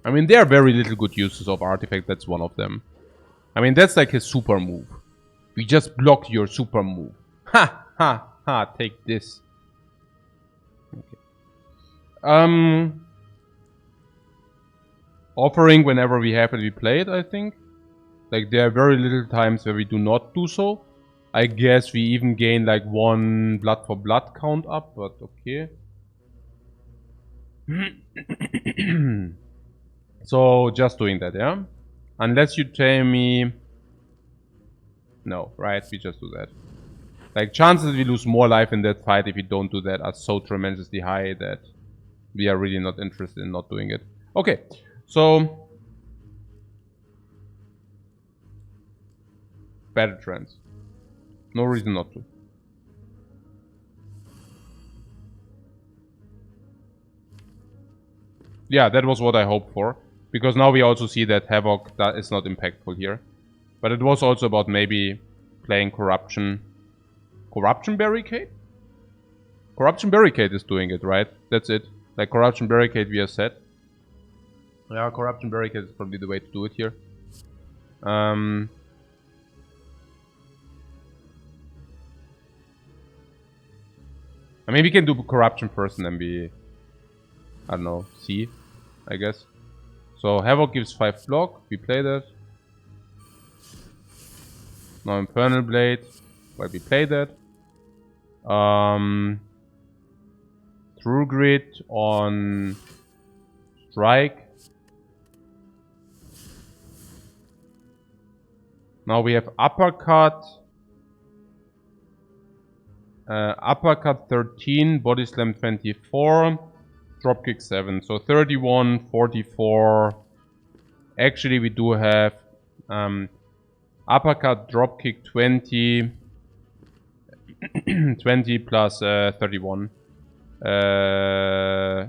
I mean, there are very little good uses of artifact. That's one of them. I mean, that's like his super move. We just block your super move. Ha! Ha! Ha! Take this. Okay. Offering whenever we have it, we play it, I think. Like, there are very little times where we do not do so. I guess we even gain like 1 blood for blood count up, but okay. So, just doing that, yeah? Unless you tell me... No, right? We just do that. Like, chances we lose more life in that fight if we don't do that are so tremendously high that we are really not interested in not doing it. Okay, so... Battle trends. No reason not to. Yeah, that was what I hoped for. Because now we also see that Havoc is not impactful here. But it was also about maybe playing Corruption. Corruption Barricade? Corruption Barricade is doing it, right? That's it. Like Corruption Barricade we are set. Yeah, Corruption Barricade is probably the way to do it here. I mean, we can do Corruption first and then we... I don't know, see, I guess. So, Havoc gives 5 block, we play that. Now Infernal Blade, well, we play that. True Grit on Strike. Now we have Uppercut. Uppercut 13, Body Slam 24, Dropkick 7. So 31, 44. Actually, we do have Uppercut, Dropkick 20, 20 plus 31. Yeah.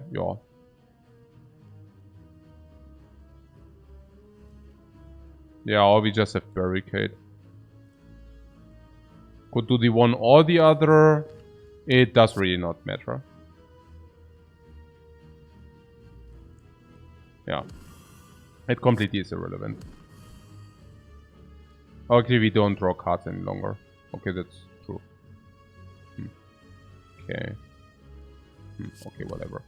Yeah, or we just have Barricade. Could do the one or the other. It does really not matter. Yeah. It completely is irrelevant. Okay, we don't draw cards any longer. Okay, that's true. Okay. Okay, whatever.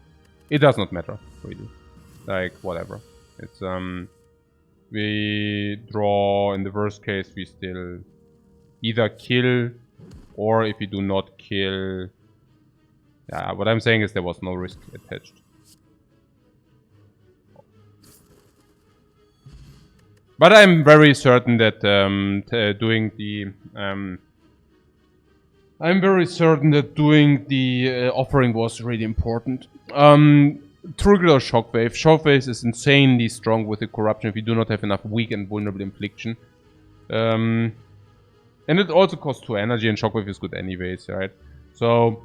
It does not matter, really. Like, whatever. It's, we draw, in the worst case, we still either kill, or if we do not kill... Yeah, what I'm saying is there was no risk attached. But I'm very certain that doing the... I'm very certain that doing the offering was really important. Trigger or Shockwave. Shockwave is insanely strong with the corruption if you do not have enough weak and vulnerable infliction. And it also costs 2 energy, and Shockwave is good anyways, right? So...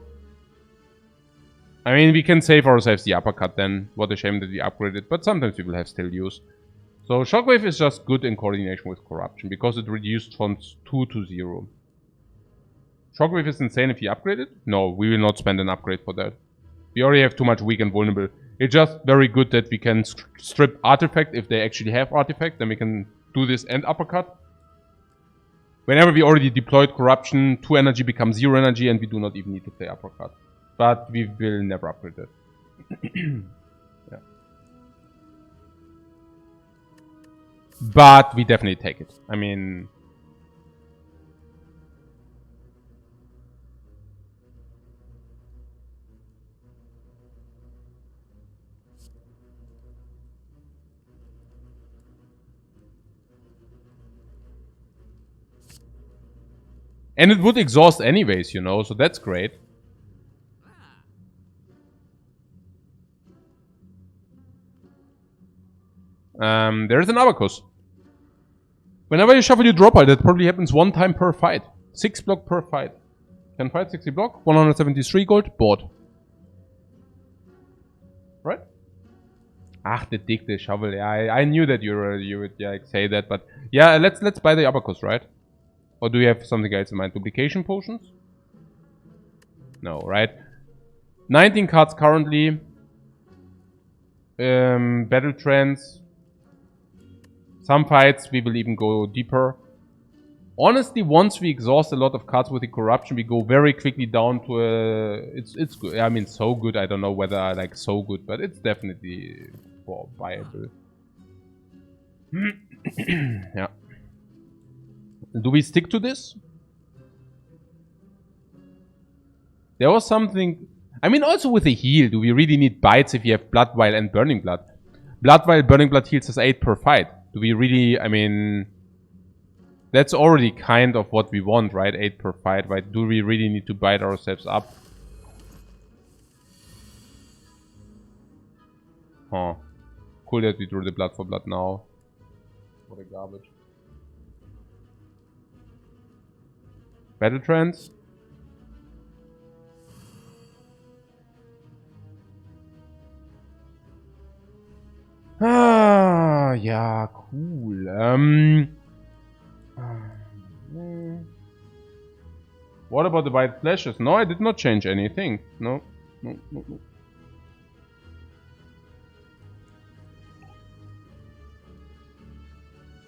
I mean, we can save ourselves the uppercut then. What a shame that we upgraded, but sometimes we will have still use. So Shockwave is just good in coordination with Corruption, because it reduced from 2 to 0. Shockwave is insane if you upgrade it? No, we will not spend an upgrade for that. We already have too much weak and vulnerable. It's just very good that we can strip Artifact if they actually have Artifact, then we can do this and uppercut. Whenever we already deployed Corruption, 2 energy becomes 0 energy and we do not even need to play uppercut. But we will never upgrade it. Yeah. But we definitely take it. I mean... And it would exhaust anyways, you know, so that's great. There's an Abacus. Whenever you shuffle your draw pile, that probably happens 1 time per fight. 6 block per fight. 10 fight, 60 block, 173 gold, board. Right? Ach, the dick, the shovel. Yeah, I knew that you would like, say that, but yeah, let's buy the Abacus, right? Or do you have something else in mind? Duplication potions? No, right? 19 cards currently. Battle trends. Some fights we will even go deeper. Honestly, once we exhaust a lot of cards with the corruption, we go very quickly down to a... It's good. I mean, so good. I don't know whether I like so good, but it's definitely viable. Yeah. Do we stick to this? There was something... I mean, also with a heal, do we really need bites if you have Blood Vial and Burning Blood? Blood Vial, Burning Blood heals us 8 per fight. Do we really... I mean... That's already kind of what we want, right? 8 per fight, right? Do we really need to bite ourselves up? Huh. Cool that we drew the Blood for Blood now. What a garbage. Battle trends. Ah, yeah, cool. What about the white flashes? No, I did not change anything. No.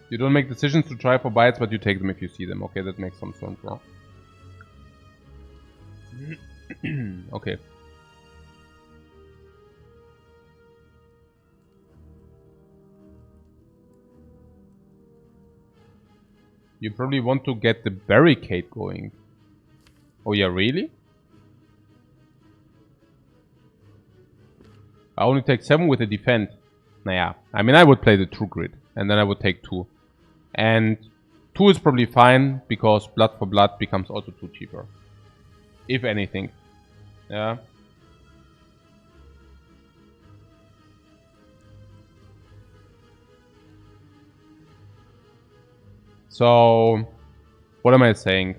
You don't make decisions to try for bites, but you take them if you see them. Okay, that makes some sense, huh? Okay. You probably want to get the barricade going. Oh yeah, really? I only take 7 with a defend. Naja, I mean I would play the true grid. And then I would take 2. And 2 is probably fine, because blood for blood becomes also 2 cheaper. If anything. Yeah. So, what am I saying?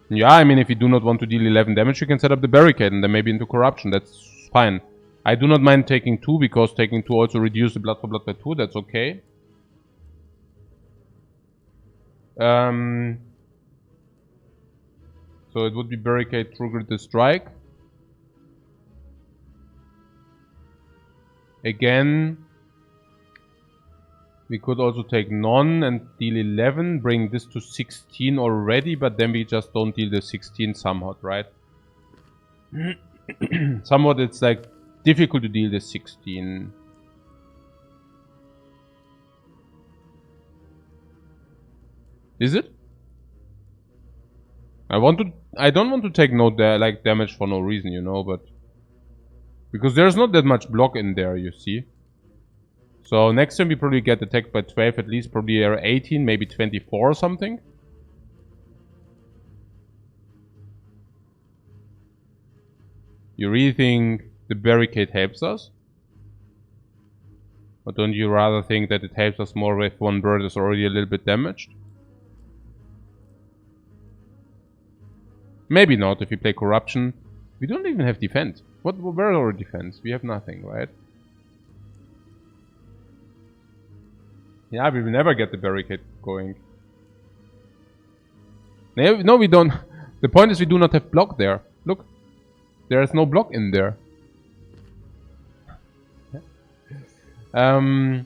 Yeah, I mean, if you do not want to deal 11 damage, you can set up the barricade and then maybe into corruption. That's fine. I do not mind taking 2, because taking 2 also reduces the blood for blood by 2. That's okay. So it would be barricade, true grid, the strike. Again, we could also take none and deal 11, bring this to 16 already, but then we just don't deal the 16 somewhat, right? Somewhat it's like difficult to deal the 16. Is it? I don't want to take no damage for no reason, you know, but because there's not that much block in there, you see. So next time we probably get attacked by 12 at least, probably 18, maybe 24 or something. You really think the barricade helps us? Or don't you rather think that it helps us more if one bird is already a little bit damaged? Maybe not if we play corruption. We don't even have defend. Where are our defense? We have nothing, right? Yeah, we will never get the barricade going. No, we don't. The point is we do not have block there. Look. There is no block in there. So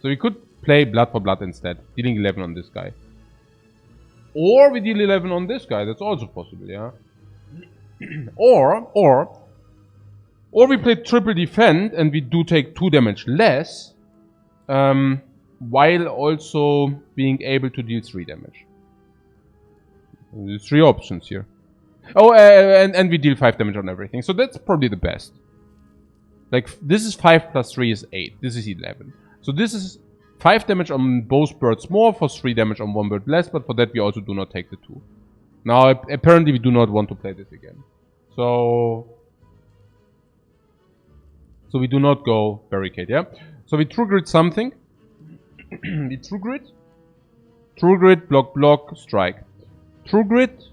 we could play blood for blood instead. Dealing 11 on this guy. Or we deal 11 on this guy. That's also possible, yeah? Or we play triple defend and we do take 2 damage less. While also being able to deal 3 damage. There's 3 options here. Oh, and we deal 5 damage on everything. So that's probably the best. Like, this is 5 plus 3 is 8. This is 11. So this is 5 damage on both birds more, for 3 damage on one bird less, but for that we also do not take the 2. Now, apparently we do not want to play this again. So we do not go barricade, yeah? So we true grid something. We true grid. True grid, block, block, strike. True grid.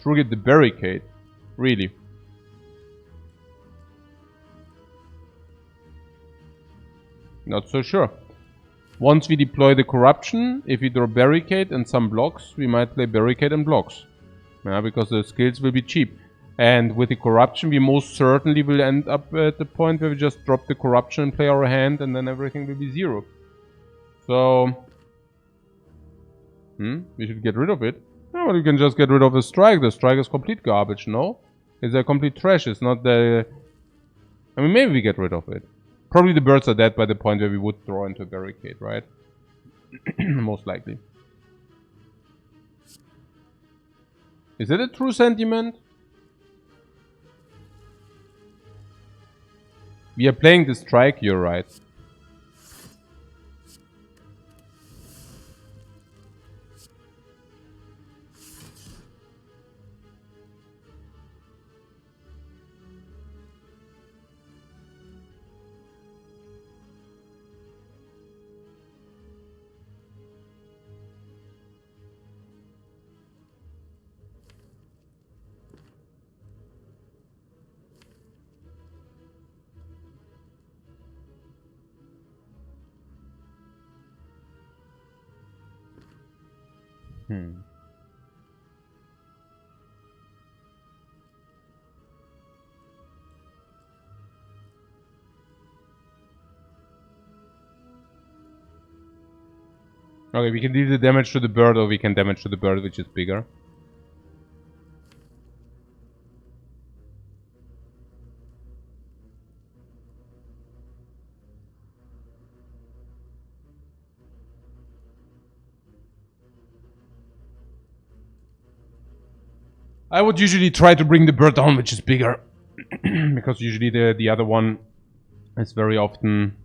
True grid the barricade. Really. Not so sure. Once we deploy the corruption, if we draw barricade and some blocks, we might play barricade and blocks. Yeah, because the skills will be cheap. And with the corruption, we most certainly will end up at the point where we just drop the corruption and play our hand, and then everything will be 0. So, we should get rid of it. No, well, you can just get rid of the strike. The strike is complete garbage, no? It's a complete trash. It's not the... I mean, maybe we get rid of it. Probably the birds are dead by the point where we would draw into a barricade, right? Most likely. Is that a true sentiment? We are playing the strike, you're right. Okay, we can deal the damage to the bird, or we can damage to the bird, which is bigger. I would usually try to bring the bird down, which is bigger. Because usually the other one is very often...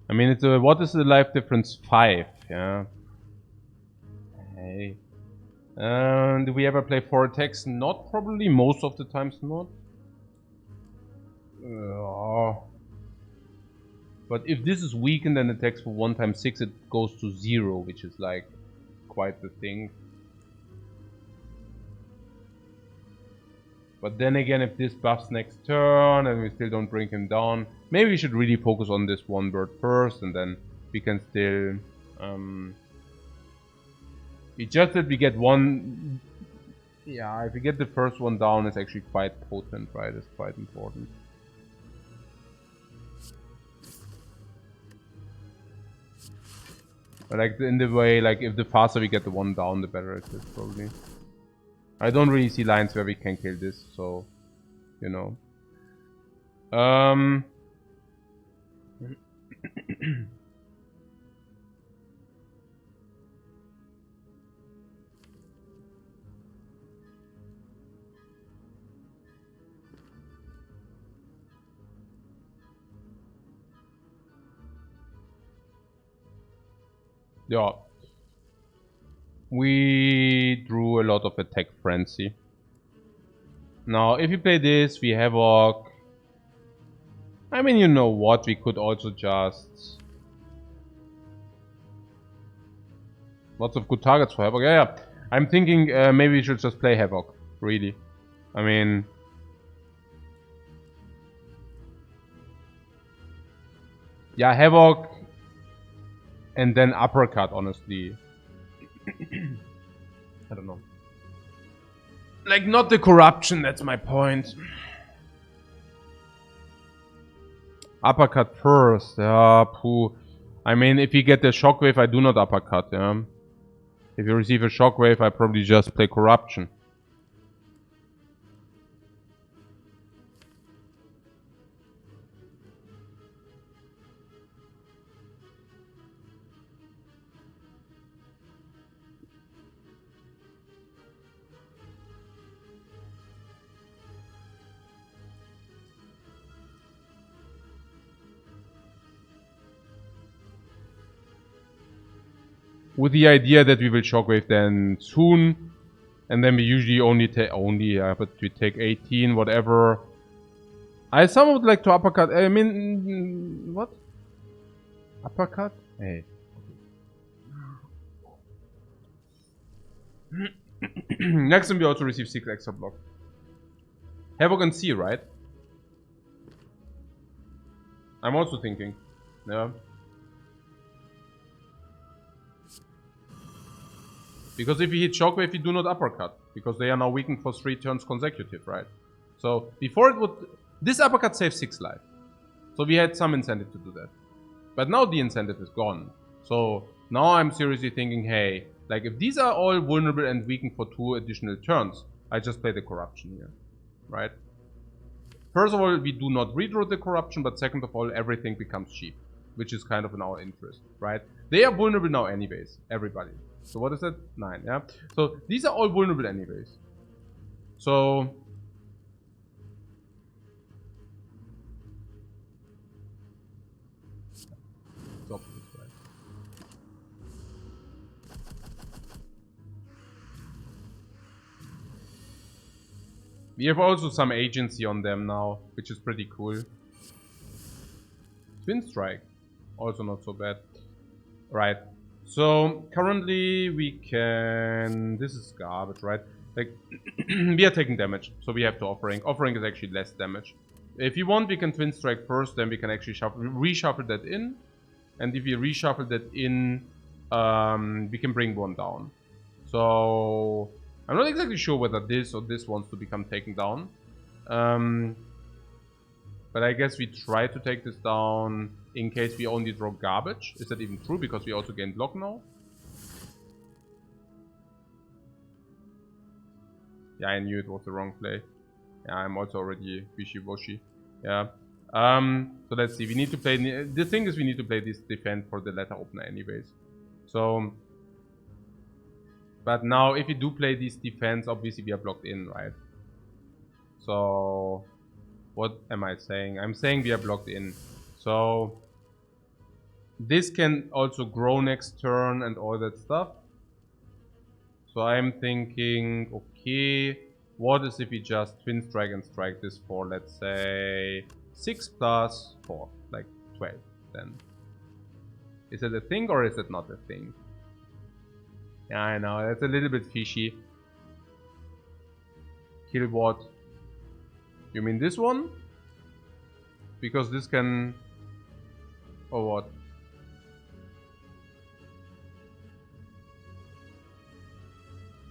I mean, it's a... What is the life difference? 5, yeah. Hey. Do we ever play 4 attacks? Not probably, most of the times not. But if this is weakened and attacks for 1 times 6, it goes to 0, which is like quite the thing. But then again, if this buffs next turn and we still don't bring him down, maybe we should really focus on this one bird first, and then we can still... it's just that we get one... Yeah, if we get the first one down, it's actually quite potent, right? It's quite important. But like, in the way, like, if the faster we get the one down, the better it is, probably. I don't really see lines where we can kill this, so, you know. Yeah. We drew a lot of attack frenzy. Now, if we play this, we havoc. I mean, you know what? We could also just Lots of good targets for Havoc. Yeah. I'm thinking maybe we should just play Havoc. Really. I mean... Yeah, Havoc. And then Uppercut, honestly. I don't know. Like, not the corruption, that's my point. Uppercut first, yeah, poo. I mean, if you get the shockwave, I do not uppercut, yeah. If you receive a shockwave, I probably just play corruption. With the idea that we will shockwave then soon. And then we usually only take, but we take 18, whatever. I somehow would like to uppercut, I mean, what? Uppercut? Hey. Next time we also receive 6 extra block. Havoc and C, right? I'm also thinking. Yeah. Because if we hit Shockwave, we do not uppercut. Because they are now weakened for 3 turns consecutive, right? So, before it would... This uppercut saves 6 life. So we had some incentive to do that. But now the incentive is gone. So, now I'm seriously thinking, hey, like if these are all vulnerable and weakened for 2 additional turns, I just play the Corruption here. Right? First of all, we do not redraw the Corruption, but second of all, everything becomes cheap. Which is kind of in our interest, right? They are vulnerable now anyways, everybody. So what is that? 9, yeah? So these are all vulnerable anyways. So... Stop this, right? We have also some agency on them now, which is pretty cool. Twin Strike. Also not so bad. Right. So, currently we can... This is garbage, right? Like, we are taking damage, so we have to Offering. Offering is actually less damage. If you want, we can Twin Strike first, then we can actually reshuffle that in. And if we reshuffle that in, we can bring one down. So, I'm not exactly sure whether this or this wants to become taken down. But I guess we try to take this down in case we only draw garbage. Is that even true? Because we also gain block now. Yeah, I knew it was the wrong play. Yeah, I'm also already wishy-washy. Yeah. So let's see. We need to play... The thing is we need to play this defense for the letter opener anyways. So... But now if we do play this defense, obviously we are blocked in, right? So... What am I saying? I'm saying we are blocked in. So... This can also grow next turn and all that stuff. So I'm thinking, okay, what is if we just Twin Strike and strike this for, let's say, 6 plus 4, like 12 then. Is it a thing or is it not a thing? Yeah, I know, that's a little bit fishy. Kill what? You mean this one? Because this can... Or what?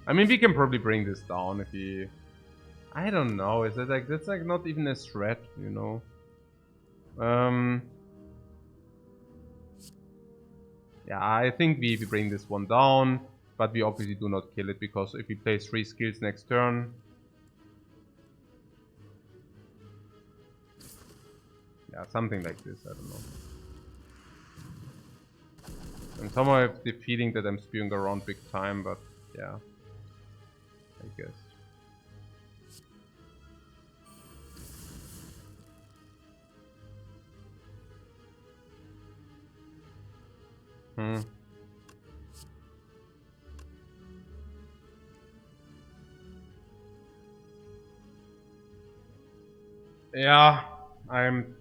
I mean, we can probably bring this down if we... I don't know, is that like... That's like not even a threat, you know? Yeah, I think we bring this one down. But we obviously do not kill it, because if we play 3 skills next turn... Yeah, something like this, I don't know. And somehow I have the feeling that I'm spewing around big time, but yeah. I guess. Yeah, I'm...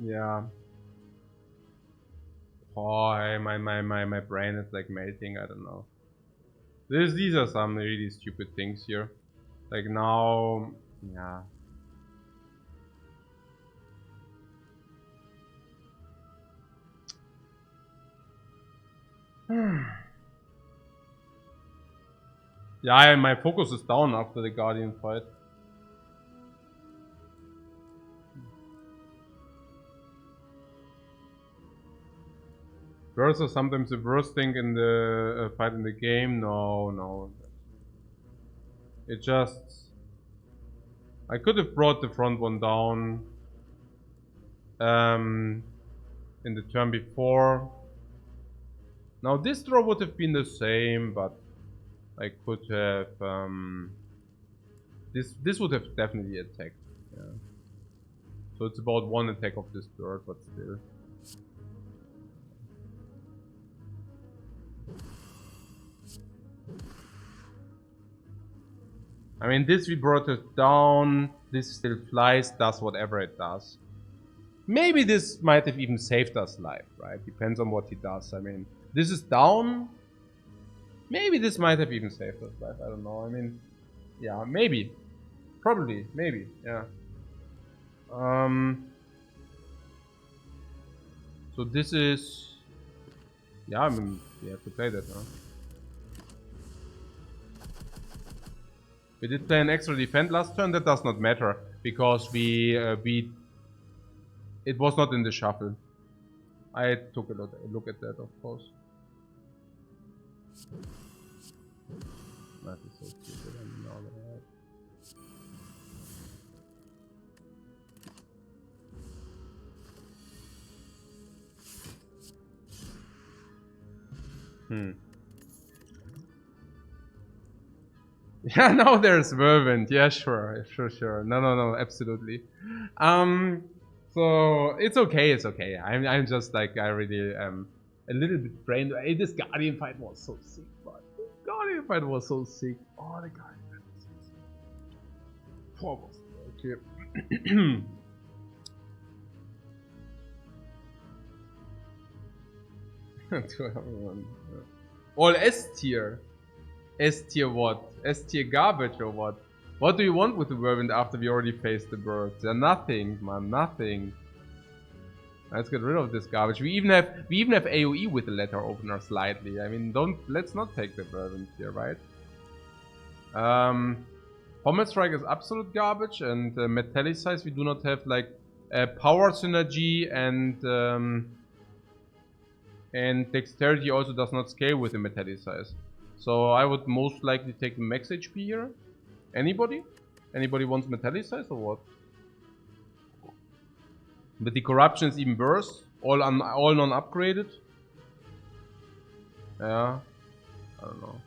Yeah. Oh, hey, my brain is like melting. I don't know. These are some really stupid things here. Like now, yeah. Yeah, my focus is down after the Guardian fight. Birds are sometimes the worst thing in the fight in the game. No. It just... I could have brought the front one down in the turn before. Now this draw would have been the same, but I could have... this would have definitely attacked. Yeah. So it's about one attack of this bird, but still. I mean, this we brought it down. This still flies, does whatever it does. Maybe this might have even saved us life, right? Depends on what he does. I mean, this is down. Maybe this might have even saved us life. I don't know. I mean, yeah, maybe. Probably. Maybe. Yeah. So this is... Yeah, I mean, we have to play that, huh? We did play an extra defend last turn. That does not matter because it was not in the shuffle. I took a look at that, of course. That is so stupid. I mean, all that. Yeah, now there's Whirlwind. Yeah, sure. No, absolutely. So it's okay. I'm just like, I really am a little bit brained. Hey, this Guardian fight was so sick, man. This Guardian fight was so sick. Oh, the Guardian fight was so sick. Poor boss. Okay. All S tier. S tier what? S tier garbage or what? What do you want with the Whirlwind after we already faced the birds? Yeah, nothing, man, nothing. Let's get rid of this garbage. We even have AoE with the letter opener slightly. I mean, let's not take the Whirlwind here, right? Pommet Strike is absolute garbage, and Metallicize we do not have like power synergy, and dexterity also does not scale with the Metallicize. So I would most likely take max HP here. Anybody? Anybody wants Metallicize or what? But the corruption is even worse. All non-upgraded. Yeah. I don't know.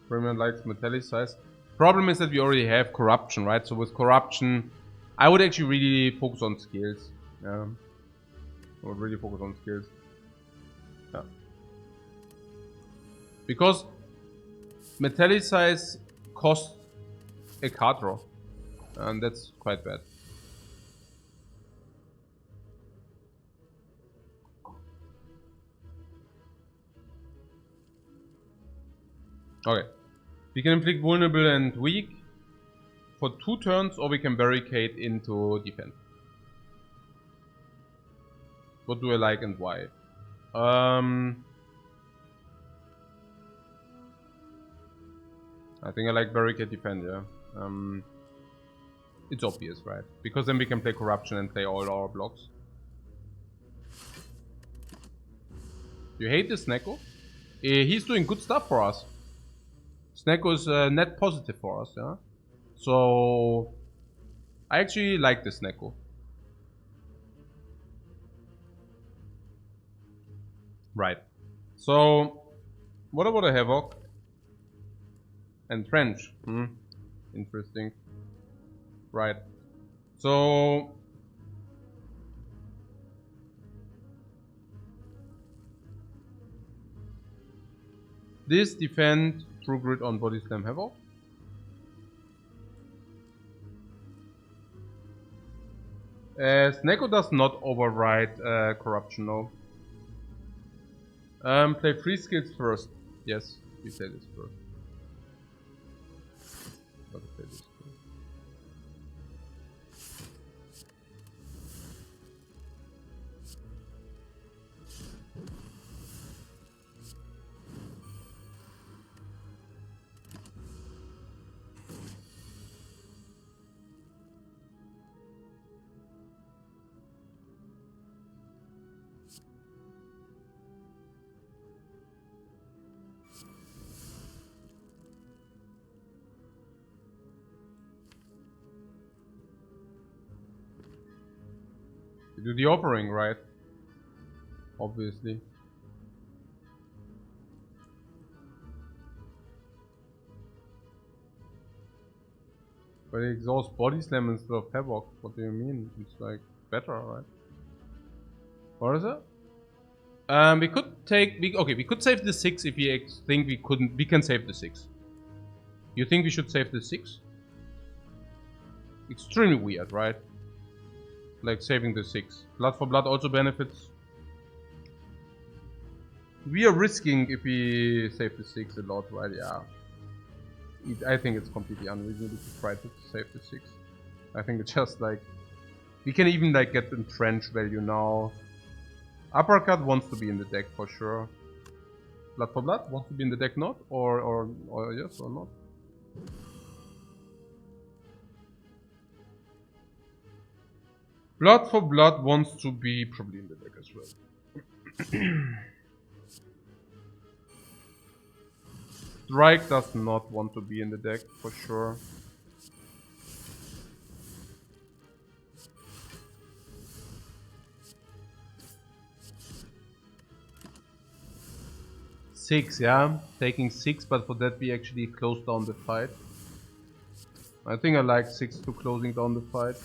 Premium likes Metallicize. Problem is that we already have corruption, right? So with corruption, I would actually really focus on skills. Yeah. I would really focus on skills. Yeah. Because Metallicize costs a card draw. And that's quite bad. Okay. We can inflict vulnerable and weak for 2 turns, or we can barricade into defense. What do I like and why? I think I like barricade defend, yeah. It's obvious, right? Because then we can play corruption and play all our blocks. You hate this Snecko? He's doing good stuff for us. Snecko is net positive for us, yeah. So I actually like this Snecko. Right. So what about a Havoc? And Trench. Interesting. Right. So this defend True Grit on Body Slam Havoc. Sneko does not override corruption, no. Play 3 skills first. Yes, we play this first. Gotta play this first. You do the offering, right? Obviously. But it exhausts body slam instead of havoc. What do you mean? It's like better, right? What is it? We could take. We could save the 6 if we think we couldn't. We can save the 6. You think we should save the 6? Extremely weird, right? Like saving the 6. Blood for blood also benefits. We are risking if we save the 6 a lot, right? Yeah. I think it's completely unreasonable to try to save the 6. I think it's just like we can even like get entrenched value now. Uppercut wants to be in the deck for sure. Blood for blood wants to be in the deck, not or yes or not. Blood for blood wants to be probably in the deck as well. Strike does not want to be in the deck for sure. Six, yeah, taking 6, but for that we actually close down the fight. I think I like 6 to closing down the fight.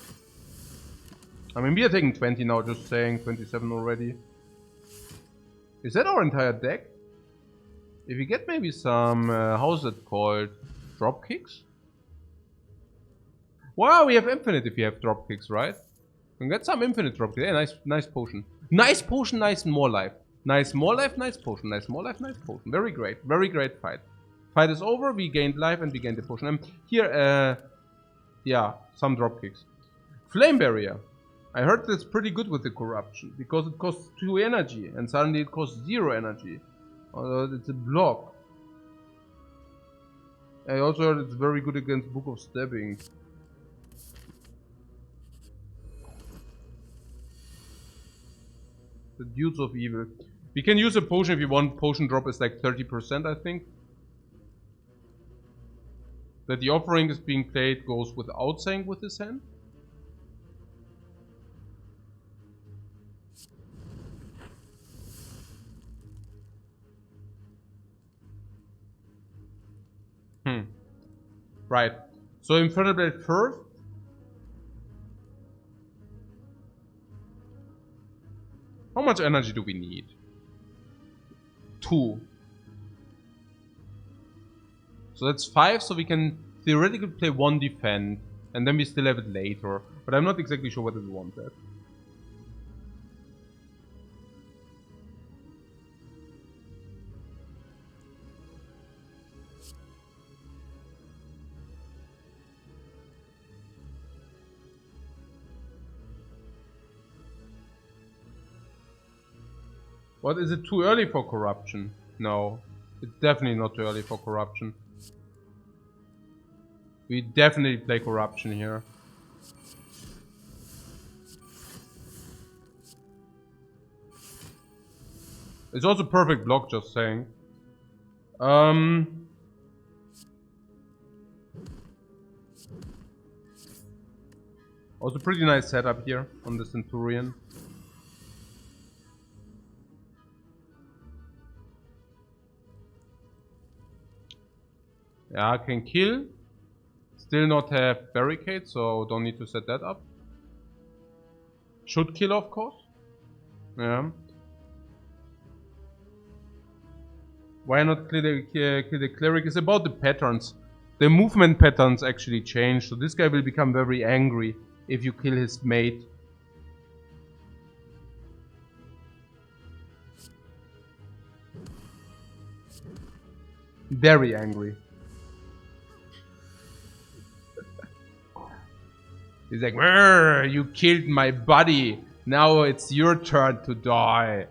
I mean, we are taking 20 now, just saying, 27 already. Is that our entire deck? If we get maybe some, how's it called? Drop kicks? Wow, we have infinite if you have drop kicks, right? We can get some infinite drop kicks. Yeah, nice potion. Nice potion, nice more life. Nice more life, nice potion. Nice more life, nice potion. Very great fight. Fight is over, we gained life and we gained the potion. And here, yeah, some drop kicks. Flame barrier. I heard that's pretty good with the corruption, because it costs 2 energy, and suddenly it costs 0 energy. It's a block. I also heard it's very good against Book of Stabbing. The Dudes of Evil. We can use a potion if you want. Potion drop is like 30%, I think. That the offering is being played goes without saying with his hand. Right. So Infernal Blade first. How much energy do we need? 2. So that's 5, so we can theoretically play 1 defend, and then we still have it later. But I'm not exactly sure whether we want that. What, is it too early for corruption? No, it's definitely not too early for corruption. We definitely play corruption here. It's also perfect block, just saying. Also pretty nice setup here on the Centurion. Yeah, can kill. Still not have barricade, so don't need to set that up. Should kill, of course. Yeah. Why not kill the cleric? It's about the patterns. The movement patterns actually change, so this guy will become very angry if you kill his mate. Very angry. He's like, you killed my buddy. Now it's your turn to die.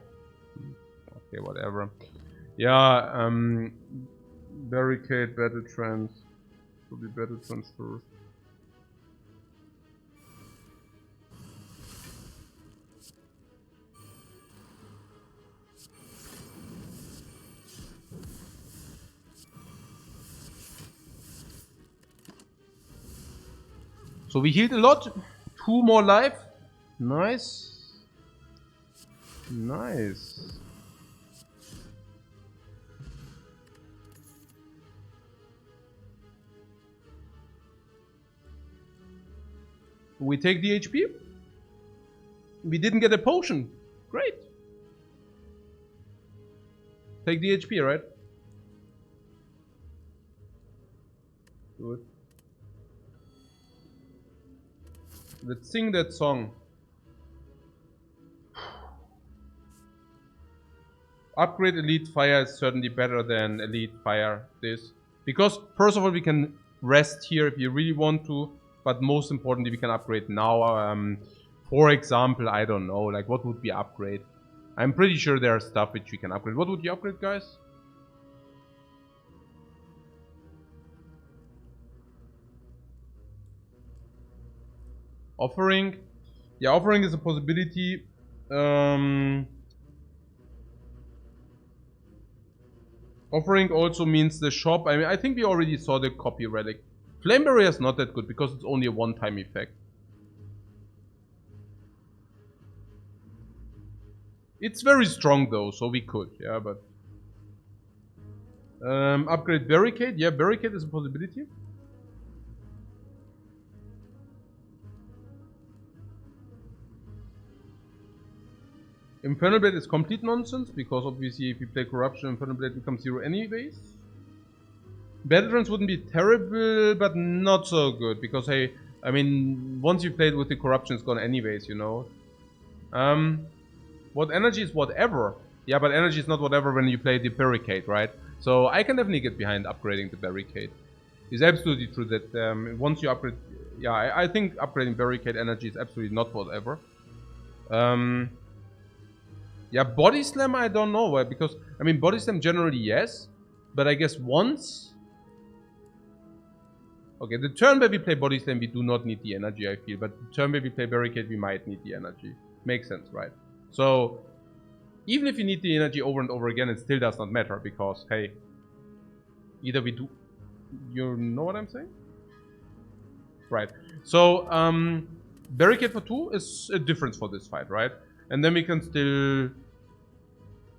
Okay, whatever. Yeah, barricade, battle trance. Will be battle transfers. So we healed a lot. 2 more life. Nice. Nice. We take the HP. We didn't get a potion. Great. Take the HP, right? Good. Let's sing that song. Upgrade Elite Fire is certainly better than Elite Fire this. Because first of all we can rest here if you really want to. But most importantly we can upgrade now. For example, I don't know, like what would be upgrade? I'm pretty sure there are stuff which we can upgrade. What would you upgrade, guys? Offering. Yeah, offering is a possibility. Offering also means the shop. I mean, I think we already saw the copy relic. Flame Barrier is not that good because it's only a one-time effect. It's very strong though, so we could, yeah, but... upgrade Barricade. Yeah, Barricade is a possibility. Infernal Blade is complete nonsense, because obviously if you play Corruption, Infernal Blade becomes 0 anyways. Battle Trance wouldn't be terrible, but not so good, because hey, I mean, once you played with the Corruption, it's gone anyways, you know. What energy is whatever? Yeah, but energy is not whatever when you play the Barricade, right? So I can definitely get behind upgrading the Barricade. It's absolutely true that once you upgrade... Yeah, I think upgrading Barricade energy is absolutely not whatever. Yeah, Body Slam I don't know why, because, I mean, Body Slam generally yes, but I guess once... Okay, the turn where we play Body Slam we do not need the energy, I feel, but the turn where we play Barricade we might need the energy. Makes sense, right? So, even if you need the energy over and over again, it still does not matter, because, hey, either we do... You know what I'm saying? Right. So, Barricade for 2 is a difference for this fight, right? And then we can still...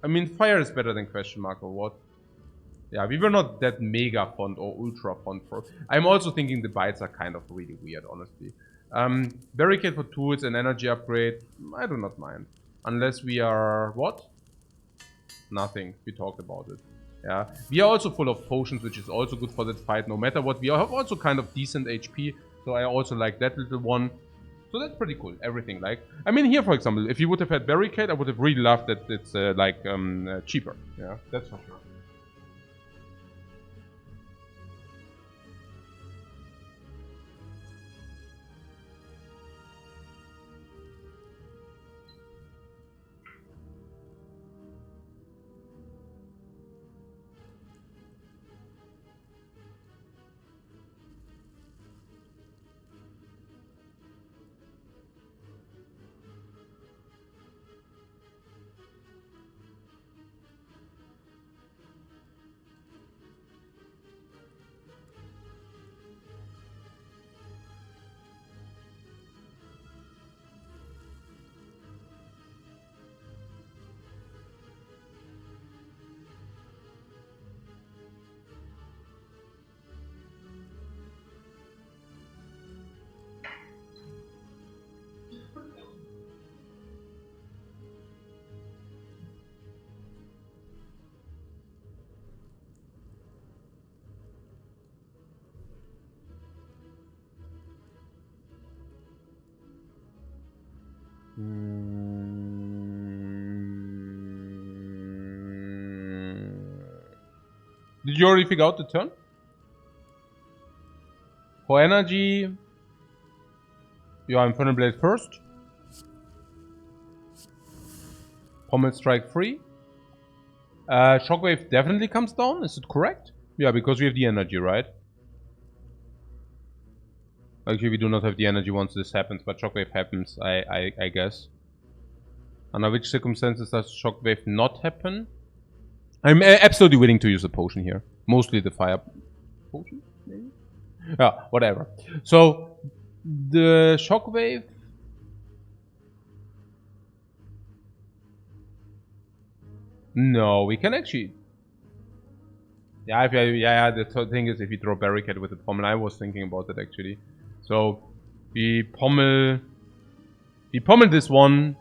I mean, Fire is better than question mark or what? Yeah, we were not that mega fond or ultra fond for... I'm also thinking the bites are kind of really weird, honestly. Barricade for 2 is an energy upgrade. I do not mind. Unless we are... What? Nothing. We talked about it. Yeah. We are also full of potions, which is also good for that fight, no matter what. We have also kind of decent HP, so I also like that little one. So that's pretty cool, everything. Like, I mean, here, for example, if you would have had Barricade, I would have really loved that it's, cheaper. Yeah, that's for sure. Did you already figure out the turn? For energy, you are Infernal Blade first. Pommel Strike free. Shockwave definitely comes down, is it correct? Yeah, because we have the energy, right? Actually, we do not have the energy once this happens, but Shockwave happens, I guess. Under which circumstances does Shockwave not happen? I'm absolutely willing to use a potion here. Mostly the fire potion, maybe? Yeah, whatever. So, the Shockwave... No, we can actually... Yeah, the thing is if we draw Barricade with the Pommel, I was thinking about that actually. So, we pommel this one,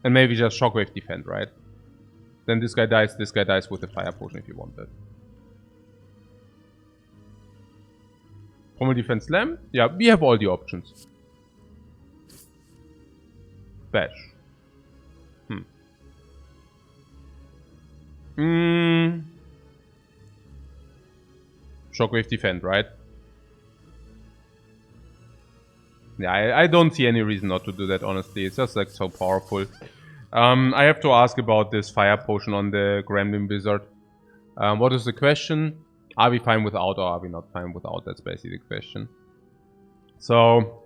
and maybe just Shockwave defend, right? Then this guy dies with the fire potion if you want that. Pommel defense slam? Yeah, we have all the options. Bash. Shockwave defend, right? Yeah, I don't see any reason not to do that, honestly. It's just like so powerful. I have to ask about this fire potion on the Gremlin Wizard. What is the question? Are we fine without or are we not fine without? That's basically the question. So,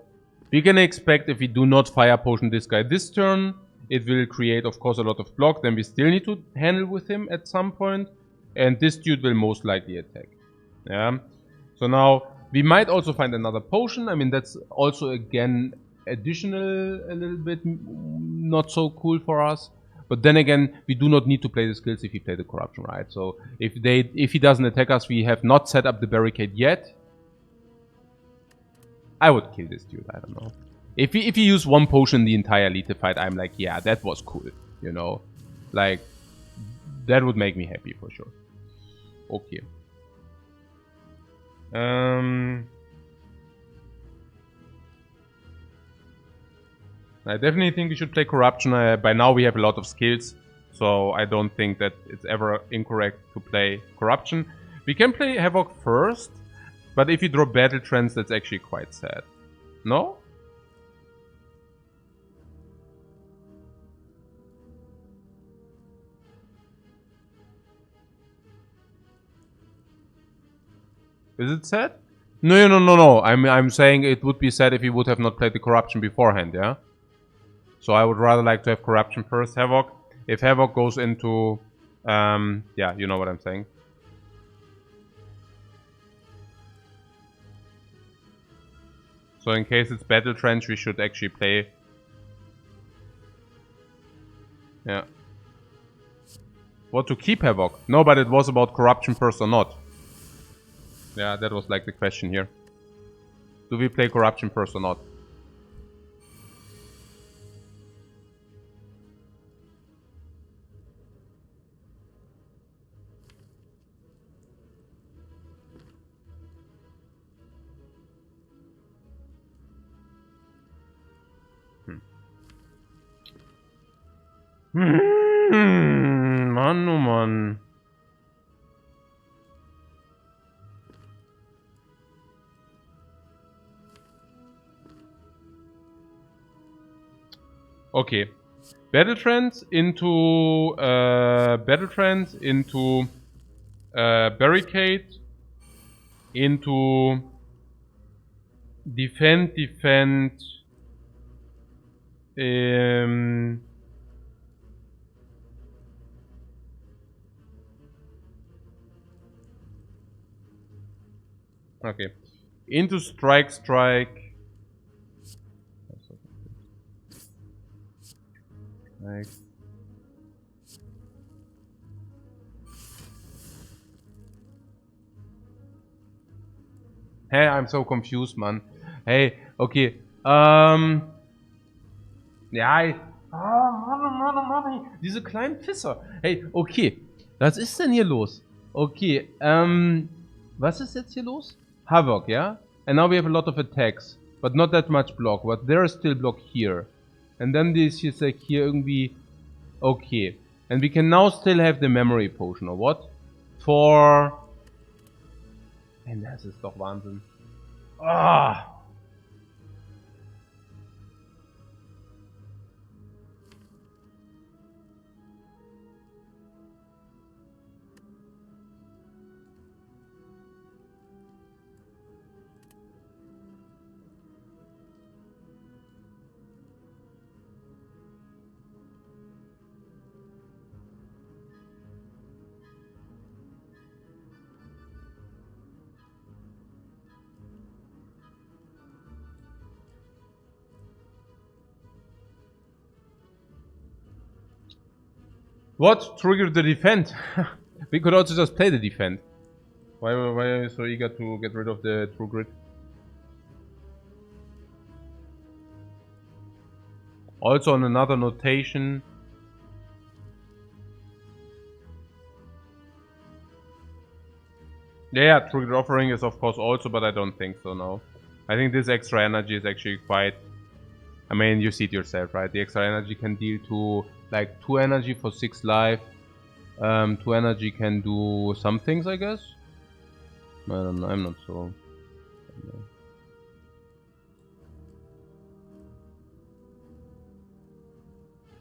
we can expect if we do not fire potion this guy this turn, it will create, of course, a lot of block. Then we still need to handle with him at some point. And this dude will most likely attack. Yeah. So now, we might also find another potion. I mean, that's also, again, additional a little bit not so cool for us. But then again, we do not need to play the skills if we play the corruption, right? So if he doesn't attack us, we have not set up the barricade yet. I would kill this dude, I don't know. If he use one potion the entire elite fight, I'm like, yeah, that was cool, you know? Like, that would make me happy for sure. Okay. I definitely think we should play Corruption. By now we have a lot of skills, so I don't think that it's ever incorrect to play Corruption. We can play Havoc first, but if you draw Battle Trance, that's actually quite sad. No? Is it sad? No. I'm saying it would be sad if he would have not played the Corruption beforehand, yeah? So I would rather like to have Corruption first, Havoc. If Havoc goes into... yeah, you know what I'm saying. So in case it's Battle Trench, we should actually play... Yeah. What, to keep Havoc? No, but it was about Corruption first or not. Yeah, that was like the question here. Do we play Corruption first or not? Mann, oh Mann. Okay. Battle Trance into Barricade into defend okay. Into strike. Hey, I'm so confused, man. Hey, okay. Ja, Mann. Diese kleinen Pisser. Hey, okay. Was ist denn hier los? Okay, was ist jetzt hier los? Havoc, yeah? And now we have a lot of attacks. But not that much block. But there is still block here. And then this is like here irgendwie... Okay. And we can now still have the memory potion, or what? For Nein, das ist doch Wahnsinn. Ah! What triggered the defend? We could also just play the defend. Why are you so eager to get rid of the true grid? Also on another notation. Yeah, true grid offering is of course also, but I don't think so, no. I think this extra energy is actually quite... I mean, you see it yourself, right? The extra energy can deal to like 2 energy for 6 life. 2 energy can do some things, I guess. I don't know, I'm not so...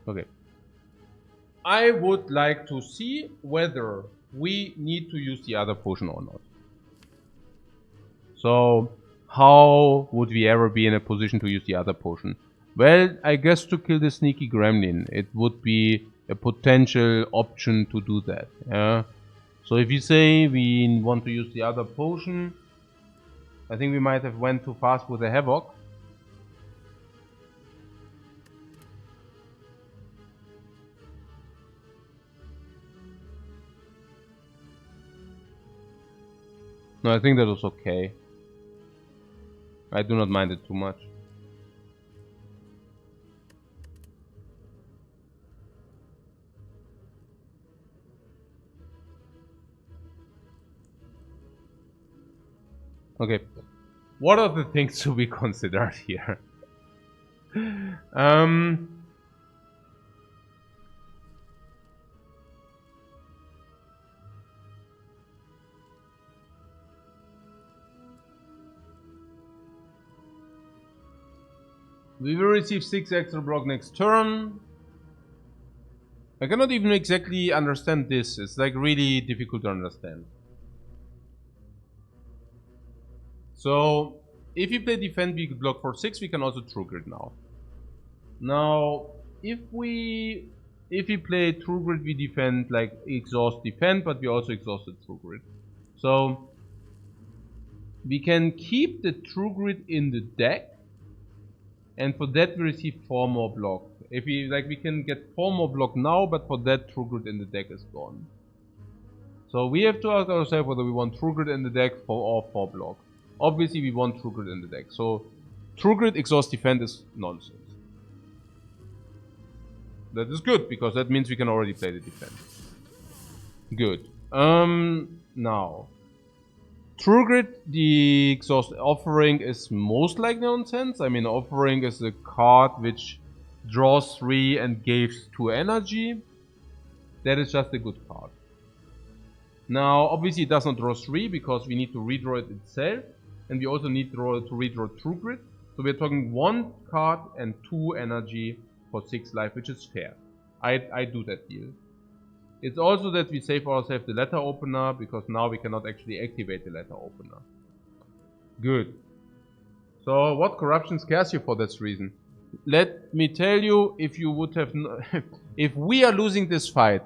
Okay. I would like to see whether we need to use the other potion or not. So, how would we ever be in a position to use the other potion? Well, I guess to kill the sneaky gremlin, it would be a potential option to do that. Yeah. So if you say we want to use the other potion, I think we might have went too fast with the Havoc. No, I think that was okay. I do not mind it too much. Okay, what are the things to be considered here? We will receive 6 extra block next turn. I cannot even exactly understand this. It's like really difficult to understand. So, if we play defend, we block for 6, we can also true grid now. Now, if we play true grid, we defend like exhaust defend, but we also exhausted true grid. So, we can keep the true grid in the deck, and for that we receive 4 more block. If we can get 4 more block now, but for that true grid in the deck is gone. So we have to ask ourselves whether we want true grid in the deck or 4 block. Obviously we want true grid in the deck. So true grid exhaust defend is nonsense. That is good, because that means we can already play the defend. Good. Now. True grid, the exhaust offering is most likely nonsense. I mean, offering is a card which draws 3 and gives 2 energy. That is just a good card. Now, obviously it does not draw 3 because we need to redraw it itself. And we also need to redraw true grid. So we're talking 1 card and 2 energy for 6 life, which is fair. I do that deal. It's also that we save ourselves the letter opener, because now we cannot actually activate the letter opener. Good. So what corruption scares you for this reason? Let me tell you, if you would have... if we are losing this fight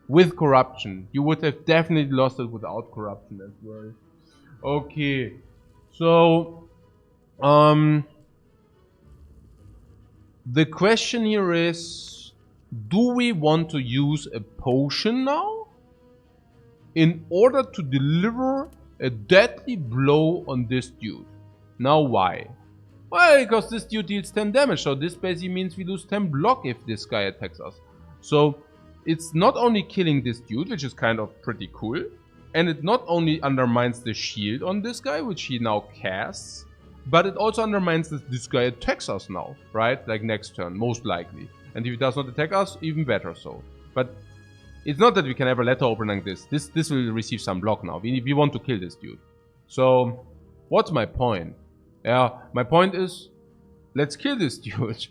with corruption, you would have definitely lost it without corruption as well. Okay. So... the question here is... do we want to use a potion now in order to deliver a deadly blow on this dude? Now why? Well, because this dude deals 10 damage, so this basically means we lose 10 block if this guy attacks us. So it's not only killing this dude, which is kind of pretty cool, and it not only undermines the shield on this guy, which he now casts, but it also undermines that this guy attacks us now, right? Like next turn, most likely. And if it does not attack us, even better so. But it's not that we can ever letter open like this. This will receive some block now. We want to kill this dude. So, what's my point? Yeah, my point is, let's kill this dude.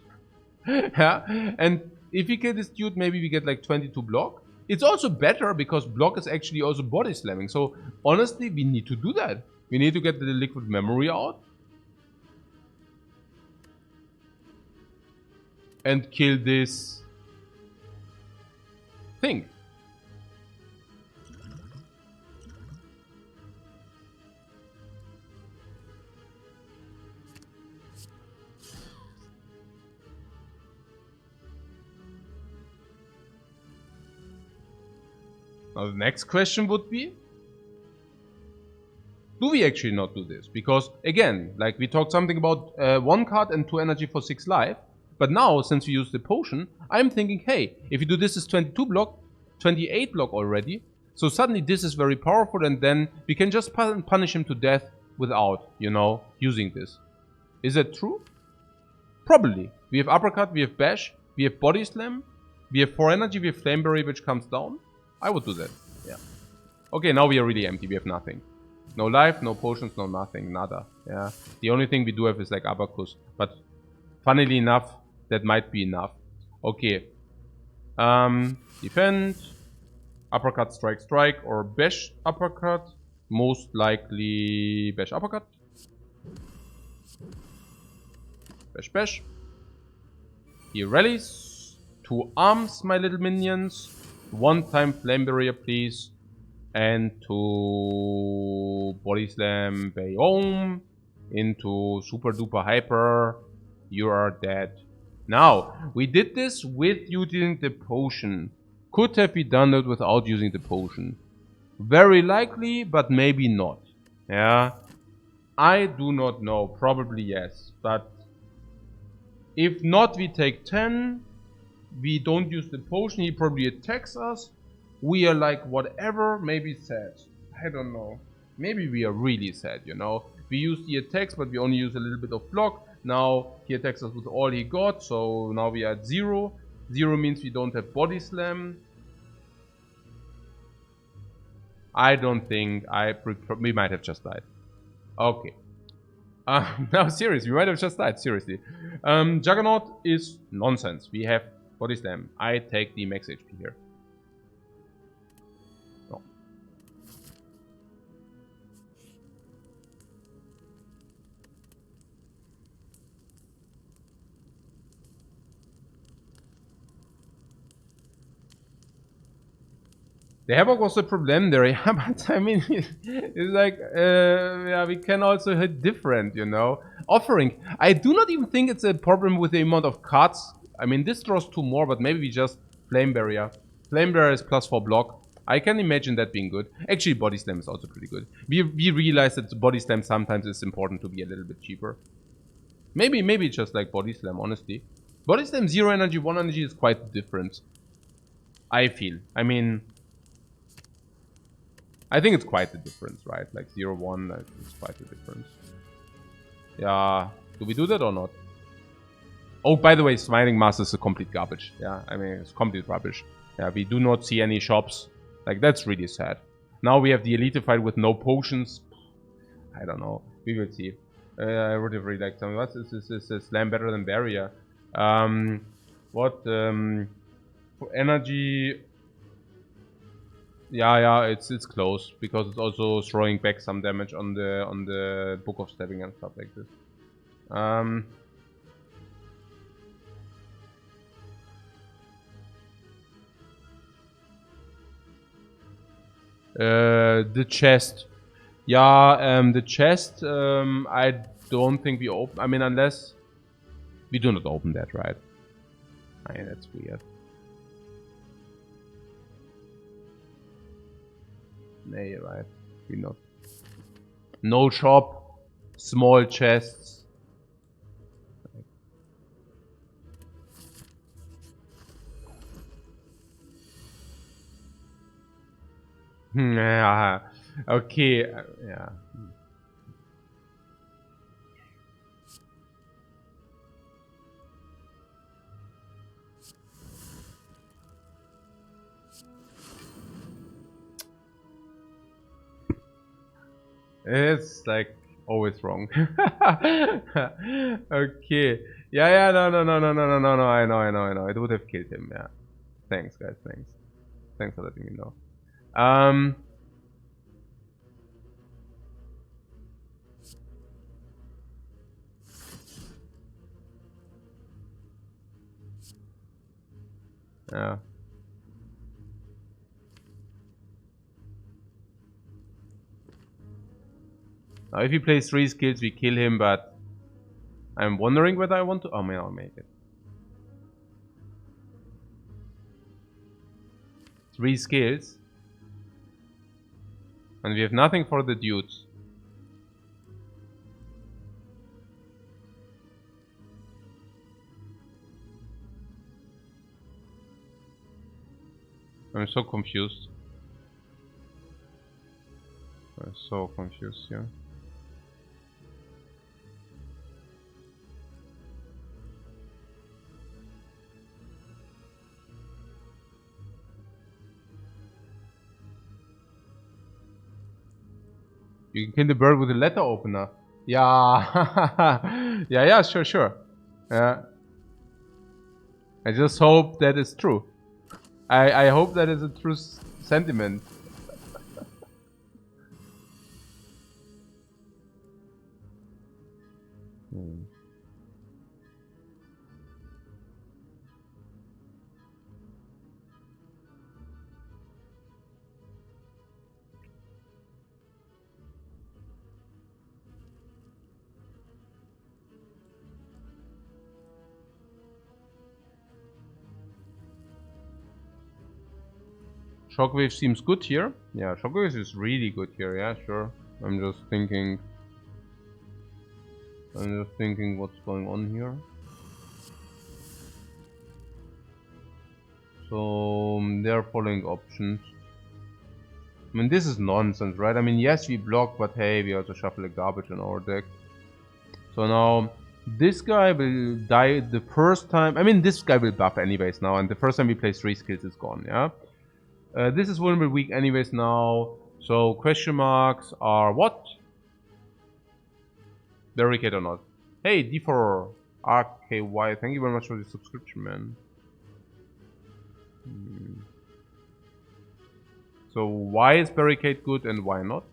Yeah, and if we kill this dude, maybe we get like 22 block. It's also better because block is actually also body slamming. So honestly, we need to do that. We need to get the liquid memory out and kill this thing. Now the next question would be, do we actually not do this? Because again, like we talked something about 1 card and 2 energy for 6 life. But now, since we use the potion, I'm thinking, hey, if you do this as 22 block, 28 block already, so suddenly this is very powerful and then we can just punish him to death without, you know, using this. Is that true? Probably. We have uppercut, we have bash, we have body slam, we have 4 energy, we have flame berry which comes down. I would do that, yeah. Okay, now we are really empty, we have nothing. No life, no potions, no nothing, nada, yeah. The only thing we do have is like abacus, but funnily enough, that might be enough. Okay. Defend, uppercut, strike, strike, or bash uppercut. Most likely bash uppercut. Bash, bash. He rallies. 2 arms, my little minions. 1 time flame barrier, please. And to body slam, Bayom. Into super duper hyper. You are dead. Now, we did this with using the potion. Could have we done it without using the potion? Very likely, but maybe not. Yeah. I do not know. Probably yes. But if not, we take 10. We don't use the potion. He probably attacks us. We are like whatever. Maybe sad. I don't know. Maybe we are really sad, you know. We use the attacks, but we only use a little bit of block. Now he attacks us with all he got, so now we are at 0. 0 means we don't have body slam. I don't think we might have just died. Okay. No, seriously, we might have just died, seriously. Juggernaut is nonsense. We have body slam. I take the max HP here. No. The havoc was a problem there, yeah, but I mean, it's like, yeah, we can also hit different, you know. Offering. I do not even think it's a problem with the amount of cards. I mean, this draws 2 more, but maybe we just flame barrier. Flame barrier is +4 block. I can imagine that being good. Actually, body slam is also pretty good. We realize that body slam sometimes is important to be a little bit cheaper. Maybe just like body slam, honestly. Body slam 0 energy, 1 energy is quite different. I feel. I mean, I think it's quite the difference, right? Like 0, 1, it's quite the difference. Yeah. Do we do that or not? Oh, by the way, Smiling Mask is a complete garbage. Yeah, I mean, it's complete rubbish. Yeah, we do not see any shops. Like, that's really sad. Now we have the Elite fight with no potions. I don't know. We will see. I would have really liked something. What is this? Slam better than Barrier? What? Energy... Yeah, it's close because it's also throwing back some damage on the Book of Stabbing and stuff like this. The chest. Yeah, the chest. I don't think we open. I mean, unless we do not open that, right? I mean, that's weird. Nay, right? We not. No shop, small chests. Yeah. Okay. Yeah. It's like always wrong. Okay. Yeah, no. I know. It would have killed him, yeah. Thanks, guys, thanks. Thanks for letting me know. Yeah. Now, if he plays 3 skills, we kill him, but I'm wondering whether I want to. Oh, man, I'll make it. 3 skills. And we have nothing for the dudes. I'm so confused. I'm so confused here. You can kill the bird with a letter opener. Yeah. yeah, sure. Yeah. I just hope that is true. I hope that is a true sentiment. Shockwave seems good here. Yeah, Shockwave is really good here. Yeah, sure. I'm just thinking what's going on here. So they're following options. I mean, this is nonsense, right? I mean, yes, we block, but hey, we also shuffle a garbage in our deck. So now this guy will die the first time. I mean, this guy will buff anyways now, and the first time we play 3 skills is gone. Yeah. This is vulnerable weak anyways now. So question marks are what? Barricade or not? Hey, D4 RKY, thank you very much for the subscription, man. So why is barricade good and why not?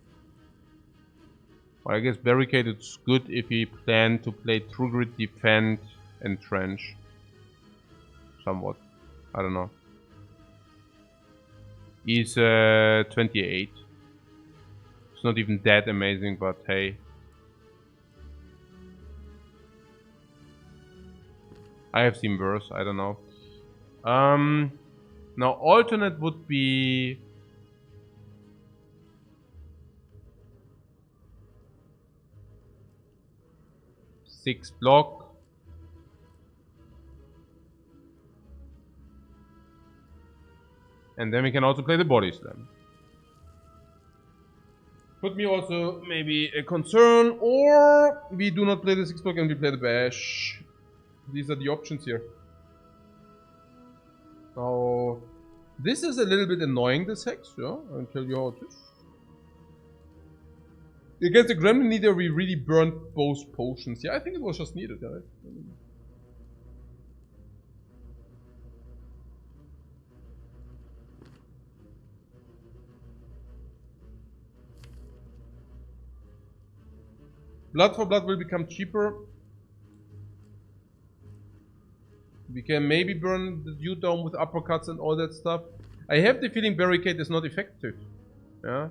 Well, I guess barricade is good if we plan to play true grid, defend, and trench. Somewhat. I don't know. He's 28. It's not even that amazing, but hey. I have seen worse, I don't know. Now alternate would be... six block. And then we can also play the body slam. Could be also maybe a concern, or we do not play the 6 block and we play the bash. These are the options here. Now, this is a little bit annoying, this hex, yeah, I'll tell you how it is. Against the Gremlin Leader, we really burned both potions. Yeah, I think it was just needed, guys. Blood for blood will become cheaper. We can maybe burn the dude down with uppercuts and all that stuff. I have the feeling barricade is not effective. Yeah.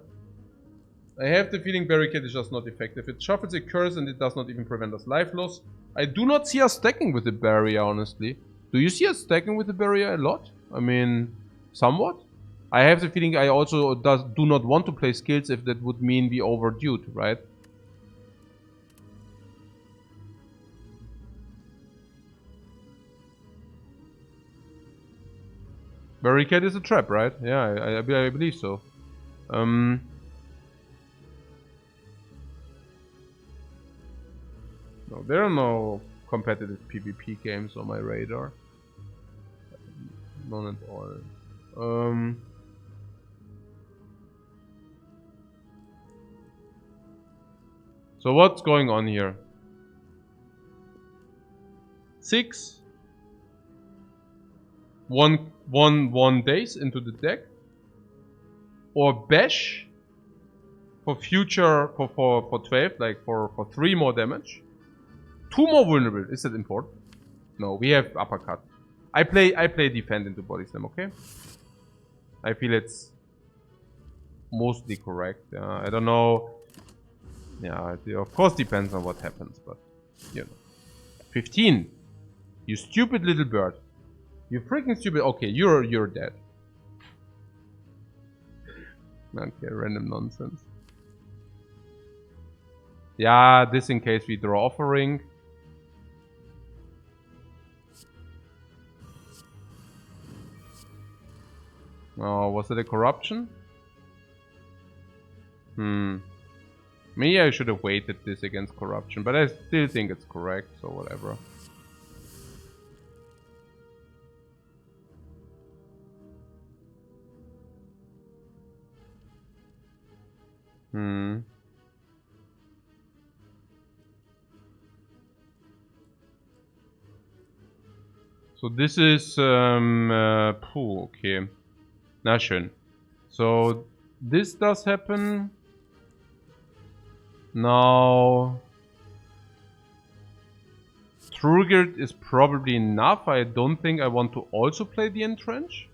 I have the feeling barricade is just not effective. It shuffles a curse and it does not even prevent us life loss. I do not see us stacking with the barrier, honestly. Do you see us stacking with the barrier a lot? I mean, somewhat. I have the feeling I also do not want to play skills if that would mean we overdued, right? Barricade is a trap, right? Yeah, I believe so. No, there are no competitive PvP games on my radar. None at all. So what's going on here? 6 1 days into the deck, or bash for future for 12, like for 3 more damage, 2 more vulnerable. Is that important? No, we have uppercut. I play defend into body slam. Okay, I feel it's mostly correct. I don't know. Yeah, it of course depends on what happens, but you know, 15. You stupid little bird. You freaking stupid. Okay, you're dead. Okay, random nonsense. Yeah, this in case we draw offering. Oh, was it a corruption? Maybe I should have weighted this against corruption, but I still think it's correct, so whatever. So this is okay. Na schön. So this does happen. Now Triggered is probably enough. I don't think I want to also play the Entrench.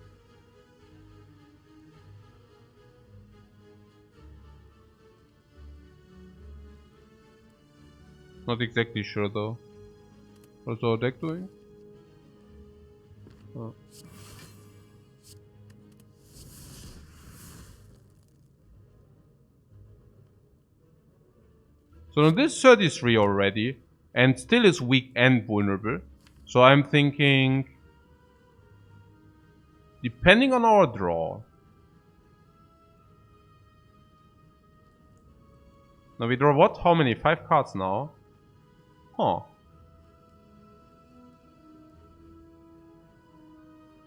Not exactly sure though. What's our deck doing? Oh. So now this 33 already, and still is weak and vulnerable. So I'm thinking, depending on our draw. Now we draw what? How many? 5 cards now? Huh.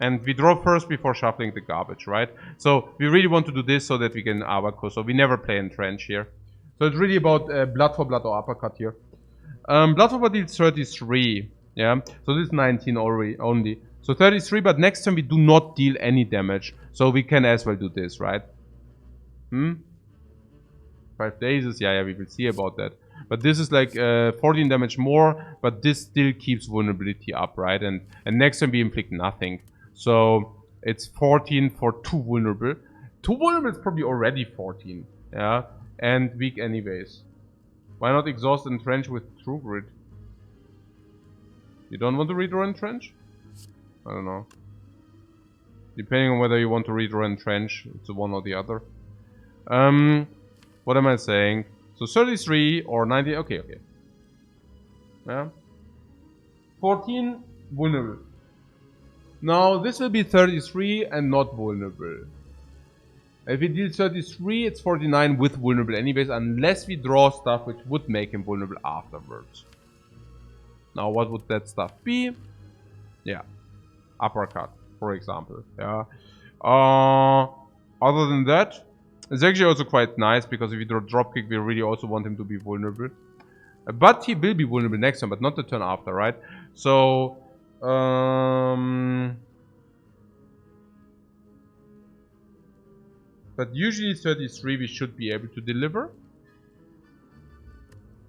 And we draw first before shuffling the garbage, right? So we really want to do this so that we can Abaco. So we never play Entrench here. So it's really about blood for blood or uppercut here. Blood for blood deals 33. Yeah. So this is 19 already only. So 33, but next time we do not deal any damage. So we can as well do this, right? 5 days is, yeah, we will see about that. But this is like 14 damage more, but this still keeps vulnerability up, right? And next time we inflict nothing. So it's 14 for 2 vulnerable. 2 vulnerable is probably already 14. Yeah. And weak anyways. Why not exhaust Entrench with True Grit? You don't want to redraw Entrench? I don't know. Depending on whether you want to redraw Entrench, it's one or the other. What am I saying? So 33 or 90. Okay. Yeah. 14 vulnerable. Now this will be 33 and not vulnerable. If we deal 33, it's 49 with vulnerable anyways, unless we draw stuff which would make him vulnerable afterwards. Now what would that stuff be? Yeah. Uppercut, for example. Yeah. Other than that, it's actually also quite nice, because if we draw dropkick, we really also want him to be vulnerable. But he will be vulnerable next time, but not the turn after, right? So, but usually 33 we should be able to deliver.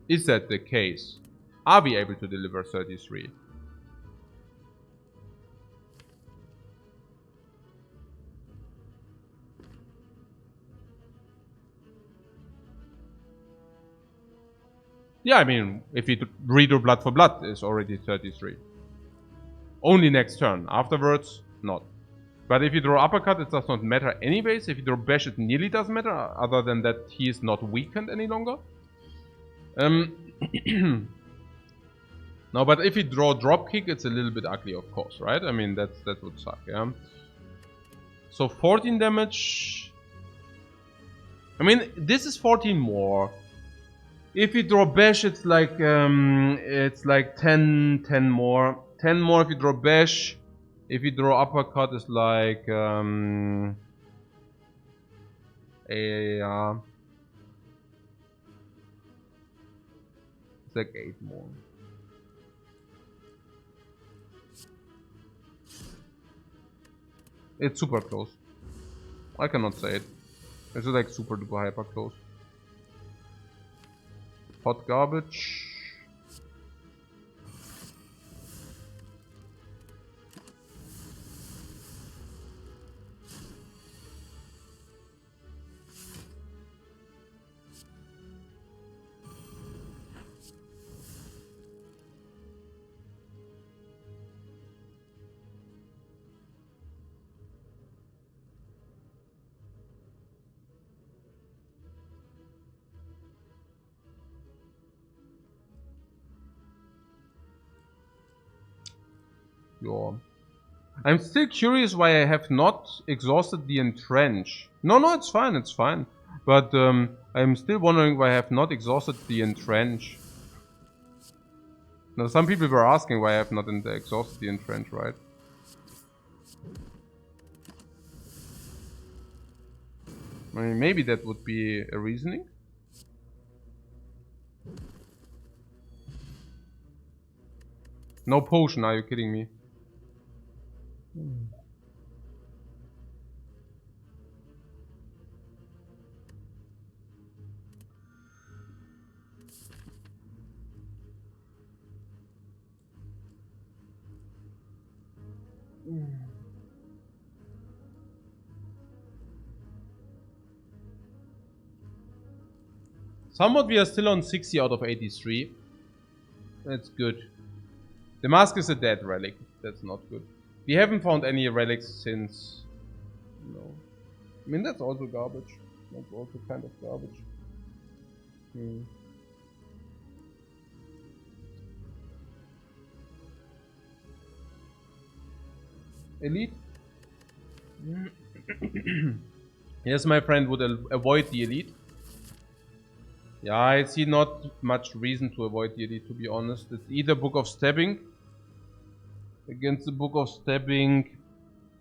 Is that the case? Are we able to deliver 33? Yeah, I mean, if we redo blood for blood, it's already 33. Only next turn. Afterwards, not. But if you draw uppercut, it does not matter anyways. If you draw bash, it nearly doesn't matter, other than that he is not weakened any longer. No, but if you draw dropkick, it's a little bit ugly, of course, right? I mean, that would suck, yeah. So 14 damage. I mean, this is 14 more. If you draw bash, it's like 10 more. 10 more if you draw bash. If you draw uppercut, it's like It's like 8 more. It's super close. I cannot say it. It's like super duper hyper close. Hot garbage. Yeah. I'm still curious why I have not exhausted the entrench. No, it's fine, it's fine. But I'm still wondering why I have not exhausted the entrench. Now, some people were asking why I have not exhausted the entrench, right? I mean, maybe that would be a reasoning. No potion, are you kidding me? Somewhat we are still on 60 out of 83. That's good. The mask is a dead relic. That's not good. We haven't found any relics since... No. I mean, that's also garbage. That's also kind of garbage. Elite? Yes, my friend would avoid the elite. Yeah, I see not much reason to avoid the elite, to be honest. It's either Book of Stabbing. Against the Book of Stabbing,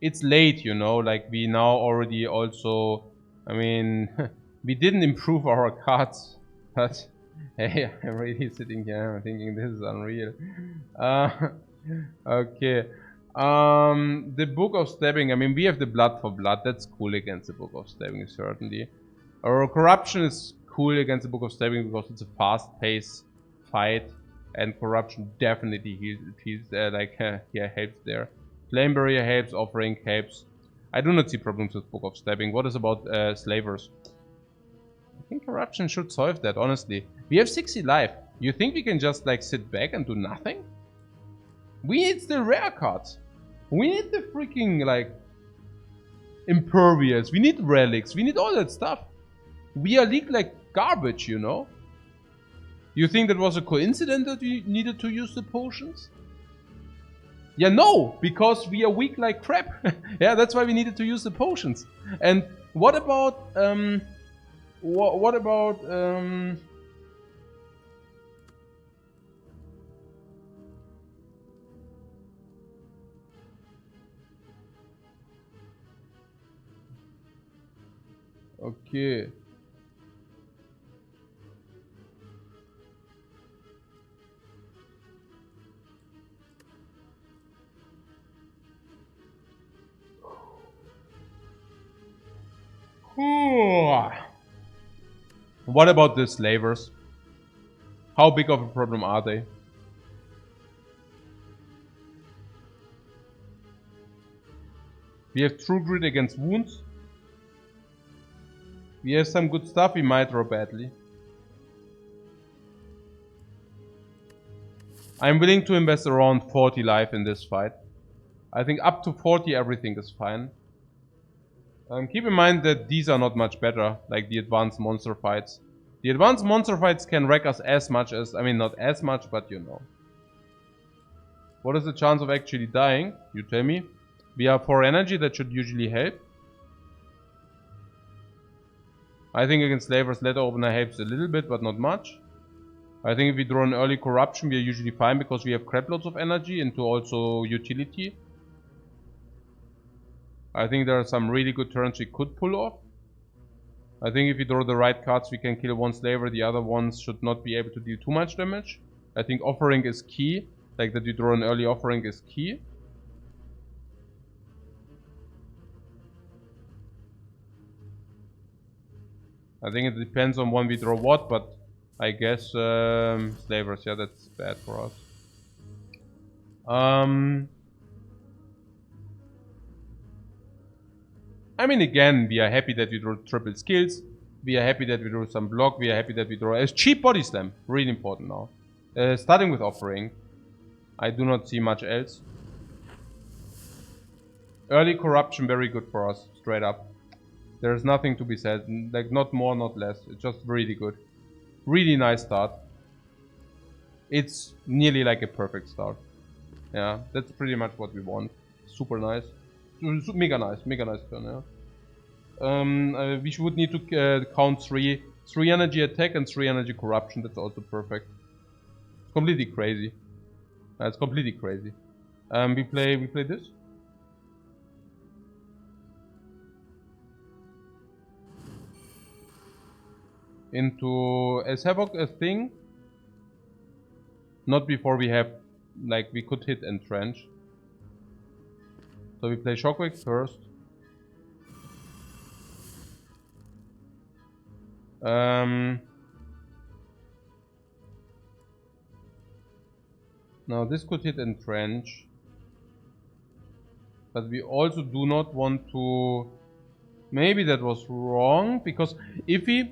it's late, you know, like we now already also, I mean, we didn't improve our cards, but hey, I'm really sitting here thinking this is unreal. Okay. The Book of Stabbing, I mean, we have the Blood for Blood, that's cool against the Book of Stabbing, certainly. Our Corruption is cool against the Book of Stabbing because it's a fast-paced fight, and Corruption definitely heals helps there. Flame Barrier helps, Offering helps. I do not see problems with Book of Stabbing. What is about Slavers? I think Corruption should solve that, honestly. We have 60 life. You think we can just like sit back and do nothing? We need the rare cards. We need the freaking like Impervious. We need relics. We need all that stuff. We are league like garbage, you know? You think that was a coincidence that we needed to use the potions? Yeah, no, because we are weak like crap. Yeah, that's why we needed to use the potions. And what about okay. What about the slavers? How big of a problem are they? We have True Grit against wounds. We have some good stuff, we might draw badly. I'm willing to invest around 40 life in this fight. I think up to 40 everything is fine. Keep in mind that these are not much better, like the advanced monster fights. The advanced monster fights can wreck us as much as, I mean not as much, but you know. What is the chance of actually dying? You tell me. We have 4 energy, that should usually help. I think against Slavers, Letter Opener helps a little bit, but not much. I think if we draw an early Corruption, we are usually fine because we have crap loads of energy into also utility. I think there are some really good turns we could pull off. I think if we draw the right cards, we can kill one Slaver. The other ones should not be able to deal too much damage. I think offering is key. Like that you draw an early offering is key. I think it depends on when we draw what, but I guess slavers, yeah, that's bad for us. I mean, again, we are happy that we draw triple skills. We are happy that we draw some block. We are happy that we draw a cheap body slam. Really important now. Starting with offering. I do not see much else. Early corruption, very good for us, straight up. There's nothing to be said. Like, not more, not less. It's just really good. Really nice start. It's nearly like a perfect start. Yeah, that's pretty much what we want. Super nice. Mega nice turn, yeah. We would need to count 3 energy attack and 3 energy corruption. That's also perfect. It's completely crazy. It's completely crazy. We play this. Into as Havoc a thing. Not before we have, like, we could hit Entrench. So we play Shockwave first. Now this could hit Entrench. But we also do not want to... Maybe that was wrong, because if he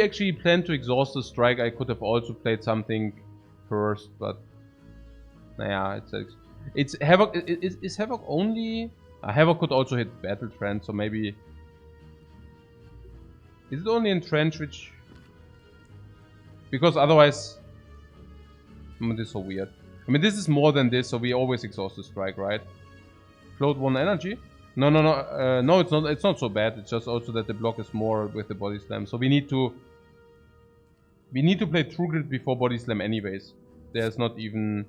actually planned to exhaust the strike, I could have also played something first, but... Nah, it's Havoc. Is Havoc only... Havoc could also hit Battle Trance, so maybe... Is it only Entrench which... Because otherwise... I mean, this is so weird. I mean, this is more than this, so we always exhaust the strike, right? Float 1 energy? No, it's not so bad. It's just also that the block is more with the body slam. So we need to play True Grit before body slam anyways. There's not even...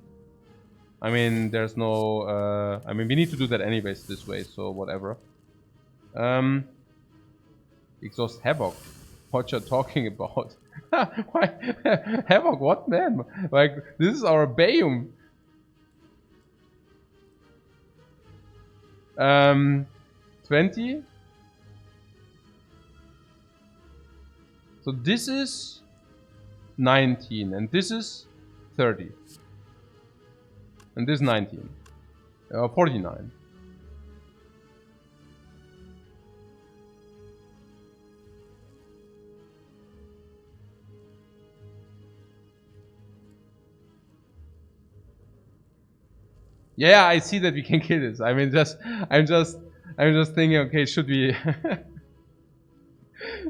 I mean, there's no... I mean, we need to do that anyways this way, so whatever. Exhaust Havoc. What you're talking about? Why? Havoc, what, man? Like, this is our Bayum. 20. So this is 19, and this is 30. And this is 19. 49. Yeah, I see that we can kill this. I mean, I'm just thinking, okay, should we?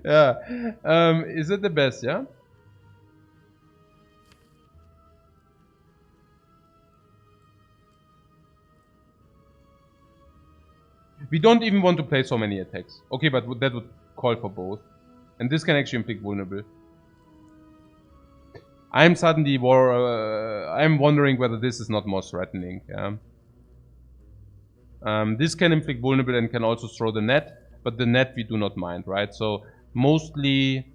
Yeah. Is it the best? Yeah. We don't even want to play so many attacks. Okay, but that would call for both, and this can actually inflict vulnerable. I'm suddenly I'm wondering whether this is not more threatening. Yeah. This can inflict vulnerable and can also throw the net, but the net we do not mind, right? So mostly...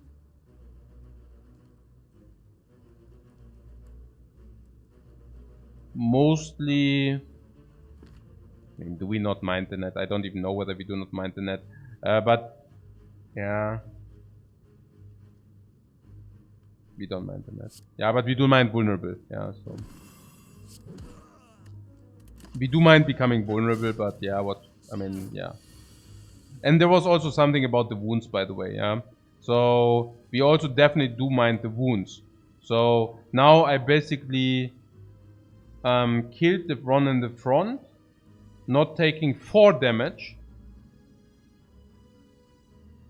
I mean, do we not mind the net? I don't even know whether we do not mind the net. But yeah. We don't mind the net. Yeah, but we do mind vulnerable. Yeah, so... We do mind becoming vulnerable, but yeah, I mean, yeah. And there was also something about the wounds, by the way, yeah. So we also definitely do mind the wounds. So now I basically killed the one in the front, not taking 4 damage.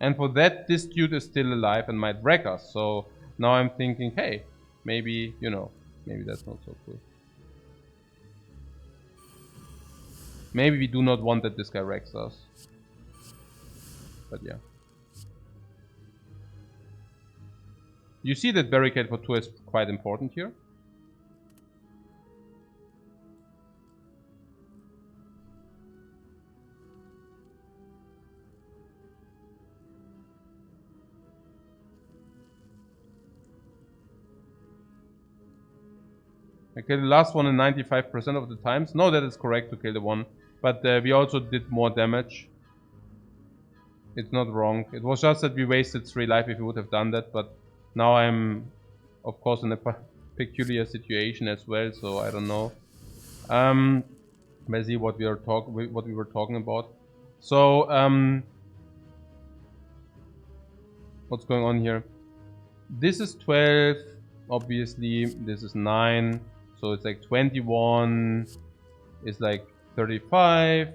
And for that, this dude is still alive and might wreck us. So now I'm thinking, hey, maybe, you know, maybe that's not so cool. Maybe we do not want that this guy wrecks us. But yeah. You see that barricade for 2 is quite important here. I killed the last one in 95% of the times. No, that is correct to kill the one. But we also did more damage. It's not wrong. It was just that we wasted 3 life if we would have done that. But now I'm, of course, in a peculiar situation as well. So I don't know. Let's see what we were talking about. So what's going on here? This is 12. Obviously, this is 9. So it's like 21. It's like 35.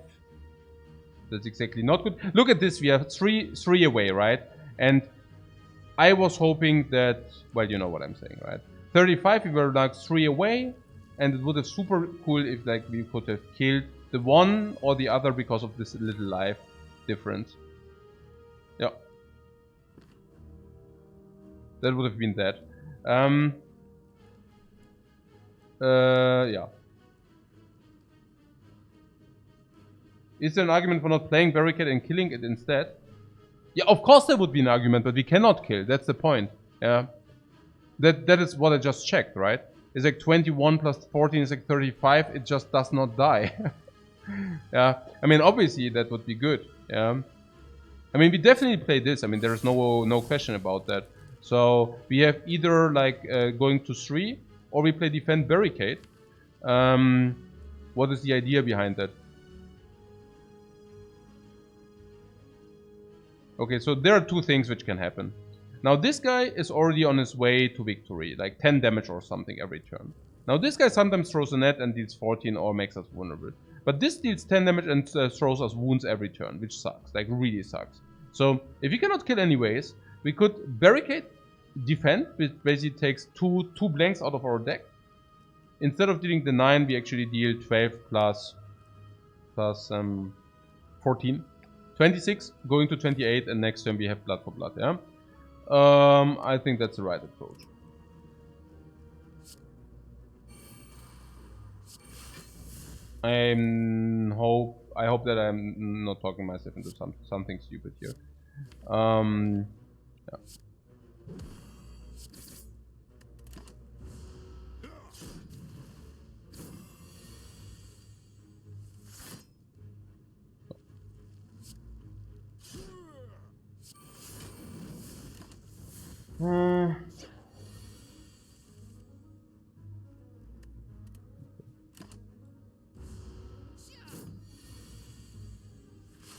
That's exactly not good. Look at this. We have three away, right? And I was hoping that, well, you know what I'm saying, right? 35, we were like 3 away. And it would have super cool if like we could have killed the one or the other because of this little life difference. Yeah. That would have been that. Yeah. Is there an argument for not playing Barricade and killing it instead? Yeah, of course there would be an argument, but we cannot kill. That's the point. Yeah. That is what I just checked, right? It's like 21 plus 14 is like 35. It just does not die. Yeah. I mean, obviously that would be good. Yeah. I mean, we definitely play this. I mean, there is no question about that. So we have either like going to 3 or we play defend barricade. What is the idea behind that? Okay, so there are 2 things which can happen. Now this guy is already on his way to victory, like 10 damage or something every turn. Now this guy sometimes throws a net and deals 14 or makes us vulnerable. But this deals 10 damage and throws us wounds every turn, which sucks, like really sucks. So if you cannot kill anyways, we could barricade, defend, which basically takes two blanks out of our deck. Instead of dealing the 9, we actually deal 12 plus 14. 26, going to 28, and next turn we have blood for blood, yeah? I think that's the right approach. I hope that I'm not talking myself into something stupid here. Yeah.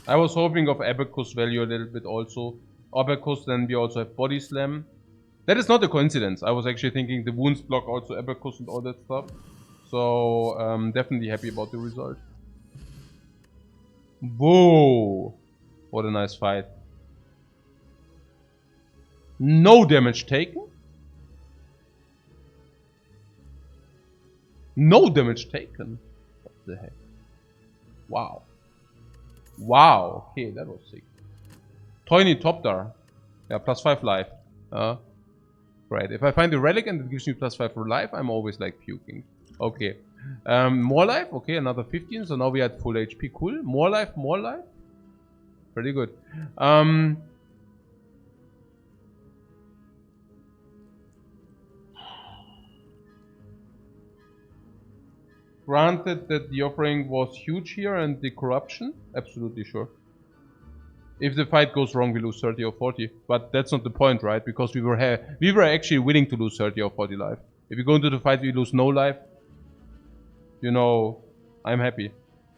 I was hoping of Abacus value a little bit also. Abacus, then we also have Body Slam. That is not a coincidence. I was actually thinking the wounds block also Abacus and all that stuff. So, definitely happy about the result. Whoa! What a nice fight. No damage taken? No damage taken? What the heck? Wow. Wow, okay, that was sick. Toyny Topdar. Yeah, plus 5 life. Right, if I find a relic and it gives me plus 5 for life, I'm always like puking. Okay. More life, okay, another 15, so now we are at full HP, cool. More life. Pretty good. Granted that the offering was huge here and the corruption, absolutely sure. If the fight goes wrong, we lose 30 or 40, but that's not the point, right? Because we were actually willing to lose 30 or 40 life. If we go into the fight, we lose no life. You know, I'm happy.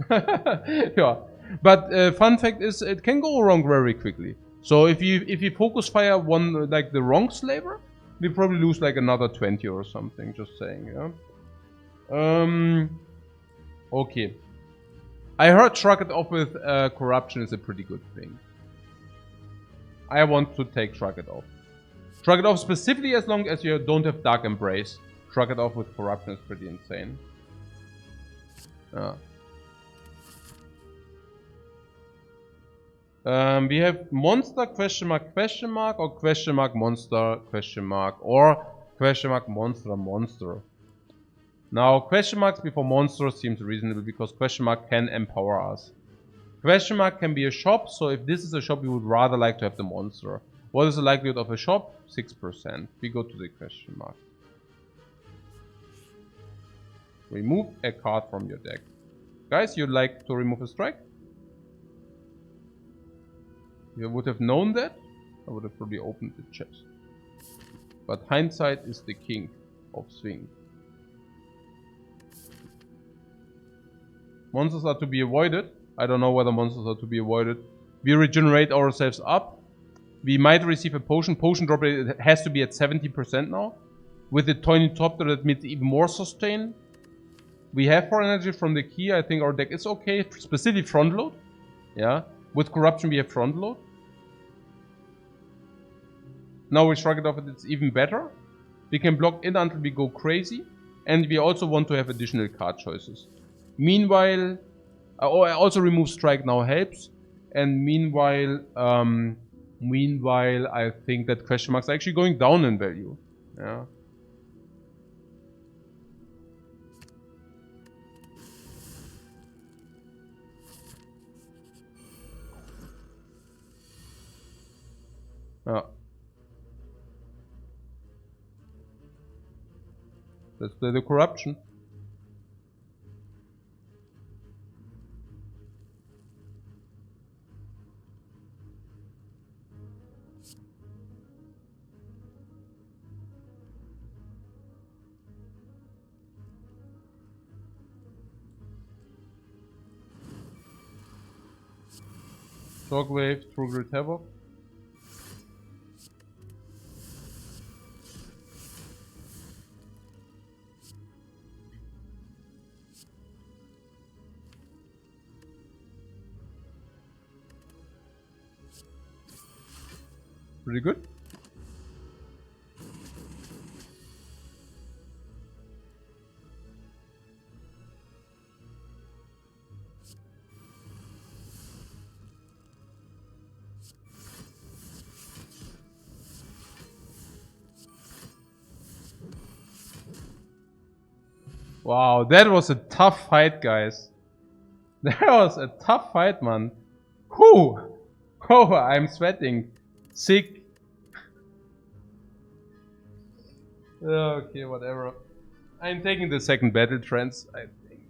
Yeah, but fun fact is, it can go wrong very quickly. So if you focus fire one like the wrong slaver, we probably lose like another 20 or something. Just saying, yeah. Okay. I heard shrug it off with corruption is a pretty good thing. I want to take shrug it off. Shrug it off specifically as long as you don't have Dark Embrace. Shrug it off with corruption is pretty insane. We have monster question mark or question mark monster question mark or question mark monster. Now, question marks before monsters seems reasonable because question mark can empower us. Question mark can be a shop, so if this is a shop, we would rather like to have the monster. What is the likelihood of a shop? 6%. We go to the question mark. Remove a card from your deck. Guys, you'd like to remove a strike? You would have known that, I would have probably opened the chest. But hindsight is the king of swing. Monsters are to be avoided. I don't know whether monsters are to be avoided. We regenerate ourselves up. We might receive a potion. Potion drop rate has to be at 70% now. With the tiny top that means even more sustain. We have 4 energy from the key. I think our deck is okay. Specifically front load. Yeah. With corruption we have front load. Now we shrug it off and it's even better. We can block in until we go crazy. And we also want to have additional card choices. Meanwhile, I also remove strike now helps. And meanwhile, I think that question marks are actually going down in value. Yeah. Let's play the corruption. Shockwave, True Grid Havoc. Pretty good. Wow, that was a tough fight, guys. That was a tough fight, man. Whew! Oh, I'm sweating. Sick. Okay, whatever. I'm taking the second battle trance, I think.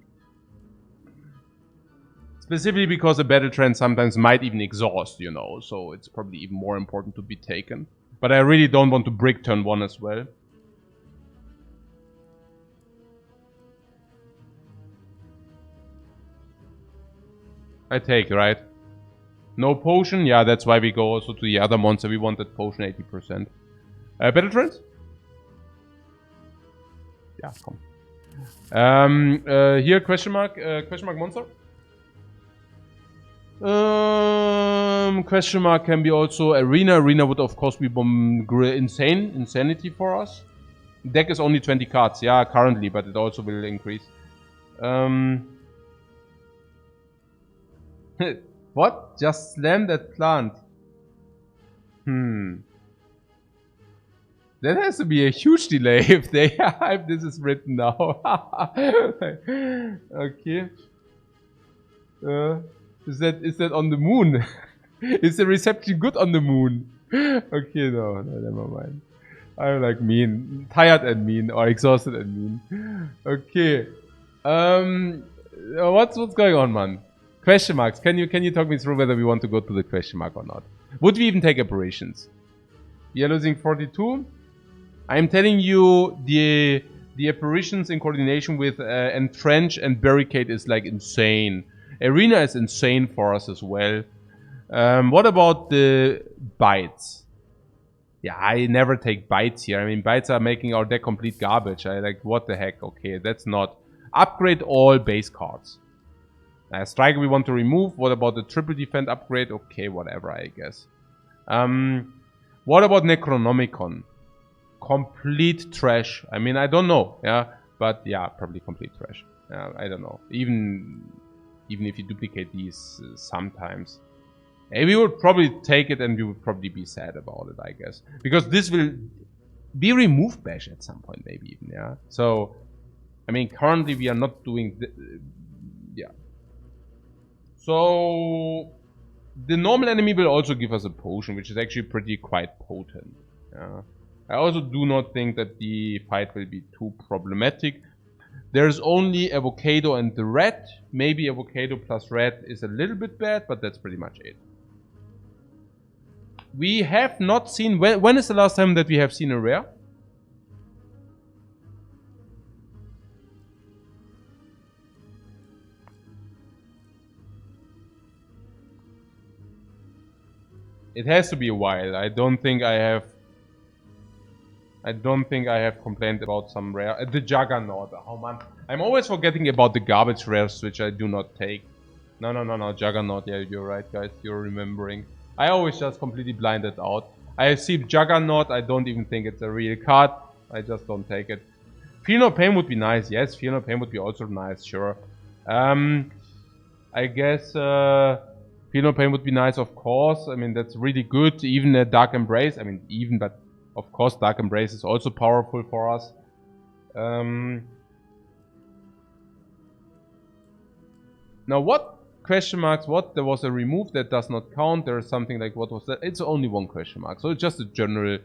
Specifically because a battle trance sometimes might even exhaust, you know, so it's probably even more important to be taken. But I really don't want to brick turn 1 as well. I take, right? No potion? Yeah, that's why we go also to the other monster. We want that potion 80%. Battle trance? Yeah, come. Here, question mark monster? Question mark can be also arena. Arena would of course be insanity for us. Deck is only 20 cards, yeah, currently, but it also will increase. What? Just slam that plant. That has to be a huge delay if they if this is written now. Okay. Is that on the moon? Is the reception good on the moon? Okay, no, never mind. I'm like mean, tired and mean, or exhausted and mean. Okay. What's going on, man? Question marks. Can you talk me through whether we want to go to the question mark or not? Would we even take apparitions? We are losing 42. I'm telling you, the apparitions in coordination with entrench and barricade is like insane. Arena is insane for us as well. What about the bites? Yeah, I never take bites here. I mean, bites are making our deck complete garbage. I like, what the heck? Okay, that's not. Upgrade all base cards. Striker we want to remove. What about the triple defend upgrade? Okay, whatever, I guess. What about Necronomicon? Complete trash. I mean, I don't know. Yeah, but yeah, probably complete trash. I don't know. Even if you duplicate these sometimes. We would probably take it and we would probably be sad about it, I guess. Because this will be removed bash at some point, maybe even, yeah. So, I mean, currently we are not doing... yeah. So, the normal enemy will also give us a potion, which is actually quite potent. Yeah. I also do not think that the fight will be too problematic. There's only Avocado and the red. Maybe Avocado plus red is a little bit bad, but that's pretty much it. We have not seen... When is the last time that we have seen a rare? It has to be a while. I don't think I have complained about some rare. The Juggernaut. Oh man, I'm always forgetting about the garbage rares which I do not take. No. Juggernaut. Yeah, you're right, guys. You're remembering. I always just completely blinded out. I see Juggernaut. I don't even think it's a real card. I just don't take it. Feel No Pain would be nice. Yes, Feel No Pain would be also nice. Sure. I guess Feel No Pain would be nice, of course. I mean, that's really good. Even a Dark Embrace. I mean, but of course, Dark Embrace is also powerful for us. Now, what? Question marks, what? There was a remove that does not count. There is something like, what was that? It's only one question mark. So it's just a general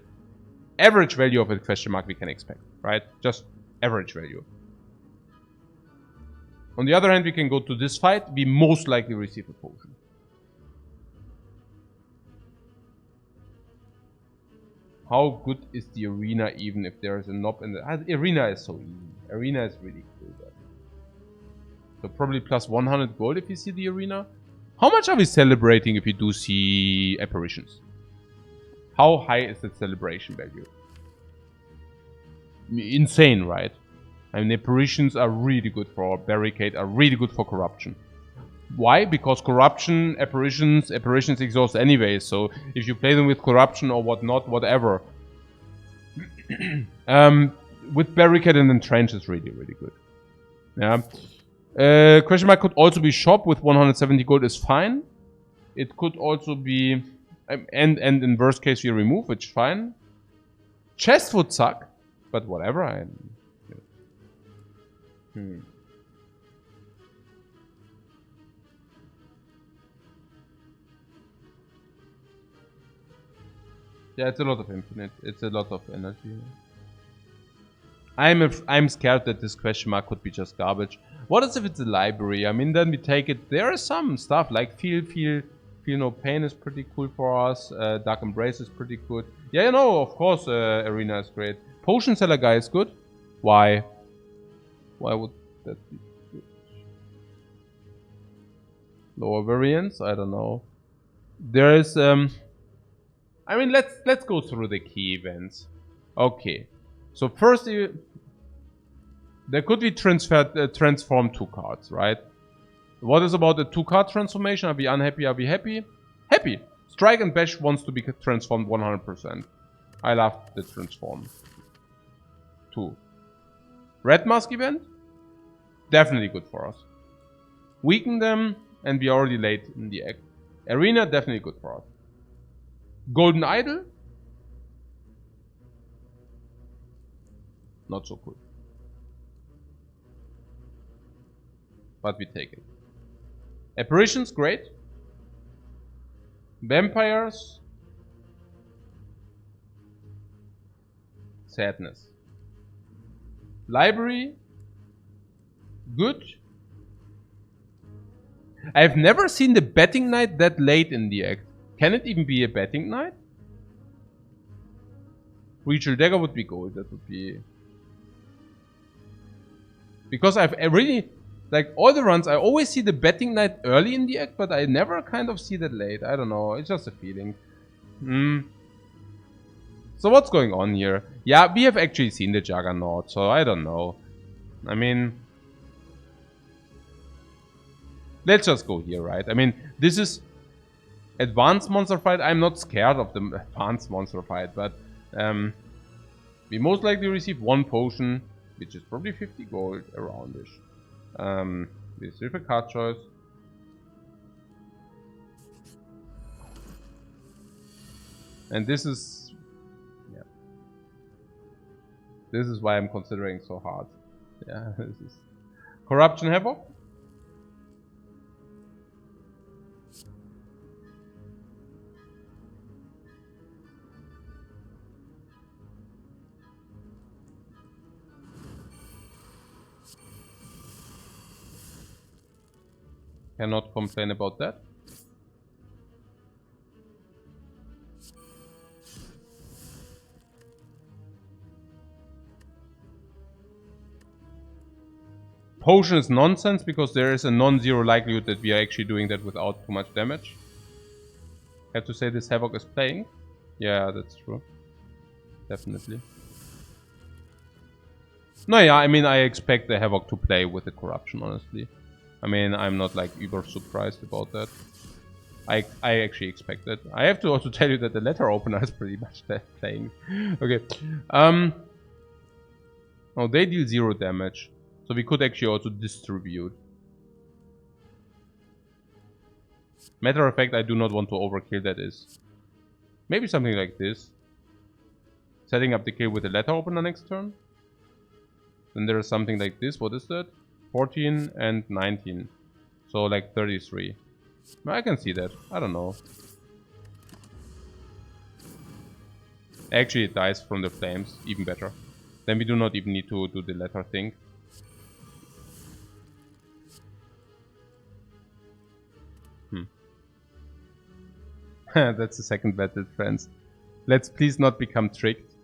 average value of a question mark we can expect, right? Just average value. On the other hand, we can go to this fight. We most likely receive a potion. How good is the arena even if there is a knob in the... Arena is so easy. Arena is really cool. So probably plus 100 gold if you see the arena. How much are we celebrating if we do see apparitions? How high is the celebration value? Insane, right? I mean, apparitions are really good for barricade, are really good for corruption. Why? Because corruption, apparitions exhaust anyway. So if you play them with corruption or whatnot, whatever. With barricade and entrench is really, really good. Yeah. Question mark could also be shop with 170 gold is fine. It could also be and in worst case we remove, which is fine. Chest would suck, but whatever. Yeah, it's a lot of infinite. It's a lot of energy. I'm scared that this question mark could be just garbage. What is if it's a library? I mean, then we take it. There is some stuff like Feel No Pain is pretty cool for us. Dark Embrace is pretty good. Yeah, you know, of course, Arena is great. Potion Seller guy is good. Why? Why would that be good? Lower variance? I don't know. There is I mean, let's go through the key events. Okay. So first, there could be transform 2 cards, right? What is about the 2-card transformation? Are we unhappy? Are we happy? Happy. Strike and Bash wants to be transformed 100%. I love the transform. 2. Red Mask event? Definitely good for us. Weaken them, and we are already late in the act. Arena, definitely good for us. Golden Idol? Not so cool. But we take it. Apparitions, great. Vampires. Sadness. Library. Good. I've never seen the betting night that late in the act. Can it even be a betting night? Ritual Dagger would be gold. That would be... Because I really... Like, all the runs, I always see the betting night early in the act, but I never kind of see that late. I don't know. It's just a feeling. So what's going on here? Yeah, we have actually seen the Juggernaut, so I don't know. I mean... Let's just go here, right? I mean, this is... Advanced monster fight. I'm not scared of the advanced monster fight, but we most likely receive 1 potion, which is probably 50 gold aroundish. We receive a card choice. And this is... Yeah. This is why I'm considering so hard. Yeah, this is... Corruption Havoc. Cannot complain about that. Potion is nonsense because there is a non-zero likelihood that we are actually doing that without too much damage. Have to say this Havoc is playing. Yeah, that's true. Definitely. No, yeah, I mean, I expect the Havoc to play with the Corruption, honestly. I mean, I'm not like uber surprised about that. I actually expect that. I have to also tell you that the letter opener is pretty much playing. Okay. Oh, they deal 0 damage. So we could actually also distribute. Matter of fact, I do not want to overkill that is. Maybe something like this. Setting up the kill with the letter opener next turn. Then there is something like this. What is that? 14 and 19. So like 33. I can see that. I don't know. Actually, it dies from the flames. Even better. Then we do not even need to do the letter thing. That's the second battle, friends. Let's please not become tricked.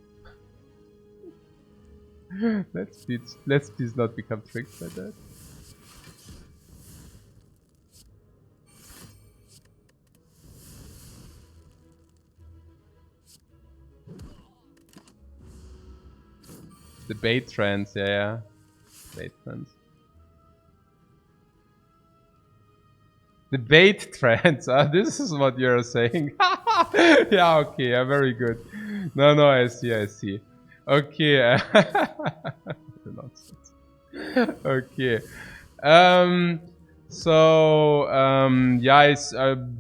Let's please not become tricked by that. The bait trends, yeah. Bait trends. The bait trends, this is what you're saying. Yeah, okay, yeah, very good. No, I see. Okay. Okay. Yeah,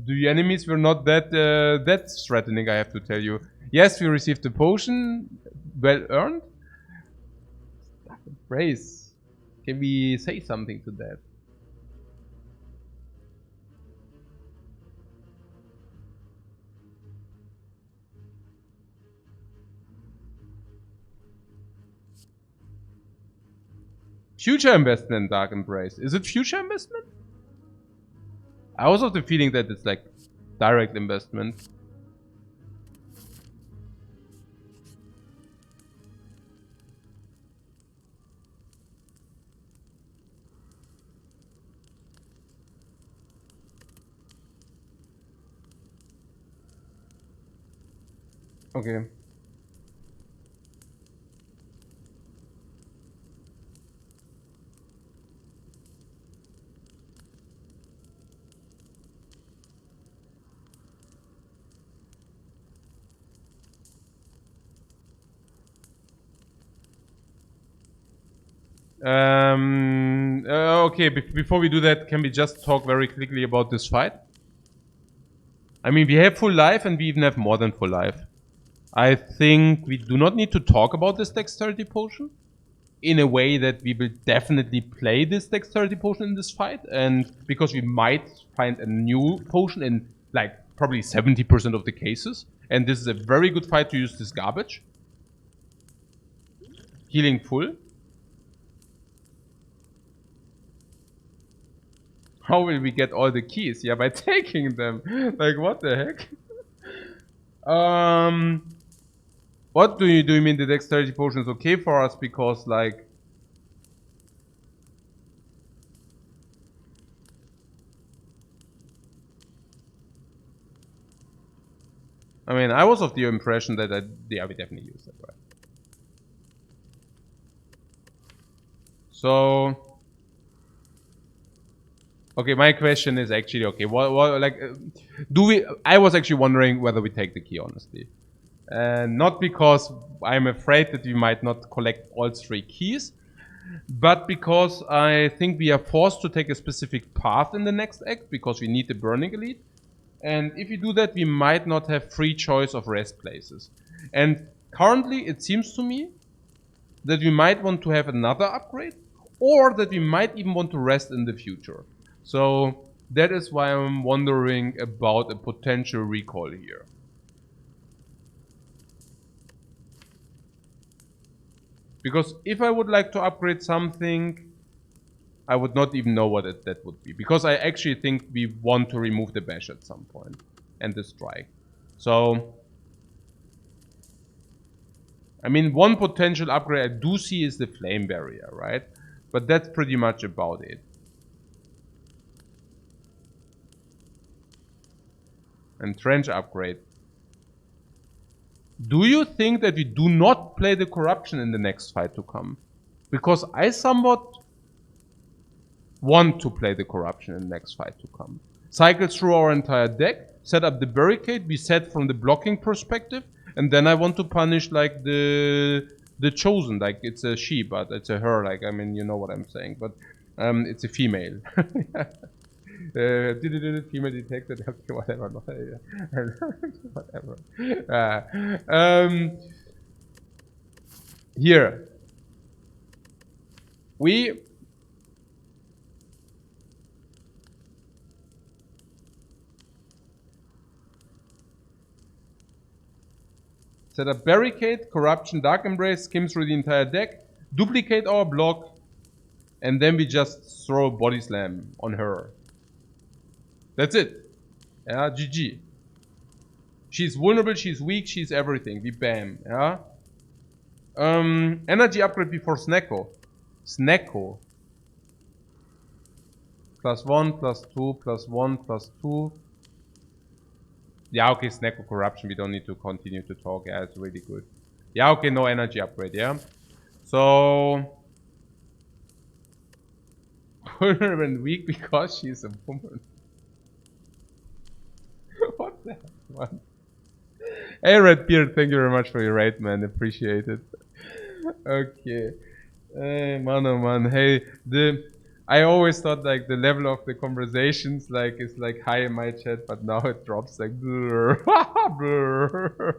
the enemies were not that threatening, I have to tell you. Yes, we received the potion, well earned. Praise. Can we say something to that? Future investment, Dark Embrace. Is it future investment? I was of the feeling that it's like direct investment. Okay. Okay, before we do that, can we just talk very quickly about this fight? I mean, we have full life and we even have more than full life. I think we do not need to talk about this dexterity potion in a way that we will definitely play this dexterity potion in this fight, and because we might find a new potion in like probably 70% of the cases, and this is a very good fight to use this garbage. Healing full. How will we get all the keys? Yeah, by taking them. Like, what the heck? What do you mean the dexterity potion is okay for us? Because, like... I mean, I was of the impression that yeah, we definitely use that, right? So... Okay, my question is actually, okay, what like, I was actually wondering whether we take the key, honestly. And not because I'm afraid that we might not collect all 3 keys, but because I think we are forced to take a specific path in the next act, because we need the Burning Elite. And if we do that, we might not have free choice of rest places. And currently, it seems to me that we might want to have another upgrade, or that we might even want to rest in the future. So that is why I'm wondering about a potential recall here. Because if I would like to upgrade something, I would not even know what that would be. Because I actually think we want to remove the bash at some point. And the strike. So... I mean, one potential upgrade I do see is the flame barrier, right? But that's pretty much about it. And trench upgrade. Do you think that we do not play the corruption in the next fight to come? Because I somewhat want to play the corruption in the next fight to come. Cycle through our entire deck, set up the barricade, we set from the blocking perspective, and then I want to punish like the chosen, like it's a she, but it's a her, like I mean you know what I'm saying, but it's a female. Female detected, okay, whatever. Whatever. Here. We set up barricade, corruption, dark embrace, skim through the entire deck, duplicate our block, and then we just throw a body slam on her. That's it. Yeah, GG. She's vulnerable, she's weak, she's everything. We bam. Yeah. Energy upgrade before Snecko. Snecko. +1, +2, +1, +2. Yeah, okay, Snecko corruption. We don't need to continue to talk. Yeah, it's really good. Yeah, okay, no energy upgrade, yeah. So... vulnerable and weak because she's a woman. What the heck, man? Hey, Redbeard, thank you very much for your raid, man. Appreciate it. Okay. Man, oh man. Hey, I always thought like the level of the conversations like is like high in my chat, but now it drops like blur. Blur.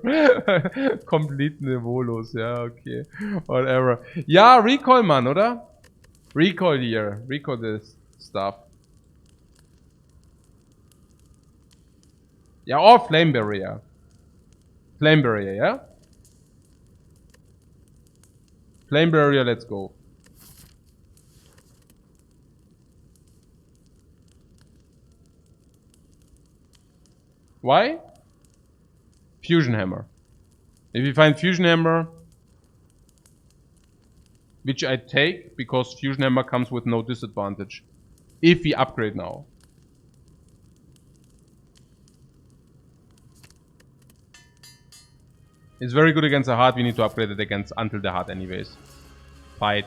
Complete niveaulos, yeah, okay. Whatever. Ja, Recall, Mann, oder? Recall hier. Recall this stuff. Yeah, or Flame Barrier. Flame Barrier, yeah? Flame Barrier, let's go. Why? Fusion Hammer. If you find Fusion Hammer, which I take, because Fusion Hammer comes with no disadvantage. If we upgrade now. It's very good against the heart, we need to upgrade it against until the heart anyways. Fight.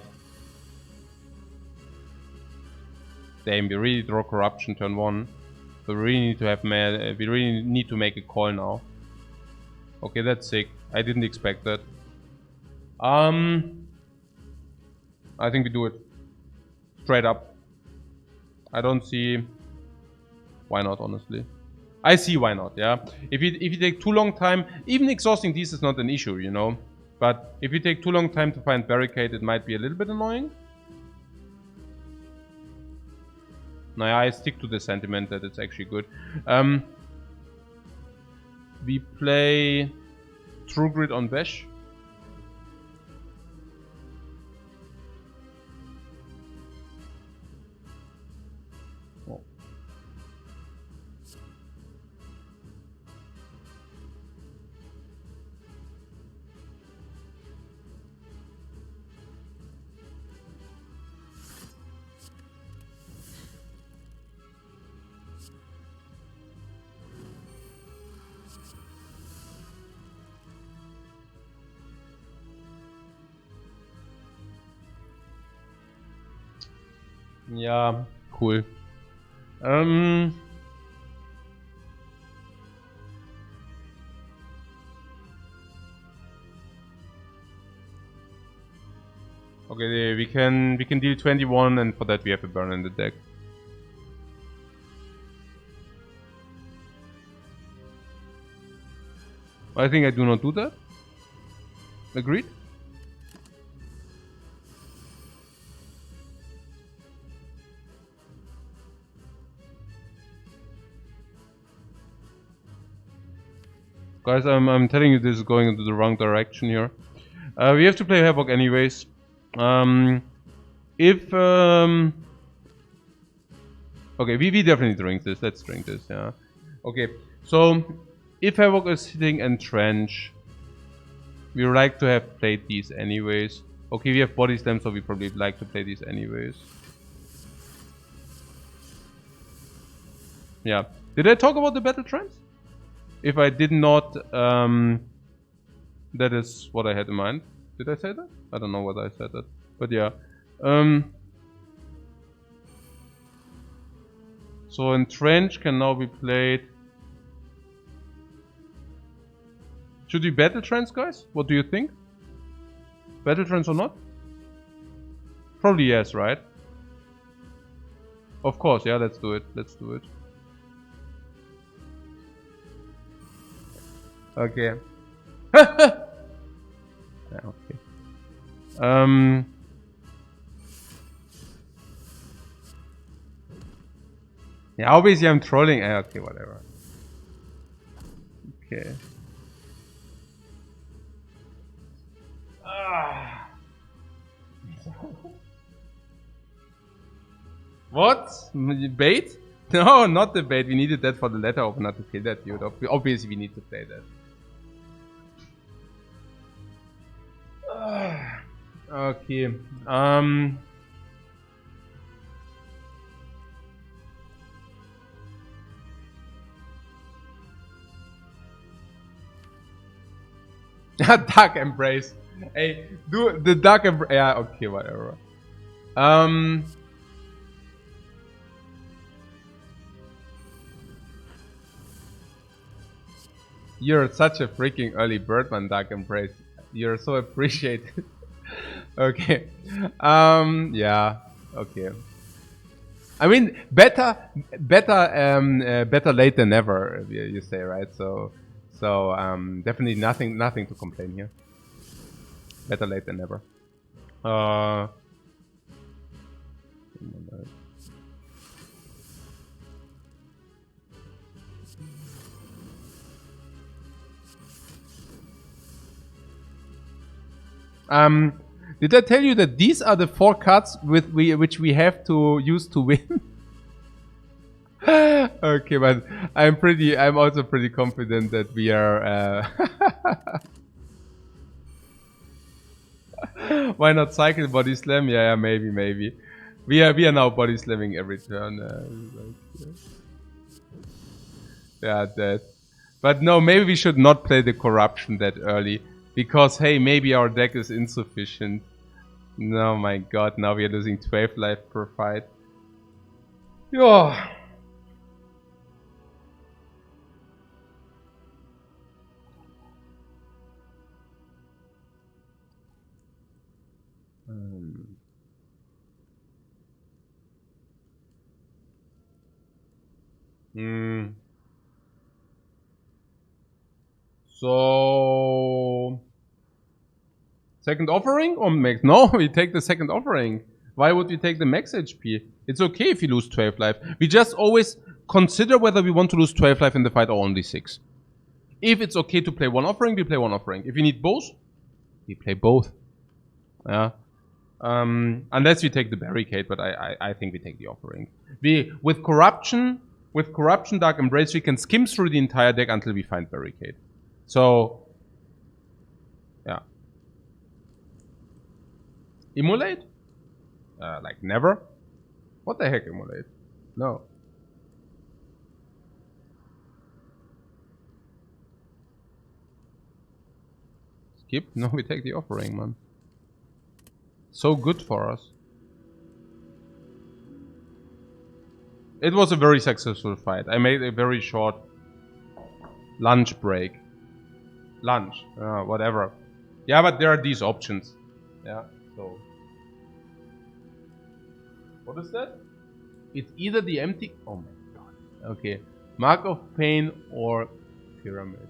Damn, we really draw corruption turn 1. So we really need to have we really need to make a call now. Okay, that's sick. I didn't expect that. I think we do it. Straight up. I don't see why not, honestly. I see why not, yeah. If you take too long time, even exhausting these is not an issue, you know. But if you take too long time to find barricade, it might be a little bit annoying. Naja, I stick to the sentiment that it's actually good. We play True Grid on Bash. Oh. Ja, cool. Okay, we can deal 21, and for that we have a burn in the deck. I think I do not do that. Agreed? Guys, I'm telling you this is going into the wrong direction here. We have to play Havoc anyways. If Okay, we definitely drink this. Let's drink this, yeah. Okay, so if Havoc is hitting Entrench, we would like to have played these anyways. Okay, we have Body Slam, so we probably like to play these anyways. Yeah. Did I talk about the battle trends? If I did not, that is what I had in mind. Did I say that? I don't know whether I said that. But yeah. So Entrench can now be played. Should we battle trends, guys? What do you think? Battle trends or not? Probably yes, right? Of course, yeah, let's do it. Let's do it. Okay. Yeah, okay. Yeah, obviously I'm trolling. Okay, whatever. Okay. What? Bait? No, not the bait. We needed that for the letter opener to kill that dude. Obviously, we need to play that. Okay. Dark Embrace. Hey, do the Dark Embrace. Yeah, okay, whatever. You're such a freaking early bird, man, Dark Embrace. You're so appreciated. Okay. Yeah. Okay. I mean, better late than never, you say, right? So, definitely nothing to complain here. Better late than never. Did I tell you that these are the 4 cards which we have to use to win? Okay, but I'm also pretty confident that we are. Why not cycle body slam? Yeah, maybe. We are now body slamming every turn. Yeah, that. But no, maybe we should not play the corruption that early. Because, hey, maybe our deck is insufficient. No, my god, now we are losing 12 life per fight. Yeah. So... Second offering or max? No, we take the second offering. Why would we take the max HP? It's okay if you lose 12 life. We just always consider whether we want to lose 12 life in the fight or only 6. If it's okay to play one offering, we play one offering. If we need both, we play both. Yeah. Unless we take the barricade, but I think we take the offering. With corruption, Dark Embrace, we can skim through the entire deck until we find barricade. So, yeah. Immolate? Like never? What the heck, Immolate? No. Skip? No, we take the offering, man. So good for us. It was a very successful fight. I made a very short lunch break. Lunch, whatever. Yeah, but there are these options. Yeah, so. What is that? It's either the empty... Oh my god. Okay. Mark of Pain or Pyramid.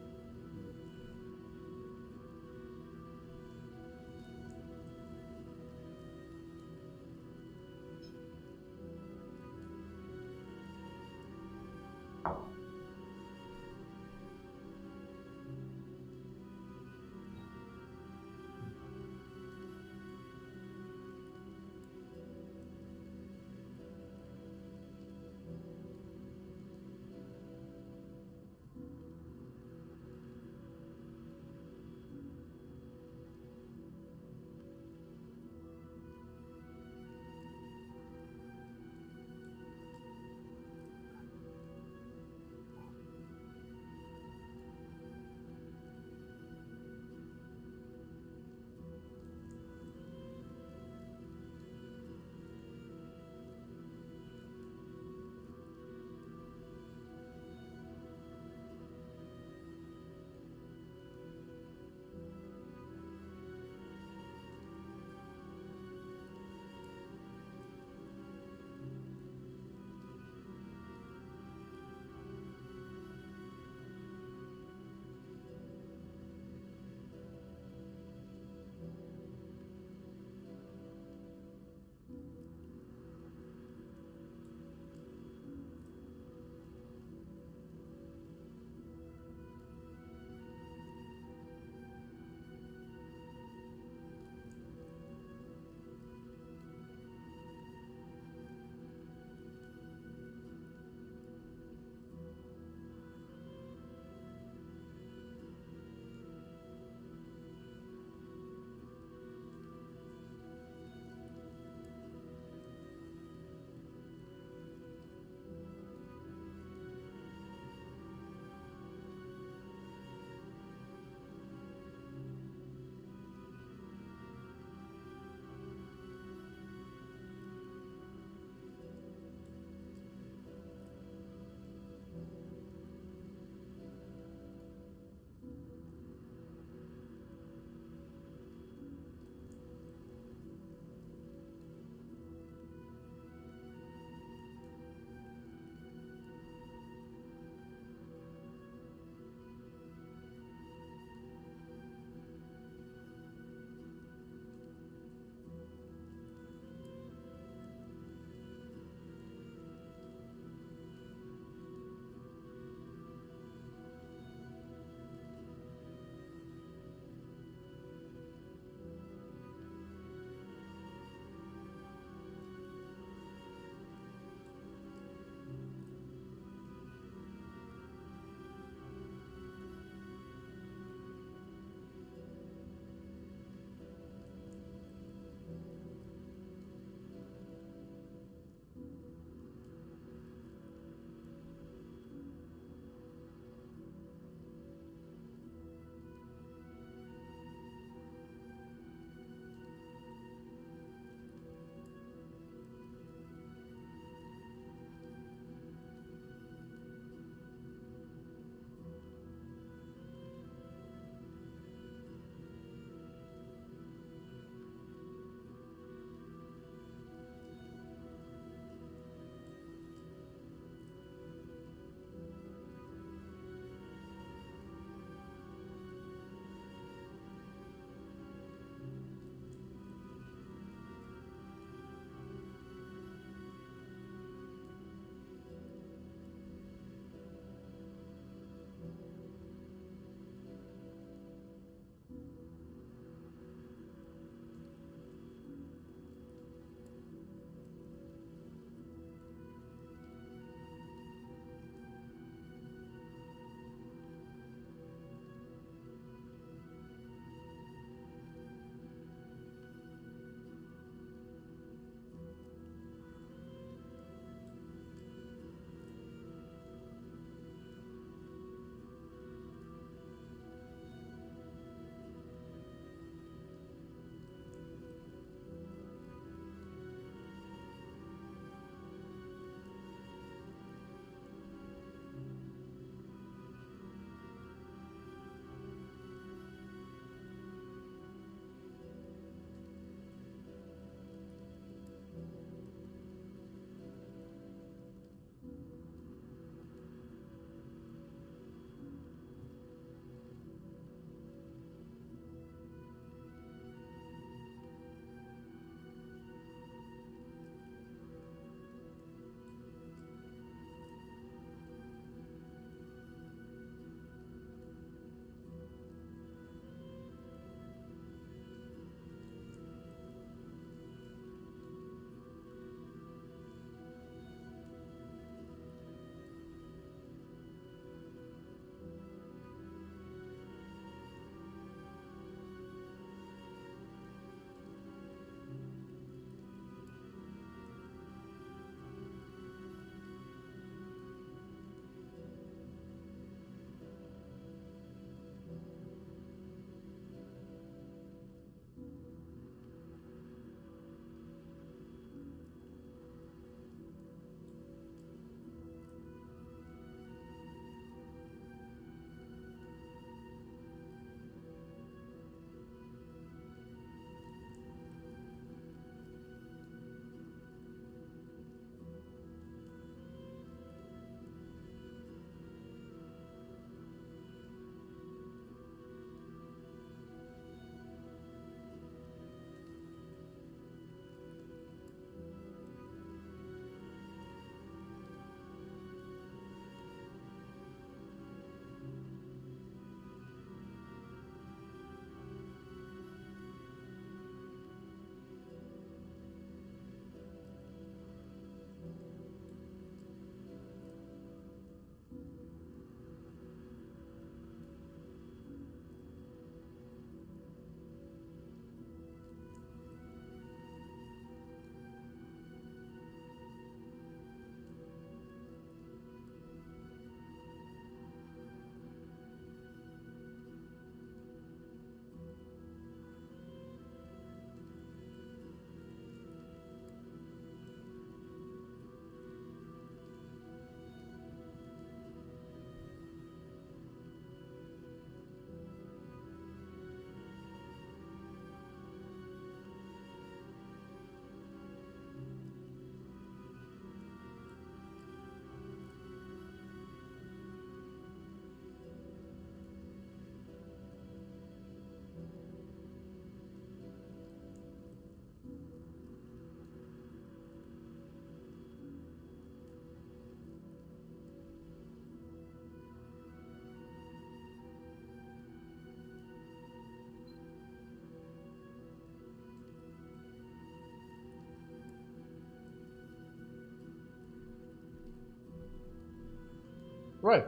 Right.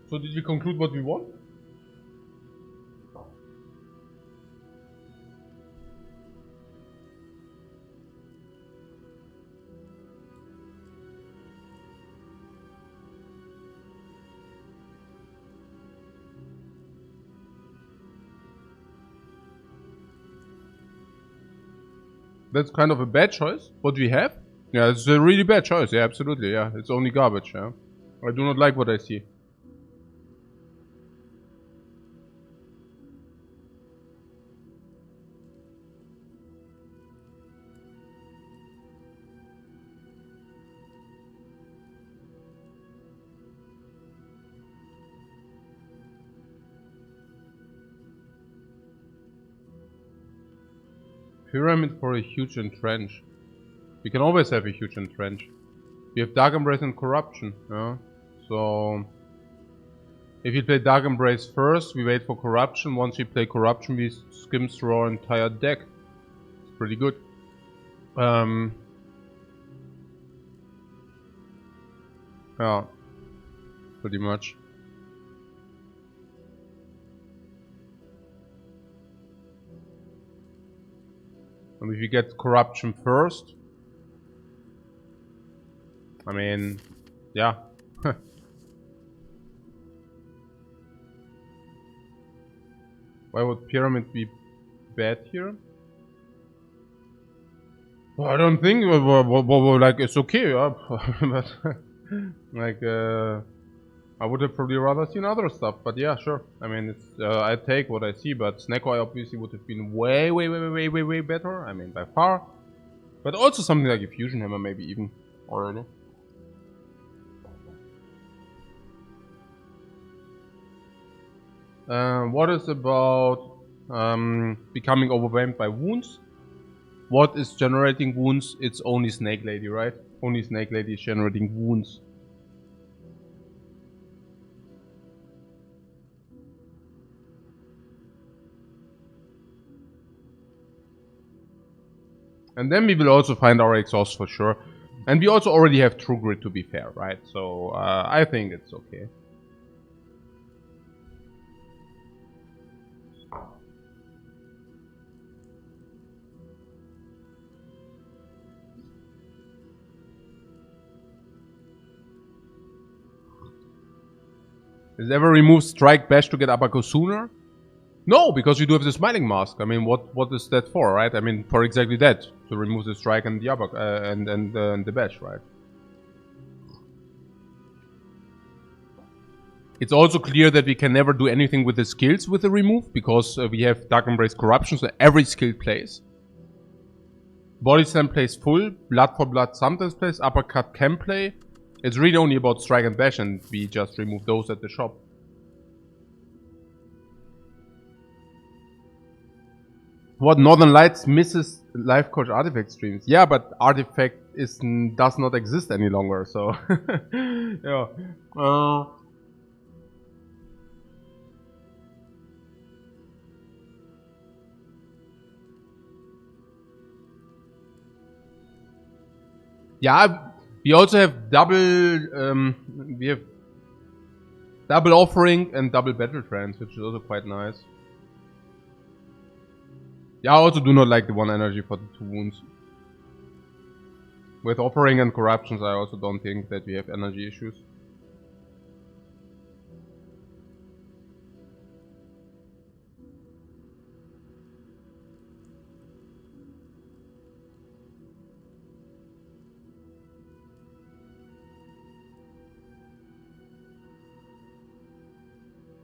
So did we conclude what we want? That's kind of a bad choice. What we have? Yeah, it's a really bad choice. Yeah, absolutely. Yeah, it's only garbage. Yeah, I do not like what I see. Pyramid for a huge entrench. We can always have a huge entrench. We have Dark Embrace and Corruption. Yeah. So if you play Dark Embrace first, we wait for Corruption. Once we play Corruption, we skim through our entire deck. It's pretty good. Yeah, pretty much. And if you get Corruption first, I mean, yeah. Why would Pyramid be bad here? Well, I don't think, like, it's okay, yeah. But, like, I would have probably rather seen other stuff, but yeah, sure. I mean, it's, I take what I see, but Snake Eye obviously would have been way better. I mean, by far. But also something like a Fusion Hammer, maybe even already. What is about becoming overwhelmed by wounds? What is generating wounds? It's only Snake Lady, right? Only Snake Lady is generating wounds. And then we will also find our exhaust for sure. And we also already have True Grit, to be fair, right? So I think it's okay. Is ever remove Strike Bash to get Abaco sooner? No, because you do have the Smiling Mask. I mean, what is that for, right? I mean, for exactly that, to remove the Strike and the Abaco and the Bash, right? It's also clear that we can never do anything with the skills with the remove, because we have Dark Embrace Corruption, so every skill plays. Body Slam plays full, Blood for Blood sometimes plays, Uppercut can play. It's really only about Strike and Bash, and we just remove those at the shop. What, Northern Lights misses Lifecoach Artifact streams? Yeah, but Artifact does not exist any longer, so... yeah. Yeah, we also have we have double offering and double battle trance, which is also quite nice. Yeah, I also do not like the 1 energy for the 2 wounds. With offering and corruptions, I also don't think that we have energy issues.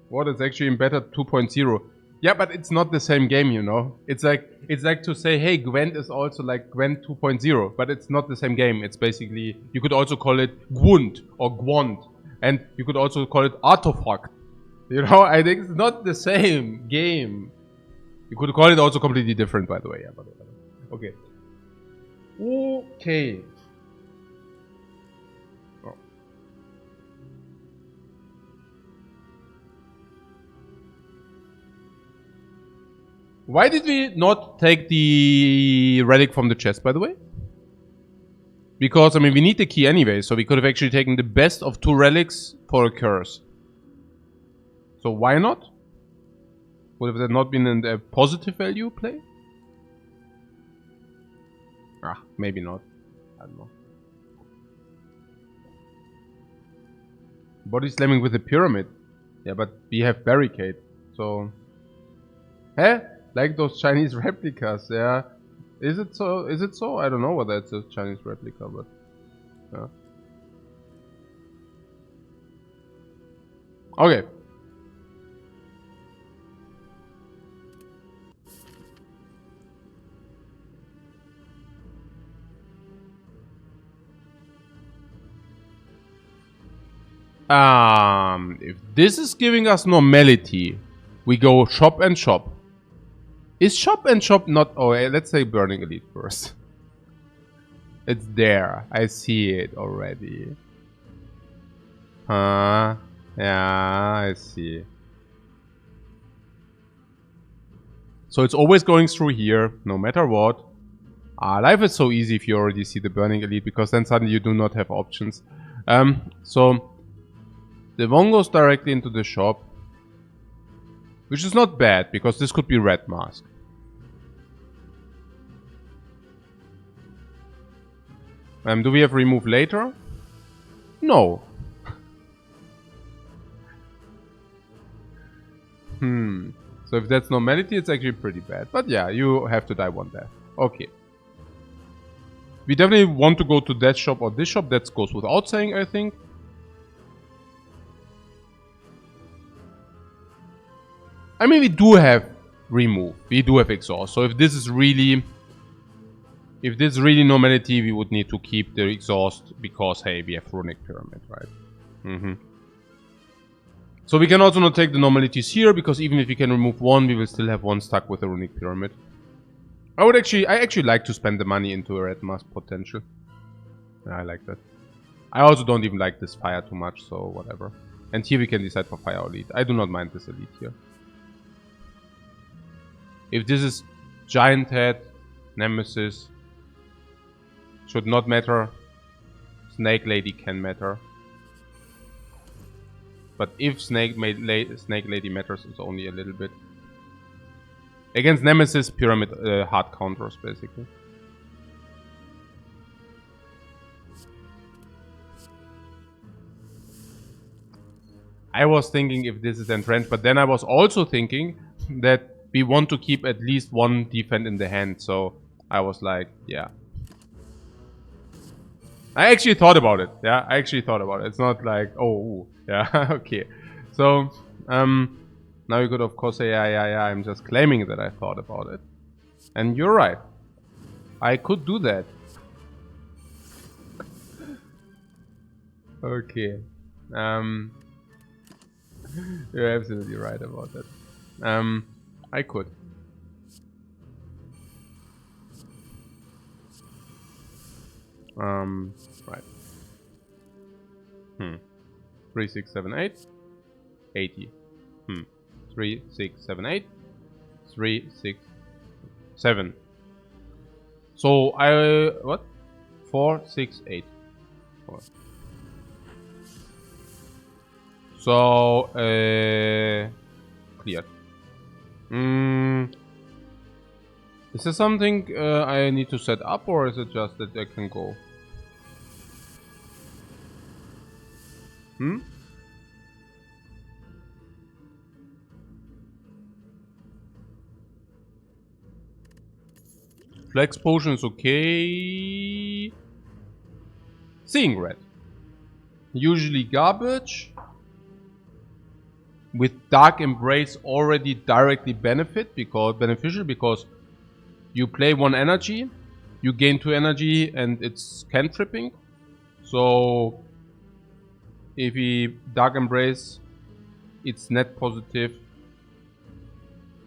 What is actually in beta 2.0? Yeah, but it's not the same game, you know. It's like to say, hey, Gwent is also like Gwent 2.0, but it's not the same game. It's basically, you could also call it Gwent or Gwent, and you could also call it Artifact. You know, I think it's not the same game. You could call it also completely different, by the way. Yeah, but okay. Okay. Oh. Why did we not take the relic from the chest, by the way? Because, I mean, we need the key anyway, so we could have actually taken the best of 2 relics for a curse. So why not? Would have that not been a positive value play? Ah, maybe not. I don't know. Body slamming with a pyramid. Yeah, but we have barricade, so... Huh? Like those Chinese replicas, yeah. Is it so? Is it so? I don't know whether it's a Chinese replica, but... Yeah. Okay. If this is giving us normality, we go shop and shop. Is shop and shop not... Oh, let's say Burning Elite first. It's there. I see it already. Yeah, I see. So it's always going through here, no matter what. Life is so easy if you already see the Burning Elite, because then suddenly you do not have options. So... The one goes directly into the shop. Which is not bad, because this could be Red Mask. Do we have remove later? No. So if that's normality, it's actually pretty bad. But yeah, you have to die 1 death. Okay. We definitely want to go to that shop or this shop. That goes without saying, I think. I mean, we do have remove. We do have exhaust. So if this is really... If this is really normality, we would need to keep the exhaust. Because, hey, we have Runic Pyramid, right? So we can also not take the normalities here. Because even if we can remove 1, we will still have 1 stuck with the Runic Pyramid. I actually like to spend the money into a Red Mask potential. Yeah, I like that. I also don't even like this fire too much, so whatever. And here we can decide for fire or elite. I do not mind this elite here. If this is Giant Head, Nemesis, should not matter. Snake Lady can matter. But if Snake Lady matters, it's only a little bit. Against Nemesis, Pyramid hard counters, basically. I was thinking if this is entrenched, but then I was also thinking that we want to keep at least 1 defense in the hand, so I was like, yeah. I actually thought about it, yeah, I actually thought about it. It's not like, oh, yeah, okay. So, now you could of course say, yeah, I'm just claiming that I thought about it. And you're right. I could do that. Okay. You're absolutely right about that. I could. Right. 3, 6, 7, 8. 80. 3, 6, 7, 8. 3, 6, 7. So what? 4, 6, 8. 4. So cleared. Is there something I need to set up, or is it just that I can go? Flex potion is okay. Seeing red. Usually garbage. With Dark Embrace already directly beneficial because you play 1 energy, you gain 2 energy, and it's cantripping. So if we Dark Embrace, it's net positive.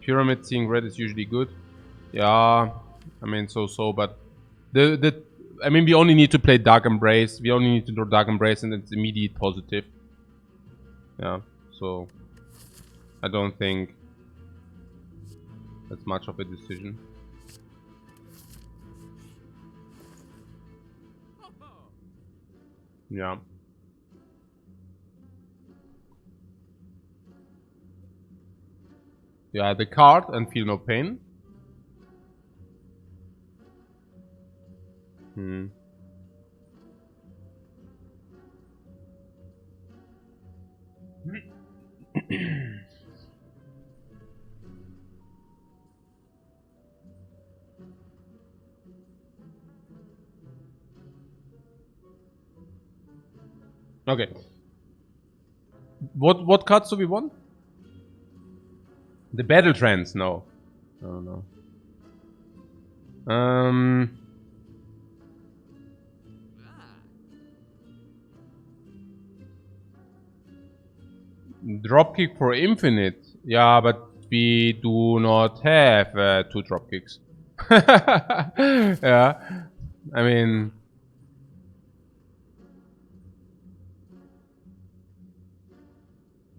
Pyramid seeing red is usually good. Yeah, I mean so, but I mean we only need to play Dark Embrace. We only need to do Dark Embrace, and it's immediate positive. Yeah, so I don't think that's much of a decision. Yeah. Yeah, the card and feel no pain. Hmm. Okay. What cards do we want? The battle trance, no. No, no. Dropkick for infinite. Yeah, but we do not have 2 dropkicks. Yeah. I mean...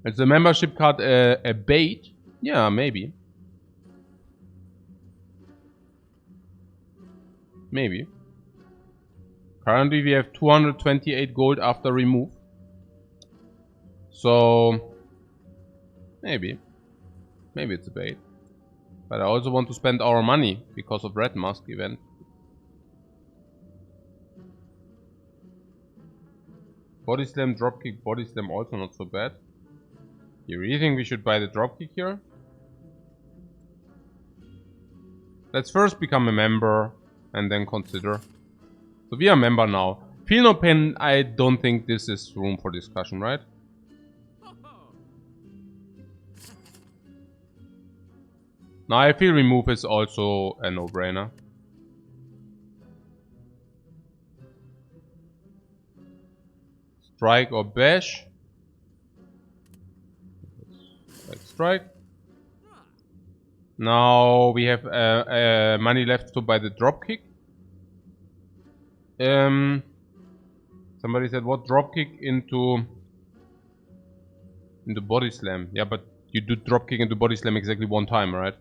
It's a membership card a bait? Yeah, maybe. Maybe. Currently we have 228 gold after remove. So... Maybe. Maybe it's a bait. But I also want to spend our money because of Red Mask event. Body Slam, Dropkick, Body Slam also not so bad. You really think we should buy the Dropkick here? Let's first become a member and then consider. So we are a member now. Feel no pain, I don't think this is room for discussion, right? Now I feel remove is also a no-brainer. Strike or bash. Like strike. Now we have money left to buy the dropkick. Somebody said what dropkick into body slam? Yeah, but you do dropkick into body slam exactly one time, right?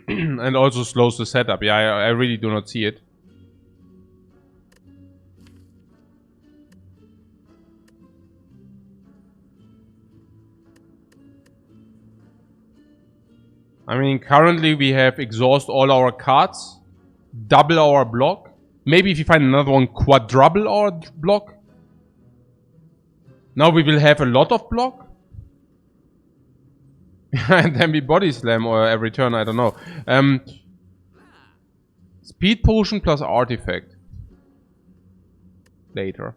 And also slows the setup. Yeah, I really do not see it. I mean, currently we have exhaust all our cards, double our block. Maybe if you find another one, quadruple our block. Now we will have a lot of block. And then we body slam or every turn, I don't know. Speed potion plus artifact. Later.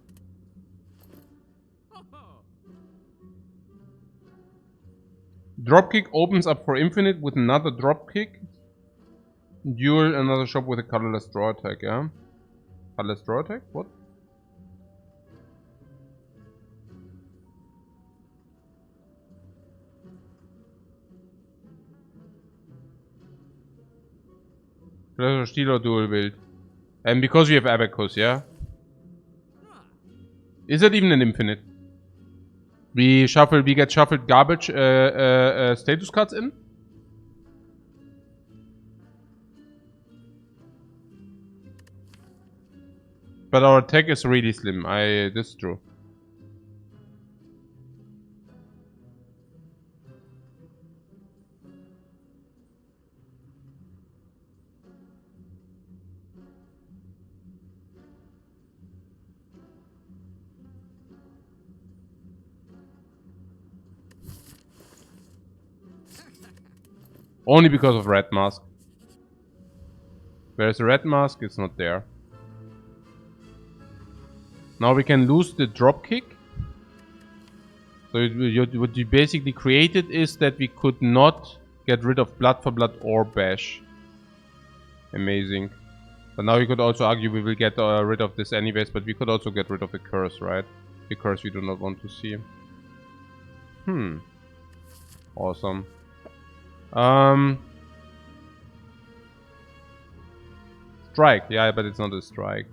Dropkick opens up for infinite with another dropkick. Duel another shop with a colorless draw attack, yeah? Colorless draw attack? What? Steal or dual build. And because we have Abacus, yeah? Is it even an infinite? We get shuffled garbage status cards in? But our attack is really slim. This is true. Only because of Red Mask. Where's the Red Mask? It's not there. Now we can lose the dropkick. So what you basically created is that we could not get rid of Blood for Blood or Bash. Amazing. But now we could also argue we will get rid of this anyways, but we could also get rid of the curse, right? The curse we do not want to see. Awesome. Strike. Yeah, but it's not a strike.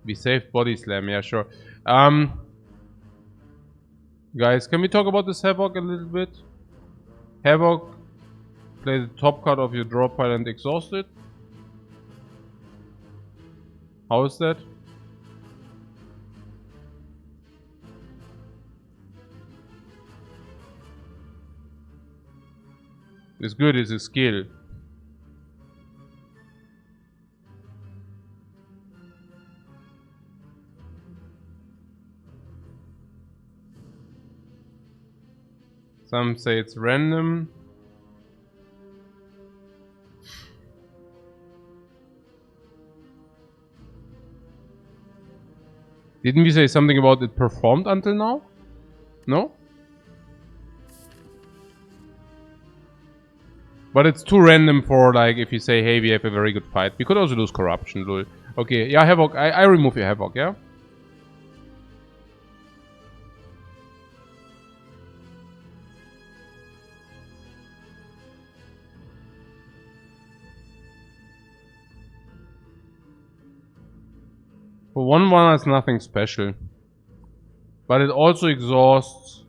We saved Body Slam, yeah, sure. Guys, can we talk about this Havoc a little bit? Havoc, play the top card of your draw pile and exhaust it. How is that? It's good, it's a skill. Some say it's random. Didn't we say something about it performed until now? No? But it's too random for, like, if you say, hey, we have a very good fight. We could also lose corruption, lol. Okay, yeah, Havoc. I remove your Havoc, yeah? For 1/1, it's nothing special. But it also exhausts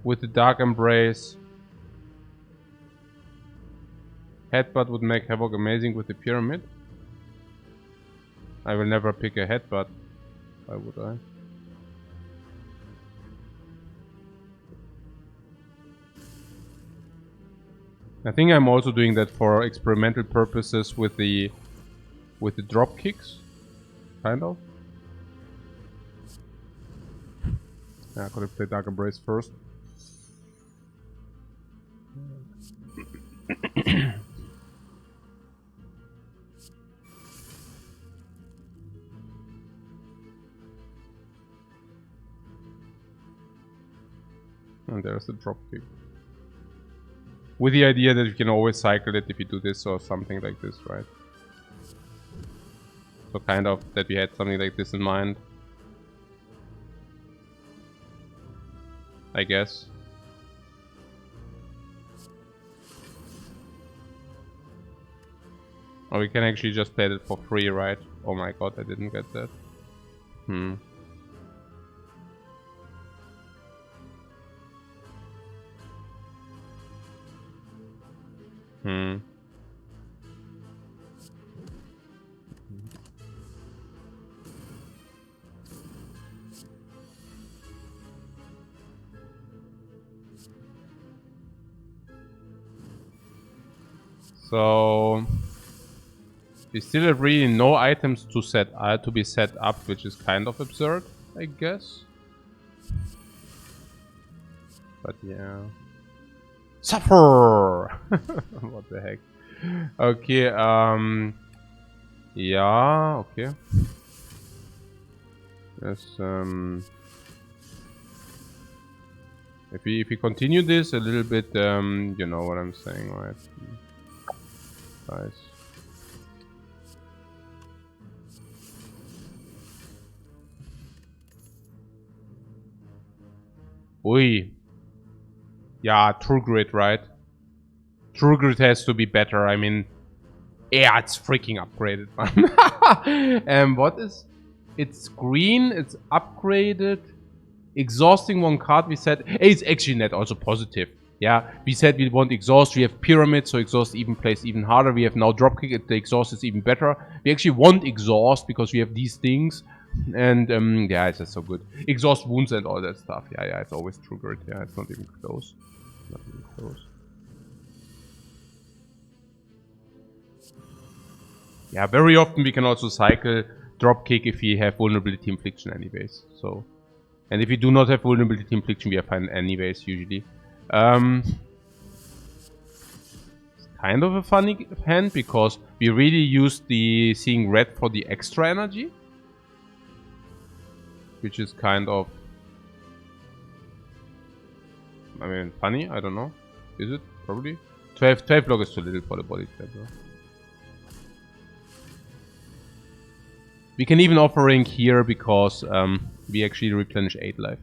with the Dark Embrace. Headbutt would make Havoc amazing with the Pyramid. I will never pick a Headbutt. Why would I? I think I'm also doing that for experimental purposes with the drop kicks. Kind of. Yeah, I could have played Dark Embrace first. And there's the drop kick. With the idea that you can always cycle it if you do this or something like this, right? So kind of that we had something like this in mind. I guess. Or we can actually just play it for free, right? Oh my god, I didn't get that. So we still have really no items to be set up, which is kind of absurd, I guess. But yeah. Suffer! What the heck? Okay, yeah, okay. Yes, if we continue this a little bit, you know what I'm saying, right? Nice. Ui. Yeah, True Grit, right? True Grit has to be better. I mean, yeah, it's freaking upgraded, man. And what is? It's green. It's upgraded. Exhausting one card. We said it's actually net also positive. Yeah, we said we want exhaust. We have pyramid, so exhaust even plays even harder. We have now dropkick. The exhaust is even better. We actually want exhaust because we have these things. And yeah, it's just so good. Exhaust wounds and all that stuff. Yeah, yeah, it's always triggered. Yeah, it's not even close. Not even close. Yeah, very often we can also cycle dropkick if we have vulnerability infliction anyways. So, and if we do not have vulnerability infliction, we are fine anyways usually. It's kind of a funny hand because we really use the seeing red for the extra energy. Which is kind of, I mean, funny, I don't know. Is it? Probably. 12 block is too little for the body slam, bro. We can even offer rank here because we actually replenish 8 life.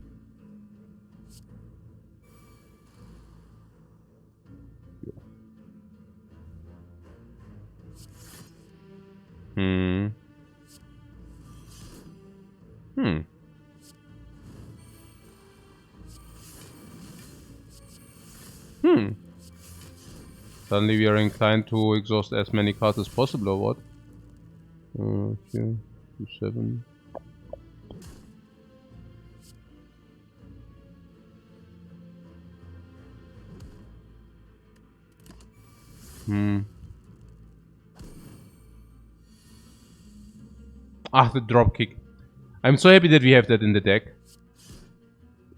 Suddenly we are inclined to exhaust as many cards as possible, or what? Okay, 7. Ah, the dropkick. I'm so happy that we have that in the deck.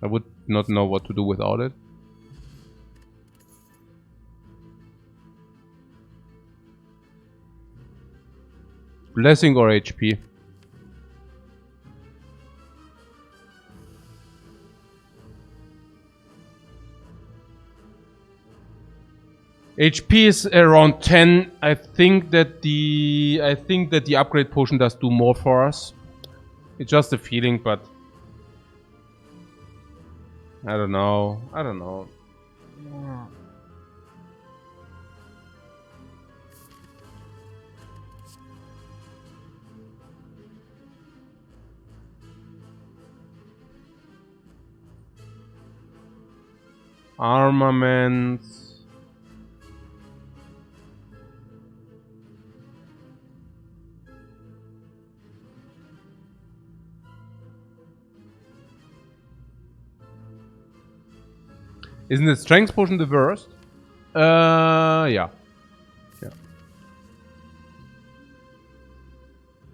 I would not know what to do without it. Blessing or HP? HP is around 10. I think that the upgrade potion does do more for us. It's just a feeling, but I don't know. Armaments. Isn't the strength potion the worst? Yeah.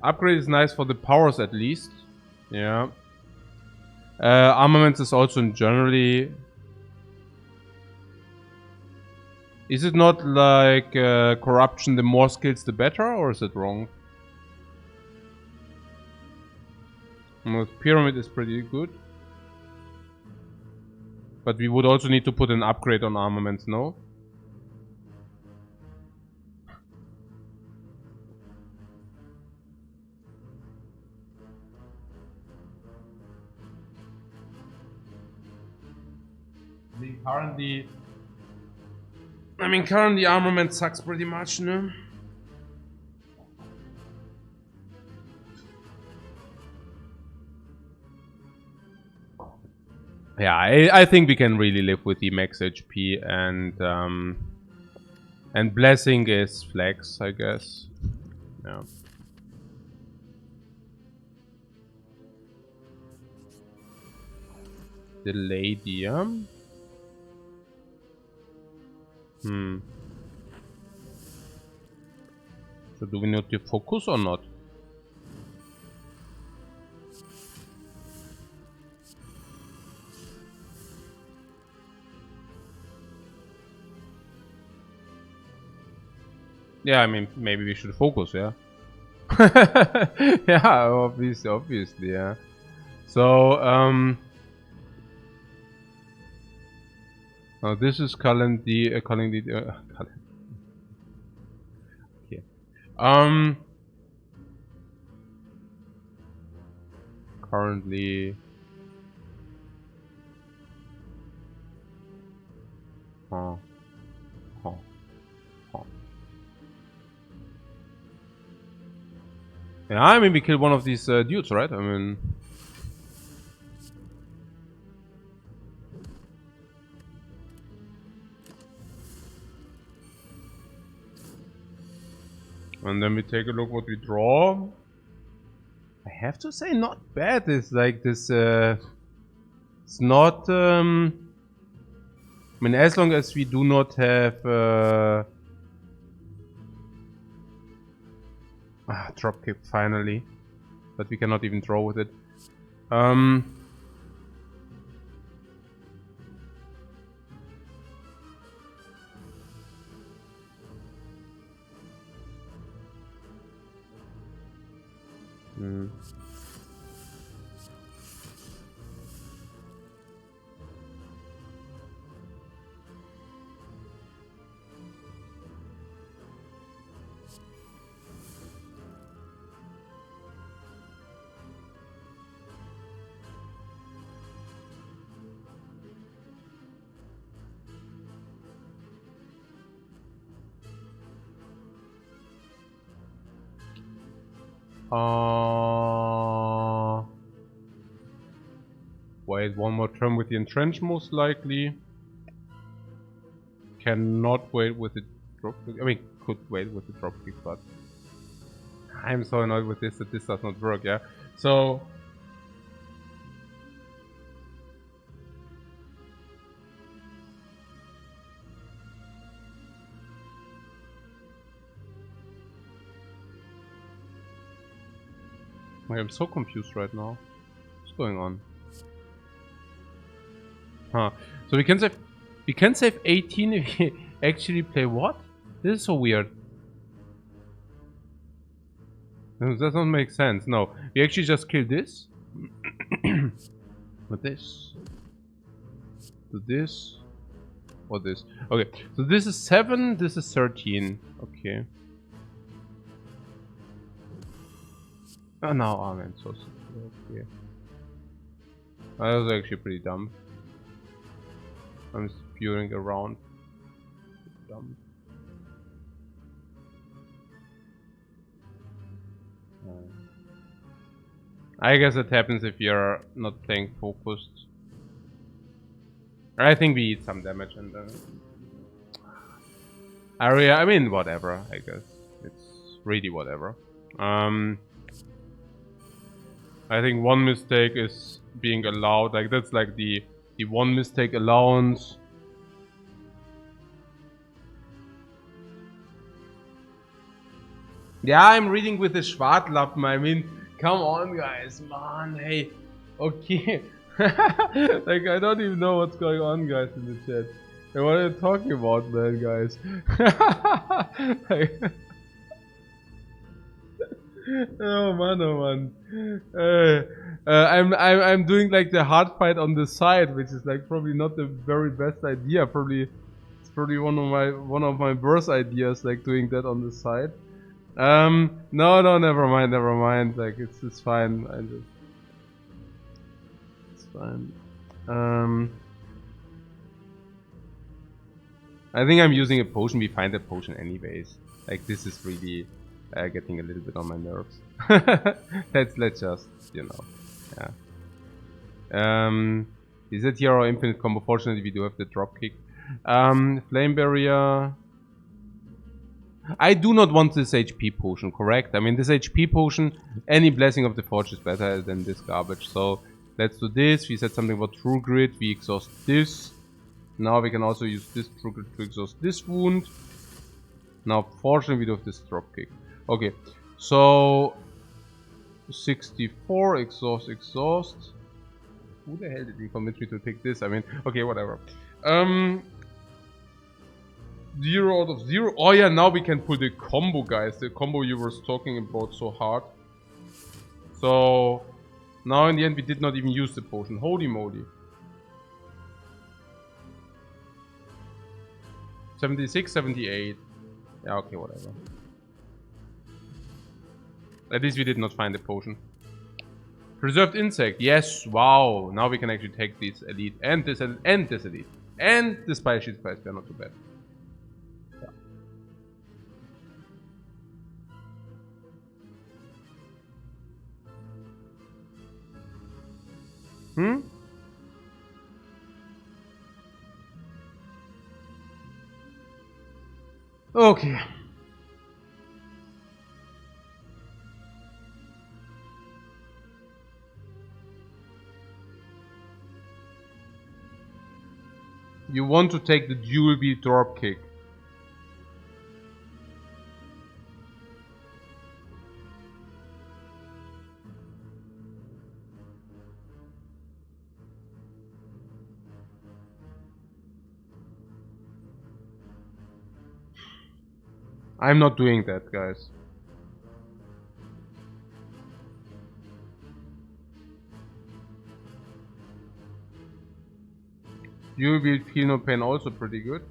Upgrade is nice for the powers at least. Yeah. Armaments is also generally. Is it not like corruption? The more skills, the better, or is it wrong? Pyramid is pretty good. But we would also need to put an upgrade on armaments, no? I mean, currently armament sucks pretty much, no? Yeah, I think we can really live with the max HP and blessing is flex, I guess. Yeah. The Ladium. So do we need to focus or not? Yeah, I mean, maybe we should focus, yeah. Yeah, obviously, yeah. So, now this is currently, okay. Currently, yeah, I mean, we kill one of these dudes, right? I mean... And then we take a look what we draw. I have to say, not bad. It's like this, it's not, I mean, as long as we do not have, dropkick finally. But we cannot even draw with it. Wait, one more turn with the entrench most likely. cannot wait with the dropkick. I mean, could wait with the dropkick, but I'm so annoyed with this that this does not work, yeah? So... I'm so confused right now. What's going on? Huh. So we can save 18 if we actually play what? This is so weird. That doesn't make sense. No. We actually just kill this. With this. Do this. Or this. Okay. So this is 7, this is 13. Okay. Oh no, I'm so stupid. Okay. That was actually pretty dumb. I'm spewing around. Dumb. I guess it happens if you're not playing focused. I think we eat some damage and then... area, I mean, whatever, I guess. It's really whatever. I think one mistake is being allowed. Like, that's like the one mistake allowance. Yeah, I'm reading with the Schwartlappen. I mean, come on, guys, man, hey, okay. Like, I don't even know what's going on, guys, in the chat. Hey, what are you talking about, man, guys? Like, oh man. I'm doing like the hard fight on the side, which is like probably not the very best idea. It's probably one of my worst ideas, like doing that on the side. No, never mind. Like it's fine. It's fine. I think I'm using a potion. We find a potion anyways. Like this is really getting a little bit on my nerves. let's just, you know, yeah. Is it here or infinite combo? Fortunately, we do have the dropkick. Flame barrier. I do not want this HP potion, correct? I mean, this HP potion, any blessing of the forge is better than this garbage. So let's do this. We said something about true grit. We exhaust this. Now we can also use this true grit to exhaust this wound. Now, fortunately, we do have this dropkick. Okay, so 64, exhaust. Who the hell did he convince me to pick this? I mean, okay, whatever. 0 out of 0. Oh yeah, now we can pull the combo, guys. The combo you were talking about so hard. So now in the end we did not even use the potion. Holy moly. 76, 78. Yeah, okay, whatever. At least we did not find the potion. Preserved insect. Yes, wow. Now we can actually take this elite and this elite and this elite. And the spice sheet spice. They're not too bad. Yeah. Okay. You want to take the dual beat drop kick. I'm not doing that, guys. You will feel no pain also pretty good.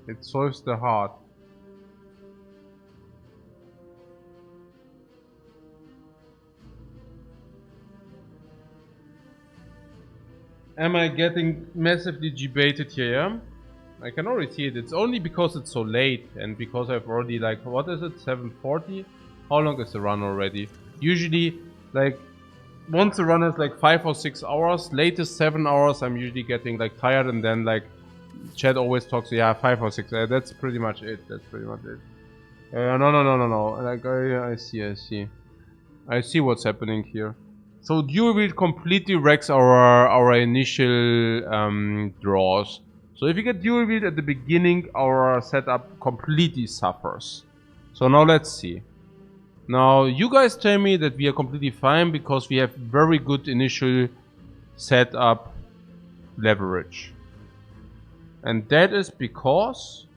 It solves the heart. Am I getting massively debated here, yeah? I can already see it. It's only because it's so late and because I've already, like, what is it, 7:40? How long is the run already? Usually, like, once the run is like 5 or 6 hours, latest 7 hours, I'm usually getting, like, tired, and then, like, chat always talks, yeah, 5 or 6. That's pretty much it. That's pretty much it. No. Like, I see. I see what's happening here. So dual wield completely wrecks our initial draws. So if you get dual wield at the beginning, our setup completely suffers. So now let's see. Now you guys tell me that we are completely fine because we have very good initial setup leverage. And that is because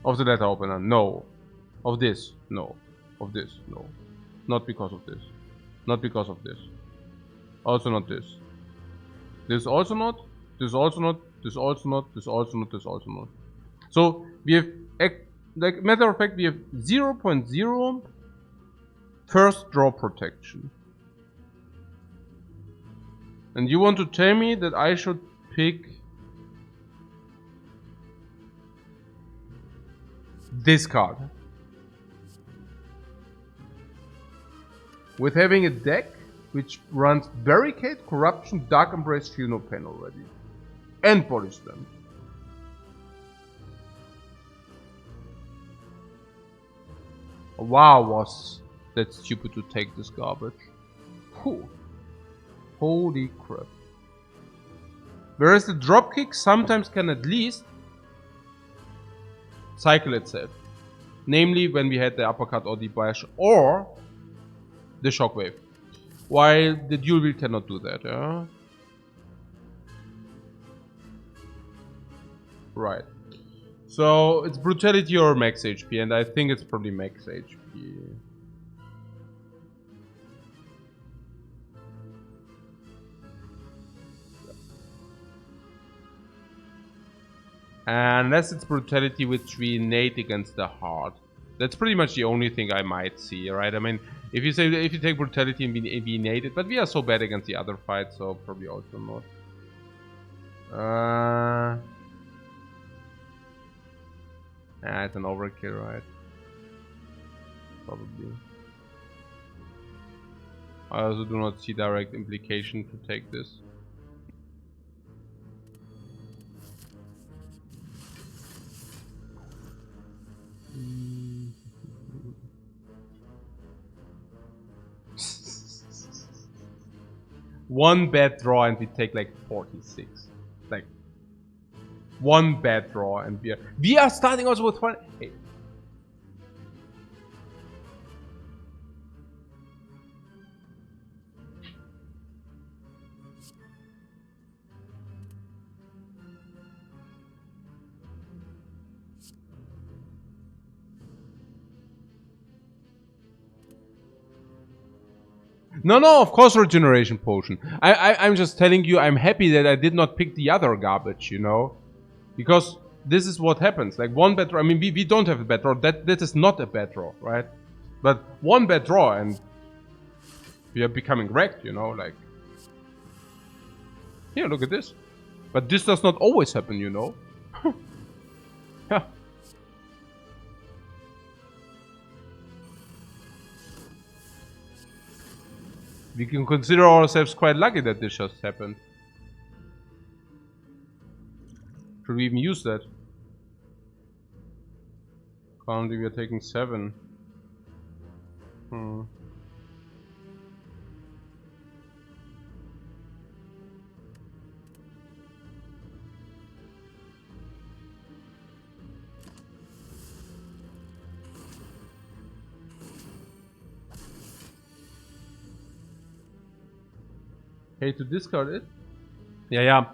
of the letter opener. No. Of this. No. Of this. No. Not because of this. Not because of this. Also not this. This also not. This also not. This also not. This also not. This also not. So we have, like, matter of fact, we have 0.0 first draw protection. And you want to tell me that I should pick this card. With having a deck which runs Barricade, Corruption, Dark Embrace, Feel No Pain already. And Body Slam. Wow, was that stupid to take this garbage. Whew. Holy crap. Whereas the dropkick sometimes can at least cycle itself. Namely when we had the uppercut or the bash or the shockwave. While the dual wield cannot do that, yeah? Right. So it's brutality or max HP, and I think it's probably max HP. Unless it's brutality which we innate against the heart. That's pretty much the only thing I might see, right? I mean, if you take brutality and be innate it, but we are so bad against the other fights, so probably also not. It's an overkill, right? Probably. I also do not see direct implication to take this. One bad draw and we take like 46. Like one bad draw and we are starting also with one. Hey. No, of course regeneration potion. I'm just telling you, I'm happy that I did not pick the other garbage, you know? Because this is what happens. Like one bad draw, I mean, we don't have a bad draw. That is not a bad draw, right? But one bad draw and we are becoming wrecked, you know? Like, here, look at this. But this does not always happen, you know? Yeah. We can consider ourselves quite lucky that this just happened. Should we even use that? Currently we are taking 7. Okay, to discard it? Yeah.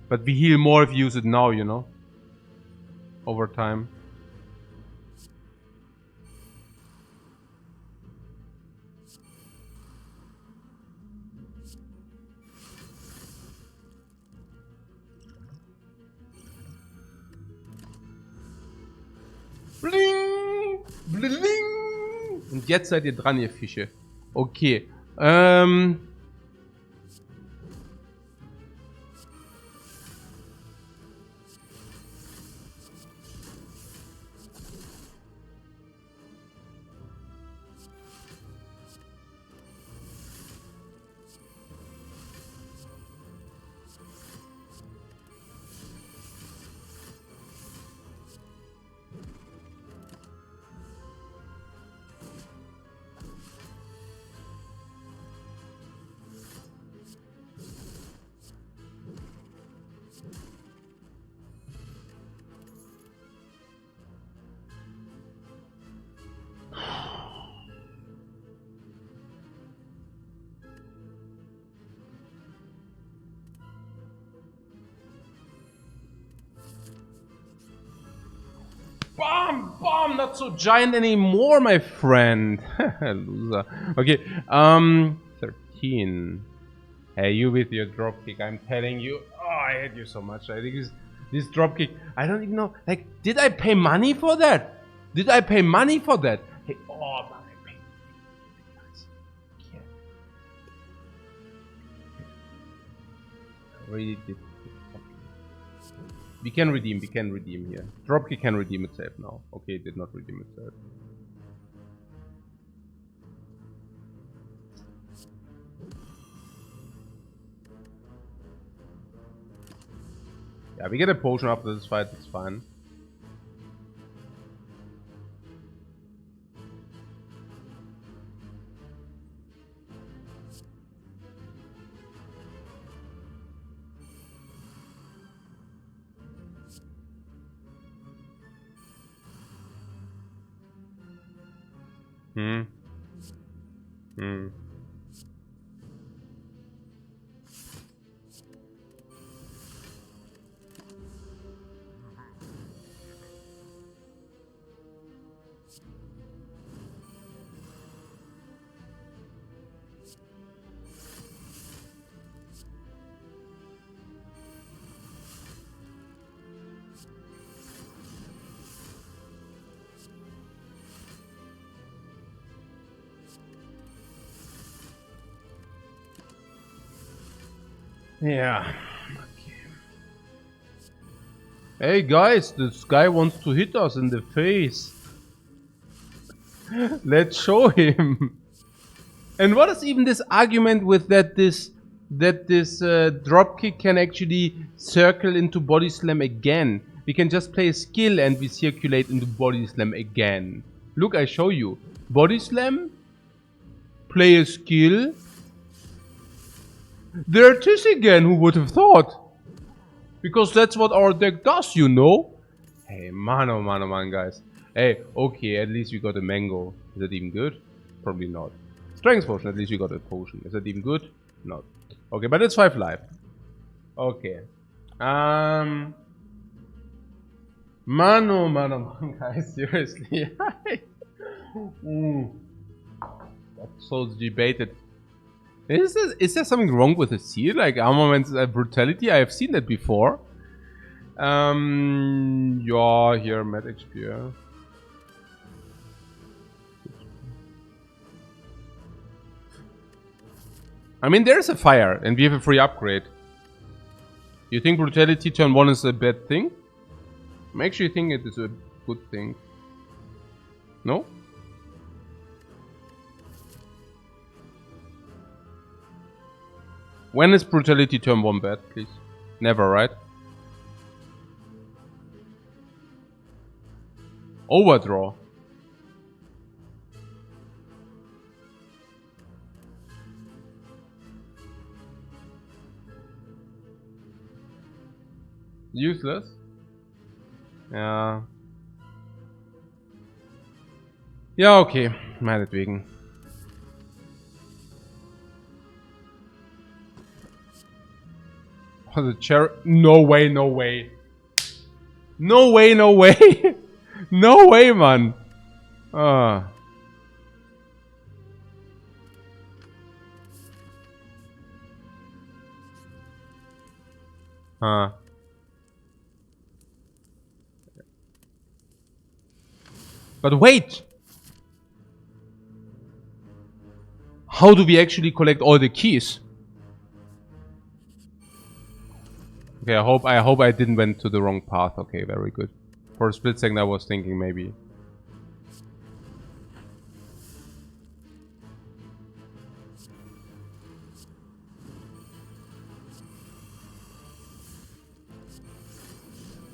But we heal more if we use it now, you know? Over time. Bling! Bling! Und jetzt seid ihr dran, ihr Fische. Okay. Bomb! Not so giant anymore, my friend. Loser. Okay, 13. Hey, you with your dropkick, I'm telling you. Oh, I hate you so much. I think this dropkick, I don't even know. Like, did I pay money for that? Did I pay money for that? Hey, oh, man, I paid. Yeah. Really did. We can redeem here. Dropkick can redeem itself now. Okay, it did not redeem itself. Yeah, we get a potion after this fight, it's fine. Yeah. Okay. Hey guys, this guy wants to hit us in the face. Let's show him. And what is even this argument with that this dropkick can actually circle into body slam again? We can just play a skill and we circulate into body slam again. Look, I show you. Body slam, play a skill. There it is again, who would have thought? Because that's what our deck does, you know? Hey, man, oh man, guys. Hey, okay, at least we got a mango. Is that even good? Probably not. Strength potion, at least we got a potion. Is that even good? Not. Okay, but it's 5 life. Okay. Man, oh man, guys, seriously. That's so debated. Is there something wrong with the seal? Like armament brutality? I have seen that before. Yeah, here, Mad XP. I mean, there's a fire, and we have a free upgrade. You think brutality turn 1 is a bad thing? I actually think it is a good thing. No? When is brutality turn 1 bad, please? Never, right? Overdraw. Useless? Ja. Ja, okay. Meinetwegen. Oh, the chair. No way, no way. No way, no way. No way, man. Ah. Huh. But wait! How do we actually collect all the keys? Okay, I hope I didn't went to the wrong path. Okay, very good. For a split second I was thinking maybe.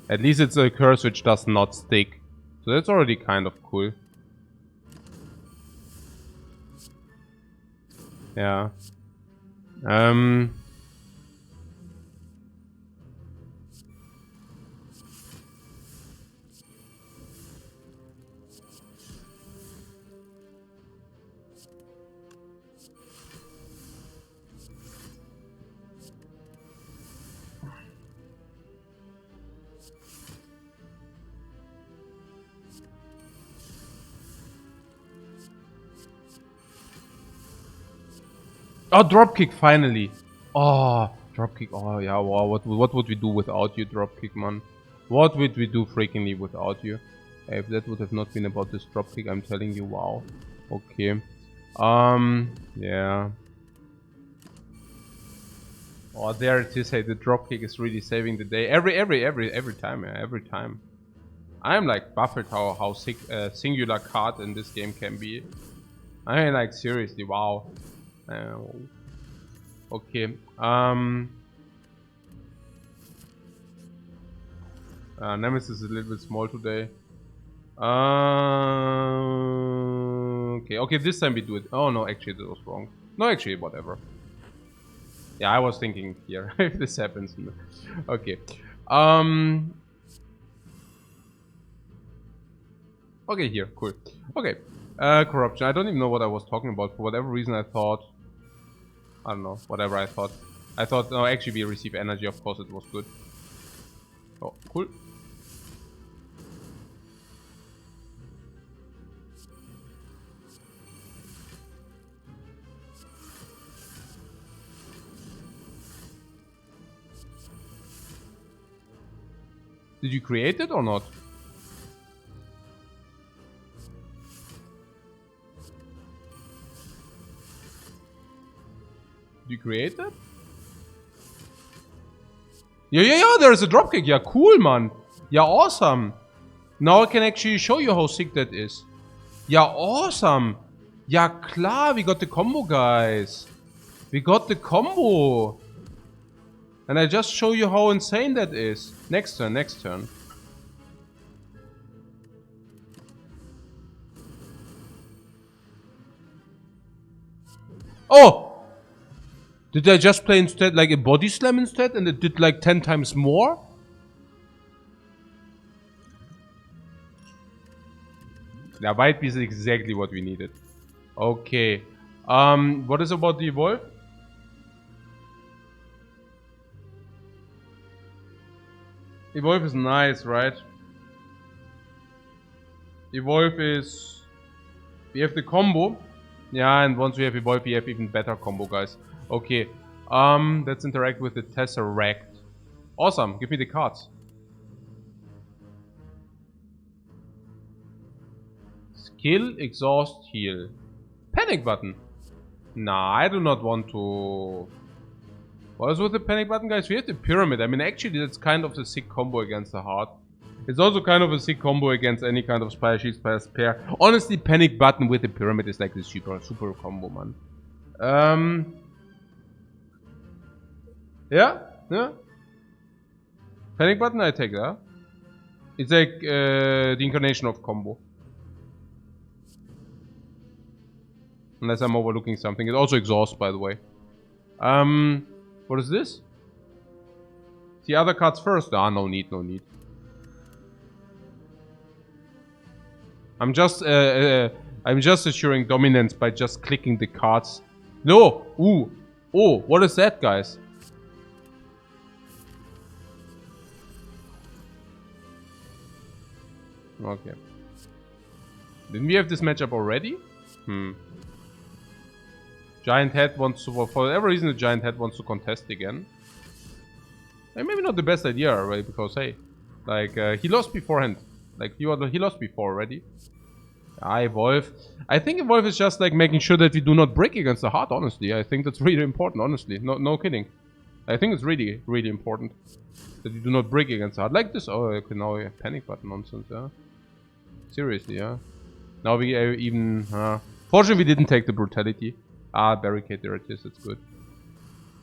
At least it's a curse which does not stick. So that's already kind of cool. Yeah. Oh, dropkick finally. Oh, dropkick. Oh yeah. Wow. What would we do without you, dropkick, man? What would we do freakingly without you? If that would have not been about this dropkick, I'm telling you, wow. Okay. Yeah. Oh, there it is. Hey, the dropkick is really saving the day. Every time, yeah, every time. I'm like baffled how sick singular card in this game can be. I mean, like seriously, wow. Okay. Nemesis is a little bit small today. Okay, this time we do it. Oh no, actually that was wrong. No, actually, whatever. Yeah, I was thinking here if this happens. Okay. Okay, here, cool. Okay. Corruption. I don't even know what I was talking about. For whatever reason, I thought. I don't know. Whatever I thought. I thought. No, actually, we receive energy. Of course, it was good. Oh, cool. Did you create it or not? Did you create that? Yeah, there's a dropkick. Yeah, cool, man. Yeah, awesome. Now I can actually show you how sick that is. Yeah, awesome. Yeah, klar, we got the combo, guys. We got the combo. And I just show you how insane that is. Next turn, next turn. Oh! Did I just play instead like a body slam instead and it did like 10 times more? Yeah, white piece is exactly what we needed. Okay. What is about the evolve? Evolve is nice, right? Evolve is... We have the combo. Yeah, and once we have evolve, we have even better combo, guys. Okay. Let's interact with the Tesseract. Awesome. Give me the cards. Skill, exhaust, heal. Panic button. Nah, I do not want to... What is with the panic button, guys? We have the pyramid. I mean, actually, that's kind of the sick combo against the heart. It's also kind of a sick combo against any kind of Spire Shield, Spire Spare. Honestly, panic button with the pyramid is like the super combo, man. Yeah. Panic button, I take that. It's like the incarnation of combo. Unless I'm overlooking something. It also exhausts, by the way. What is this? The other cards first. Ah, no need. I'm just assuring dominance by just clicking the cards. No! Ooh! Oh, what is that, guys? Okay. Didn't we have this matchup already? Giant Head wants to, for whatever reason, the Giant Head wants to contest again. And maybe not the best idea, right? Because, hey, like, he lost beforehand. Like, he lost before already. Evolve. I think Evolve is just, like, making sure that we do not break against the heart, honestly. I think that's really important, honestly. No kidding. I think it's really, really important that we do not break against the heart. Like this. Oh, okay, now we have panic button nonsense, yeah? Seriously, yeah? Now we even... Fortunately, we didn't take the brutality. Ah, barricade, there it is, it's good.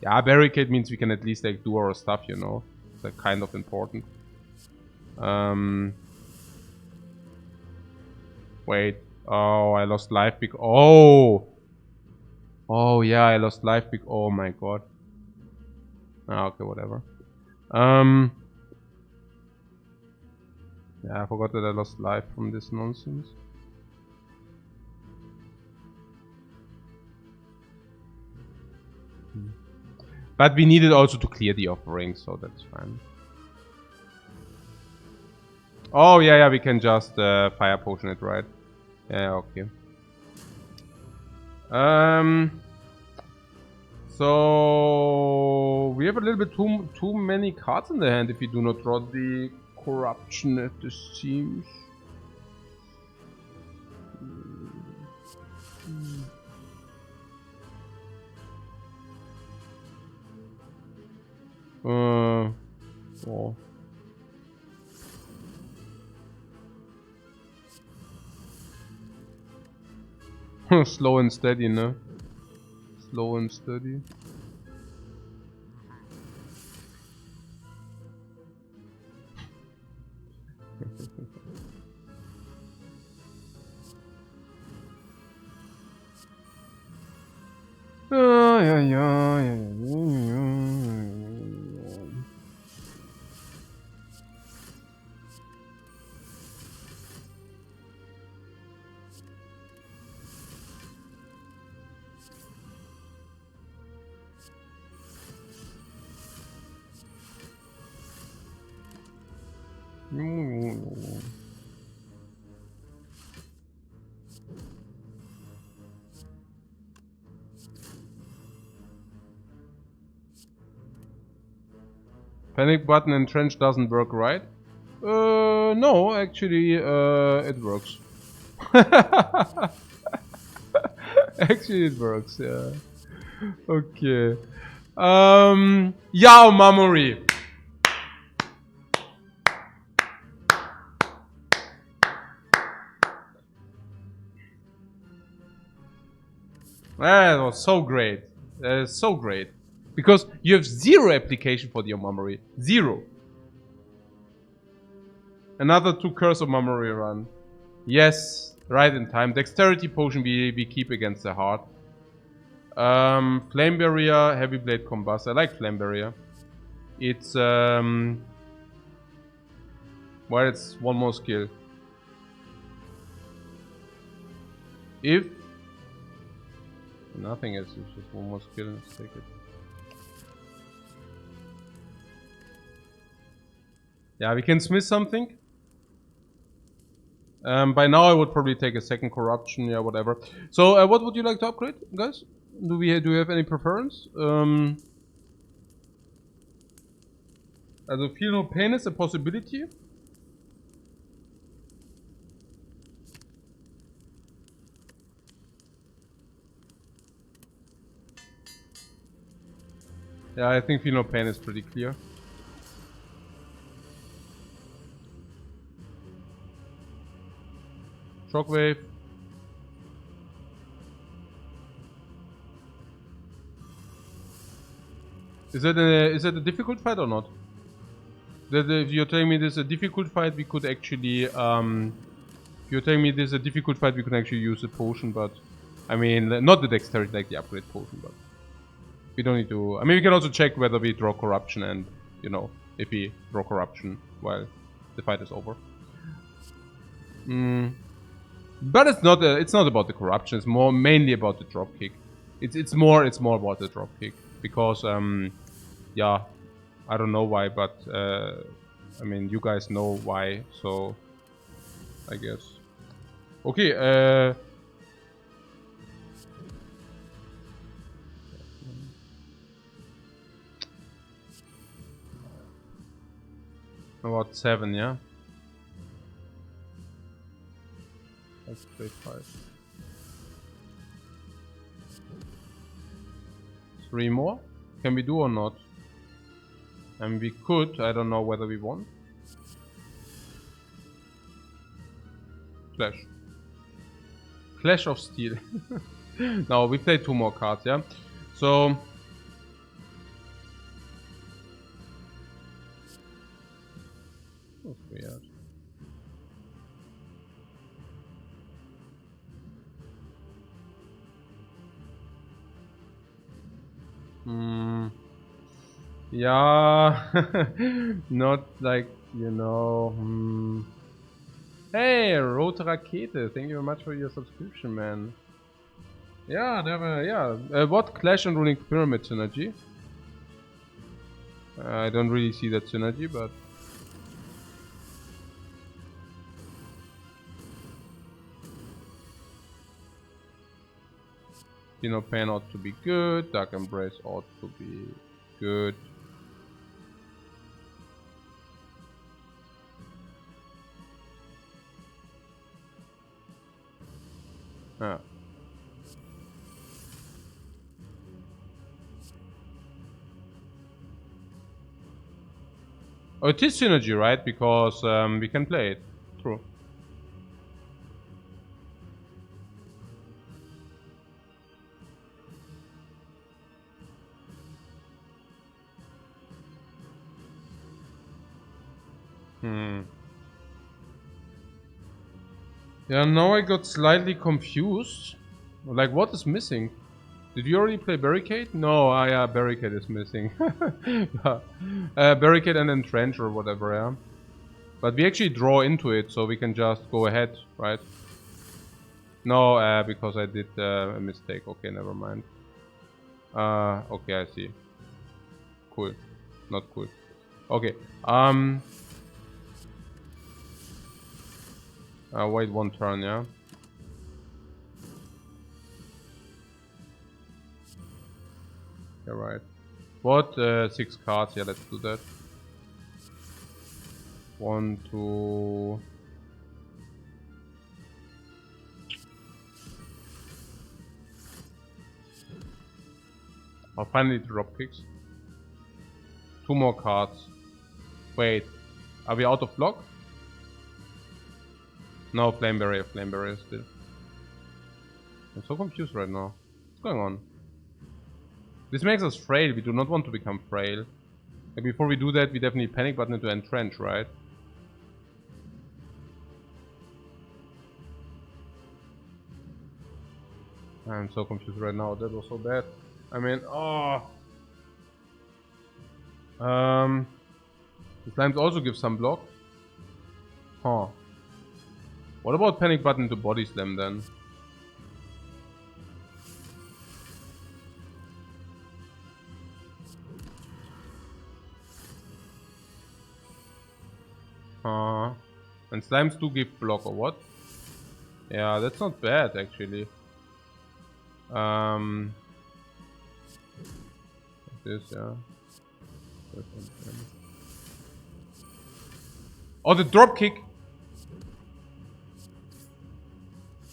Yeah, barricade means we can at least like do our stuff, you know. It's like kind of important. Wait. Oh, I lost life because... Oh! Oh, yeah, I lost life because... Oh my god. Ah, okay, whatever. Yeah, I forgot that I lost life from this nonsense. But we needed also to clear the offering, so that's fine. Oh, yeah, we can just fire potion it, right? Yeah, okay. So we have a little bit too many cards in the hand if we do not draw the corruption, it seems. Oh. Slow and steady, no? Slow and steady. Panic button and trench doesn't work, right? No, actually, it works. Actually, it works, yeah. Okay. Yao Mamori. That was so great. So great. Because you have 0 application for the Omamori. 0. Another 2 Curse of Mamori run. Yes, right in time. Dexterity potion we keep against the heart. Flame Barrier, Heavy Blade Combust. I like Flame Barrier. It's well, it's 1 more skill. If nothing else, it's just 1 more skill. Let's take it. Yeah, we can smith something. By now I would probably take a 2nd corruption, yeah, whatever. So, what would you like to upgrade, guys? Do we have any preference? Also, Feel No Pain is a possibility. Yeah, I think Feel No Pain is pretty clear. Shockwave. Is it a difficult fight or not? If you're telling me this is a difficult fight, we could actually if you're telling me this is a difficult fight, we could actually use a potion, but I mean not the dexterity like the upgrade potion, but we don't need to. I mean, we can also check whether we draw corruption and, you know, if we draw corruption while the fight is over. But it's not about the corruption. It's mainly about the drop kick. It's more about the drop kick because yeah, I don't know why, but I mean you guys know why, so I guess. Okay. About 7, yeah. Let's play 5. 3 more? Can we do or not? And we could, I don't know whether we want. Clash. Clash of Steel. No, we played 2 more cards, yeah? So... That's weird. Yeah, not like, you know. Hey, Rote Rakete, thank you very much for your subscription, man. Yeah, yeah. What Clash and Ruling Pyramid synergy? I don't really see that synergy, but... Dino Pain ought to be good. Dark Embrace ought to be good. Ah. Oh, it is synergy, right? Because we can play it. True. Yeah, now I got slightly confused. Like, what is missing? Did you already play Barricade? No, yeah, Barricade is missing. Barricade and Entrench or whatever, yeah. But we actually draw into it, so we can just go ahead, right? No, because I did a mistake. Okay, never mind. Okay, I see. Cool. Not cool. Okay, wait one turn, yeah? Yeah, right. What? 6 cards, yeah, let's do that. 1, 2... I'll finally drop kicks. 2 more cards. Wait, are we out of block? No, Flame Barrier still. I'm so confused right now. What's going on? This makes us frail. We do not want to become frail. Like before we do that, we definitely panic button into Entrench, right? I'm so confused right now. That was so bad. I mean, oh. The slimes also give some block. Huh. What about panic button to body slam then? And slimes do give block or what? Yeah, that's not bad actually. Like this, yeah. Oh, the drop kick.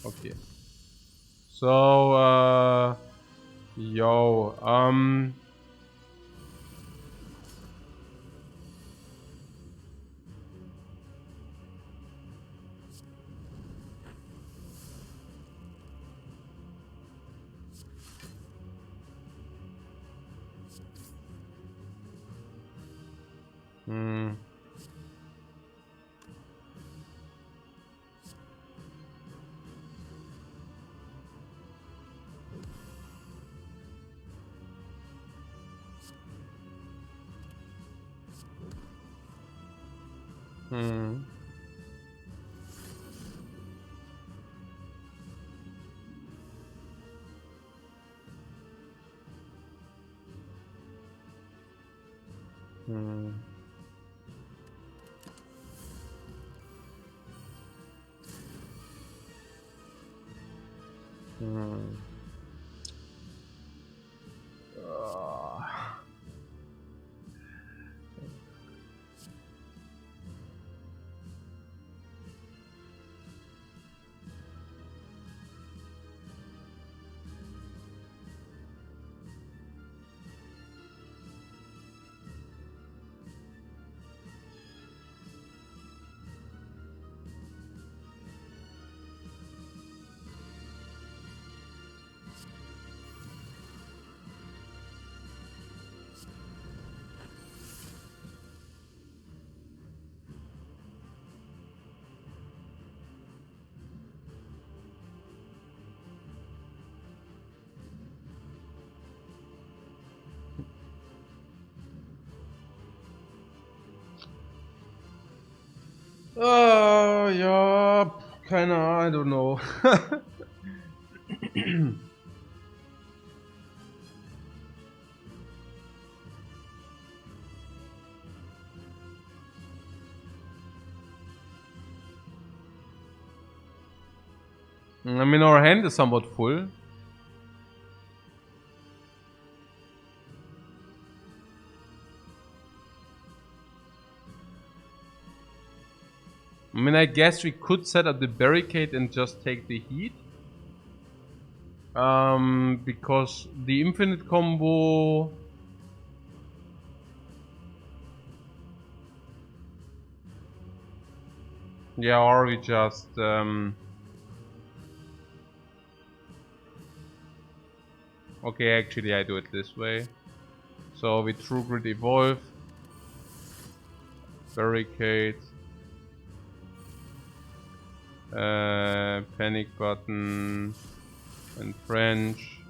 Okay. So, yo, yeah, kinda, I don't know. I mean, our hand is somewhat full. I mean, I guess we could set up the barricade and just take the heat. Because the infinite combo... Yeah, or we just... Okay, actually I do it this way. So we True Grid Evolve. Barricade. Panic Button. Entrench.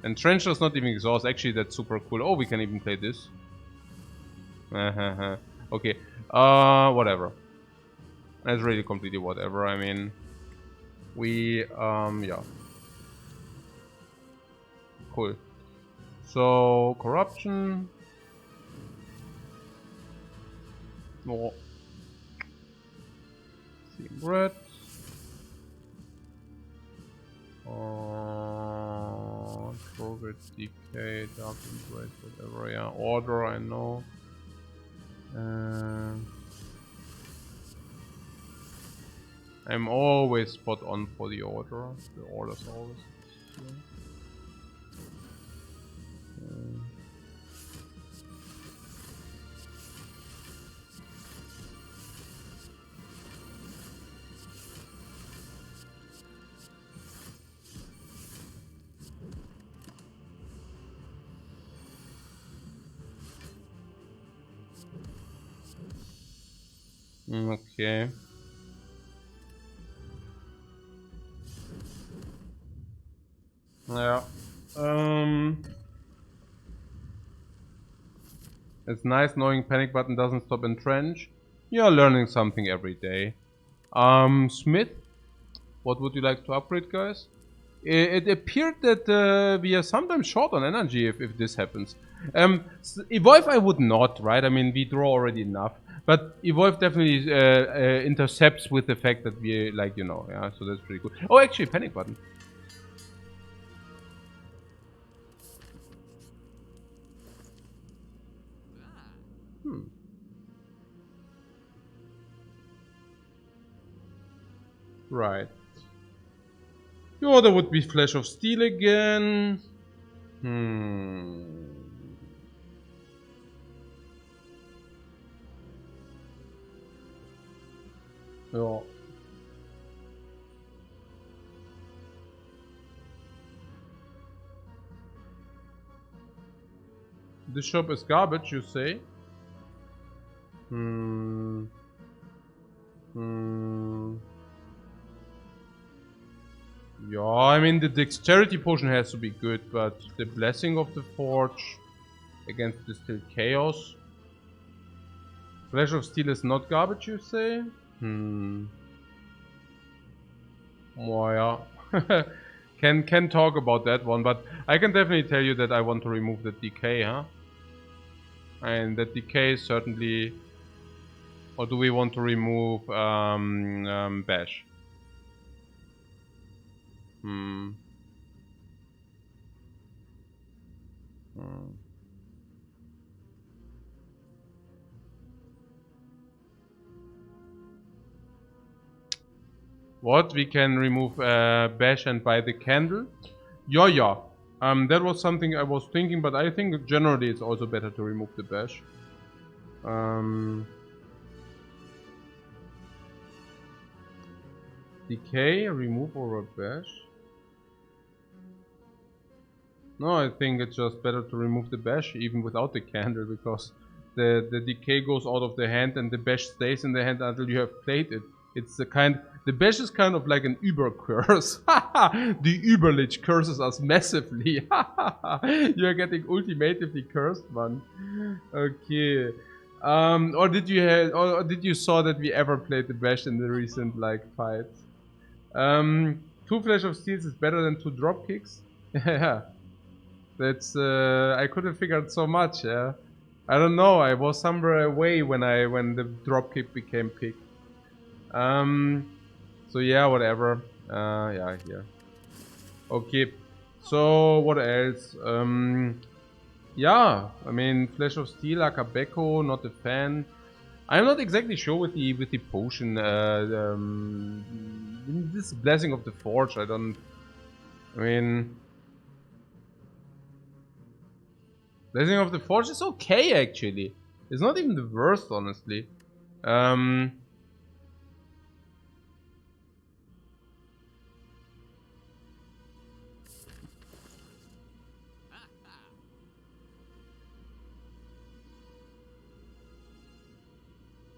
Entrench does not even exhaust. Actually, that's super cool. Oh, we can even play this. Okay. Whatever. That's really completely whatever. I mean, we, yeah. Cool. So, corruption. More. Secret. Progress, decay, dark embrace, whatever. Yeah, order. I know. I'm always spot on for the order. The order's always. Okay. Yeah. It's nice knowing panic button doesn't stop entrench. You're learning something every day. Smith, what would you like to upgrade, guys? It appeared that we are sometimes short on energy if this happens. Evolve I would not, right? I mean, we draw already enough. But Evolve definitely intercepts with the fact that we, like, you know, yeah, so that's pretty cool. Oh, actually, panic button. Right. Oh, there would be Flash of Steel again. Yeah. This shop is garbage, you say? Yeah, I mean, the dexterity potion has to be good, but the blessing of the forge against distilled chaos. Flash of Steel is not garbage, you say? Well, yeah. can talk about that one, but I can definitely tell you that I want to remove the decay, huh? And that decay is certainly... Or do we want to remove bash? What? We can remove bash and buy the candle? Yeah. That was something I was thinking, but I think generally it's also better to remove the bash. Decay, remove or bash? No, I think it's just better to remove the bash even without the candle, because the decay goes out of the hand and the bash stays in the hand until you have played it. It's the bash is kind of like an Uber curse. The Uberlich curses us massively. You're getting ultimately cursed, man. Okay. Or did you saw that we ever played the bash in the recent like fights? 2 Flash of Steels is better than 2 drop kicks. Yeah. That's I couldn't figure out so much. Yeah, I don't know. I was somewhere away when the dropkick became picked. So yeah, whatever. Yeah, here. Okay. So what else? Yeah, I mean, Flash of Steel, Akabeko, not a fan. I'm not exactly sure with the potion. This Blessing of the Forge, I mean, Blessing of the Forge is okay actually. It's not even the worst, honestly.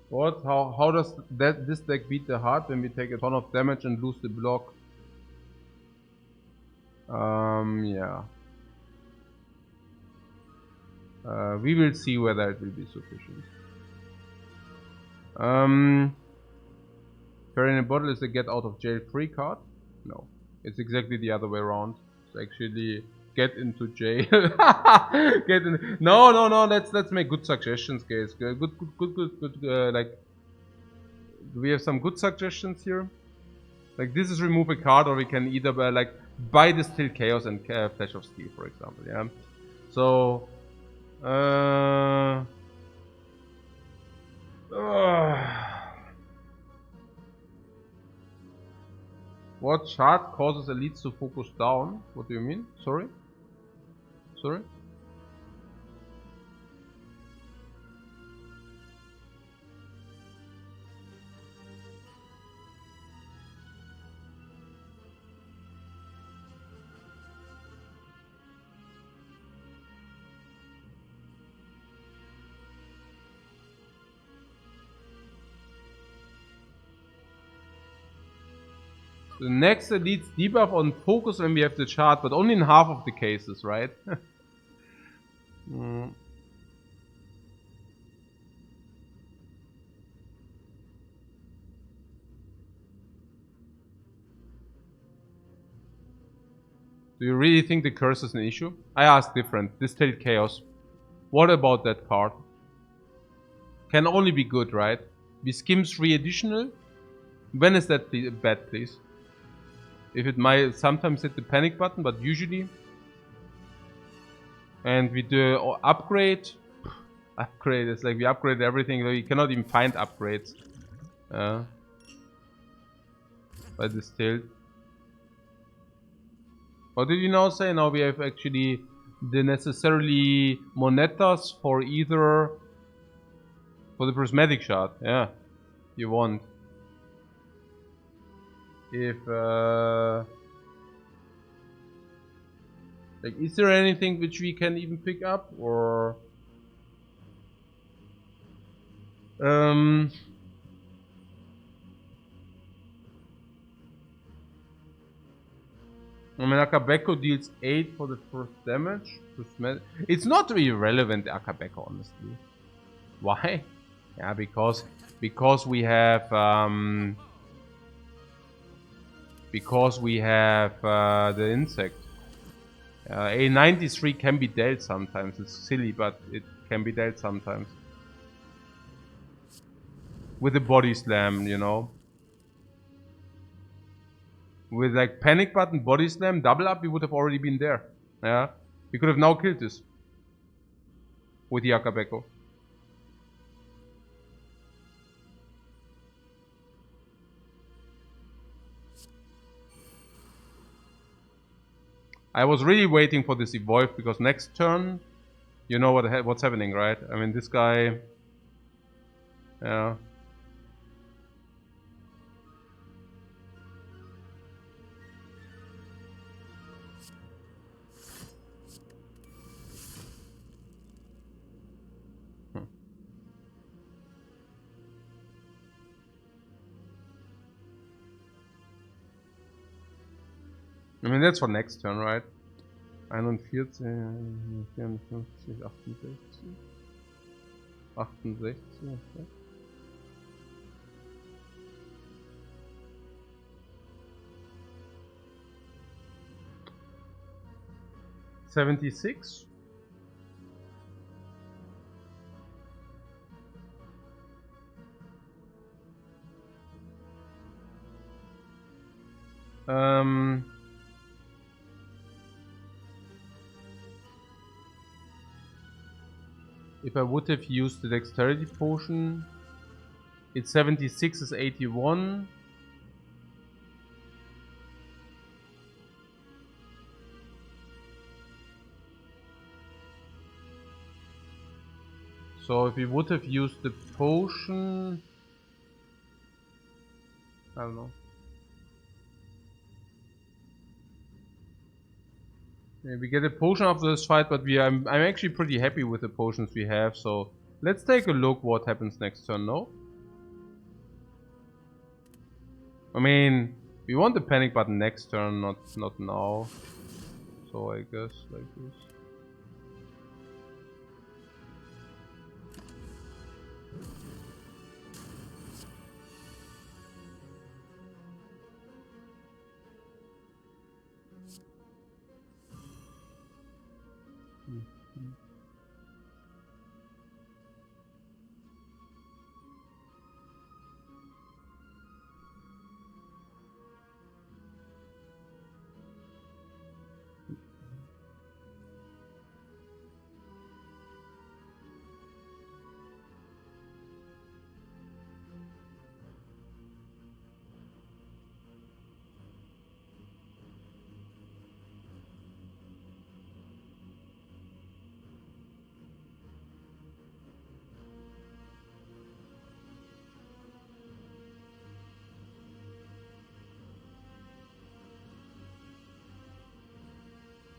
What? How does this deck beat the heart when we take a ton of damage and lose the block? Yeah. We will see whether it will be sufficient. Fair in a Bottle is a get out of jail free card? No. It's exactly the other way around. It's actually get into jail. Get in. No. Let's make good suggestions, guys. Good. Like, do we have some good suggestions here? Like, this is remove a card, or we can either like buy Distill Chaos and Flash of Steel, for example. Yeah. So, what chart causes elites to focus down? What do you mean? Sorry? The next elites debuff on focus when we have the chart, but only in half of the cases, right? Do you really think the curse is an issue? I asked different. Distilled Chaos. What about that card? Can only be good, right? We skim 3 additional. When is that bad, please? If it might sometimes hit the panic button, but usually. And we do upgrade. Upgrade is like we upgrade everything. We cannot even find upgrades. By distilled. What did you now say? Now we have actually the necessarily monetas for either for the prismatic shard. Yeah, you want. If like, is there anything which we can even pick up, or I mean, Akabeko deals 8 for the first damage. It's not really relevant, Akabeko, honestly. Why? Yeah, because we have the insect. A 93 can be dealt sometimes. It's silly, but it can be dealt sometimes. With a body slam, you know. With like panic button, body slam, double up, we would have already been there. Yeah. We could have now killed this. With the Akabeko. I was really waiting for this evolve, because next turn, you know what's happening, right? I mean, this guy, yeah. I mean, that's for next turn, right? 41, 54, 68. 68, okay. $76. If I would have used the dexterity potion, It's 76 is 81. So if we would have used the potion, I don't know. Yeah, we get a potion after this fight, but I'm actually pretty happy with the potions we have. So let's take a look what happens next turn. No, I mean we want the panic button next turn, not now. So I guess like this.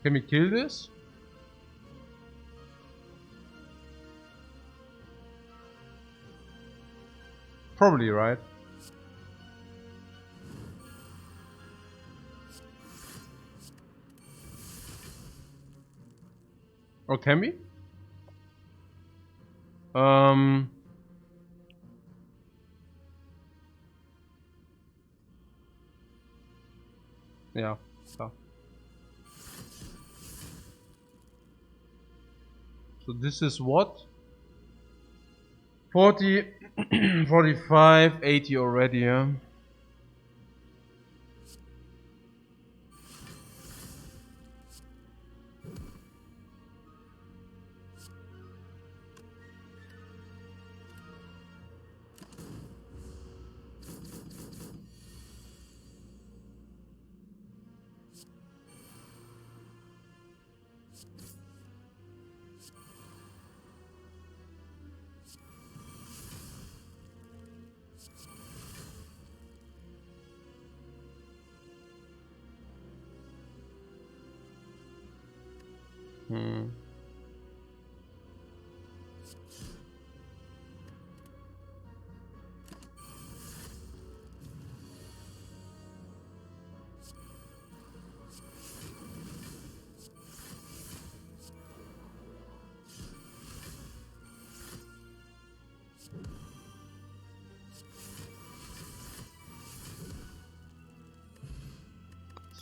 Can we kill this? Probably, right? Or can we? Yeah. So this is what? 40, 45, 80 already, yeah?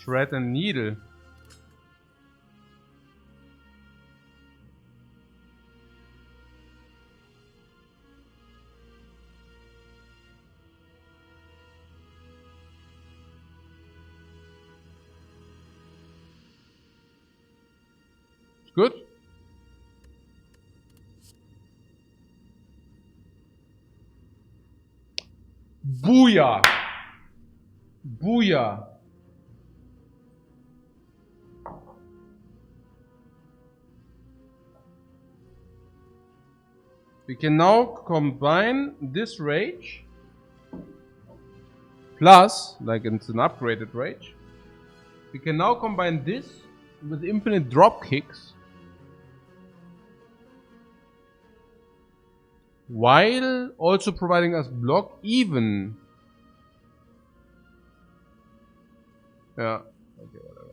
Thread and needle. Good. Booyah! Booyah! We can now combine this rage plus, like it's an upgraded rage. We can now combine this with infinite drop kicks while also providing us block even. Yeah. Okay, whatever.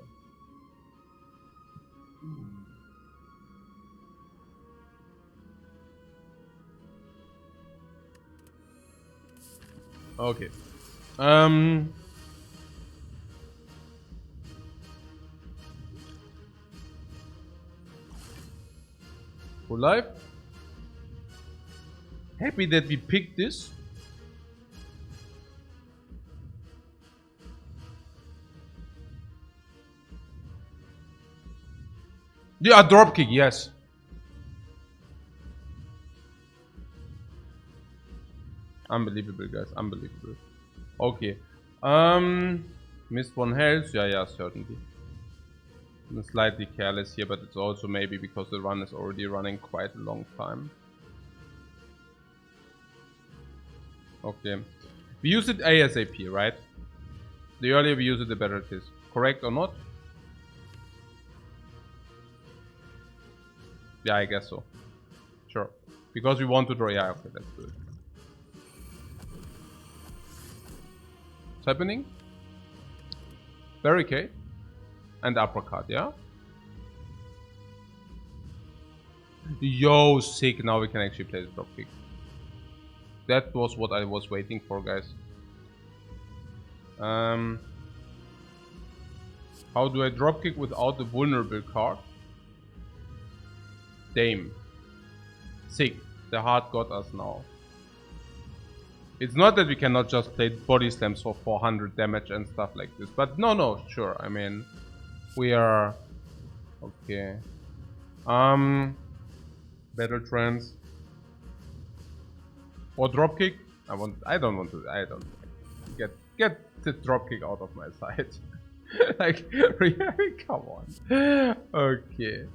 Okay. For life. Happy that we picked this. Yeah, dropkick, yes. Unbelievable, guys. Unbelievable. Okay. Missed 1 health. Yeah, certainly. I'm slightly careless here, but it's also maybe because the run is already running quite a long time. Okay. We use it ASAP, right? The earlier we use it, the better it is. Correct or not? Yeah, I guess so. Sure. Because we want to draw. Yeah, okay, let's do it. What's happening? Barricade. And uppercut, yeah? Yo, sick. Now we can actually play the dropkick. That was what I was waiting for, guys. How do I dropkick without the vulnerable card? Dame. Sick. The heart got us now. It's not that we cannot just play body slams for 400 damage and stuff like this. But no, sure. I mean, we are... Okay. Battle trance. Or dropkick. I don't want to. Get the dropkick out of my sight. Like, really? Come on. Okay.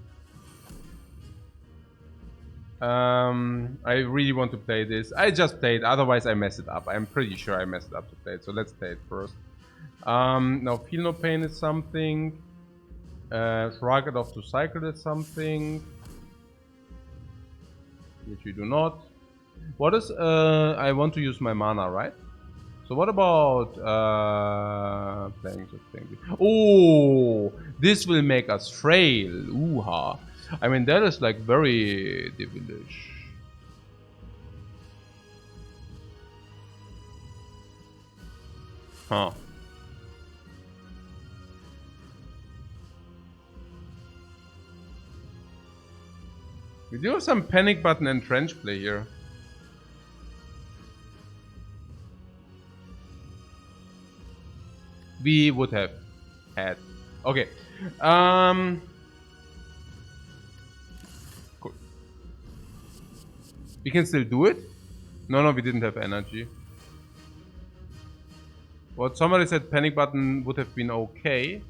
I really want to play this. I just played, otherwise I mess it up. I'm pretty sure I messed it up to play it, so let's play it first. Now Feel No Pain is something. Shrug It Off to Cycle is something. Which we do not. What is, I want to use my mana, right? So what about, playing this thing? Oh, this will make us frail. Ooh-ha. I mean, that is like very devilish. Huh. We do have some panic button and trench play here. We would have had. Okay. Cool. We can still do it? No, we didn't have energy. What somebody said panic button would have been okay.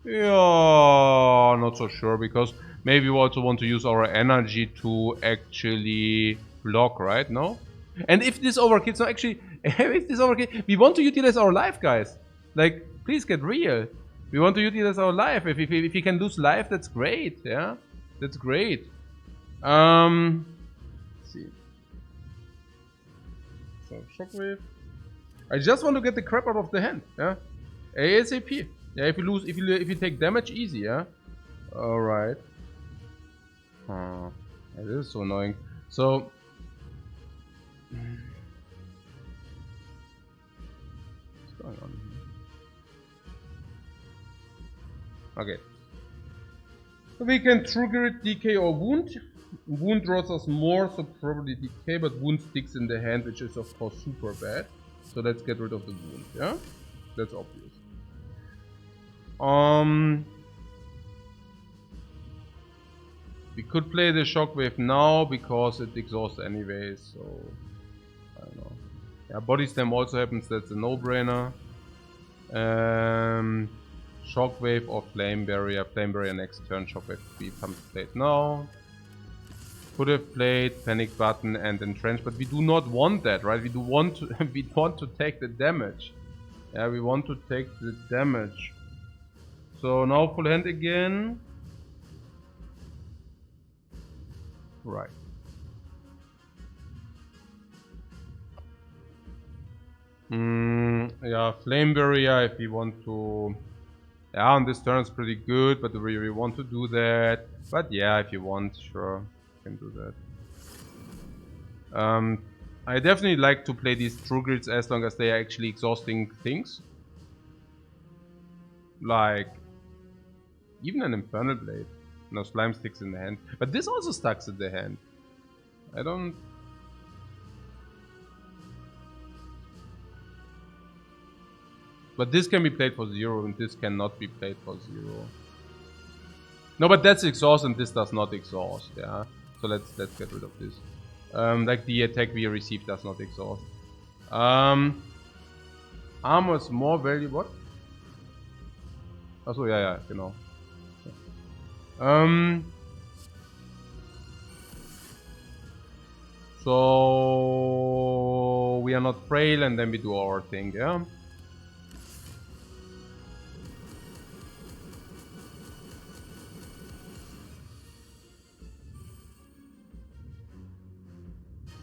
Yeah, not so sure, because maybe we also want to use our energy to actually block, right? No? And if this overkills, no, actually, if this overkills, we want to utilize our life, guys. Like, please get real. We want to utilize our life. If we can lose life, that's great. Yeah, that's great. Let's see. So shockwave. I just want to get the crap out of the hand. Yeah, ASAP. Yeah, if you take damage, easy. Yeah. All right. Yeah, this is so annoying. So. What's going on here? Okay. We can trigger it, DK or wound. Wound draws us more, so probably DK, but wound sticks in the hand, which is of course super bad. So let's get rid of the wound, yeah? That's obvious. We could play the shockwave now because it exhausts anyway, so I don't know. Yeah, body slam also happens, that's a no-brainer. Shockwave or Flame Barrier. Flame Barrier next turn, Shockwave becomes played now. Could have played Panic Button and Entrench, but we do not want that, right? We do want to we want to take the damage. Yeah, we want to take the damage. So now full hand again. Right. Yeah, Flame Barrier if we want to. Yeah, on this turn it's pretty good, but we want to do that. But yeah, if you want, sure, you can do that. I definitely like to play these True Grids as long as they are actually exhausting things. Like, even an Infernal Blade. No, Slime sticks in the hand. But this also stacks in the hand. I don't... But this can be played for 0 and this cannot be played for 0. No, but that's exhaust and this does not exhaust, yeah. So let's get rid of this. Like the attack we receive does not exhaust. Armor is more value. What? Achso, ja, genau. So we are not frail, and then we do our thing, yeah.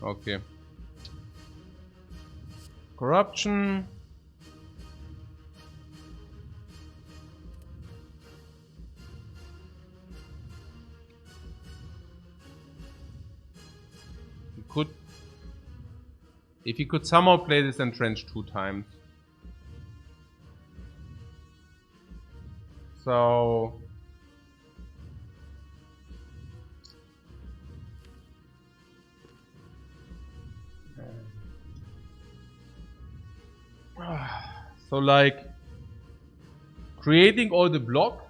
Okay. Corruption. If he could somehow play this Entrenched 2 times. So like creating all the block.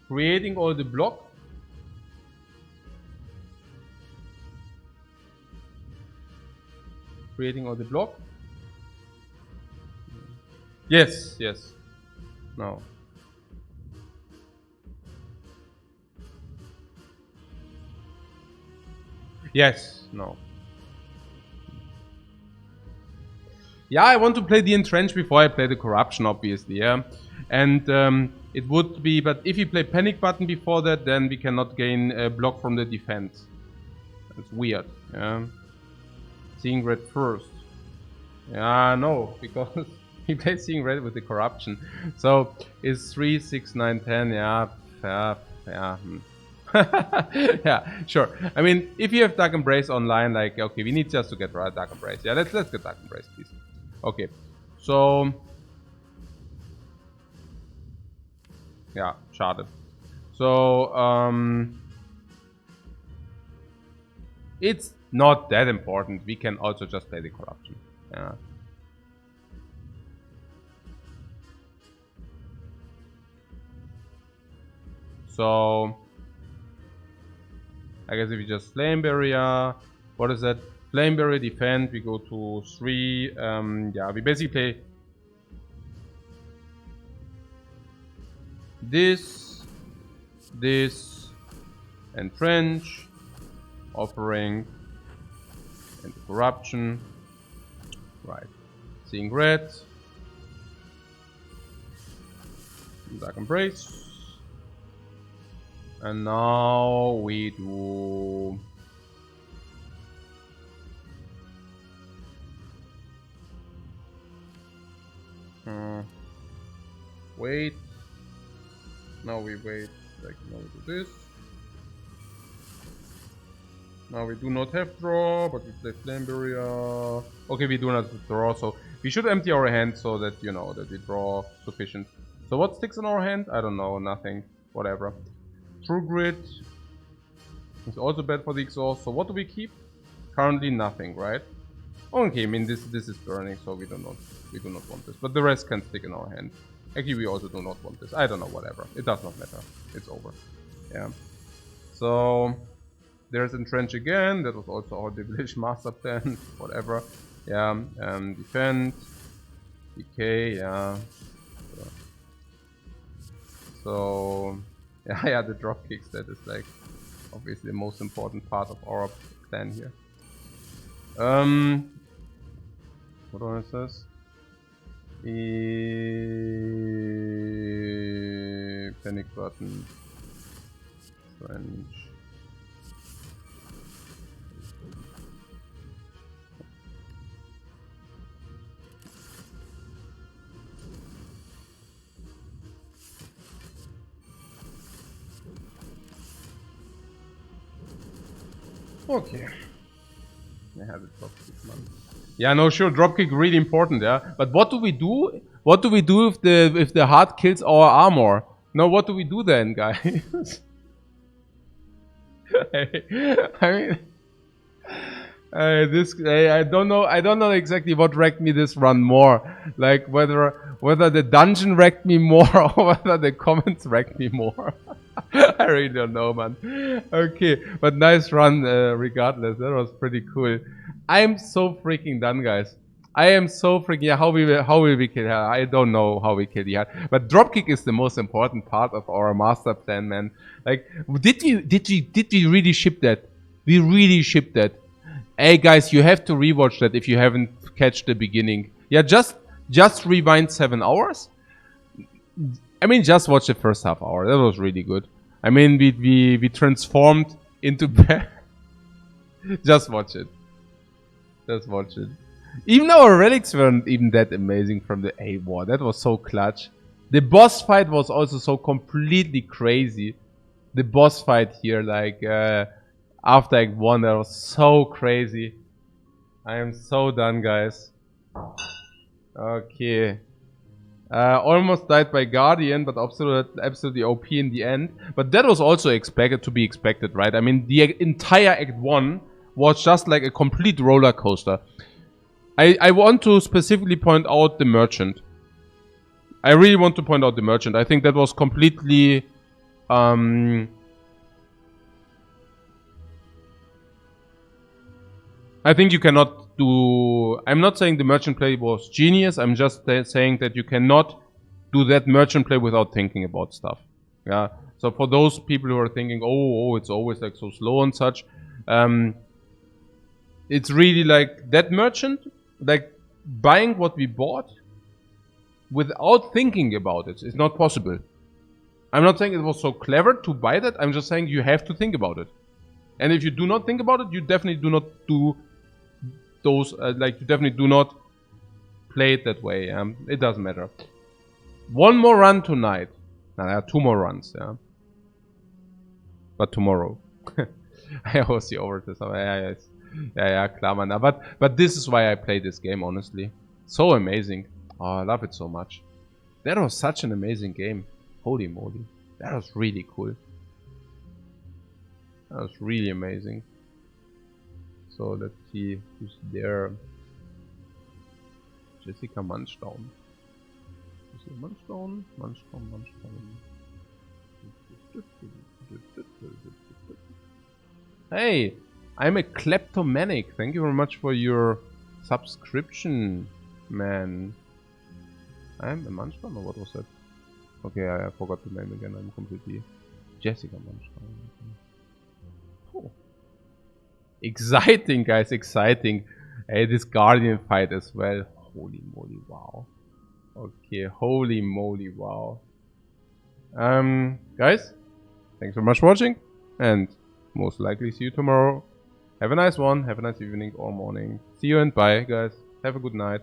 Creating all the block. Creating all the block. Yes, yes. No. Yes, no. Yeah, I want to play the Entrench before I play the Corruption, obviously, yeah. And it would be, but if you play Panic Button before that, then we cannot gain a block from the defense. That's weird, yeah. Seeing Red first. Yeah, no, because he plays Seeing Red with the Corruption. So it's 3, 6, 9, 10, yeah. Yeah, sure. I mean, if you have Dark Embrace online, like, okay, we need just to get right Dark Embrace. Yeah, let's get Dark Embrace, please. Okay, so yeah, schade. So it's not that important. We can also just play the Corruption. Yeah. So I guess if we just Flame Barrier, what is that? Flame Barrier, defend, we go to 3. Yeah, we basically play this, Entrench, Offering, and Corruption. Right. Seeing Red. Dark Embrace. And now we do wait. Now we wait. Like now we do this. Now we do not have draw, but we play Flame Barrier. Okay, we do not have draw, so we should empty our hand so that you know that we draw sufficient. So what sticks in our hand? I don't know, nothing. Whatever. True Grit is also bad for the exhaust. So what do we keep? Currently nothing, right? Okay, I mean this is burning, so we do not want this. But the rest can stick in our hand. Actually, we also do not want this. I don't know, whatever. It does not matter. It's over. Yeah. So there's Entrench again. That was also our Debilation Master Plan. Whatever. Yeah. Defend. Decay. Yeah. So yeah, the drop kicks. That is like obviously the most important part of our plan here. What one is this? Panic Button. French. Okay. I have a dropkick, man. Yeah, no, sure, dropkick really important, yeah. But what do we do? What do we do if the heart kills our armor? No, what do we do then, guys? I mean, I don't know exactly what wrecked me this run more. Like whether the dungeon wrecked me more or whether the comments wrecked me more. I really don't know, man. Okay, but nice run regardless. That was pretty cool. I am so freaking done, guys. I am so freaking... Yeah, how will we kill her? I don't know how we kill her. But dropkick is the most important part of our master plan, man. Like, did we really ship that? We really shipped that. Hey, guys, you have to rewatch that if you haven't catch the beginning. Yeah, just rewind 7 hours. I mean, just watch the first half hour. That was really good. I mean, we transformed into... Just watch it. Just watch it. Even our relics weren't even that amazing from the A war. That was so clutch. The boss fight was also so completely crazy. The boss fight here, like, after Act 1, that was so crazy. I am so done, guys. Okay. Almost died by Guardian, but absolutely OP in the end. But that was also to be expected, right? I mean, the entire Act 1 was just like a complete roller coaster. I want to specifically point out the Merchant. I really want to point out the Merchant. I think that was completely... I think you cannot do... I'm not saying the Merchant play was genius. I'm just saying that you cannot do that Merchant play without thinking about stuff. Yeah. So for those people who are thinking, oh, it's always like so slow and such. It's really like that Merchant, like buying what we bought without thinking about it is not possible. I'm not saying it was so clever to buy that. I'm just saying you have to think about it. And if you do not think about it, you definitely do not do those, like you definitely do not play it that way. It doesn't matter. One more run tonight. Now, there are 2 more runs, yeah. But tomorrow. I always see over this. Yeah, klar, man. But this is why I play this game, honestly. So amazing. Oh, I love it so much. That was such an amazing game. Holy moly. That was really cool. That was really amazing. So let's see who's there. Jessica Munchdown. Munchdown. Hey, I'm a kleptomanic. Thank you very much for your subscription, man. I'm a Munchdown, or what was that? Okay, I forgot the name again. I'm completely... Jessica Munchdown. Oh. Exciting, guys, exciting. Hey, this Guardian fight as well. Holy moly, wow. Okay, holy moly, wow. Guys, thanks so much for watching, and most likely see you tomorrow. Have a nice one, have a nice evening or morning. See you and bye, guys. Have a good night.